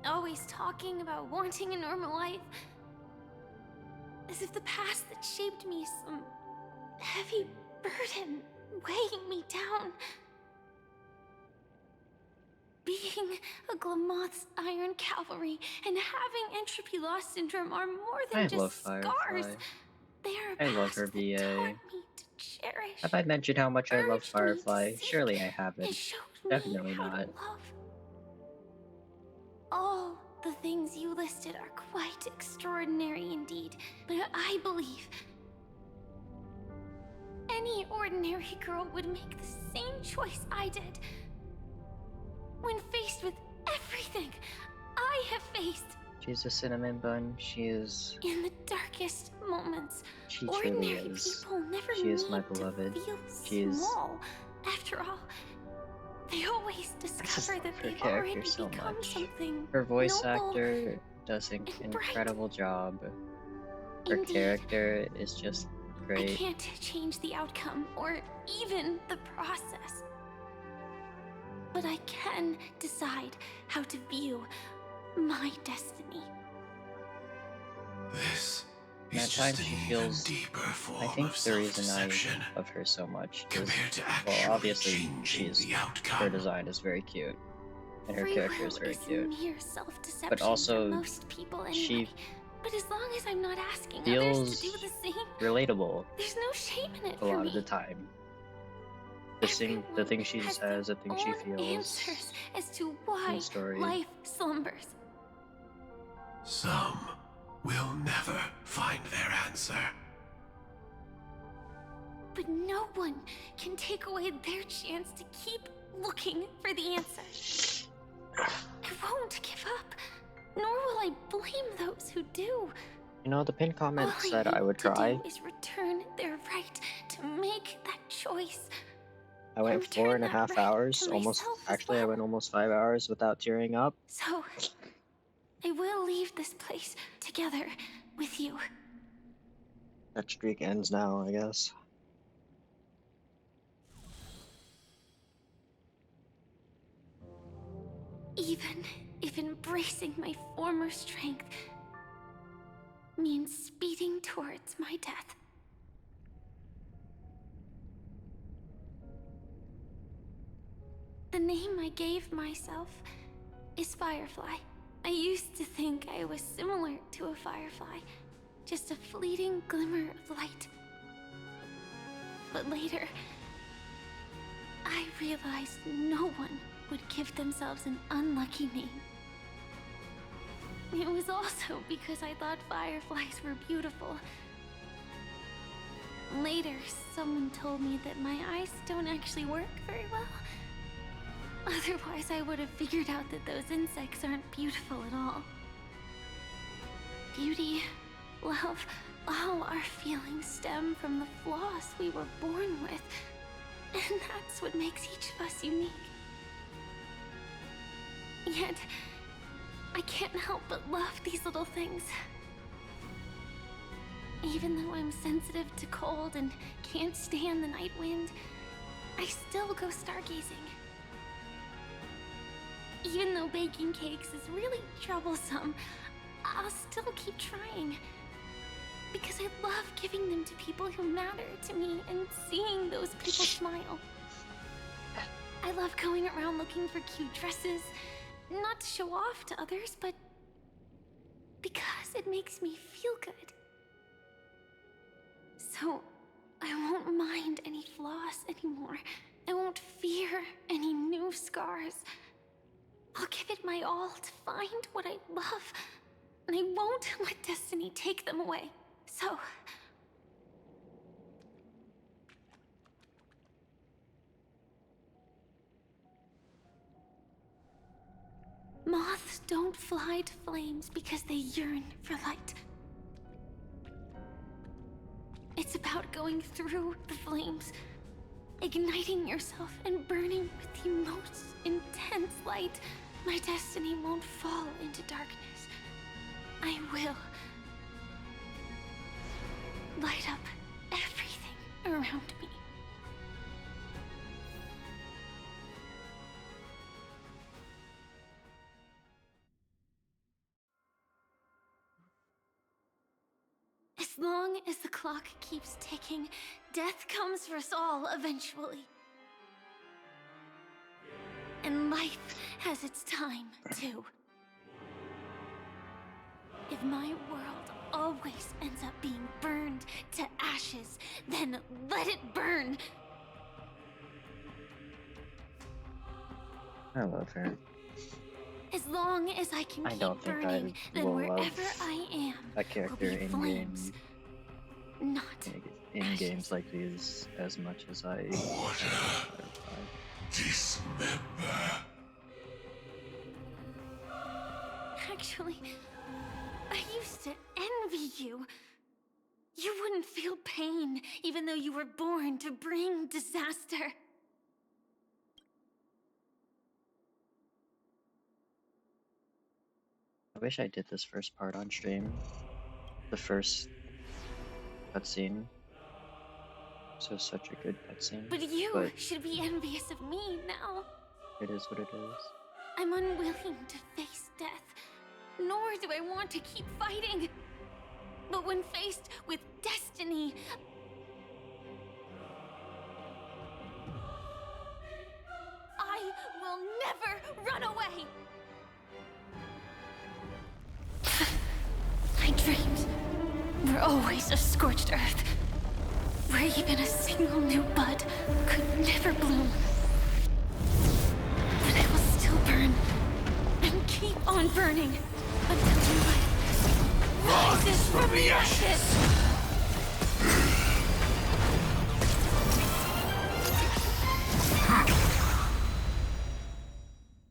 Always talking about wanting a normal life. As if the past that shaped me is some heavy burden weighing me down. Being a Glamoth's Iron Cavalry and having entropy loss syndrome are more than I just love scars. Firefly. They are a I love past her that VA. taught me to cherish. Have I mentioned how much I love urged me to Firefly? seek, Surely I and haven't. showed me Definitely how not. to love. All the things you listed are quite extraordinary indeed, but I believe any ordinary girl would make the same choice I did. When faced with everything I have faced, She's a cinnamon bun. She is. In the darkest moments, She truly ordinary is. people never She need is my to beloved. feel She is. small. After all, they always I just discover love that her they've character already so become much. something Her voice noble actor does an and bright. incredible job. Her Indeed. character is just I great. can't change the outcome or even the process. But I can decide how to view my destiny. This And at is times just she an even feels. deeper I form think of the reason I self-deception love her so much is, compared to well, actually obviously changing the her outcome. design is very cute, and her Free character is will very is cute. mere self-deception But also, for most people anyway. she But as long as I'm not asking others feels to do the same, relatable there's no shame in it a for lot me. of the time. The thing she has says, the thing she own feels answers as to in why the story. life slumbers. Some will never find their answer. But no one can take away their chance to keep looking for the answer. I won't give up, nor will I blame those who do. You know, the pinned comment All said I would need to cry. do is return their right to make that choice. I went return 4.5 that right hours, to almost. myself as Actually, I well. went almost 5 hours without tearing up. So, I will leave this place together with you. That streak ends now, I guess. Even if embracing my former strength means speeding towards my death. The name I gave myself is Firefly. I used to think I was similar to a firefly, just a fleeting glimmer of light. But later, I realized no one would give themselves an unlucky name. It was also because I thought fireflies were beautiful. Later, someone told me that my eyes don't actually work very well. Otherwise, I would have figured out that those insects aren't beautiful at all. Beauty, love, all our feelings stem from the flaws we were born with. And that's what makes each of us unique. Yet, I can't help but love these little things. Even though I'm sensitive to cold and can't stand the night wind, I still go stargazing. Even though baking cakes is really troublesome, I'll still keep trying. Because I love giving them to people who matter to me and seeing those people smile. I love going around looking for cute dresses, not to show off to others, but because it makes me feel good. So, I won't mind any flaws anymore. I won't fear any new scars. I'll give it my all to find what I love, and I won't let destiny take them away. So... moths don't fly to flames because they yearn for light. It's about going through the flames, igniting yourself and burning with the most intense light. My destiny won't fall into darkness. I will light up everything around me. As long as the clock keeps ticking, death comes for us all eventually. And life has its time, too. If my world always ends up being burned to ashes, then let it burn! I love her. As long as I can I don't keep think burning, I then will wherever love I am that will character be in flames, game, not in games like these as much as I. Dismember. Actually, I used to envy you. You wouldn't feel pain, even though you were born to bring disaster. I wish I did this first part on stream. The first cutscene. So such a good cutscene. But you should be envious of me now. It is what it is. I'm unwilling to face death, nor do I want to keep fighting. But when faced with destiny, I will never run away. My dreams were always of scorched earth, where even a single new bud could never bloom. But I will still burn, and keep on burning, until new life rises from the ashes!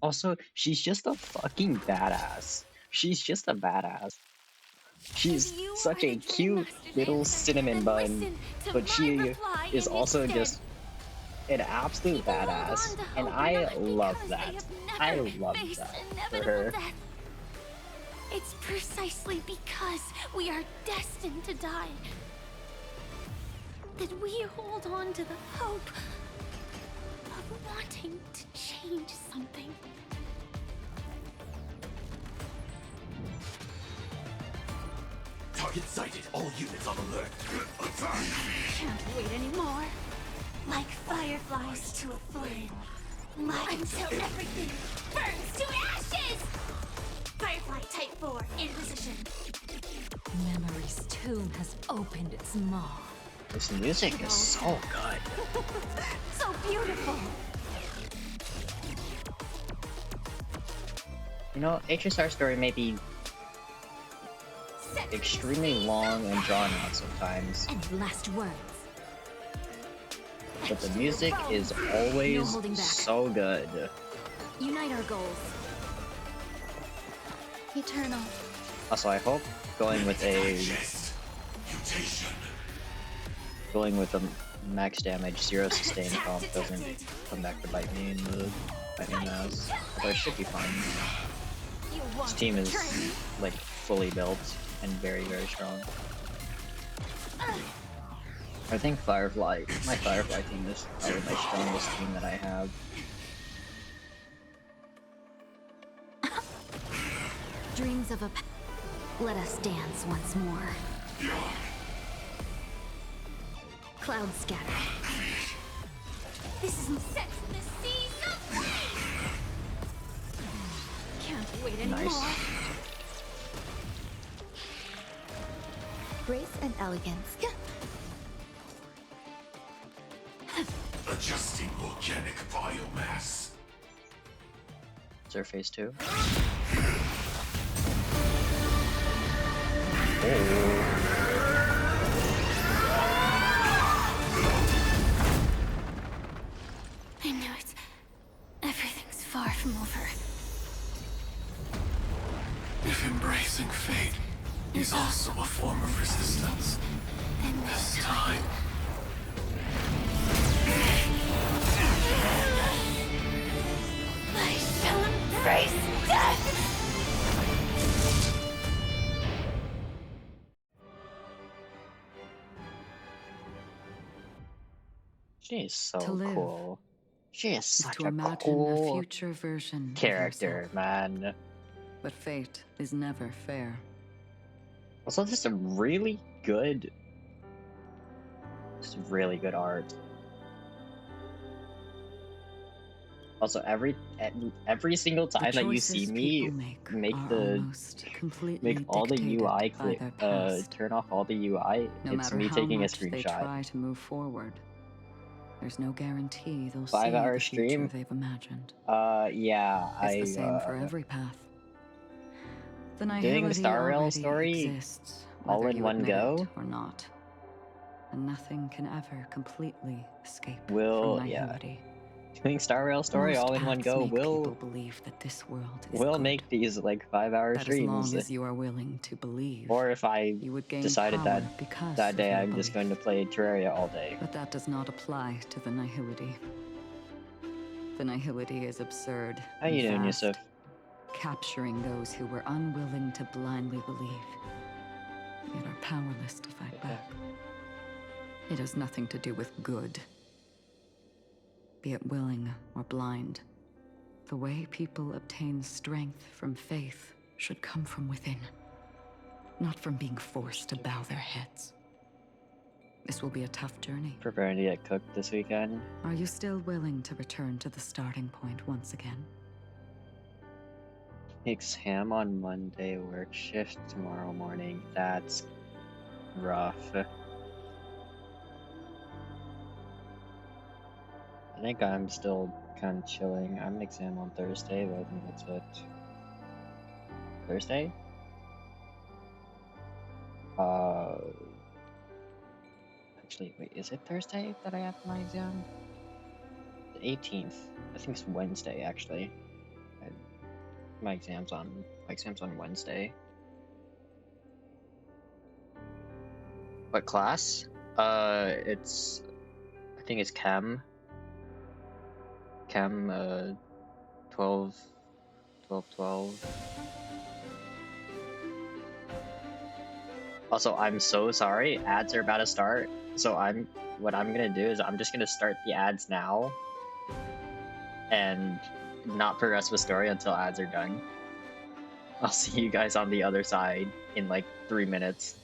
Also, she's just a fucking badass. She's just a badass. She's such a cute little cinnamon bun, but she is also just an absolute badass, and I love that. I love that for her. It's precisely because we are destined to die that we hold on to the hope of wanting to change something. Target sighted. All units on alert. Can't wait anymore. Like fireflies to a flame. Until everything burns to ashes! Firefly Type 4 in position. Memory's tomb has opened its maw. This music is so good. So beautiful. You know, HSR story may be extremely long and drawn out sometimes, And last words. but the music is always so good. Unite our goals. Eternal. Also, I hope going with a max damage, 0 sustain comp doesn't come back to bite me in the ass. Although it should be fine. This team is like fully built and very, very strong. I think Firefly, my Firefly team is probably my strongest team that I have. Dreams of a... Let us dance once more. Cloud scatter. This is set to the seas of flame. Can't wait anymore. Nice. Grace and elegance. Adjusting organic biomass. Is there phase 2? I knew it. Everything's far from over. If embracing fate is also a form of resistance, Then this time... I shall embrace death! She is so To live cool. She is such to a imagine cool a future version character, of yourself. man. But fate is never fair. Also, this is a really good... It's really good art. Also, every single time that you see me make all the UI turn off all the UI, No it's matter me how taking a much they screenshot. try to move forward, there's no guarantee they'll 5-hour see the future stream? they've imagined. Yeah, It's the same for every path. The doing the nihility Star Rail already story exists, all whether in you one admit go it or not. And nothing can ever completely escape will, from yeah. nihility. Doing Star Rail Story Most all in one paths go make people believe that this world is will good. make these like 5-hour That as streams. long as you are willing to believe, Or if I you would gain decided power that because that of day your I'm just belief. going to play Terraria all day. But that does not apply to the Nihility. The Nihility is absurd. How you doing, vast, Yusuf? capturing those who were unwilling to blindly believe, yet are powerless to fight back. It has nothing to do with good. Be it willing or blind, the way people obtain strength from faith should come from within, not from being forced to bow their heads. This will be a tough journey. Preparing to get cooked this weekend. Are you still willing to return to the starting point once again? Exam on Monday, work shift tomorrow morning. That's rough. I think I'm still kind of chilling. I'm an exam on Thursday, but I think that's it. Thursday? Actually, wait, is it Thursday that I have my exam? The 18th. I think it's Wednesday, actually. My exam's on Wednesday. What class? It's, I think it's Chem. Chem, 12. Also, I'm so sorry. Ads are about to start. So what I'm gonna do is I'm just gonna start the ads now and not progress with story until ads are done. I'll see you guys on the other side in like 3 minutes.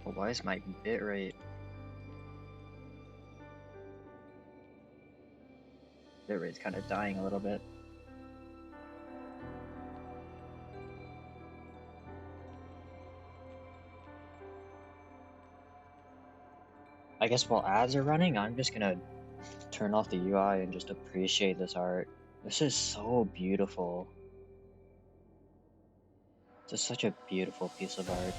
Well, why is my bitrate? Bitrate's kind of dying a little bit. I guess while ads are running, I'm just gonna turn off the UI and just appreciate this art. This is so beautiful. This is such a beautiful piece of art.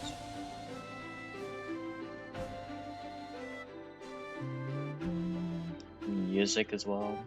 Music as well.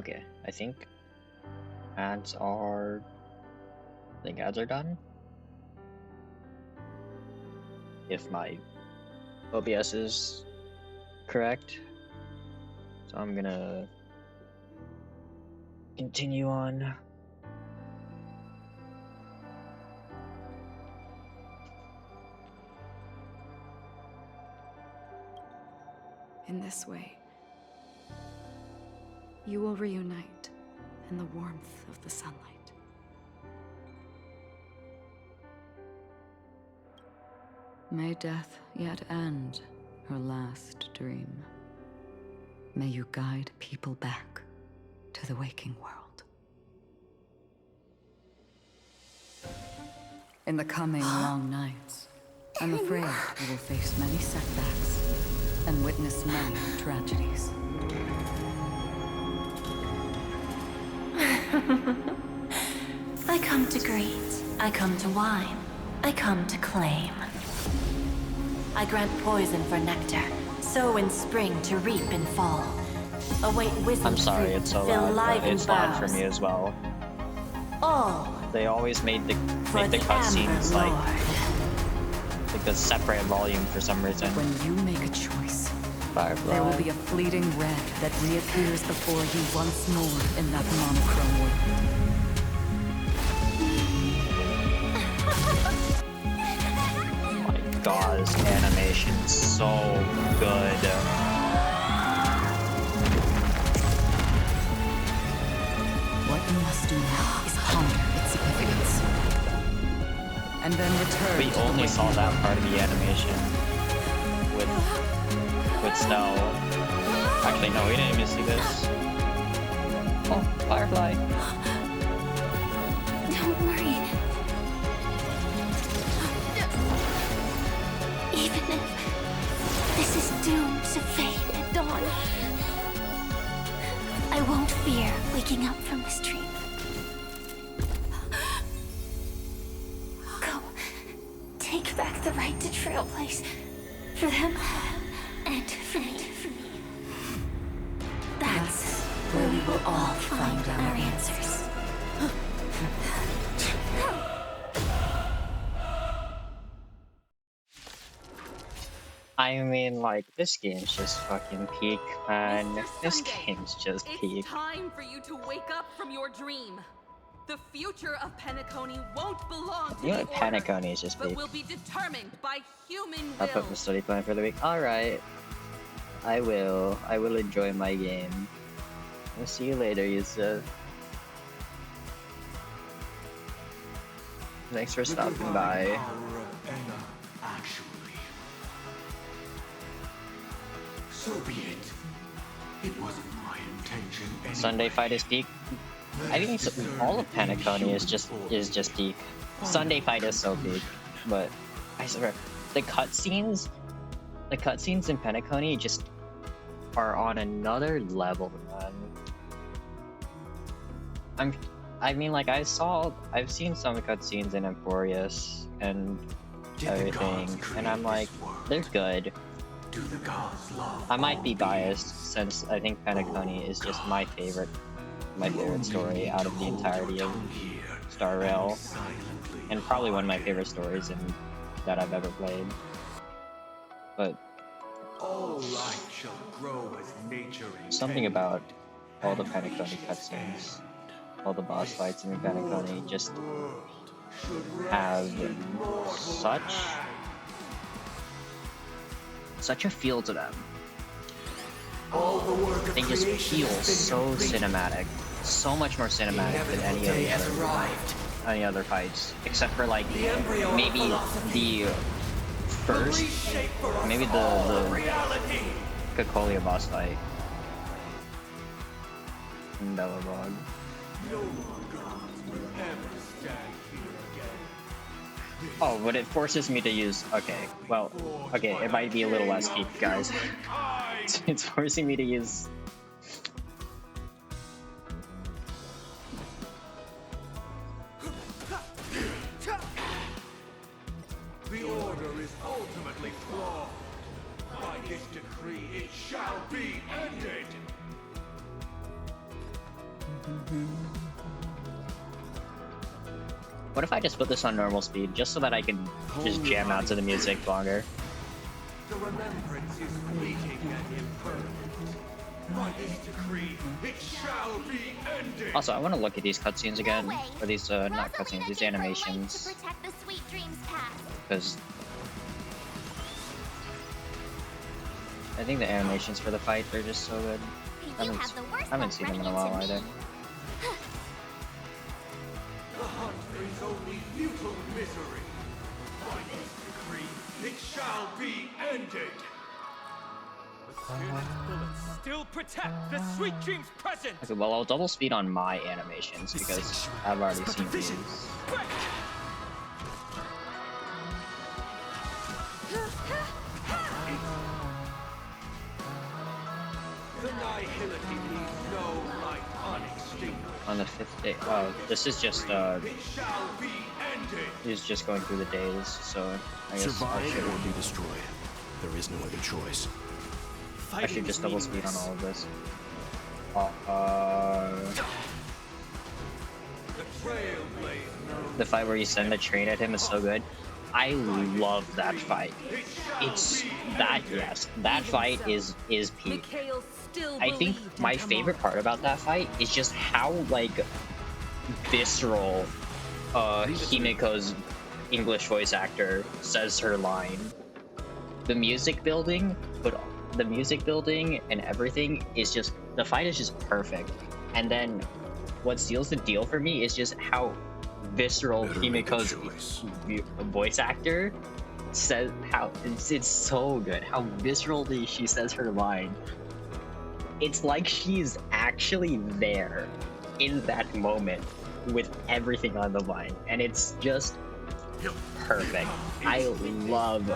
Okay, I think ads are done. If my OBS is correct. So I'm gonna continue on. In this way, you will reunite in the warmth of the sunlight. May death yet end her last dream. May you guide people back to the waking world. In the coming long nights, I'm afraid you will face many setbacks and witness many tragedies. I come to greet, I come to whine, I come to claim. I grant poison for nectar, sow in spring to reap in fall. Await wisdom. I'm sorry, it's so loud, but it's loud for me as well. All they always made the cutscenes like a separate volume for some reason. When you make a choice, Firefly. There will be a fleeting red that reappears before you once more in that monochrome world. God, this animation's so good. What you must do now is ponder its significance. And then return. We only saw that part of the animation with Snow. Actually, no, we didn't even see this. Oh, Firefly. Don't worry. Even if this is doomed to fade at dawn, I won't fear waking up from this dream. Go. Take back the right to Trailblaze. For them, and for me. That's where we will all find our answers. I mean, like, this game's just fucking peak, man. This game's just peak. It's time for you to wake up from your dream. The future of Penacony won't belong to You know the what, Penacony is just but peak. will be determined by human will. I'll put the study plan for the week. Alright. I will enjoy my game. I'll see you later, Yusuf. Thanks for stopping by. So be it. It wasn't my intention anyway. Sunday fight is peak. I think all of Penacony is just peak. Sunday fight is so peak, but I swear the cutscenes in Penacony just are on another level, man. I mean, like I've seen some cutscenes in Emporius and everything, and I'm like, they're good. I might be biased since I think Penacony is just my favorite story out of the entirety of Star Rail, and probably one of my favorite stories that I've ever played. But all life shall grow as nature something about all the Penacony cutscenes, all the boss fights in Penacony just have such a feel to them. They just feel so cinematic, so much more cinematic than any other fights, except for like maybe the first, maybe the Cocolia boss fight in Belobog. Oh, but it forces me to use. Okay, it might be a little less peak, guys. It's forcing me to use. The order is ultimately flawed. By this decree, it shall be ended. What if I just put this on normal speed, just so that I can just jam out to the music longer? The remembrance is fleeting and impermanent. By this decree, it shall be ended. Also, I want to look at these cutscenes again, or these not cutscenes, these animations, To protect the sweet dreams path. because I think the animations for the fight are just so good. I haven't seen them in a while either. The hunt brings only futile misery. By this decree, it shall be ended. The fearless bullets still protect the sweet dreams present. Okay, well, I'll double speed on my animations because I've already seen these. The nihility leaves no light unextinguished. On the 5th day. Oh, this is just It shall be ended. he's just going through the days, so I guess I Survive should or be destroyed. There is no other choice. I should just double speed on all of this. The fight where you send the train at him is so good. I love that fight. It's that, yes, that fight is peak. I think my favorite part about that fight is just how like visceral Himiko's English voice actor says her line. The music building, the music building and everything is just, the fight is just perfect. And then what seals the deal for me is just how visceral Himiko's voice actor says, how it's so good, how viscerally she says her line. It's like she's actually there in that moment with everything on the line, and it's just perfect. I love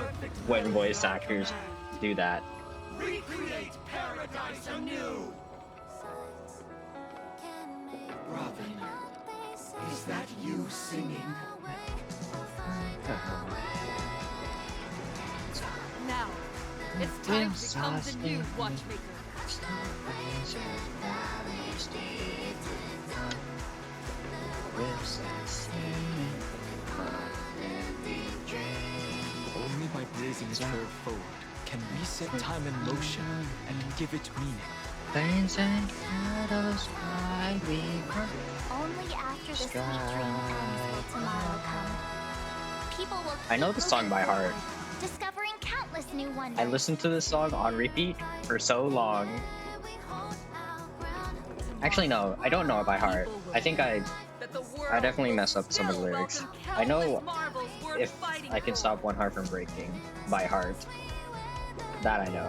when voice actors do that. Recreate paradise anew. Robin, is that you singing? Now, it's time to become the new watchmaker. Only by blazing its curve forward can we set time in motion and give it meaning. Flames and shadows fly, we run. Only after the sweet dream ends will tomorrow come. People will I know the song by heart. discovering countless new wonders. I listened to this song on repeat for so long. Actually, no, I don't know it by heart. I think I definitely mess up some of the lyrics. I know if I can stop one heart from breaking by heart. That I know.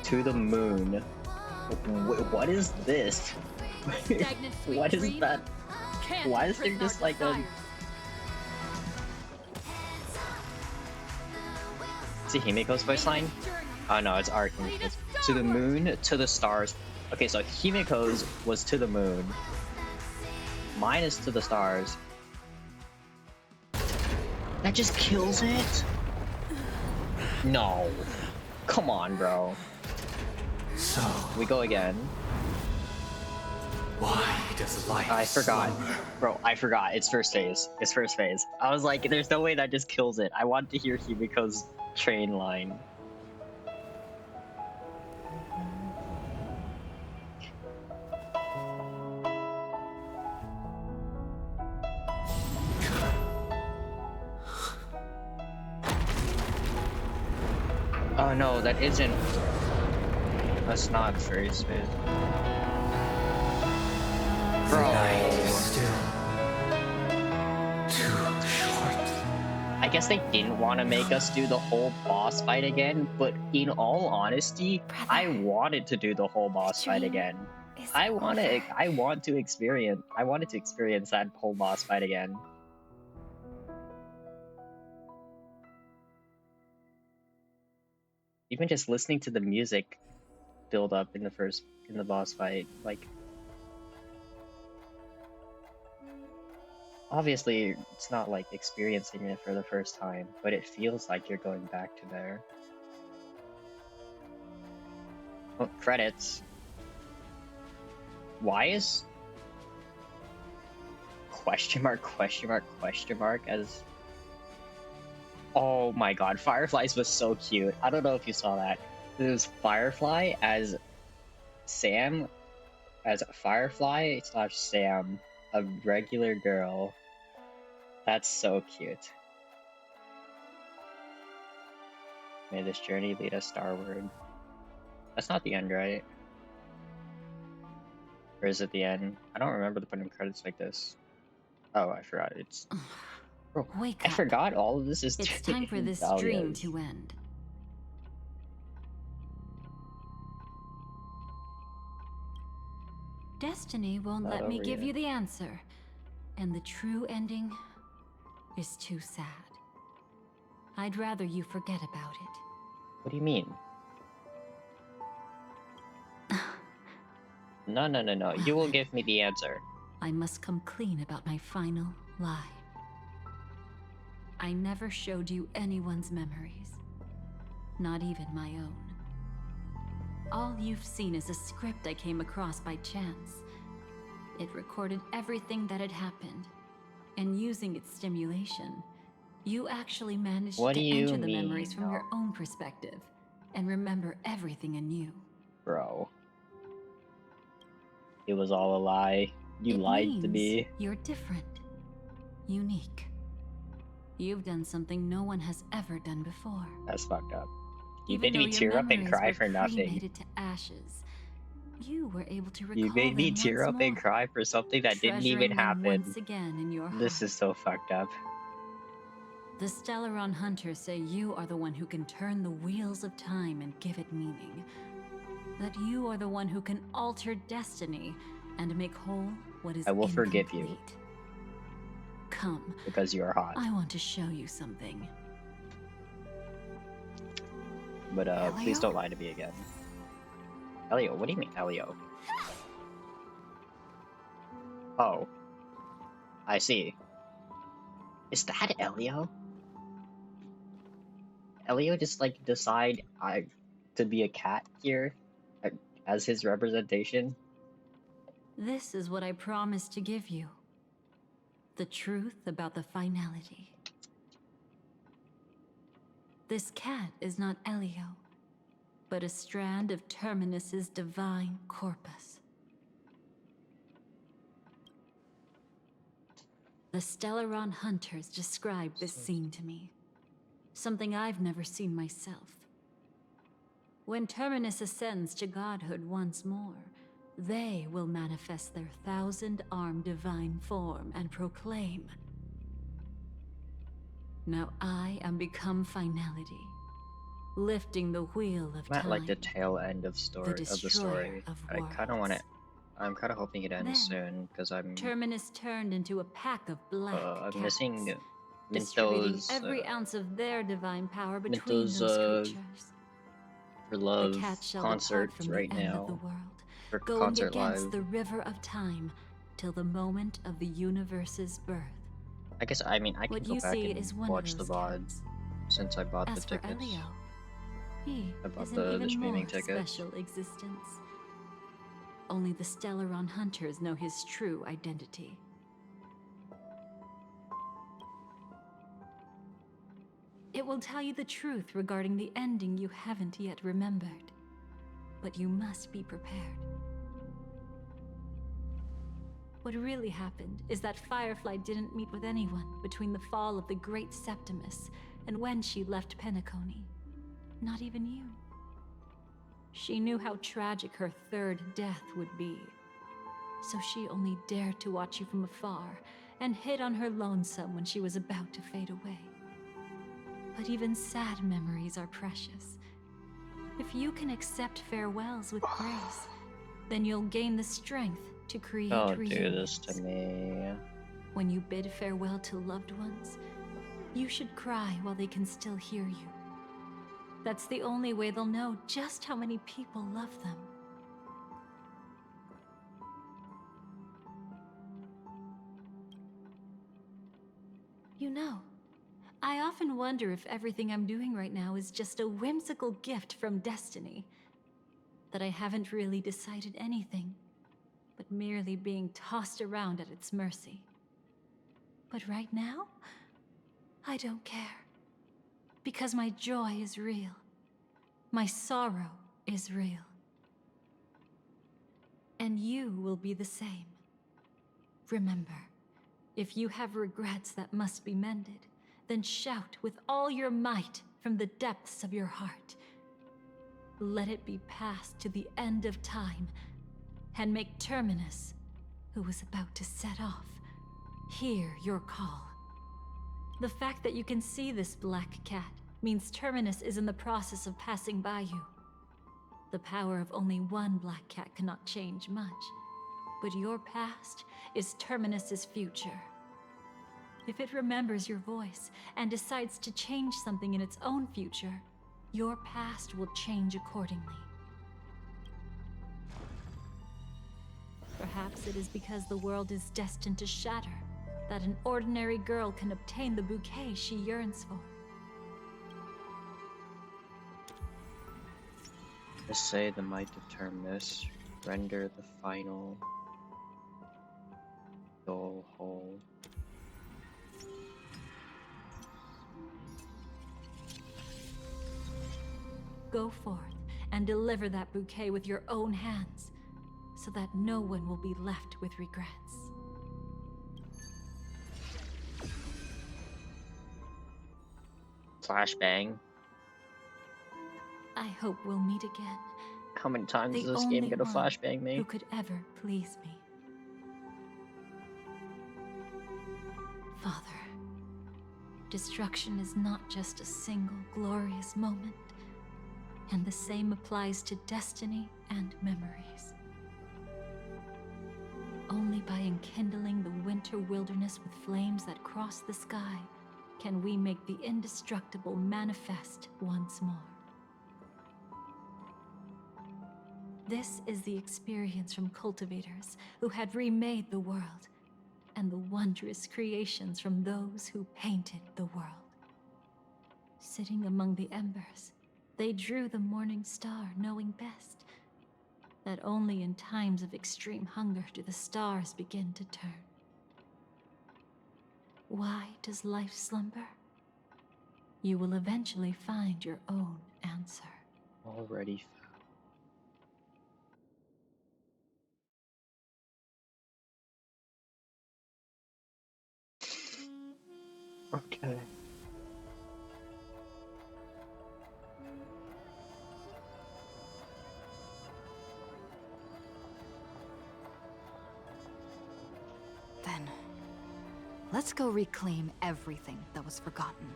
To the moon. What is this? What is that? Why is there just like a... Is it Himiko's voice line? Oh no, it's Arkin. It's to the moon, to the stars. Okay, so Himiko's was to the moon. Mine is to the stars. That just kills it? No. Come on, bro. So we go again. Why does life? I forgot. slumber? Bro, I forgot. It's first phase. It's first phase. I was like, there's no way that just kills it. I want to hear Himiko's train line. Oh no, that isn't. That's not first phase. Bro. I guess they didn't want to make us do the whole boss fight again, but in all honesty, I wanted to do the whole boss fight again. I wanted to experience that whole boss fight again. Even just listening to the music build up in the boss fight, like, obviously it's not like experiencing it for the first time, but it feels like you're going back to there. Oh, credits. Why is question mark as... Oh my god, Firefly's was so cute. I don't know if you saw that. It was Firefly as Sam, as Firefly / Sam, a regular girl. That's so cute. May this journey lead us starward. That's not the end, right? Or is it the end? I don't remember the putting credits like this. Oh, I forgot. It's... Bro, Wake I up. forgot all of this is... It's time for this dream to end. Destiny won't let me give you the answer. And the true ending is too sad. I'd rather you forget about it. What do you mean? No. You will give me the answer. I must come clean about my final lie. I never showed you anyone's memories. Not even my own. All you've seen is a script I came across by chance. It recorded everything that had happened. And using its stimulation, you actually managed to enter the memories from your own perspective and remember everything anew. Bro. It was all a lie. You lied to me. You're different. Unique. You've done something no one has ever done before. That's fucked up. You Even made me tear up and cry for nothing. Cremated to ashes, you were able to recall You made me them tear once up and more, cry for something that didn't even treasuring them happen. once again in your This heart. is so fucked up. The Stellaron Hunters say you are the one who can turn the wheels of time and give it meaning. That you are the one who can alter destiny and make whole what is I will incomplete. forgive you. Come. Because you are hot. I want to show you something. But please don't lie to me again. Elio, what do you mean, Elio? Oh. I see. Is that Elio? Elio just like decide to be a cat here as his representation? This is what I promised to give you. The truth about the finality. This cat is not Elio, but a strand of Terminus's divine corpus. The Stellaron Hunters described this scene to me. Something I've never seen myself. When Terminus ascends to godhood once more, they will manifest their 1,000-armed divine form and proclaim, "Now I am become finality, lifting the wheel of I'm at time." like the tail end of the story. I kind of want it. I'm kind of hoping it ends soon because I'm. Terminus turned into a pack of black I'm cats, missing distributing Minto's every ounce of their divine power between Minto's those creatures. for love The cat shall concert depart from right the end now. of the world, For going concert against live. the river of time till the moment of the universe's birth. I guess I mean I can What go you back see and is one watch of the those VOD since I bought As the for tickets. Elio, he I bought is the an even streaming more tickets. special existence. Only the Stellaron Hunters know his true identity. It will tell you the truth regarding the ending you haven't yet remembered. But you must be prepared. What really happened is that Firefly didn't meet with anyone between the fall of the Great Septimus and when she left Penacony. Not even you. She knew how tragic her third death would be. So she only dared to watch you from afar and hid on her lonesome when she was about to fade away. But even sad memories are precious. If you can accept farewells with grace, then you'll gain the strength to create Don't do reunions. this to me. When you bid farewell to loved ones, you should cry while they can still hear you. That's the only way they'll know just how many people love them. You know, I often wonder if everything I'm doing right now is just a whimsical gift from destiny. That I haven't really decided anything, but merely being tossed around at its mercy. But right now, I don't care. Because my joy is real. My sorrow is real. And you will be the same. Remember, if you have regrets that must be mended, then shout with all your might from the depths of your heart. Let it be passed to the end of time, and make Terminus, who is about to set off, hear your call. The fact that you can see this black cat means Terminus is in the process of passing by you. The power of only one black cat cannot change much, but your past is Terminus's future. If it remembers your voice and decides to change something in its own future, your past will change accordingly. Perhaps it is because the world is destined to shatter that an ordinary girl can obtain the bouquet she yearns for. Just say the might of Terminus, render the final soul whole. Go forth and deliver that bouquet with your own hands, so that no one will be left with regrets. Flashbang. I hope we'll meet again. How many times The is this only game gonna one flashbang me? who could ever please me. Father, destruction is not just a single glorious moment, and the same applies to destiny and memories. Only by enkindling the winter wilderness with flames that cross the sky can we make the indestructible manifest once more. This is the experience from cultivators who had remade the world, and the wondrous creations from those who painted the world. Sitting among the embers, they drew the morning star, knowing best that only in times of extreme hunger do the stars begin to turn. Why does life slumber? You will eventually find your own answer. Already found. Okay. Then, let's go reclaim everything that was forgotten.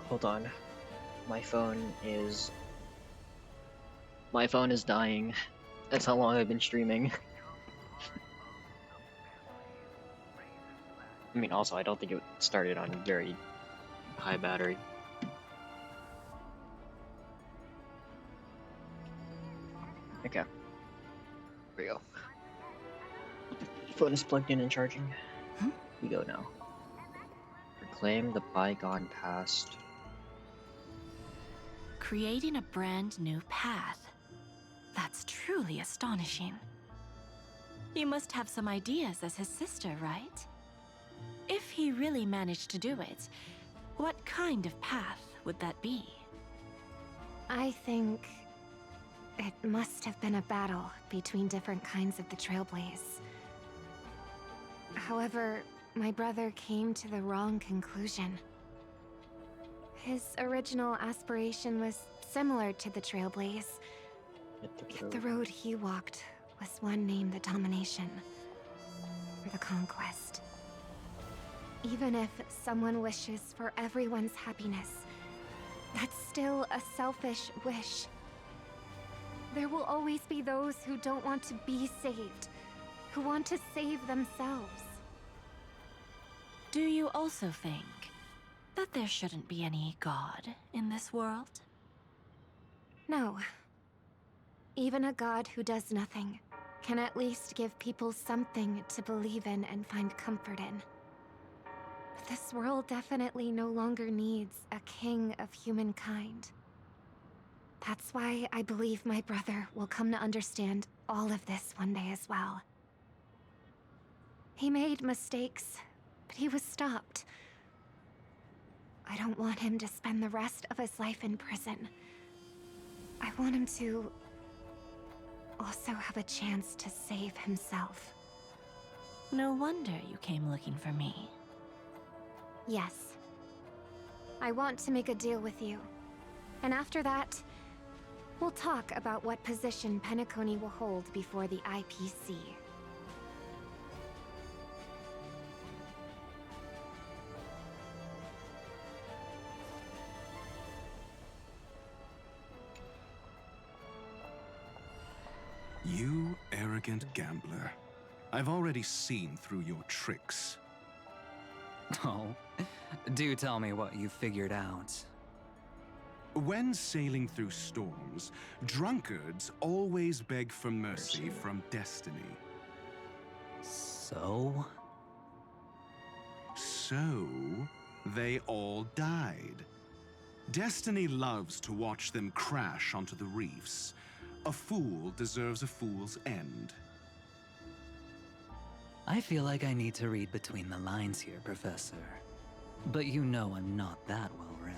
Hold on. My phone is dying. That's how long I've been streaming. I mean, also, I don't think it started on very high battery. Okay. Here we go. Phone is plugged in and charging. We go now. Reclaim the bygone past. Creating a brand new path. That's truly astonishing. You must have some ideas as his sister, right? If he really managed to do it, what kind of path would that be? I think it must have been a battle between different kinds of the Trailblaze. However, my brother came to the wrong conclusion. His original aspiration was similar to the Trailblaze, yet the road he walked was one named the Domination, or the Conquest. Even if someone wishes for everyone's happiness, that's still a selfish wish. There will always be those who don't want to be saved, who want to save themselves. Do you also think that there shouldn't be any god in this world? No. Even a god who does nothing can at least give people something to believe in and find comfort in. But this world definitely no longer needs a king of humankind. That's why I believe my brother will come to understand all of this one day as well. He made mistakes, but he was stopped. I don't want him to spend the rest of his life in prison. I want him to also have a chance to save himself. No wonder you came looking for me. Yes. I want to make a deal with you. And after that, we'll talk about what position Penacony will hold before the IPC. You arrogant gambler. I've already seen through your tricks. Oh, do tell me what you figured out. When sailing through storms, drunkards always beg for mercy from destiny. So? So, they all died. Destiny loves to watch them crash onto the reefs. A fool deserves a fool's end. I feel like I need to read between the lines here, Professor. But you know I'm not that well read.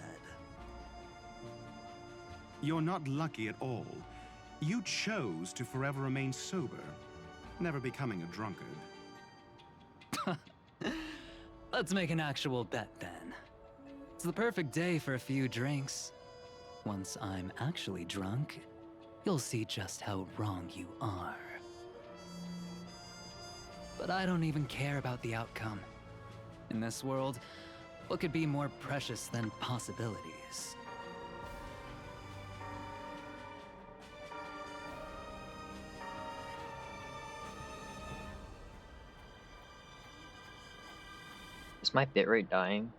You're not lucky at all. You chose to forever remain sober, never becoming a drunkard. Let's make an actual bet then. It's the perfect day for a few drinks. Once I'm actually drunk, you'll see just how wrong you are. But I don't even care about the outcome. In this world, what could be more precious than possibilities? Is my bitrate dying?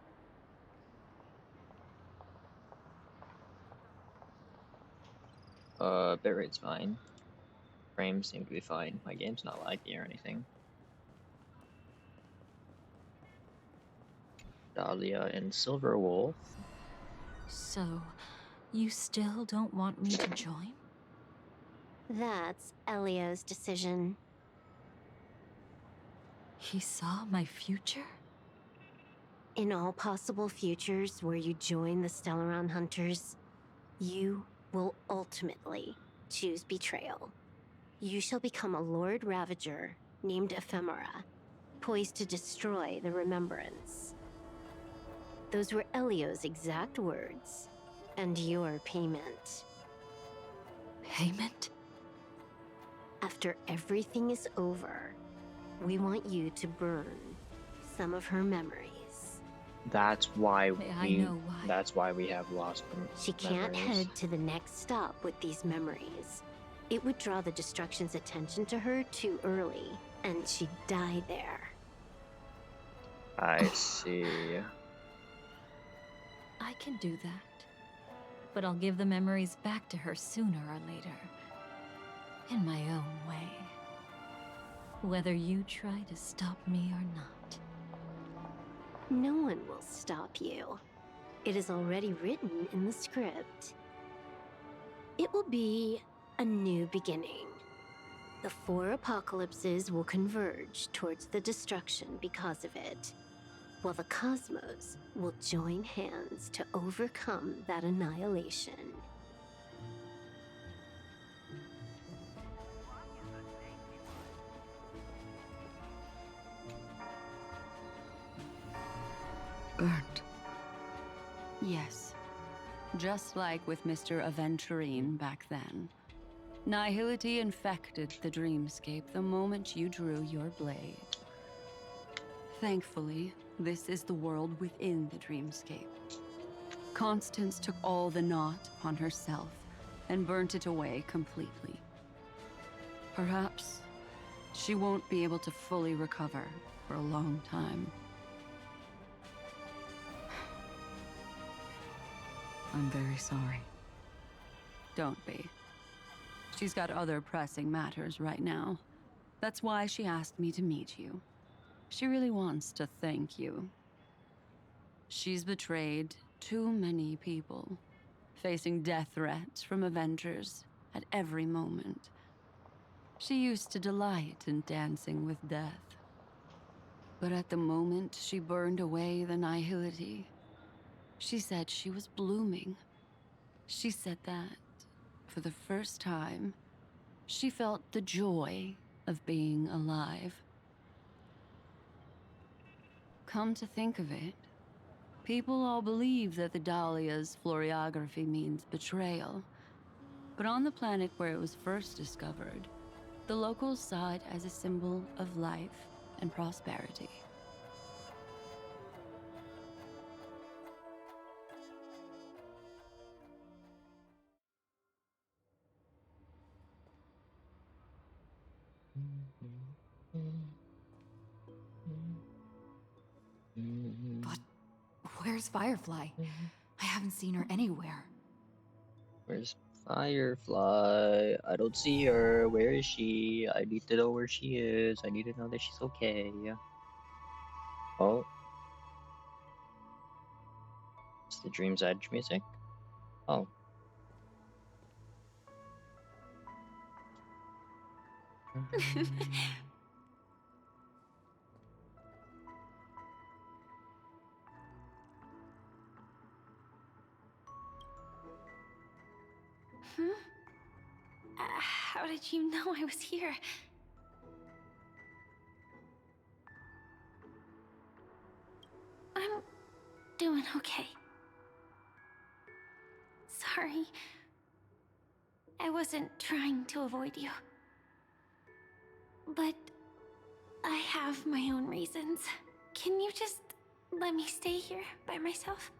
Bitrate's fine. Frames seem to be fine. My game's not laggy or anything. Dahlia and Silver Wolf. So, you still don't want me to join? That's Elio's decision. He saw my future? In all possible futures where you join the Stellaron Hunters, you will ultimately choose betrayal. You shall become a Lord Ravager named Ephemera, poised to destroy the Remembrance. Those were Elio's exact words, and your payment. Payment? After everything is over, we want you to burn some of her memories. That's why That's why we have lost them. She can't head to the next stop with these memories. It would draw the Destruction's attention to her too early, and she'd die there. I see. I can do that. But I'll give the memories back to her sooner or later. In my own way. Whether you try to stop me or not. No one will stop you. It is already written in the script. It will be a new beginning. The 4 apocalypses will converge towards the destruction because of it, while the cosmos will join hands to overcome that annihilation. Burnt. Yes. Just like with Mr. Aventurine back then. Nihility infected the dreamscape the moment you drew your blade. Thankfully, this is the world within the dreamscape. Constance took all the knot upon herself and burnt it away completely. Perhaps she won't be able to fully recover for a long time. I'm very sorry. Don't be. She's got other pressing matters right now. That's why she asked me to meet you. She really wants to thank you. She's betrayed too many people, facing death threats from Avengers at every moment. She used to delight in dancing with death. But at the moment she burned away the nihility, she said she was blooming. She said that, for the first time, she felt the joy of being alive. Come to think of it, people all believe that the Dahlia's floriography means betrayal. But on the planet where it was first discovered, the locals saw it as a symbol of life and prosperity. But where's Firefly? I haven't seen her anywhere. Where's Firefly? I don't see her. Where is she? I need to know where she is. I need to know that she's okay. Oh. It's the Dream's Edge music? Oh. How did you know I was here? I'm doing okay. Sorry. I wasn't trying to avoid you. But I have my own reasons. Can you just let me stay here by myself?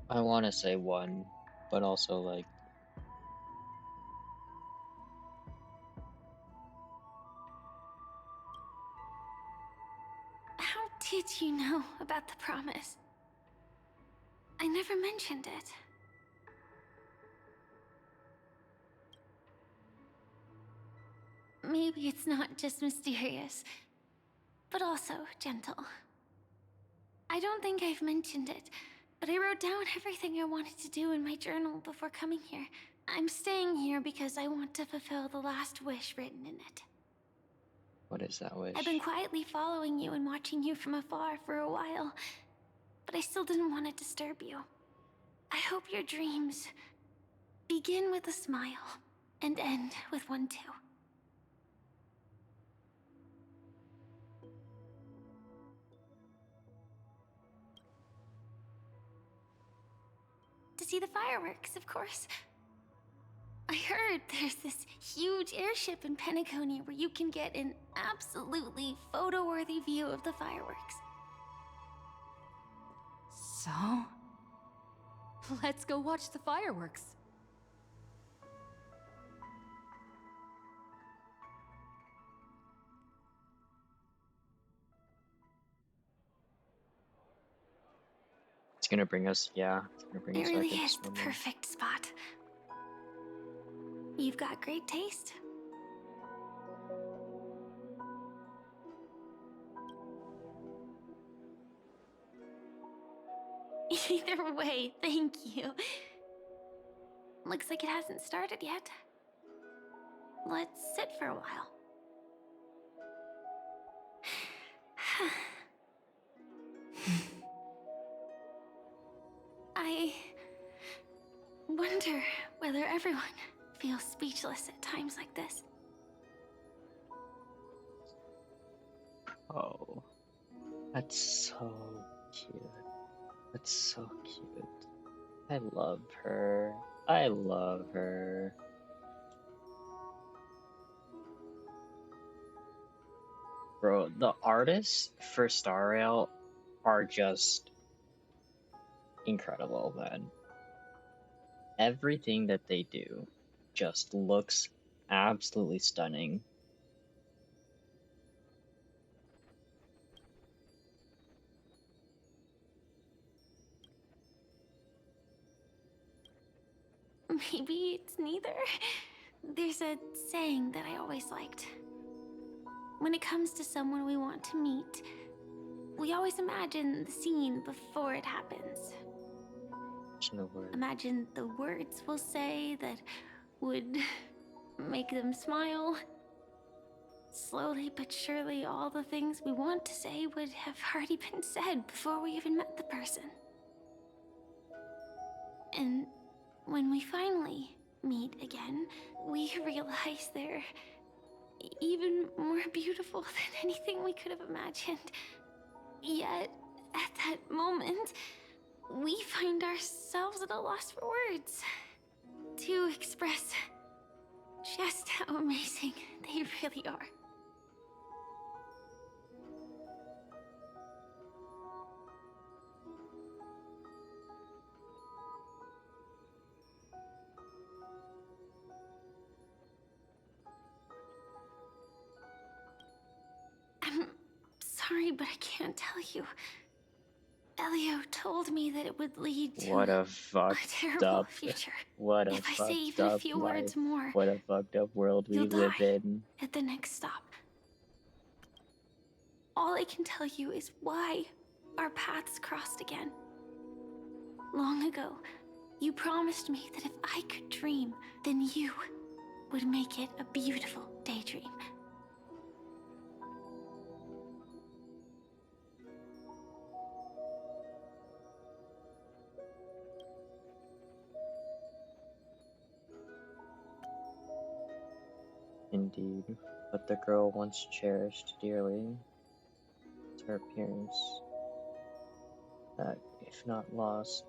I want to say one, but also like How did you know about the promise? I never mentioned it. Maybe it's not just mysterious, but also gentle. I don't think I've mentioned it, but I wrote down everything I wanted to do in my journal before coming here. I'm staying here because I want to fulfill the last wish written in it. what is that wish? I've been quietly following you and watching you from afar for a while, but I still didn't want to disturb you. I hope your dreams begin with a smile and end with one too. To see the fireworks, of course. I heard there's this huge airship in Penacony where you can get an absolutely photo-worthy view of the fireworks. So? Let's go watch the fireworks. It's gonna bring us, yeah, it's gonna bring It us really back is into the Snowman. perfect spot. You've got great taste. Either way, thank you. Looks like it hasn't started yet. Let's sit for a while. I wonder whether everyone feels speechless at times like this. Oh, that's so cute. That's so cute. I love her. I love her. Bro, the artists for Star Rail are just incredible, man. Everything that they do just looks absolutely stunning. Maybe it's neither. There's a saying that I always liked. When it comes to someone we want to meet, we always imagine the scene before it happens. Imagine the words we'll say that would make them smile. Slowly but surely, all the things we want to say would have already been said before we even met the person. And when we finally meet again, we realize they're even more beautiful than anything we could have imagined. Yet, at that moment, we find ourselves at a loss for words to express just how amazing they really are. I'm sorry, but I can't tell you. Elio told me that it would lead to What a a fucked terrible up, future. what a If I say fucked even a up few life, words more, what a fucked up world we you'll live die in. at the next stop. All I can tell you is why our paths crossed again. Long ago, you promised me that if I could dream, then you would make it a beautiful daydream. Indeed, but the girl once cherished dearly is her appearance, that, if not lost,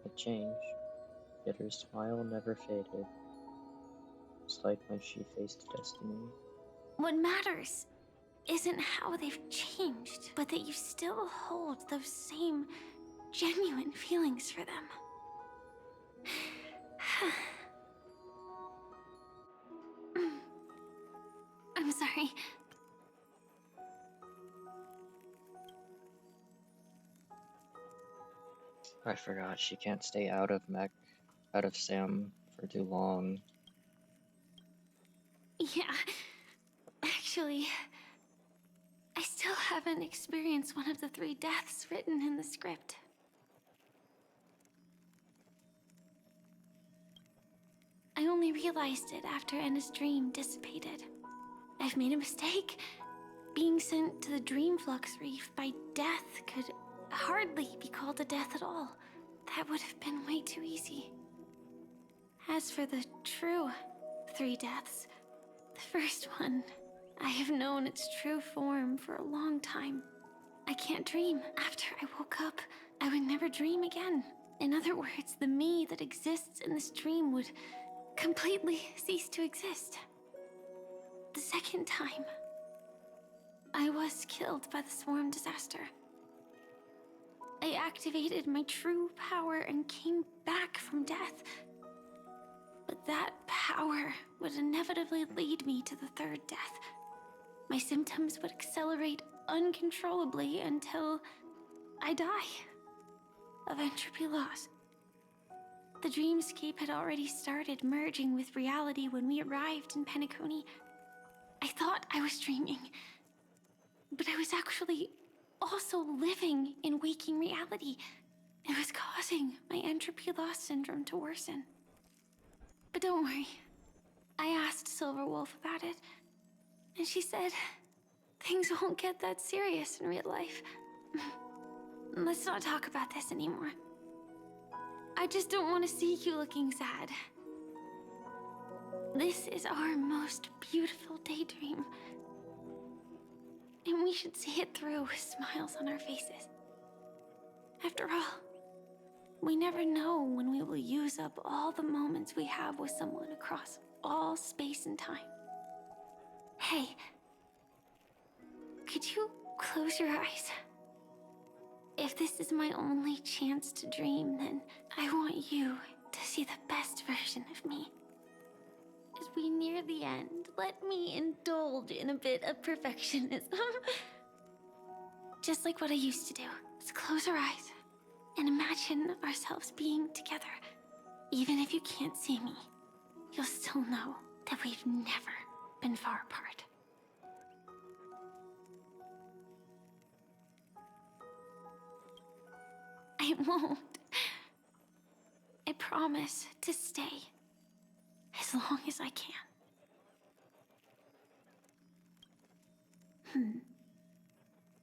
had changed, yet her smile never faded, just like when she faced destiny. What matters isn't how they've changed, but that you still hold those same genuine feelings for them. I'm sorry. I forgot she can't stay out of Sam for too long. Yeah, actually, I still haven't experienced one of the 3 deaths written in the script. I only realized it after Anna's dream dissipated. I've made a mistake. Being sent to the Dream Flux Reef by death could hardly be called a death at all. That would have been way too easy. As for the true 3 deaths, the first one, I have known its true form for a long time. I can't dream. After I woke up, I would never dream again. In other words, the me that exists in this dream would completely cease to exist. The second time, I was killed by the swarm disaster. I activated my true power and came back from death. But that power would inevitably lead me to the 3rd death. My symptoms would accelerate uncontrollably until I die of entropy loss. The dreamscape had already started merging with reality when we arrived in Penacony. I thought I was dreaming, but I was actually also living in waking reality. It was causing my entropy loss syndrome to worsen. But don't worry, I asked Silverwolf about it, and she said things won't get that serious in real life. Let's not talk about this anymore. I just don't want to see you looking sad. This is our most beautiful daydream. And we should see it through with smiles on our faces. After all, we never know when we will use up all the moments we have with someone across all space and time. Hey, could you close your eyes? If this is my only chance to dream, then I want you to see the best version of me. as we near the end, let me indulge in a bit of perfectionism. Just like what I used to do. Let's close our eyes and imagine ourselves being together. Even if you can't see me, you'll still know that we've never been far apart. I won't. I promise to stay as long as I can.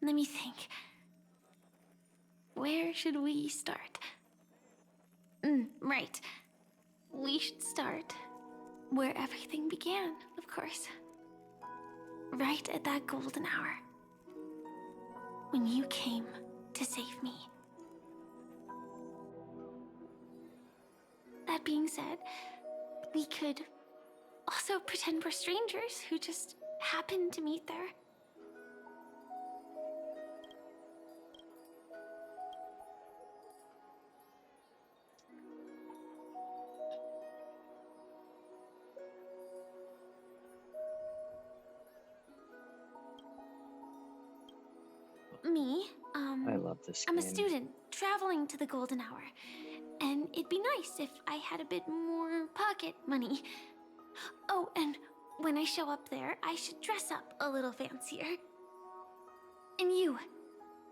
Let me think. Where should we start? Right. We should start where everything began, of course. Right at that golden hour. When you came to save me. That being said, we could also pretend we're strangers who just happened to meet there. Me, I love this I'm a game. student traveling to the golden hour. And it'd be nice if I had a bit more pocket money. Oh, and when I show up there, I should dress up a little fancier. And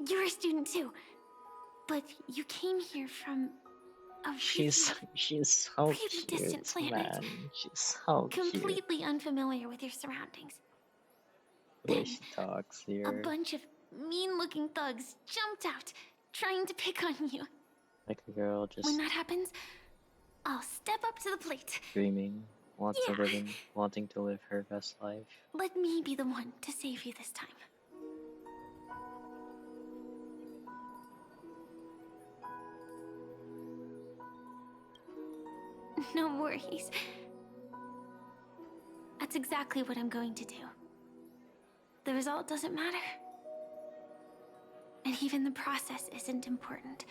you're a student too. But you came here from a She's so really cute, distant planet. man. She's so cute. Completely unfamiliar with your surroundings. The way she talks A here. bunch of mean-looking thugs jumped out, trying to pick on you. Like a girl just When that happens, I'll step up to the plate. dreaming, wanting to live her best life. Let me be the one to save you this time. No worries. That's exactly what I'm going to do. The result doesn't matter. And even the process isn't important.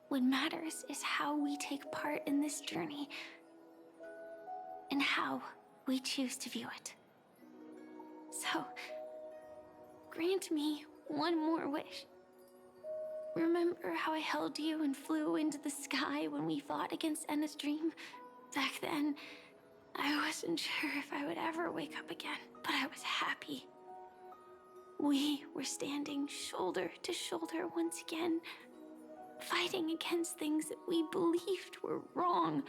What matters is how we take part in this journey. And how we choose to view it. So, grant me one more wish. Remember how I held you and flew into the sky when we fought against Enna's dream? Back then, I wasn't sure if I would ever wake up again, but I was happy. We were standing shoulder to shoulder once again, fighting against things that we believed were wrong,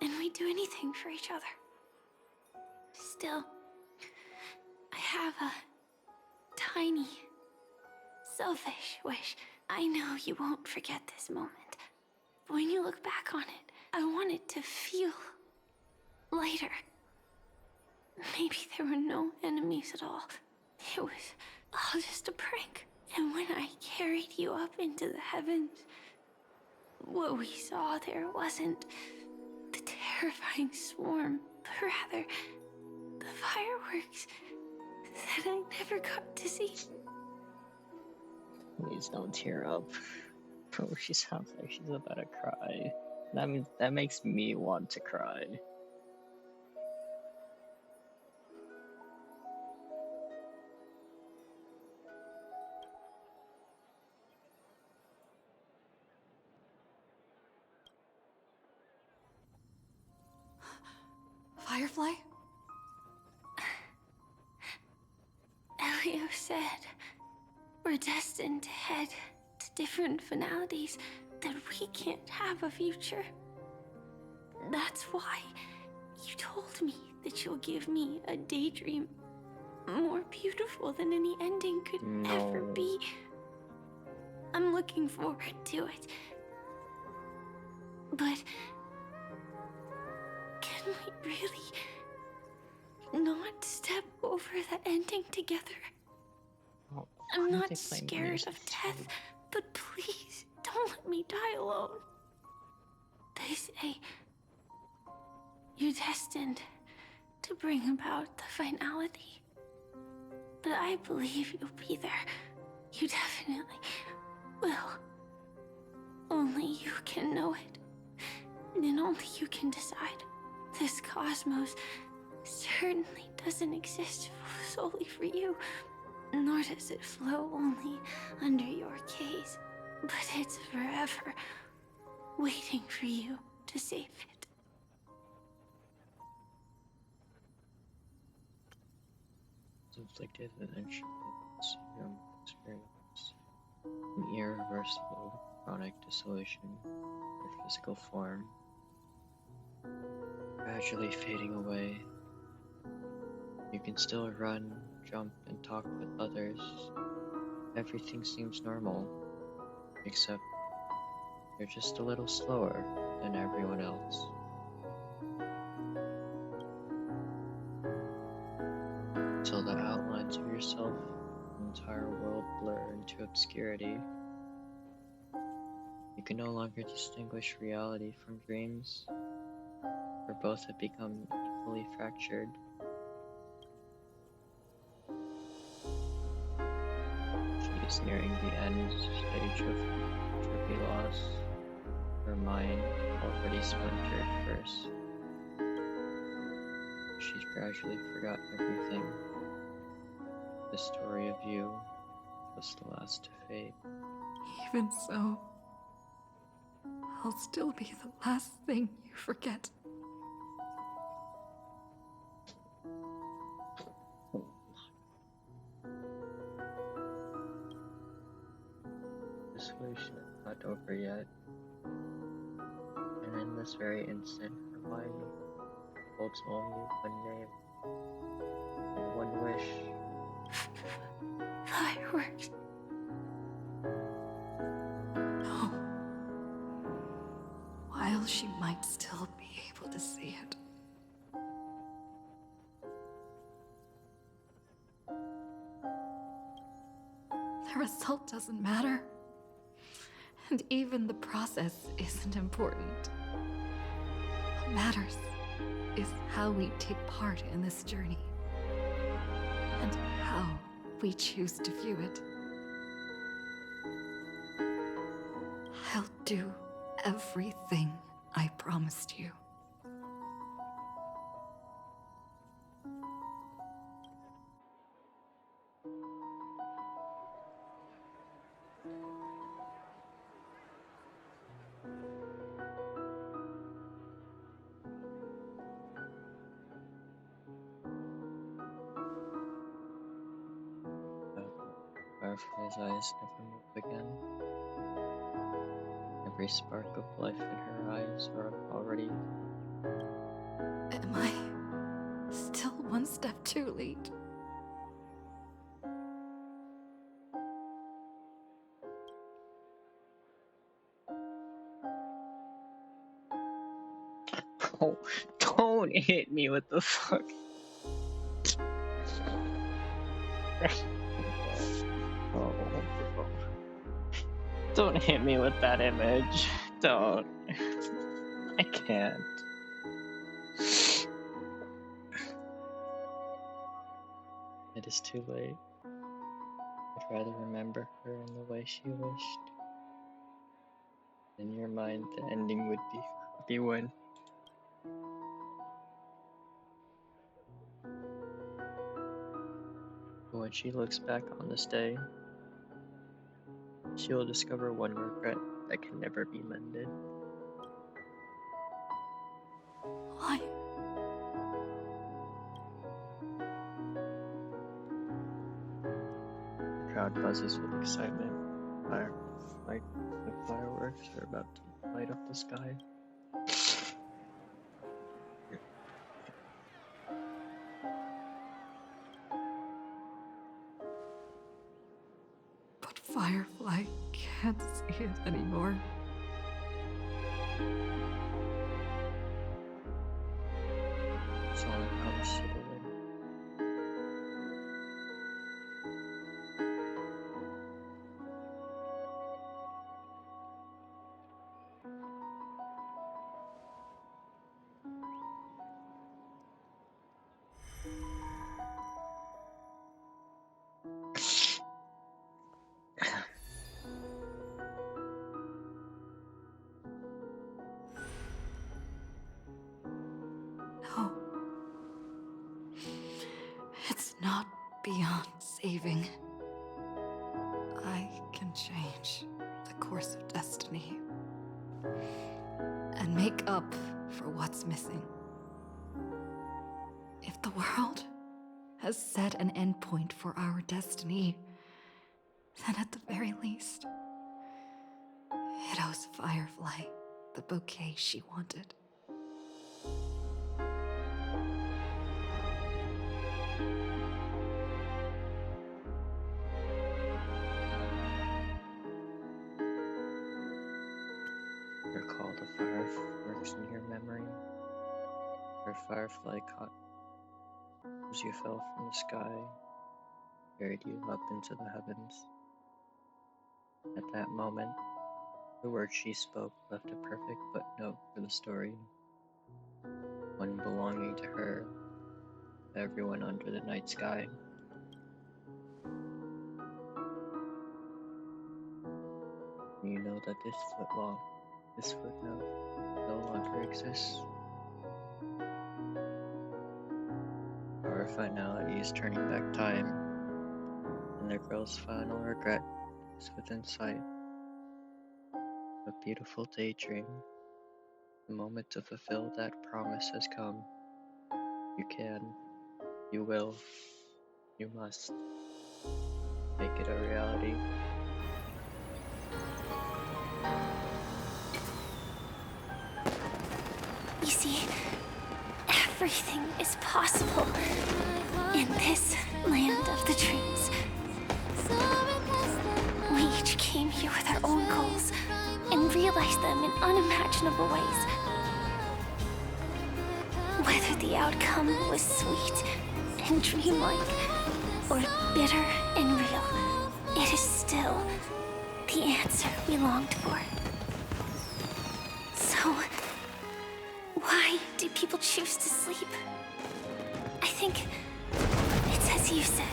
and we'd do anything for each other. Still, I have a tiny, selfish wish. I know you won't forget this moment, but when you look back on it, I want it to feel lighter. Maybe there were no enemies at all. It was all just a prank. And when I carried you up into the heavens, what we saw there wasn't the terrifying swarm, but rather the fireworks that I never got to see. Please don't tear up. Bro, she sounds like she's about to cry. That makes me want to cry. Firefly? Elio said we're destined to head to different finalities, that we can't have a future. That's why you told me that you'll give me a daydream more beautiful than any ending could ever be. I'm looking forward to it. But can we really not step over the ending together? Oh, I'm not scared of death, but please don't let me die alone. They say you're destined to bring about the finality. But I believe you'll be there. You definitely will. Only you can know it. And only you can decide. This cosmos certainly doesn't exist solely for you, nor does it flow only under your gaze, but it's forever waiting for you to save it. Inflicted an extreme experience, an irreversible chronic dissolution of your physical form, gradually fading away. You can still run, jump, and talk with others. Everything seems normal, except you're just a little slower than everyone else. Till the outlines of yourself and the entire world blur into obscurity. You can no longer distinguish reality from dreams, for both have become equally fractured. She is nearing the end stage of trippy loss, her mind already splintered first. She's gradually forgot everything. The story of you was the last to fade. Even so, I'll still be the last thing you forget. The solution is not over yet. And in this very instant, Hermione holds only one name and one wish. Fireworks. No. While she might still be able to see it. The result doesn't matter. And even the process isn't important. What matters is how we take part in this journey. And how we choose to view it. I'll do everything I promised you. Firefly's eyes never move again. Every spark of life in her eyes are already. Am I still one step too late? Oh, don't hit me with the fuck. Oh, don't hit me with that image. Don't. I can't. It is too late. I'd rather remember her in the way she wished. In your mind, the ending would be when. But when she looks back on this day, she will discover one regret that can never be mended. Why? The crowd buzzes with excitement. The fireworks are about to light up the sky. But Firefly can't see it anymore. Song comes to the wind. It's not beyond saving. I can change the course of destiny and make up for what's missing. If the world has set an endpoint for our destiny, then at the very least, it owes Firefly the bouquet she wanted. Recall the fireworks in your memory, where Firefly caught as you fell from the sky, carried you up into the heavens. At that moment, the words she spoke left a perfect footnote for the story, one belonging to her, to everyone under the night sky. You know that this footnote no longer exists. Our finality is turning back time, and the girl's final regret is within sight. A beautiful daydream. The moment to fulfill that promise has come. You can, you will, you must make it a reality. You see, everything is possible in this land of the dreams. We each came here with our own goals and realized them in unimaginable ways. Whether the outcome was sweet and dreamlike, or bitter and real, it is still the answer we longed for. So, why do people choose to sleep? I think it's as you said.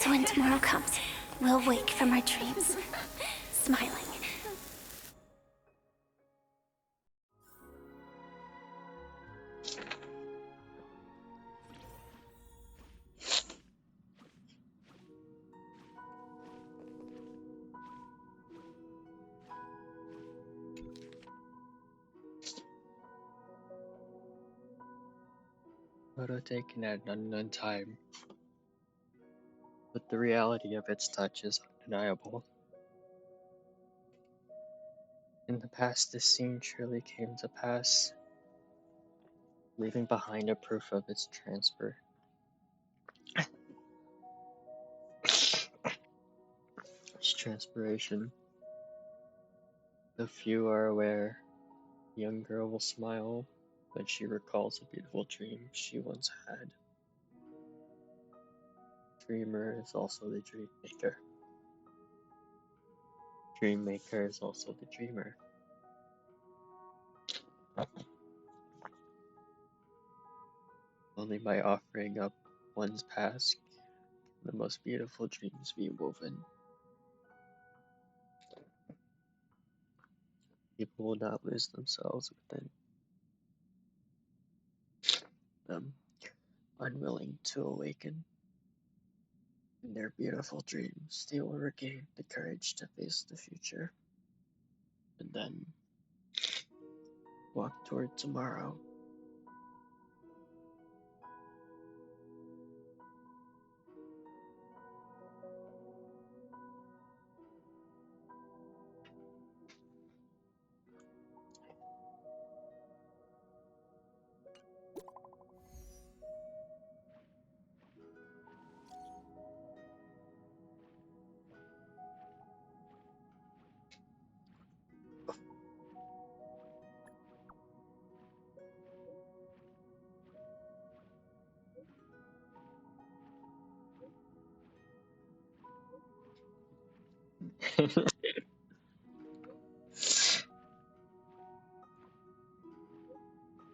So when tomorrow comes, we'll wake from our dreams, smiling. Photo taken at an unknown time, but the reality of its touch is undeniable. In the past, this scene surely came to pass, leaving behind a proof of its transfer. Its transpiration. The few are aware, the young girl will smile when she recalls a beautiful dream she once had. Dreamer is also the dream maker. Dream maker is also the dreamer. Only by offering up one's past can the most beautiful dreams be woven. People will not lose themselves within them, unwilling to awaken. In their beautiful dreams, they will regain the courage to face the future, and then walk toward tomorrow.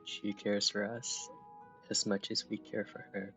She cares for us as much as we care for her.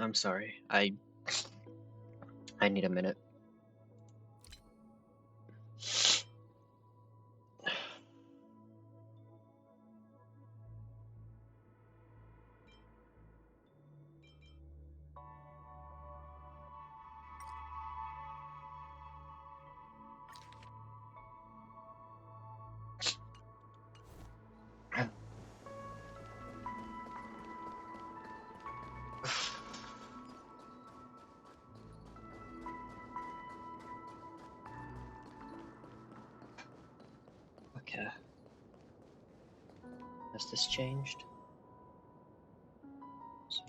I'm sorry. I need a minute. Okay. Has this changed? So,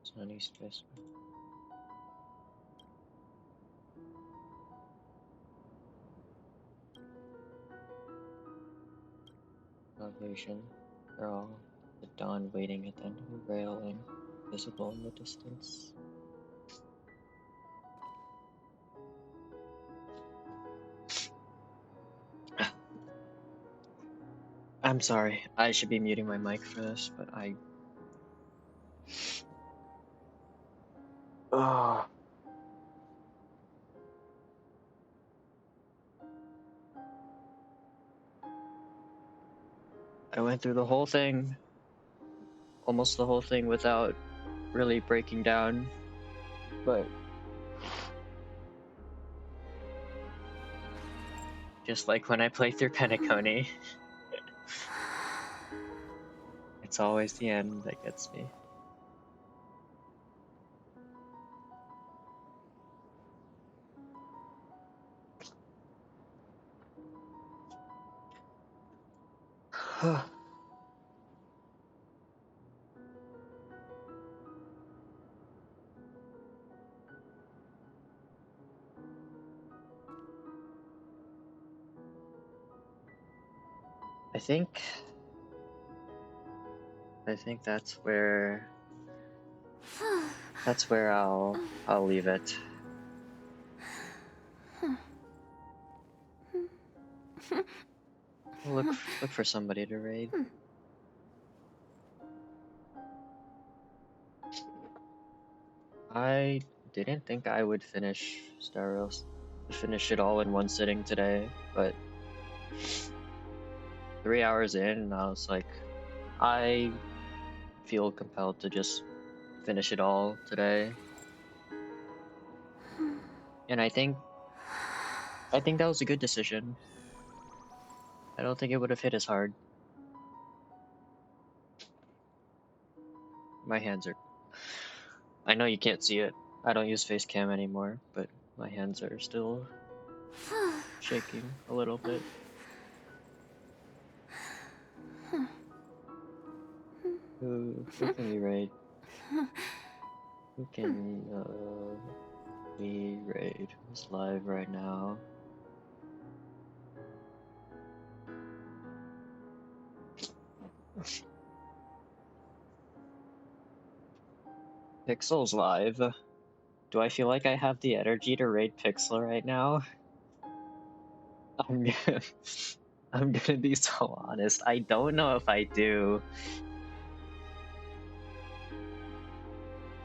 it's not east west. Elevation. They're all the dawn waiting at the end of the railing, visible in the distance. I'm sorry. I should be muting my mic for this, but I. Oh. I went through the whole thing, almost the whole thing, without really breaking down, but just like when I play through Penacony, it's always the end that gets me. I think that's where I'll leave it. Look for somebody to raid. I didn't think I would finish finish it all in one sitting today, but 3 hours in, and I was like, I feel compelled to just finish it all today. And I think that was a good decision. I don't think it would have hit as hard. My hands are... I know you can't see it. I don't use face cam anymore, but my hands are still shaking a little bit. Who can we raid? Who can we raid? Who's live right now? Pixel's live. Do I feel like I have the energy to raid Pixel right now? I'm gonna be so honest. I don't know if I do.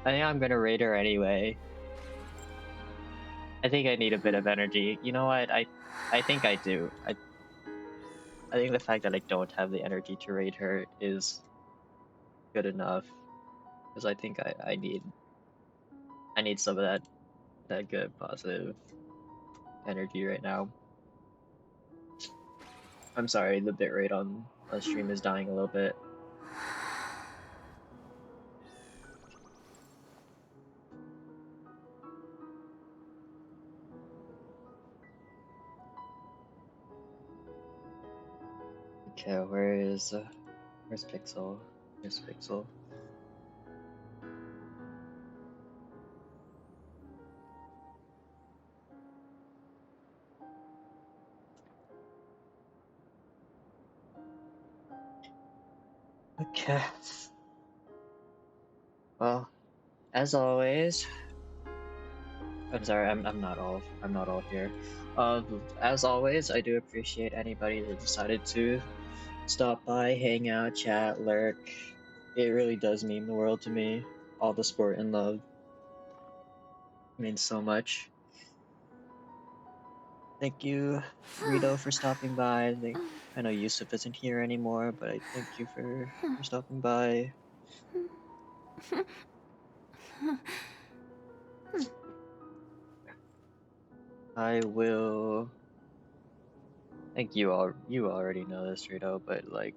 I think I'm gonna raid her anyway. I think I need a bit of energy. You know what? I think I do. I think the fact that I don't have the energy to raid her is good enough. Because I think I need some of that good positive energy right now. I'm sorry, the bitrate on stream is dying a little bit. Okay, where's Pixel? Where's Pixel? Okay. Well, as always, I'm sorry, I'm not all here. As always, I do appreciate anybody that decided to stop by, hang out, chat, lurk. It really does mean the world to me. All the support and love means so much. Thank you, Rito, for stopping by. I know Yusuf isn't here anymore, but I thank you for stopping by. I will. I think you already know this, Rito, but like,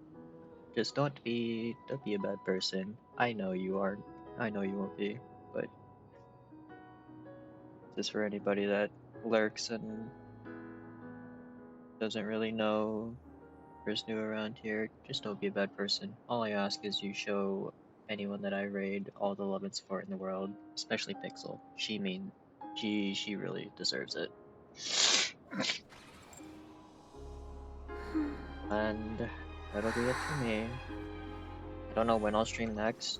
just don't be a bad person. I know you aren't. I know you won't be, but just for anybody that lurks and doesn't really know or is new around here, just don't be a bad person. All I ask is you show anyone that I raid all the love and support in the world, especially Pixel. She really deserves it. And that'll be it for me. I don't know when I'll stream next.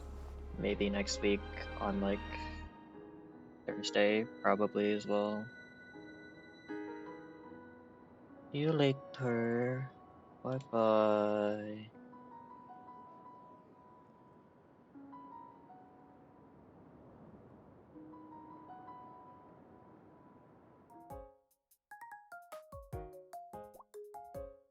Maybe next week on like Thursday, probably as well. See you later. Bye bye.